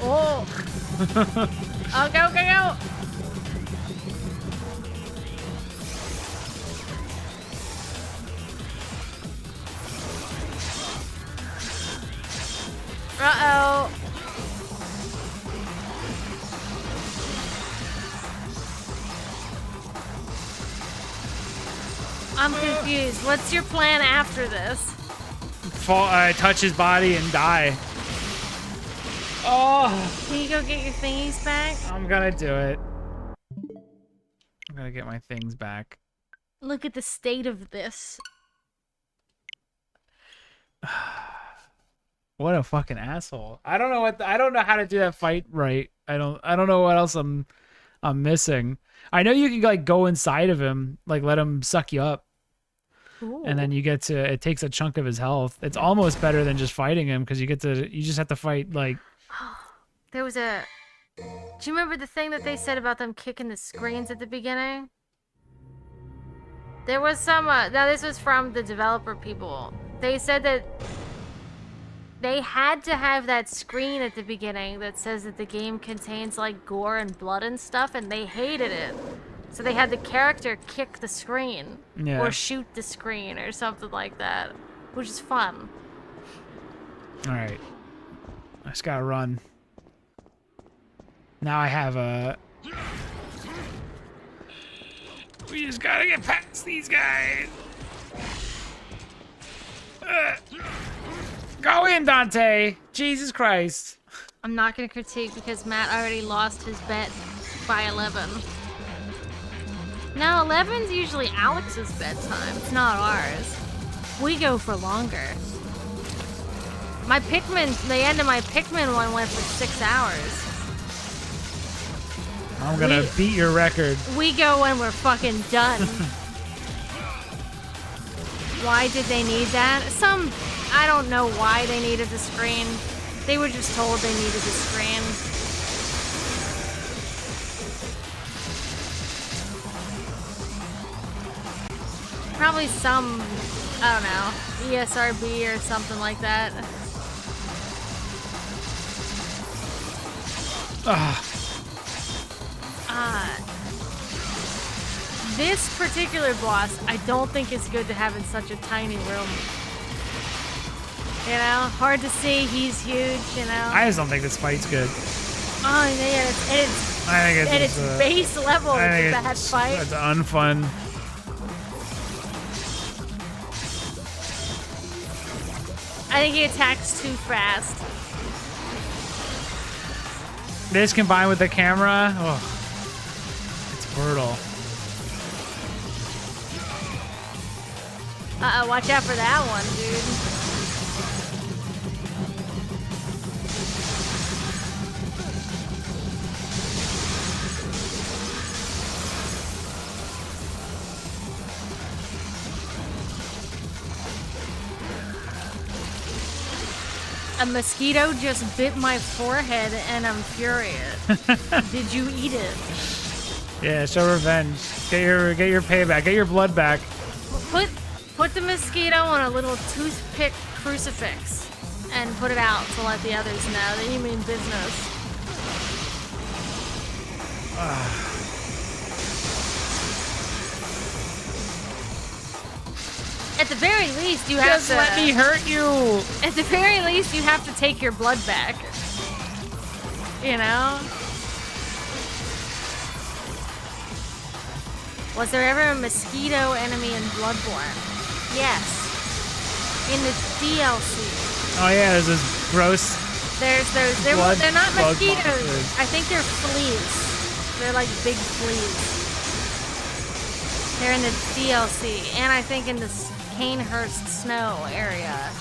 Oh. Oh, go, go, go. Uh-oh. I'm confused. What's your plan after this?
Touch his body and die. Oh,
Can you go get your thingies back?
I'm gonna do it. I'm gonna get my things back.
Look at the state of this.
What a fucking asshole. I don't know how to do that fight right. I don't know what else I'm missing. I know you can like go inside of him, like let him suck you up.
Ooh.
And then it takes a chunk of his health. It's almost better than just fighting him because you just have to fight like.
There was a... Do you remember the thing that they said about them kicking the screens at the beginning? There was some... now this was from the developer people. They said that they had to have that screen at the beginning that says that the game contains like gore and blood and stuff, and they hated it. So they had the character kick the screen.
Yeah.
Or shoot the screen or something like that. Which is fun.
Alright. I just gotta run. Now I have a... We just gotta get past these guys. Go in, Dante! Jesus Christ.
I'm not going to critique because Matt already lost his bet by 11. Now 11's usually Alex's bedtime. It's not ours. We go for longer. My Pikmin, the end of my Pikmin one went for 6 hours.
I'm gonna beat your record.
We go when we're fucking done. Why did they need that? I don't know why they needed the screen. They were just told they needed the screen. Probably some, I don't know, ESRB or something like that. This particular boss, I don't think it's good to have in such a tiny room. You know, hard to see, he's huge, you know.
I just don't think this fight's good.
Oh, yeah,
I think
at its base level,
I
it's
think
a bad fight.
It's unfun.
I think he attacks too fast.
This combined with the camera, oh, it's brutal.
Watch out for that one, dude. A mosquito just bit my forehead and I'm furious. Did you eat it?
Yeah, show revenge. Get your payback. Get your blood back.
Put the mosquito on a little toothpick crucifix and put it out to let the others know that you mean business. At the very least, you have
Just
to...
let me hurt you!
At the very least, you have to take your blood back. You know? Was there ever a mosquito enemy in Bloodborne? Yes. In the DLC.
Oh yeah, there's this gross...
They're not
bug
mosquitoes.
monsters.
I think they're fleas. They're like big fleas. They're in the DLC. And I think in the Canehurst Snow area.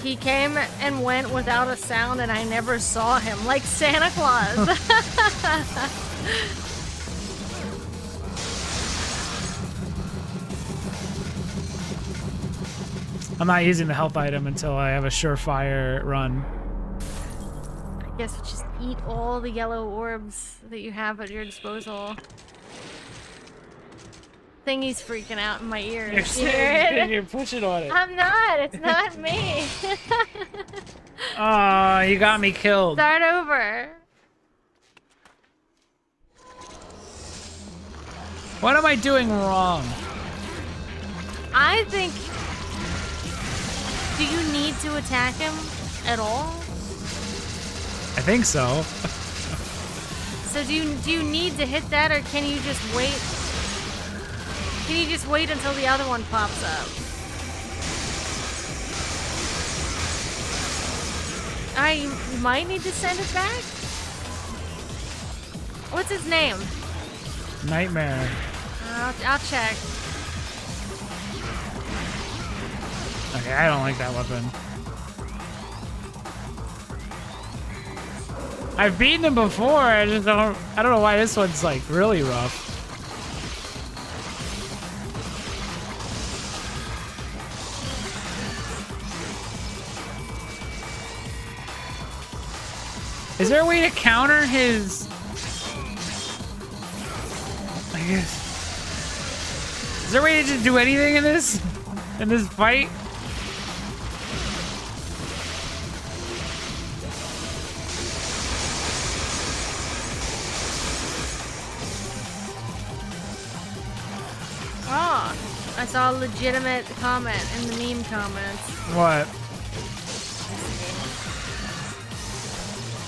He came and went without a sound and I never saw him, like Santa Claus.
I'm not using the health item until I have a surefire run.
I guess just eat all the yellow orbs that you have at your disposal. Thingy's freaking out in my ears. You hear it?
You're pushing on it.
I'm not. It's not me.
Oh, you got me killed.
Start over.
What am I doing wrong?
I think... Do you need to attack him at all?
I think so.
So do you need to hit that, or can you just wait? Can you just wait until the other one pops up? You might need to send it back? What's his name?
Nightmare.
I'll check.
Okay, I don't like that weapon. I've beaten him before, I don't know why this one's like really rough. Is there a way to counter his... I guess... Is there a way to just do anything in this fight?
Oh, I saw a legitimate comment in the meme comments.
What?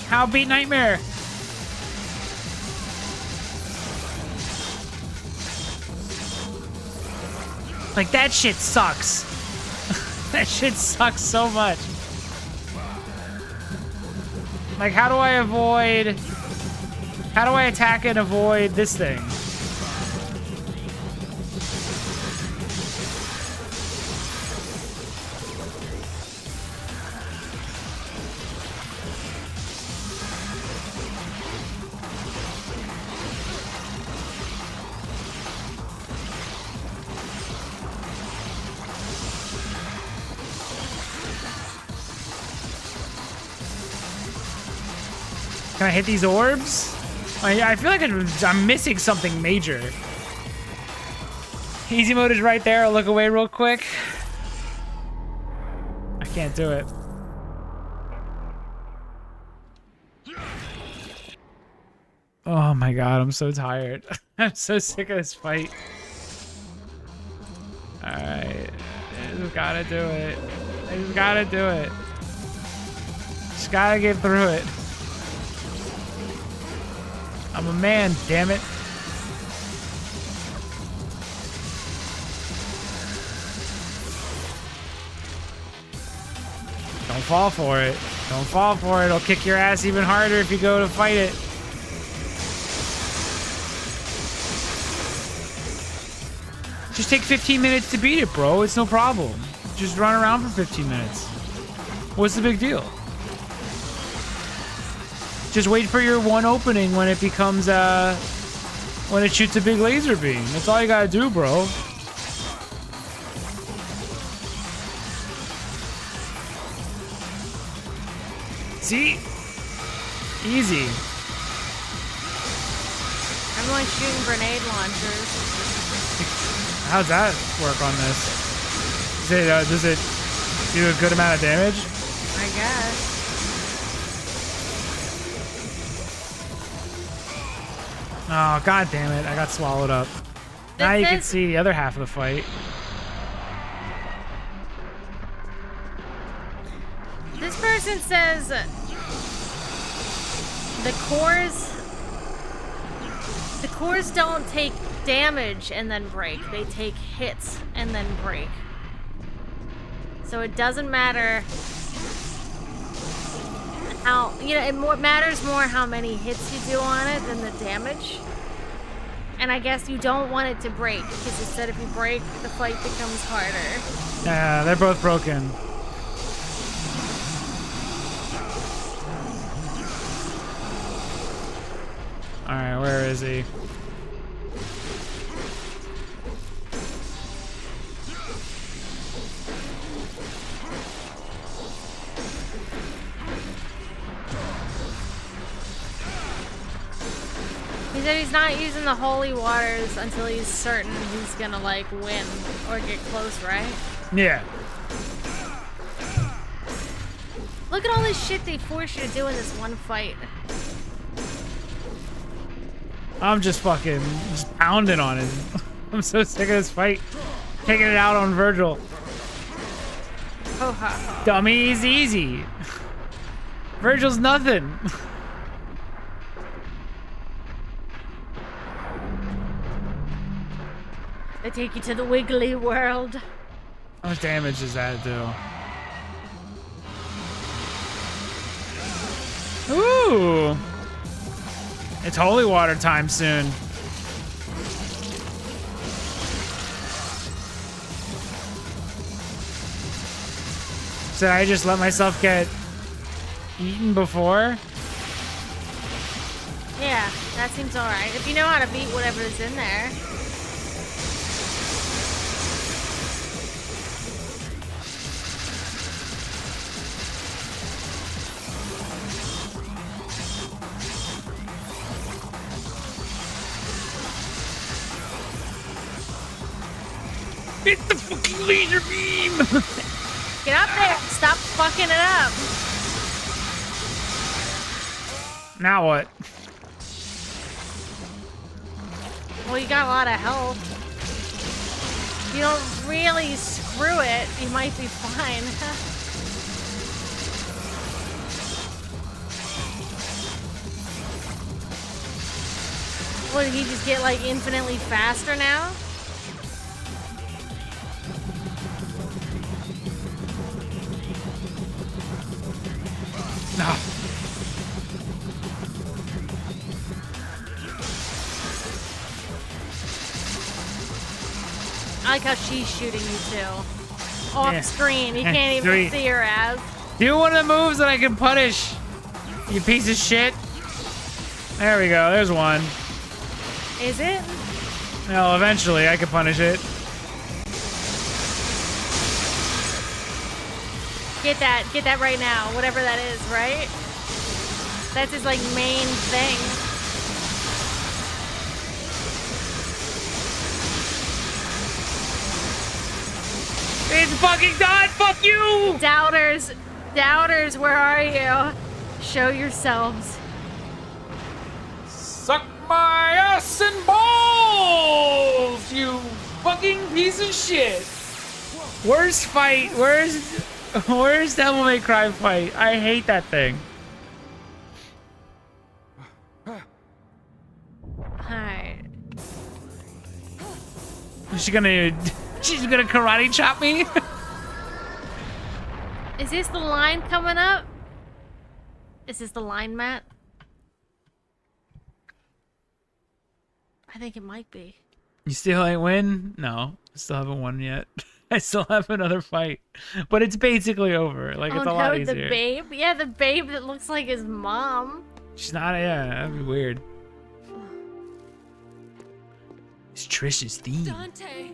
How beat Nightmare? Like, that shit sucks. That shit sucks so much. Like, how do I attack and avoid this thing? Can I hit these orbs? I feel like I'm missing something major. Easy mode is right there. I'll look away real quick. I can't do it. Oh my god, I'm so tired. I'm so sick of this fight. Alright. I just gotta do it. I just gotta do it. Just gotta get through it. I'm a man, damn it. Don't fall for it. Don't fall for it. It'll kick your ass even harder if you go to fight it. Just take 15 minutes to beat it, bro. It's no problem. Just run around for 15 minutes. What's the big deal? Just wait for your one opening when it becomes, when it shoots a big laser beam. That's all you gotta do, bro. See? Easy.
I'm like shooting grenade launchers.
How's that work on this? Does it do a good amount of damage?
I guess.
Oh, god damn it. I got swallowed up. Now you can see the other half of the fight.
This person says the cores don't take damage and then break. They take hits and then break. So it doesn't matter how, you know, it matters more how many hits you do on it than the damage. And I guess you don't want it to break, because instead if you break, the fight becomes harder.
Yeah, they're both broken. Alright, where is he?
He said he's not using the holy waters until he's certain he's gonna, like, win or get close, right?
Yeah.
Look at all this shit they force you to do in this one fight.
I'm just fucking pounding on it. I'm so sick of this fight. Taking it out on Virgil.
Ho ha ha.
Dummy's easy. Virgil's nothing.
They take you to the wiggly world.
How much damage does that do? Ooh. It's holy water time soon. Should I just let myself get eaten before?
Yeah, that seems alright. If you know how to beat whatever's in there.
It's the fucking laser beam!
Get up there! Stop fucking it up!
Now what?
Well, you got a lot of health. If you don't really screw it, you might be fine. What, did he just get, like, infinitely faster now?
No.
I like how she's shooting you too. Off
Yeah.
screen. You can't even
Sweet.
see her as.
Do one of the moves that I can punish. You piece of shit. There we go. There's one.
Is it?
No, eventually I can punish it.
Get that right now. Whatever that is, right? That's his like main thing.
It's fucking done! Fuck you!
Doubters, where are you? Show yourselves.
Suck my ass and balls, you fucking piece of shit. Worst fight. Where's Devilmaycry fight? I hate that thing.
Alright.
She's gonna karate chop me?
Is this the line coming up? Is this the line, Matt? I think it might be.
You still ain't win? No, I still haven't won yet. I still have another fight, but it's basically over. Like, it's a lot easier.
The babe? Yeah, the babe that looks like his mom.
She's not. Yeah, that'd be weird. It's Trish's theme.
Dante!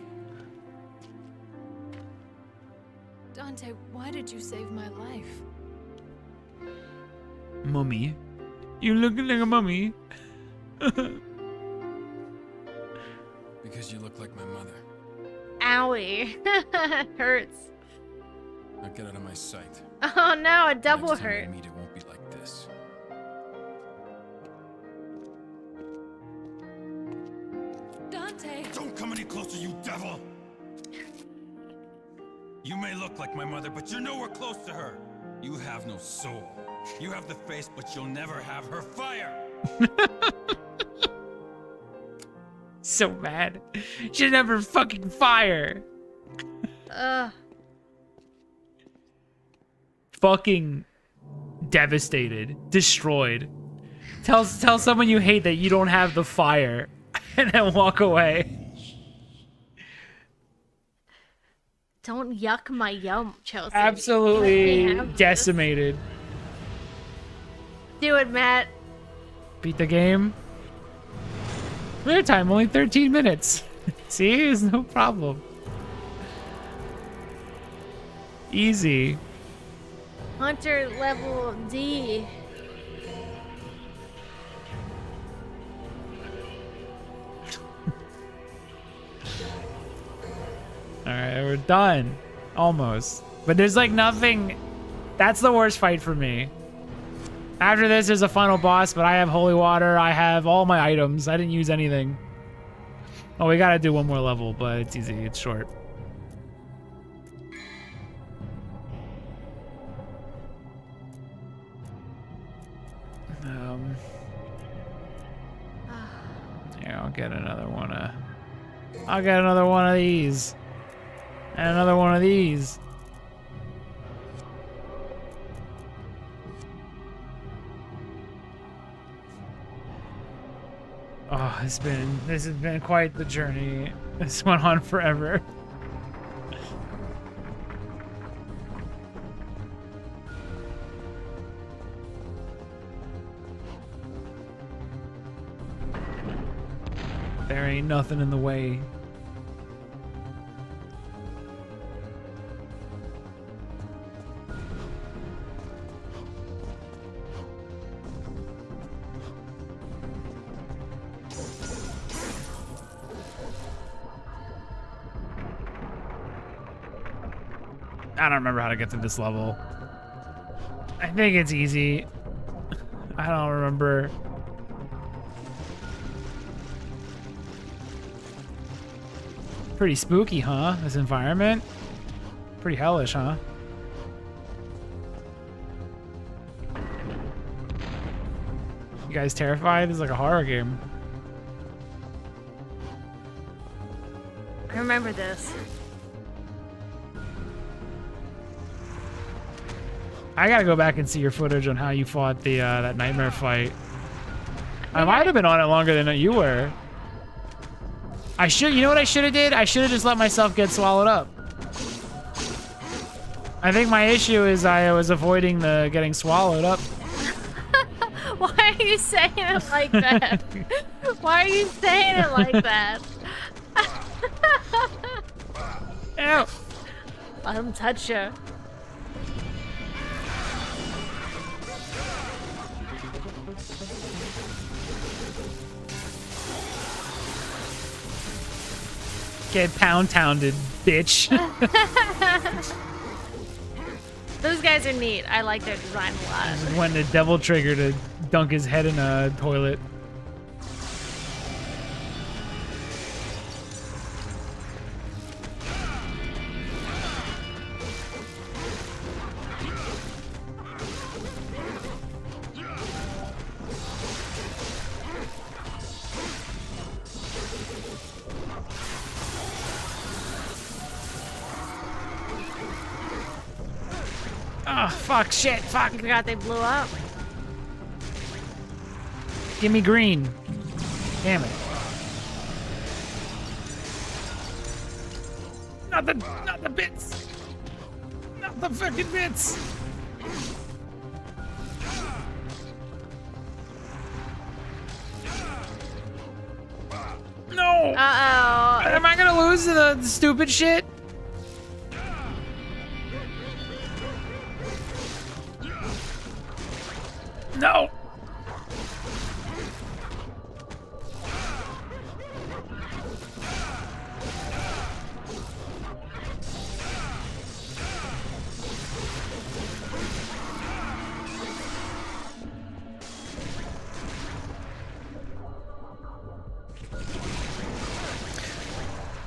Dante, why did you save my life?
Mummy, you looking like a mummy.
Because you look like my mother.
Owie. Hurts.
Now get out of my sight.
Oh no, a double
Next time
hurt.
we meet, it won't be like this.
Dante!
Don't come any closer, you devil! You may look like my mother, but you're nowhere close to her. You have no soul. You have the face, but you'll never have her fire.
So mad. She never fucking fire.
Ugh.
Fucking devastated, destroyed. Tell someone you hate that you don't have the fire, and then walk away.
Don't yuck my yum, Chelsea.
Absolutely
Let me have this.
decimated.
Do it, Matt.
Beat the game. Clear time, only 13 minutes. See, it's no problem. Easy.
Hunter level D.
Alright, we're done. Almost. But there's like nothing. That's the worst fight for me. After this, there's a final boss, but I have holy water. I have all my items. I didn't use anything. Oh, we gotta do one more level, but it's easy. It's short. Here, I'll get another one. I'll get another one of these. And another one of these. Oh, this has been quite the journey. This went on forever. There ain't nothing in the way. I don't remember how to get to this level. I think it's easy. I don't remember. Pretty spooky, huh? This environment? Pretty hellish, huh? You guys terrified? This is like a horror game.
I remember this.
I gotta go back and see your footage on how you fought the that nightmare fight. I might have been on it longer than you were. You know what I should have did? I should have just let myself get swallowed up. I think my issue is I was avoiding the getting swallowed up.
Why are you saying it like that? Why are you saying it like that?
Ew.
Let him touch you.
Get pounded, bitch.
Those guys are neat. I like their design a lot.
When the devil trigger to dunk his head in a toilet. Oh, fuck, shit, fuck.
You forgot they blew up?
Give me green. Damn it. Not the bits. Not the fucking bits. No.
Uh-oh.
Am I gonna lose to the stupid shit? No.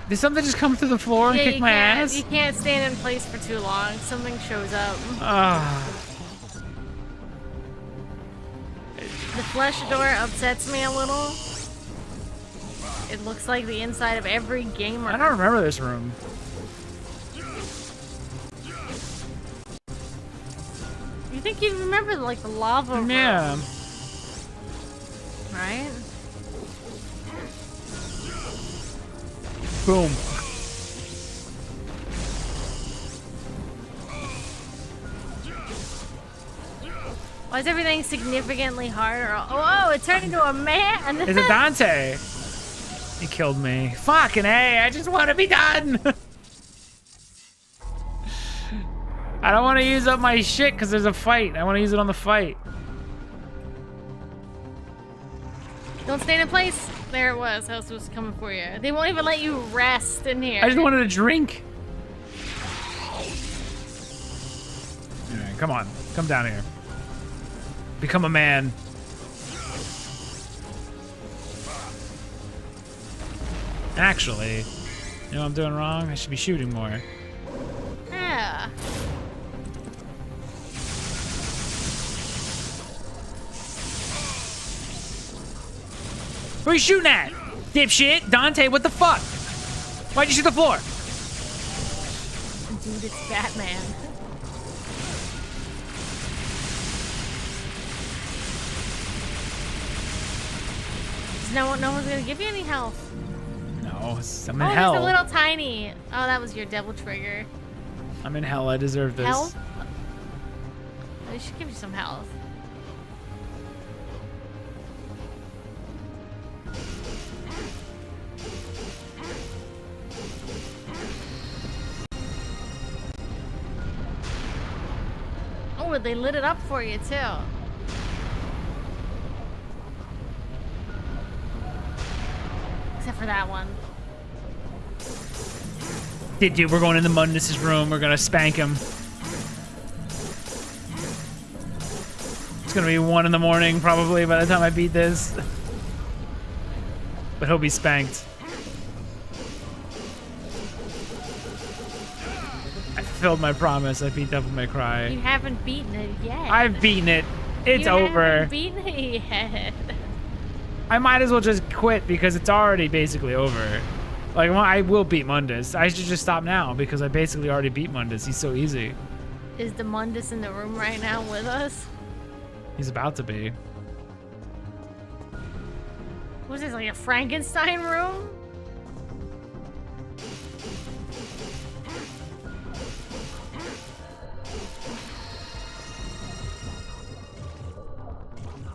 Did something just come through the floor and kick my ass?
You can't stand in place for too long. Something shows up. The flesh door upsets me a little. It looks like the inside of every gamer.
I don't remember this room.
You think you'd remember like the lava room,
Yeah.
right?
Boom.
Why is everything significantly harder? Oh, it turned into a man.
Is it Dante? He killed me. Fucking A, I just want to be done. I don't want to use up my shit because there's a fight. I want to use it on the fight.
Don't stand in place. There it was. House was coming for you. They won't even let you rest in here.
I just wanted a drink. All right, come on. Come down here. Become a man. Actually, you know what I'm doing wrong? I should be shooting more.
Yeah.
Who are you shooting at? Dipshit. Dante, what the fuck? Why'd you shoot the floor?
Dude, it's Batman. No one's gonna give you any health.
No, I'm in
Oh,
hell.
there's a little tiny. Oh, that was your devil trigger.
I'm in hell. I deserve this.
Health? They should give you some health. Oh, they lit it up for you too. Except for that one.
Dude, we're going in the Mundus' room. We're gonna spank him. It's gonna be 1 in the morning probably by the time I beat this. But he'll be spanked. I fulfilled my promise. I beat Devilmaycry.
You haven't beaten it yet.
I've beaten it. It's
you
over.
haven't beaten it yet.
I might as well just quit because it's already basically over. Like, well, I will beat Mundus. I should just stop now because I basically already beat Mundus. He's so easy.
Is the Mundus in the room right now with us?
He's about to be.
What is this, like a Frankenstein room?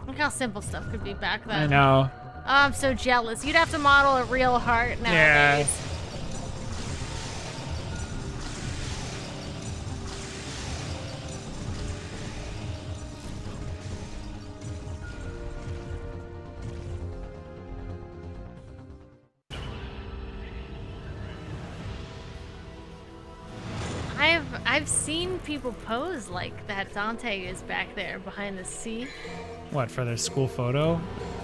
Look how simple stuff could be back then.
I know.
Oh, I'm so jealous. You'd have to model a real heart nowadays.
Yeah.
I've seen people pose like that. Dante is back there behind the seat.
What, for their school photo?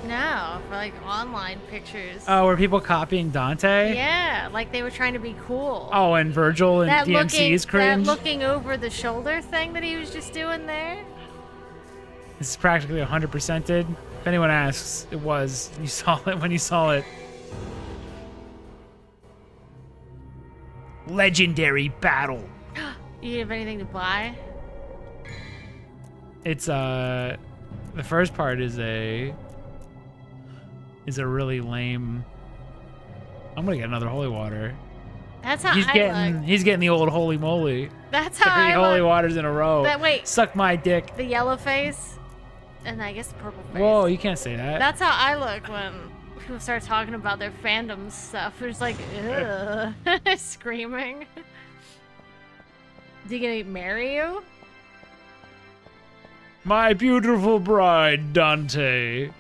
No, for like online pictures.
Oh, were people copying Dante?
Yeah, like they were trying to be cool.
Oh, and Virgil and DMC's cringe?
That looking over the shoulder thing that he was just doing there.
This is practically 100%ed. If anyone asks, it was. You saw it when you saw it. Legendary battle.
You have anything to buy?
It's the first part is a really lame. I'm gonna get another holy water.
That's how
He's getting the old holy moly.
That's how
3
I
holy
look.
waters in a row.
Wait.
Suck my dick.
The yellow face, and I guess the purple face.
Whoa, you can't say that.
That's how I look when people start talking about their fandom stuff. They're just like, ugh, screaming. Is he gonna marry you?
My beautiful bride, Dante.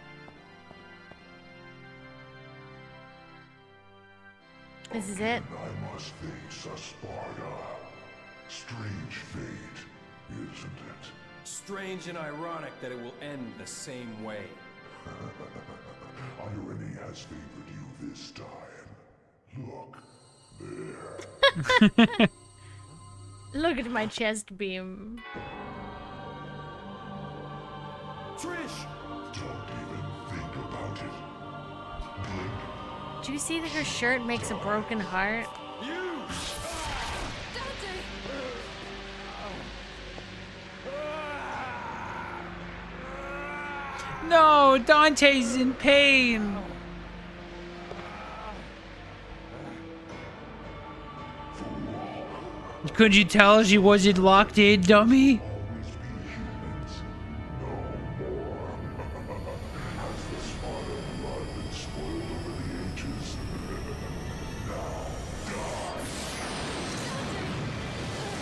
This is it.
I must face a Sparta. Strange fate, isn't it?
Strange and ironic that it will end the same way.
Irony has favored you this time. Look, there.
Look at my chest beam.
Trish!
Don't even think about it. Blink.
Do you see that her shirt makes a broken heart?
You!
No, Dante's in pain. Couldn't you tell she wasn't locked in, dummy?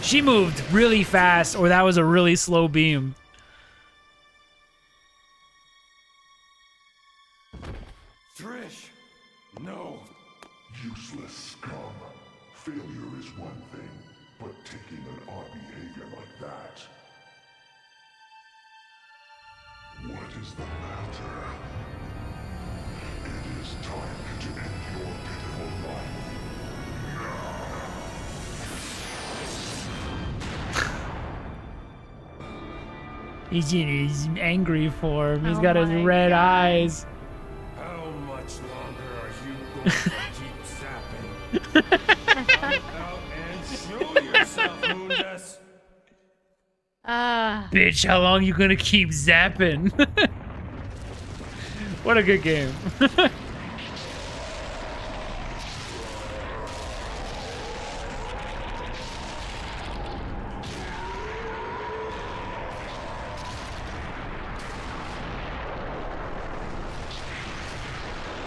She moved really fast, or that was a really slow beam.
Trish! No!
Useless scum. Failure is one thing, but taking an odd behavior like that. What is the matter? It is time to end your pitiful life.
He's in his angry form. He's
Oh
got his
my
red
God.
eyes.
How much longer are you going to keep zapping? Come out and show yourself, Mundus!
Bitch, how long you gonna keep zapping? What a good game.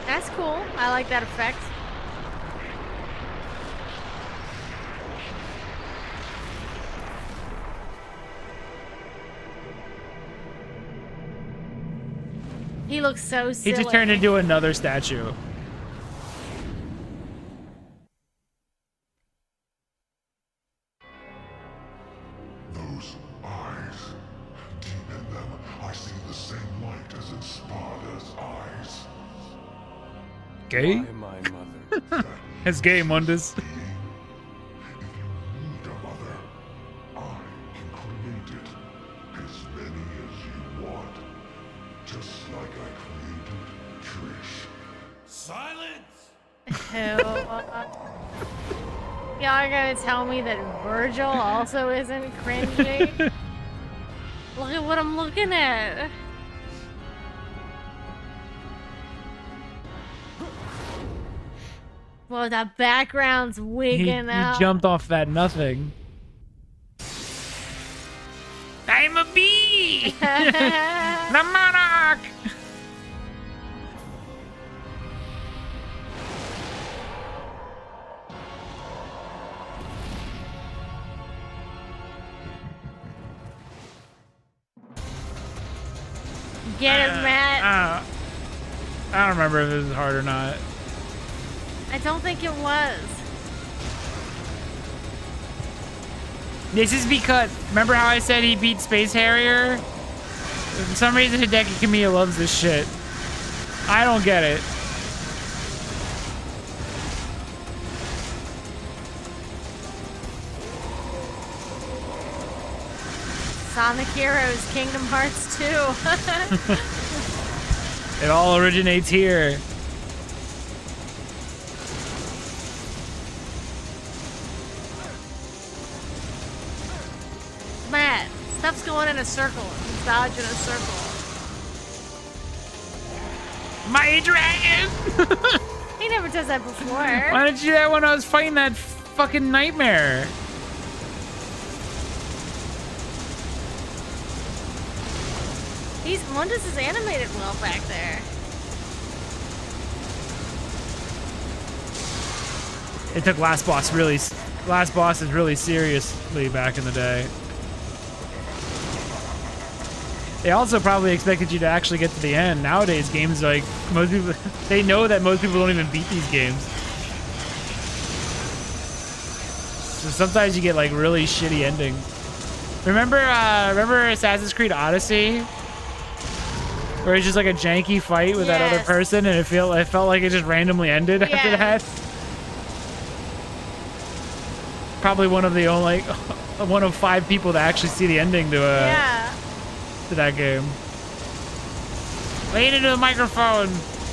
That's cool. I like that effect. He looks so
He
silly.
just turned into another statue.
Those eyes. Deep in them, I see the same light as in Sparta's eyes.
Gay?
Why my mother?
It's gay, Mundus.
If you need a mother, I can create it. As many as you want. Just like I created Trish.
Silence!
Y'all are gonna tell me that Virgil also isn't cringy? Look at what I'm looking at. Well, the background's
He
wigging out.
jumped off that nothing. I'm a bee! The monarch!
Get him, Matt.
I don't remember if this is hard or not.
I don't think it was.
This is because, remember how I said he beat Space Harrier? For some reason, Hideki Kamiya loves this shit. I don't get it.
Sonic Heroes, Kingdom Hearts 2.
It all originates here.
Matt, stuff's going in a circle. It's dodging a circle.
My dragon!
He never does that before.
Why didn't you do that when I was fighting that fucking nightmare?
Mundus is animated well back there.
It took last bosses really seriously back in the day. They also probably expected you to actually get to the end. Nowadays, games like most people, they know that most people don't even beat these games. So sometimes you get like really shitty endings. Remember Assassin's Creed Odyssey? Where it's just like a janky fight with that other person, and it felt like it just randomly ended after that. Probably one of 5 people to actually see the ending to that game. Lean into the microphone.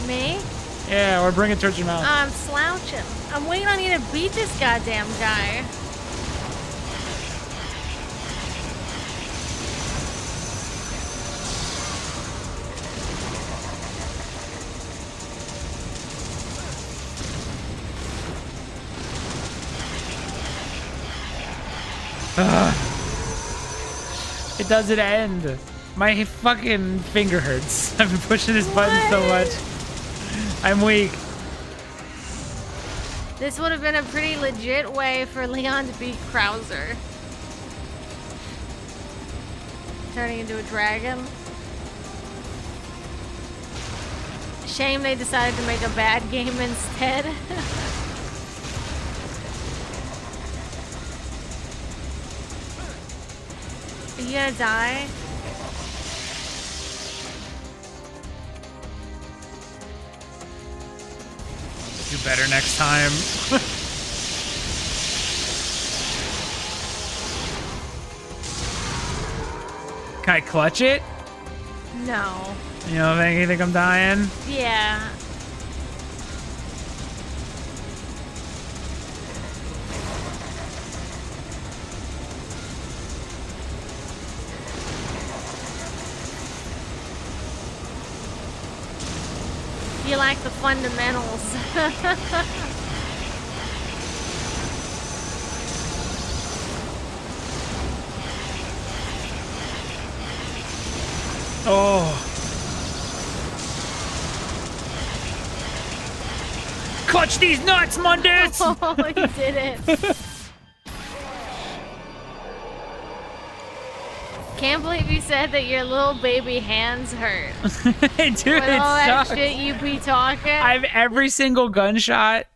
Me?
Yeah, or bring it towards your mouth.
I'm slouching. I'm waiting on you to beat this goddamn guy.
It doesn't end. My fucking finger hurts. I've been pushing this button so much. I'm weak.
This would have been a pretty legit way for Leon to beat Krauser. Turning into a dragon. Shame they decided to make a bad game instead. Are you gonna die?
Do better next time. Can I clutch it?
No.
You think I'm dying?
Yeah. You like the fundamentals.
Oh. Clutch these nuts, Mundus!
Oh, he did it. Can't believe you said that your little baby hands hurt.
Dude,
With
it
all that
sucks.
shit you be talking.
Every single gunshot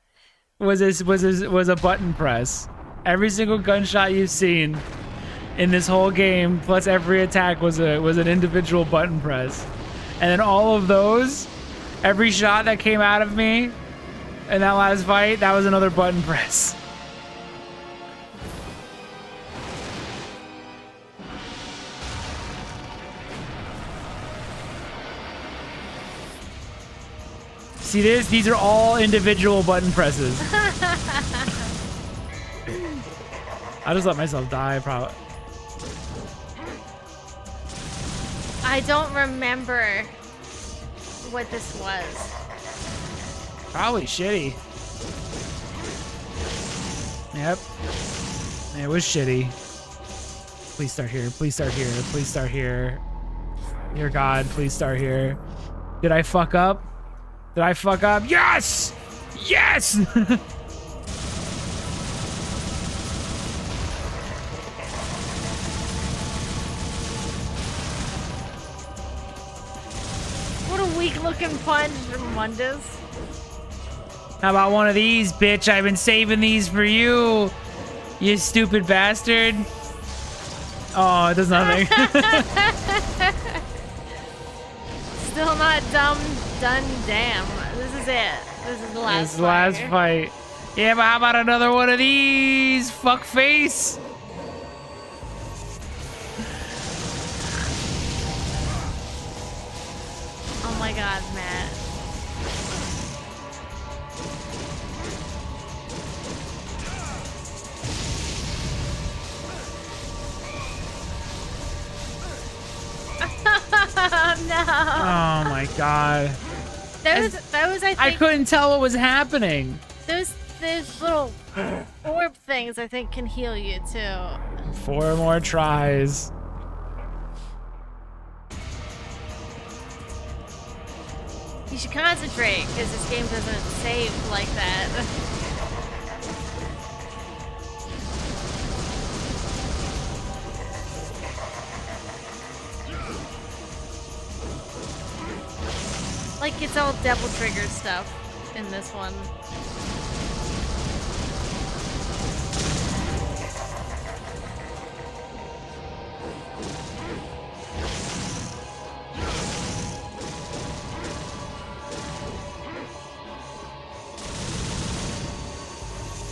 was a button press. Every single gunshot you've seen in this whole game, plus every attack was an individual button press. And then all of those, every shot that came out of me in that last fight, that was another button press. See this? These are all individual button presses. I just let myself die, probably.
I don't remember what this was.
Probably shitty. Yep. It was shitty. Please start here. Please start here. Please start here. Dear God, please start here. Did I fuck up? Did I fuck up? Yes! Yes!
What a weak looking punch from Mundus.
How about one of these, bitch? I've been saving these for you, you stupid bastard. Oh, it does nothing.
Still not done damn. This is it. This is the last
This is the last fight. Yeah, but how about another one of these? Fuck face.
Oh my god, Matt. No.
Oh my God.
Those I think
I couldn't tell what was happening.
those little orb things I think can heal you too.
4 more tries.
You should concentrate because this game doesn't save like that. Like it's all devil trigger stuff in this one.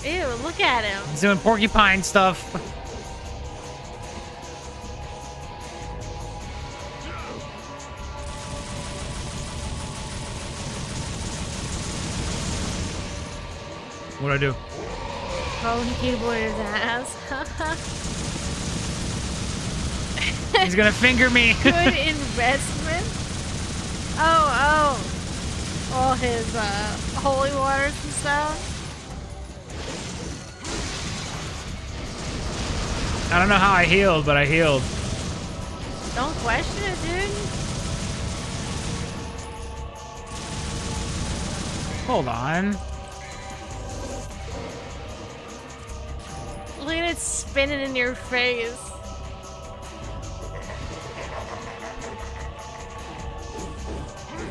Ew, look at him.
He's doing porcupine stuff. What'd I do?
Phone keyboard his ass.
He's gonna finger me.
Good investment. Oh. All his holy waters and stuff.
I don't know how I healed, but I healed.
Don't question it, dude.
Hold on.
Look at it spinning in your face.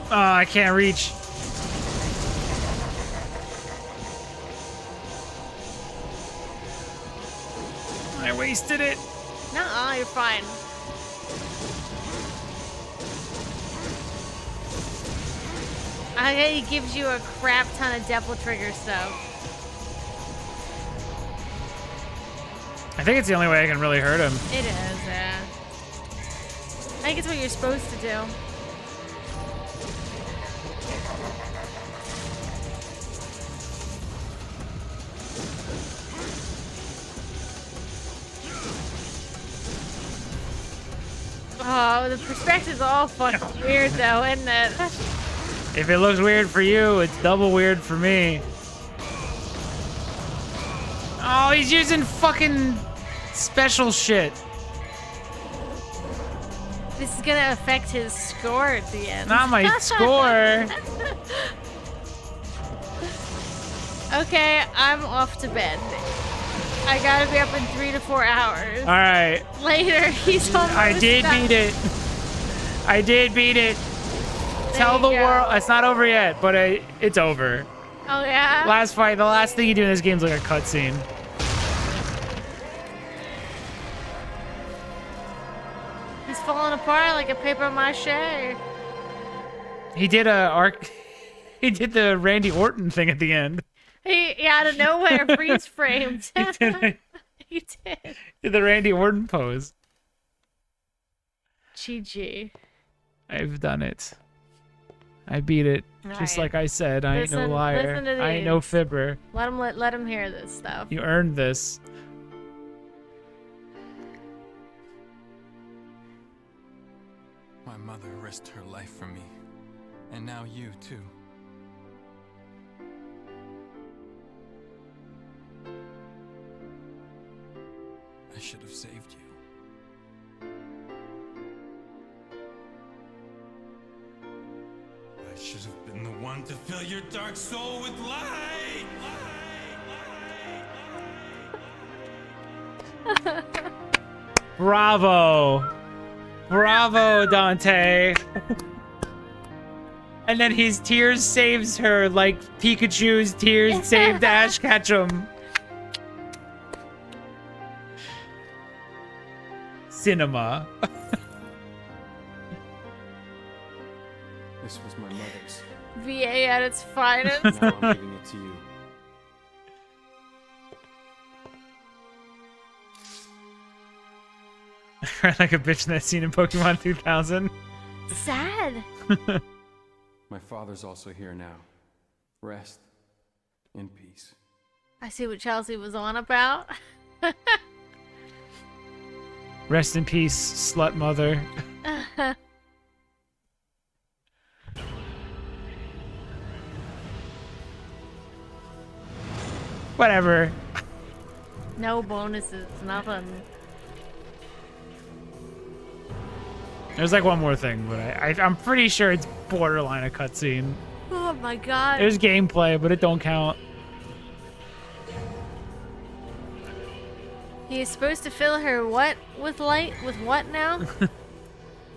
Oh, I can't reach. I wasted it.
Nuh-uh, you're fine. Okay, he gives you a crap ton of Devil Trigger stuff.
I think it's the only way I can really hurt him.
It is, yeah. I think it's what you're supposed to do. Oh, the perspective's all fucking weird though, isn't it?
If it looks weird for you, it's double weird for me. Oh, he's using fucking special shit.
This is gonna affect his score at the end.
Not my score.
Okay, I'm off to bed. I gotta be up in 3 to 4 hours.
All right.
Later, he's almost
I did
done.
beat it. I did beat it. Tell
you
the
go.
world. It's not over yet, but it's over.
Oh yeah?
Last fight. The last thing you do in this game is like a cutscene.
He's falling apart like a paper mache.
He did He did the Randy Orton thing at the end.
He out of nowhere freeze framed. He did.
Did the Randy Orton pose.
GG.
I've done it. I beat it. Just
Alright.
like I said. I ain't no
Listen
liar.
to
I ain't no
these.
fibber.
Let him hear this stuff.
You earned this.
My mother risked her life for me. And now you, too. I should have saved you.
I should have been the one to fill your dark soul with light.
Bravo. Bravo, Dante. And then his tears saves her like Pikachu's tears saved Ash Ketchum. Cinema.
This was my mother's.
VA at its finest.
Now I'm giving it to you.
Like a bitch in that scene in Pokemon 2000.
Sad.
My father's also here now. Rest in peace.
I see what Chelsea was on about.
Rest in peace, slut mother. Whatever.
No bonuses, nothing.
There's like one more thing, but I'm pretty sure it's borderline a cutscene.
Oh my god.
There's gameplay, but it don't count.
He is supposed to fill her what with light? With what now?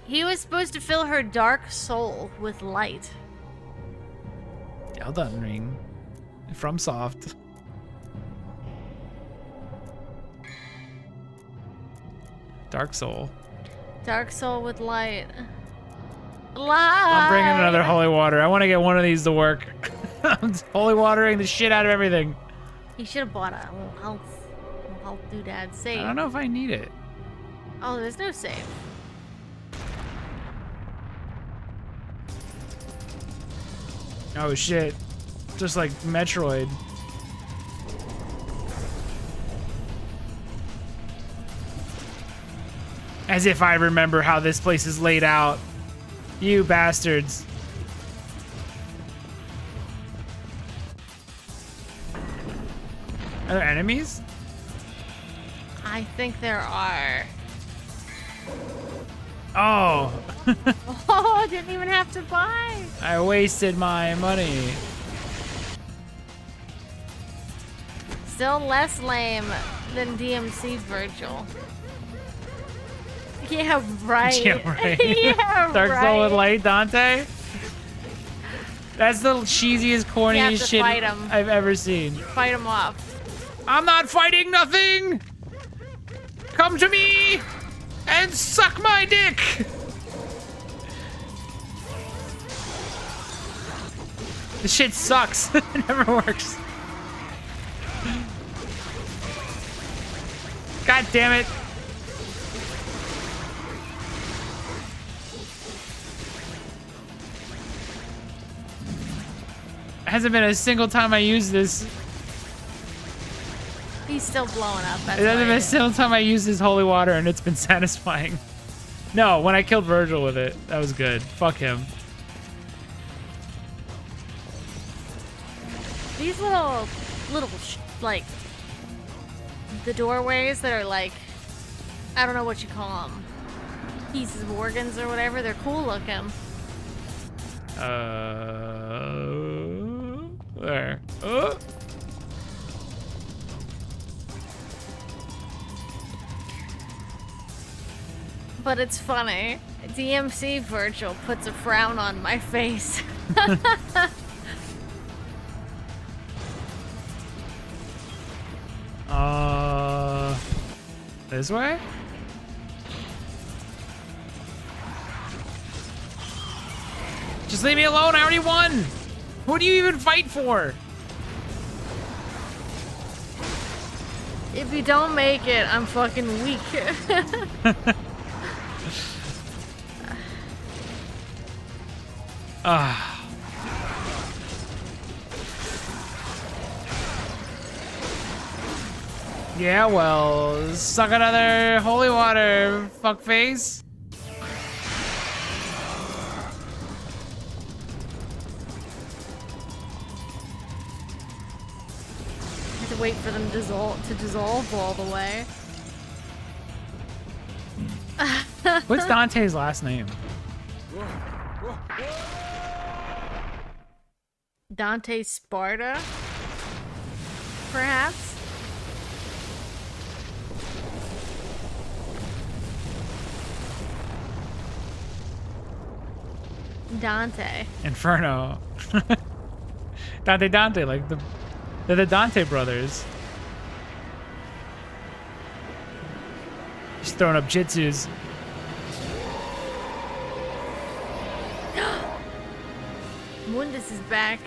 He was supposed to fill her dark soul with light.
Elden Ring. From Soft. Dark Soul.
Dark soul with light. Light!
I'm bringing another holy water. I want to get one of these to work. I'm holy watering the shit out of everything.
He should have bought a little health doodad save.
I don't know if I need it.
Oh, there's no save.
Oh shit. Just like Metroid. As if I remember how this place is laid out. You bastards. Are there enemies?
I I think there are.
Oh.
Oh, didn't even have to buy.
I wasted my money.
Still less lame than DMC Virgil. Yeah, right.
Yeah, right.
Yeah,
Dark
right.
Soul and Light Dante. That's the cheesiest,
You have
corniest
to
shit
fight 'em.
I've ever seen.
Fight him off.
I'm not fighting nothing! Come to me and suck my dick! This shit sucks. It never works. God damn it. Hasn't been a single time I used this.
He's still blowing up. That's
It hasn't been
why.
a single time I used this holy water and it's been satisfying. No, when I killed Virgil with it, that was good. Fuck him.
These little, like, the doorways that are like, I don't know what you call them, pieces of organs or whatever. They're cool looking.
There.
But it's funny. DMC Virgil puts a frown on my face.
This way? Just leave me alone, I already won! Who do you even fight for?
If you don't make it, I'm fucking weak.
Ah. Yeah, well, suck another holy water, fuckface.
I have to wait for them to dissolve all the way.
What's Dante's last name?
Dante Sparta? Perhaps? Dante.
Inferno. Dante, like they're the Dante brothers. Just throwing up jitsus.
Mundus is back.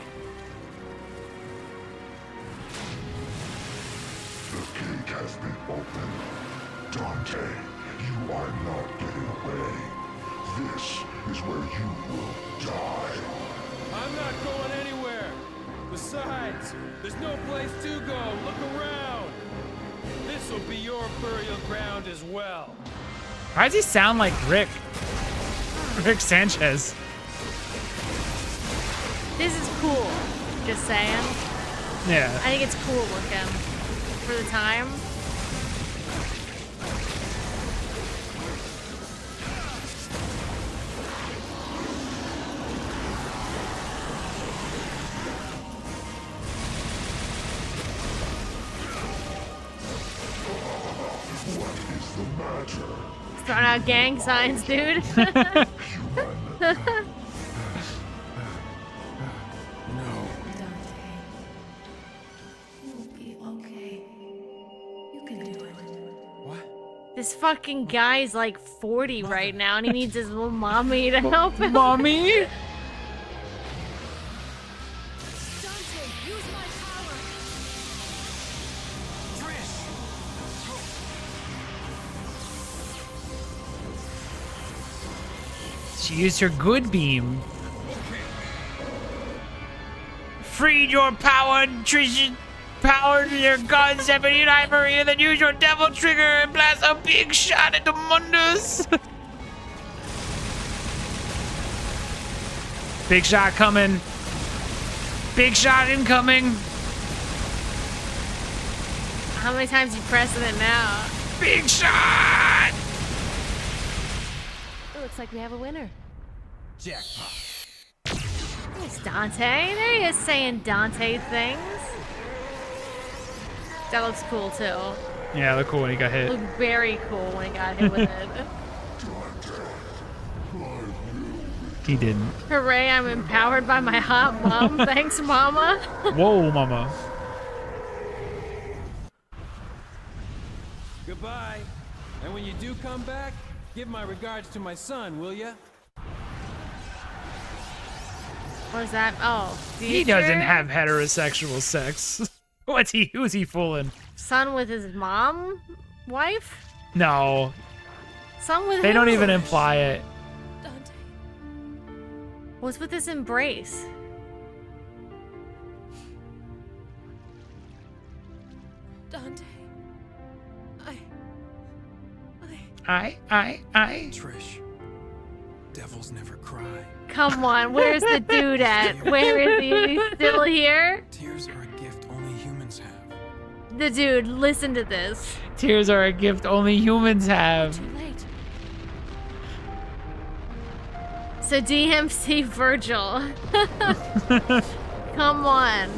The gate has been opened. Dante, you are not getting away. This is where you will die.
I'm not going anywhere. Besides, there's no place to go. Look around. This will be your burial ground as well.
Why does he sound like Rick? Rick Sanchez.
This is cool. Just saying.
Yeah.
I think it's cool looking for the time.
What is the matter?
Throwing out gang signs, dude. This fucking guy's like 40 right now and he needs his little mommy to help him.
Mommy?
Dante, use my power.
She used her good beam. Freed your power, Trish. Power to your guns, Ebony and Ivory, and then use your devil trigger and blast a big shot into Mundus. Big shot coming. Big shot incoming.
How many times you pressing it now?
Big shot!
It looks like we have a winner.
Jackpot.
There's Dante. There he is saying Dante things. That looks cool too.
Yeah, look cool when he got hit.
Looked very cool when he got hit with it.
He didn't.
Hooray, I'm empowered by my hot mom. Thanks, mama.
Whoa, mama.
Goodbye. And when you do come back, give my regards to my son, will ya?
What is that? Oh,
He doesn't have heterosexual sex. Who's he fooling?
Son with his mom? Wife?
No,
Son with
they don't
who?
even imply it.
Dante.
What's with this embrace?
Dante.
Trish, devils never cry.
Come on, where's the dude at? Where is he? Is he still here?
Tears are a gift only humans have.
The dude, listen to this.
Tears are a gift only humans have.
Too late.
So DMC Virgil. Come on.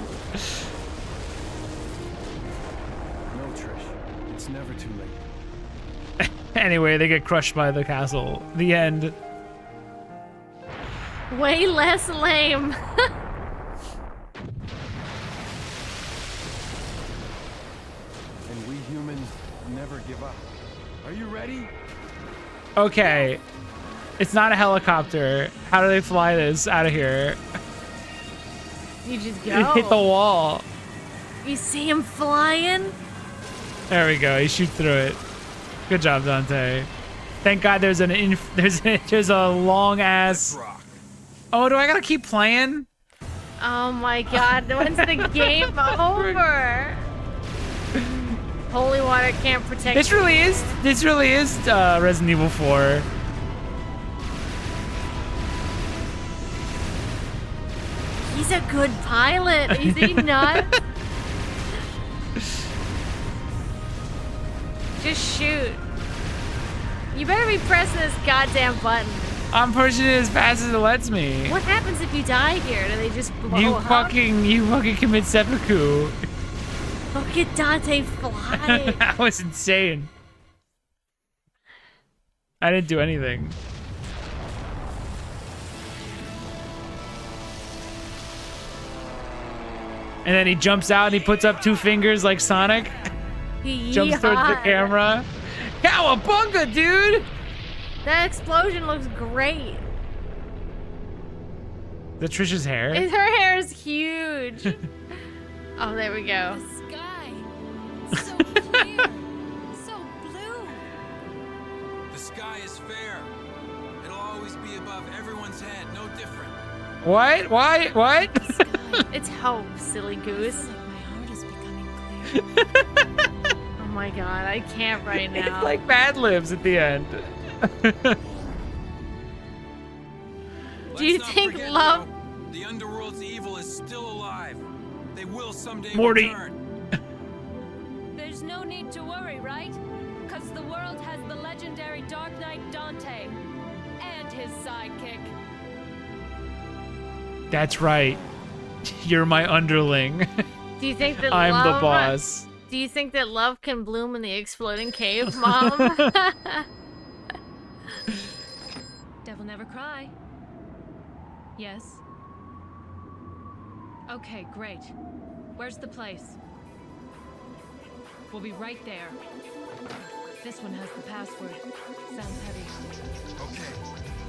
No, Trish, it's never too late.
Anyway, they get crushed by the castle. The end.
Way less lame.
And we humans never give up. Are you ready?
Okay. It's not a helicopter. How do they fly this out of here?
You just
It hit the
go.
wall.
You see him flying?
There we go. He shoots through it. Good job, Dante. Thank God there's there's a long ass.
Rock.
Oh, do I gotta keep playing?
Oh my god, when's the game over? Holy water can't protect
This really is Resident Evil 4.
He's a good pilot. Is he not? Just shoot. You better be pressing this goddamn button.
I'm pushing it as fast as it lets me.
What happens if you die here? Do they just blow
You
up?
fucking commit seppuku.
Look at Dante fly.
That was insane. I didn't do anything. And then he jumps out and he puts up two fingers like Sonic. Jumps towards the
Yeehaw.
camera. Cowabunga, dude!
That explosion looks great.
The Trish's hair.
Her hair is huge. Oh, there we go.
The sky. So clear. So blue.
The sky is fair. It'll always be above everyone's head, no different.
What? Why? What?
It's hope, silly goose.
Like my heart is becoming clear.
Oh my god, I can't right now.
It's like Mad Libs at the end.
Do you
Let's not
think
forget,
love-
though, the underworld's evil is still alive. They will someday
Morty.
return.
There's no need to worry, right? Because the world has the legendary Dark Knight Dante and his sidekick.
That's right. You're my underling.
Do you think that
I'm
love,
the boss.
Do you think that love can bloom in the exploding cave, Mom?
Devil never cry. Yes? Okay, great. Where's the place? We'll be right there. This one has the password. Sounds heavy.
Okay,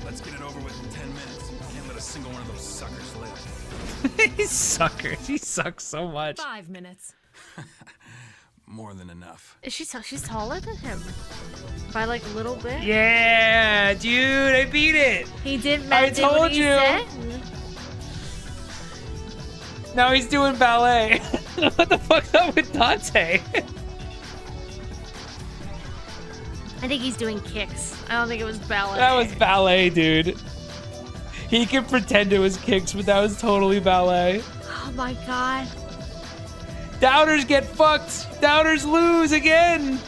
let's get it over with in 10 minutes. Can't let a single one of those suckers live.
He's suckers. He sucks so much.
5 minutes.
More than enough.
She's taller than him. By like a little bit.
Yeah, dude, I beat it.
He did
I
did what
told
he
you.
said.
Now he's doing ballet. What the fuck's up with Dante?
I think he's doing kicks. I don't think it was ballet.
That was ballet, dude. He could pretend it was kicks, but that was totally ballet.
Oh my god.
Doubters get fucked. Doubters lose again.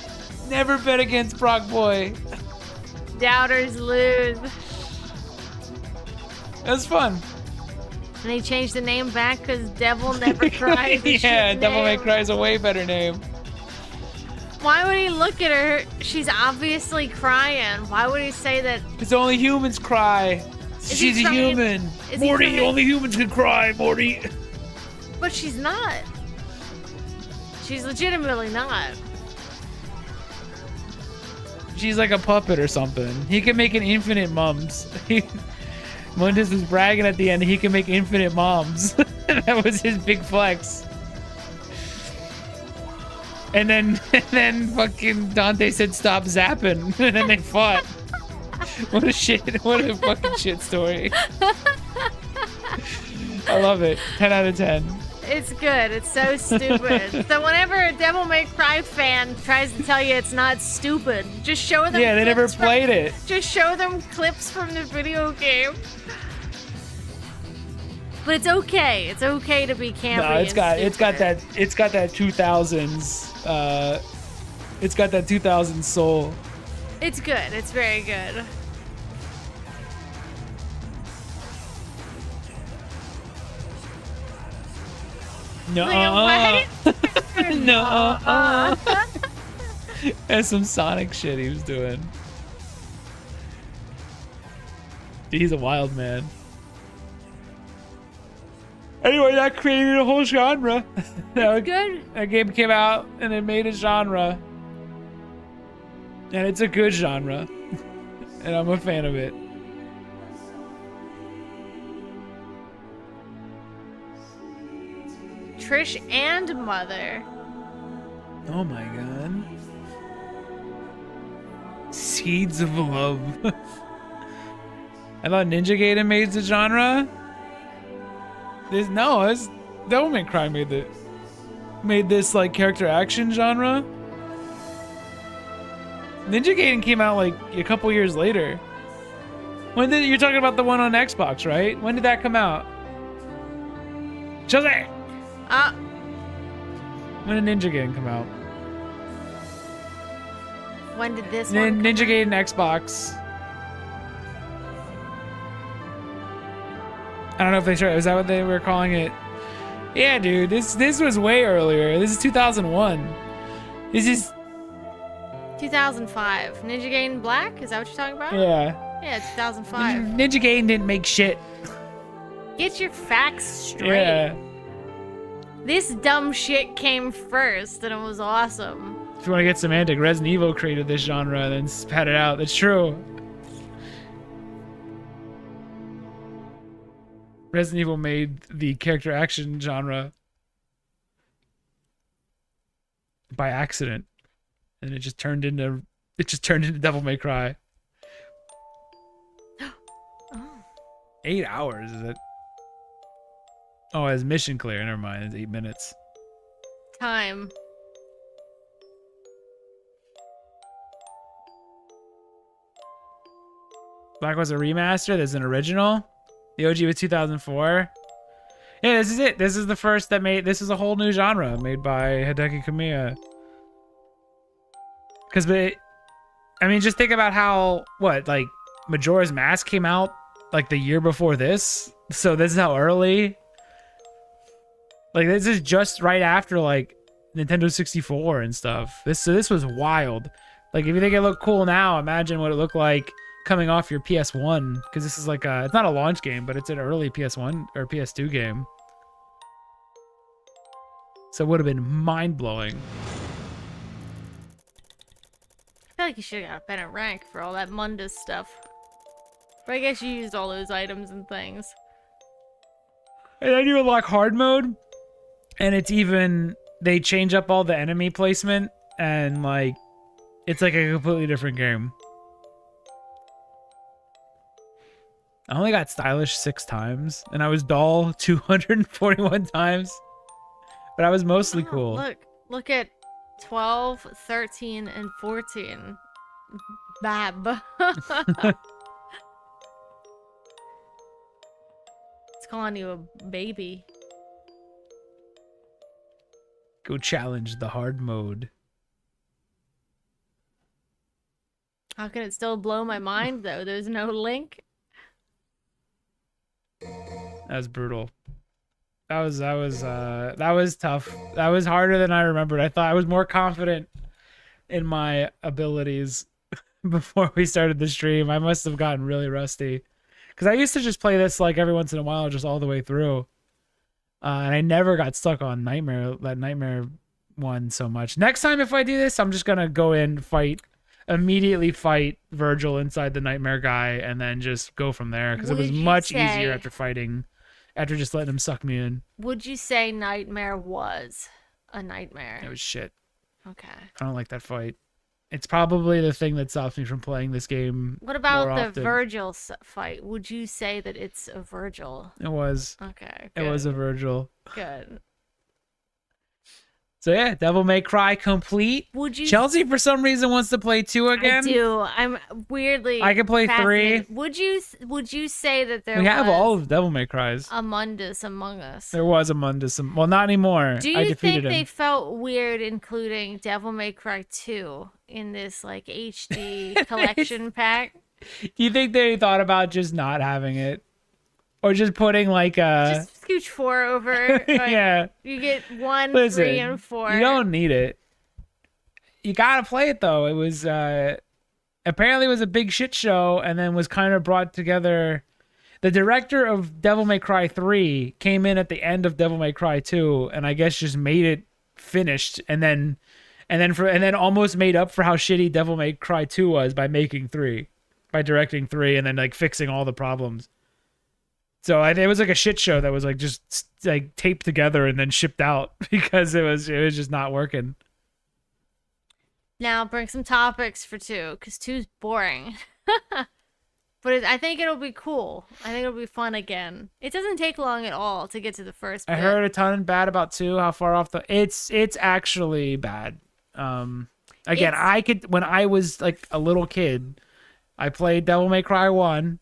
Never bet against Brock Boy.
Doubters lose.
That's fun.
And they changed the name back because Devil Never Cries.
Yeah, Devilmaycry is a way better name.
Why would he look at her? She's obviously crying. Why would he say that?
Because only humans cry. She's a human. Morty, only humans can cry, Morty.
But she's not. She's legitimately not.
She's like a puppet or something. He can make an infinite mums. Mundus was bragging at the end he can make infinite moms. That was his big flex. And then fucking Dante said stop zapping. And then they fought. What a fucking shit story. I love it. 10 out of 10.
It's good. It's so stupid. So whenever a Devilmaycry fan tries to tell you it's not stupid, just show them.
Yeah, they never played it.
Just show them clips from the video game. But it's okay. It's okay to be campy.
No, it's got that 2000s. It's got that 2000s soul.
It's good. It's very good.
No. No. That's some Sonic shit he was doing. Dude, he's a wild man. Anyway, that created a whole genre.
It's good.
That game came out and it made a genre. And it's a good genre. And I'm a fan of it.
Trish and Mother.
Oh my god. Seeds of Love. I thought Ninja Gaiden made the genre. This Devilmaycry made this like character action genre. Ninja Gaiden came out like a couple years later. You're talking about the one on Xbox, right? When did that come out? Jose! When did Ninja Gaiden come out?
When did this one
Ninja Gaiden Xbox. I don't know if they started. Is that what they were calling it? Yeah, dude. This was way earlier. This is 2001. This is
2005. Ninja Gaiden Black? Is that what you're talking about?
Yeah.
Yeah, 2005.
Ninja Gaiden didn't make shit.
Get your facts straight.
Yeah.
This dumb shit came first, and it was awesome.
If you want to get semantic, Resident Evil created this genre and then spat it out. That's true. Resident Evil made the character action genre by accident, and it just turned into Devilmaycry. 8 hours, is it? Oh, it's mission clear. Never mind. It's 8 minutes.
Time.
Black was a remaster. There's an original. The OG was 2004. Yeah, this is it. This is the first that made. This is a whole new genre made by Hideki Kamiya. I mean, just think about how like Majora's Mask came out like the year before this. So this is how early. Like this is just right after like Nintendo 64 and stuff. This was wild. Like if you think it looked cool now, imagine what it looked like coming off your PS1, because this is like it's not a launch game, but it's an early PS1 or PS2 game. So it would have been mind-blowing.
I feel like you should have got a better rank for all that Mundus stuff. But I guess you used all those items and things.
And then you unlock hard mode, and it's even, they change up all the enemy placement, and like, it's like a completely different game. I only got stylish 6 times, and I was dull 241 times. But I was mostly cool.
Look at 12, 13, and 14. Bab. It's calling you a baby.
Go challenge the hard mode.
How can it still blow my mind though? There's no link.
That was brutal. That was tough. That was harder than I remembered. I thought I was more confident in my abilities before we started the stream. I must have gotten really rusty. Because I used to just play this like every once in a while, just all the way through. And I never got stuck on that Nightmare one so much. Next time if I do this, I'm just going to go in, immediately fight Virgil inside the Nightmare guy, and then just go from there. Because it was much easier after just letting him suck me in.
Would you say Nightmare was a nightmare?
It was shit.
Okay.
I don't like that fight. It's probably the thing that stops me from playing this game.
What about
more
the
often.
Virgil fight? Would you say that it's a Virgil?
It was.
Okay.
It was a Virgil.
Good.
So yeah, Devilmaycry complete.
Would you?
Chelsea for some reason wants to play 2 again.
I do. I'm weirdly.
I can play 3.
fascinated. Would you say that there
We have
was
all of Devilmaycry's.
a Mundus among us?
There was a Mundus. Well, not anymore.
Do
I
you
defeated
think
him.
they felt weird including Devilmaycry 2 in this like HD collection pack?
Do you think they thought about just not having it, or just putting like a?
Just scooch 4 over. Like,
Yeah.
You get 1,
Listen,
3, and 4.
You don't need it. You gotta play it though. It was apparently it was a big shit show, and then was kind of brought together. The director of Devil May Cry 3 came in at the end of Devil May Cry 2, and I guess just made it finished, and then almost made up for how shitty Devil May Cry 2 was by directing 3, and then like fixing all the problems. So it was like a shit show that was like just like taped together and then shipped out because it was just not working.
Now bring some topics for 2, because 2's boring. But I think it'll be cool. I think it'll be fun again. It doesn't take long at all to get to the first bit.
I heard a ton bad about 2. How far off it's actually bad. Again, when I was like a little kid, I played Devil May Cry 1,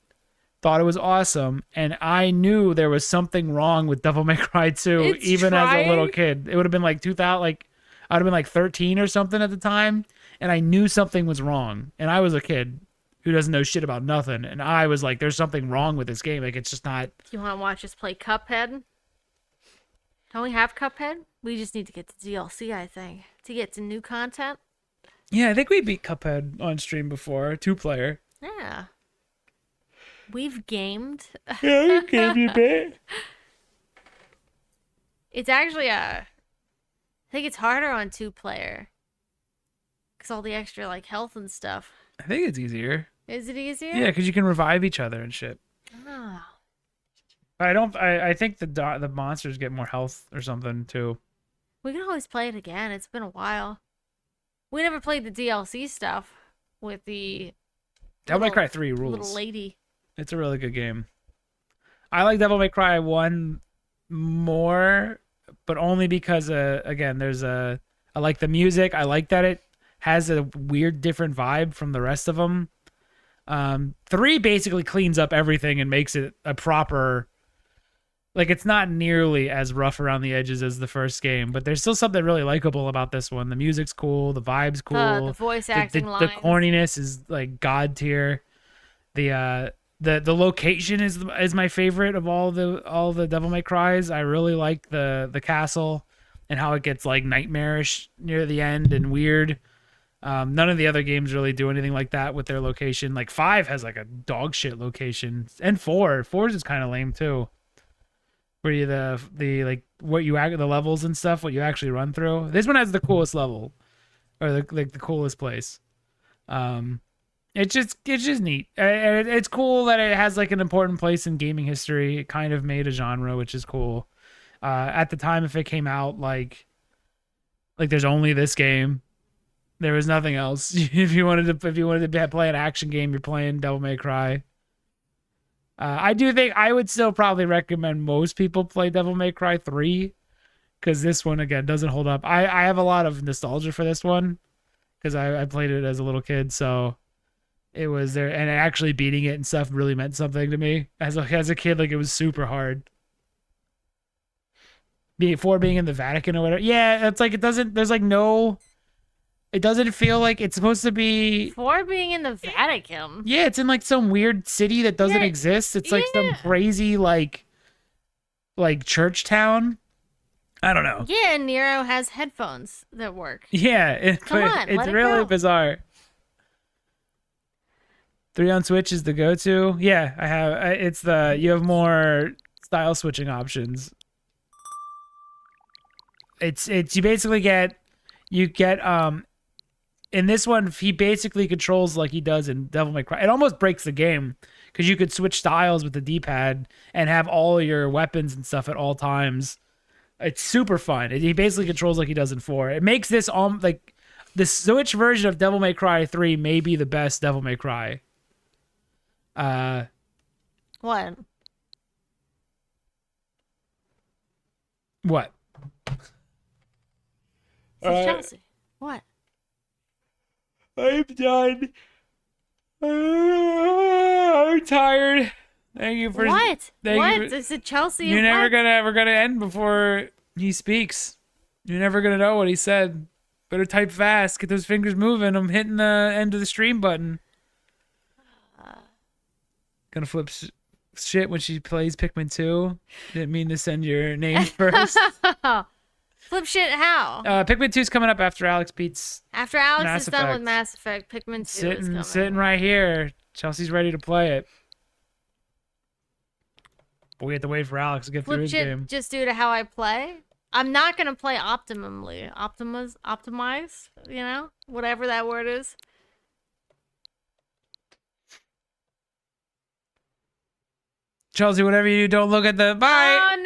thought it was awesome, and I knew there was something wrong with Devil May Cry 2 even as a little kid. It would have been like 2000, like I would have been like 13 or something at the time, and I knew something was wrong. And I was a kid who doesn't know shit about nothing, and I was like, there's something wrong with this game. Like, it's just not.
You want to watch us play Cuphead? Don't we have Cuphead? We just need to get to DLC, I think, to get to new content.
Yeah, I think we beat Cuphead on stream before, 2-player.
Yeah. We've gamed.
Yeah, you gamed a bit.
It's actually I think it's harder on 2-player. Because all the extra, like, health and stuff.
I think it's easier.
Is it easier?
Yeah, because you can revive each other and shit.
Oh.
But I think the monsters get more health or something, too.
We can always play it again. It's been a while. We never played the DLC stuff with the
Devil May Cry 3 rules.
little lady.
It's a really good game. I like Devil May Cry 1 more, but only because, again, I like the music. I like that it has a weird, different vibe from the rest of them. 3 basically cleans up everything and makes it a proper... Like, it's not nearly as rough around the edges as the first game, but there's still something really likable about this one. The music's cool, the vibe's cool.
The voice acting
the
lines.
corniness is, like, god tier. The location is my favorite of all the Devil May Cries. I really like the castle and how it gets like nightmarish near the end and weird. None of the other games really do anything like that with their location. Like 5 has like a dog shit location, and 4's is kind of lame too. Where you the like the levels and stuff, what you actually run through. This one has the coolest level, or the coolest place. It's just neat. It's cool that it has like an important place in gaming history. It kind of made a genre, which is cool. At the time, if it came out, like there's only this game. There was nothing else. If you wanted to play an action game, you're playing Devil May Cry. I do think I would still probably recommend most people play Devil May Cry 3, because this one again doesn't hold up. I have a lot of nostalgia for this one because I played it as a little kid, so. It was there, and actually beating it and stuff really meant something to me as a kid. Like, it was super hard. Before being in the Vatican or whatever. Yeah, it's like it doesn't. There's like no. It doesn't feel like it's supposed to be.
For being in the Vatican.
Yeah, it's in like some weird city that doesn't exist. It's like some crazy like church town. I don't know.
Yeah, and Nero has headphones that work.
Yeah,
Come on,
it's
let it
really
go.
bizarre. 3 on Switch is the go-to. Yeah, I have. You have more style switching options. It's you basically get in this one he basically controls like he does in Devilmaycry. It almost breaks the game because you could switch styles with the D-pad and have all your weapons and stuff at all times. It's super fun. He basically controls like he does in 4. It makes this like the Switch version of Devilmaycry 3 may be the best Devilmaycry.
What?
What?
Chelsea. What?
I'm done. I'm tired. Thank you for
What? What?
You for,
Is it Chelsea?
you're never
What?
gonna end before he speaks. You're never gonna know what he said. Better type fast. Get those fingers moving. I'm hitting the end of the stream button. Gonna flip shit when she plays Pikmin 2. Didn't mean to send your name first.
Flip shit how?
Pikmin 2's coming up after Alex beats.
After Alex
Mass
is done
Effect.
with Mass Effect, Pikmin 2 is coming.
Sitting right here. Chelsea's ready to play it. But we have to wait for Alex to get through
Flip
his
shit
game.
just due to how I play. I'm not gonna play optimize, you know? Whatever that word is.
Chelsea, whatever you do, don't look at the... Bye!
Oh, no!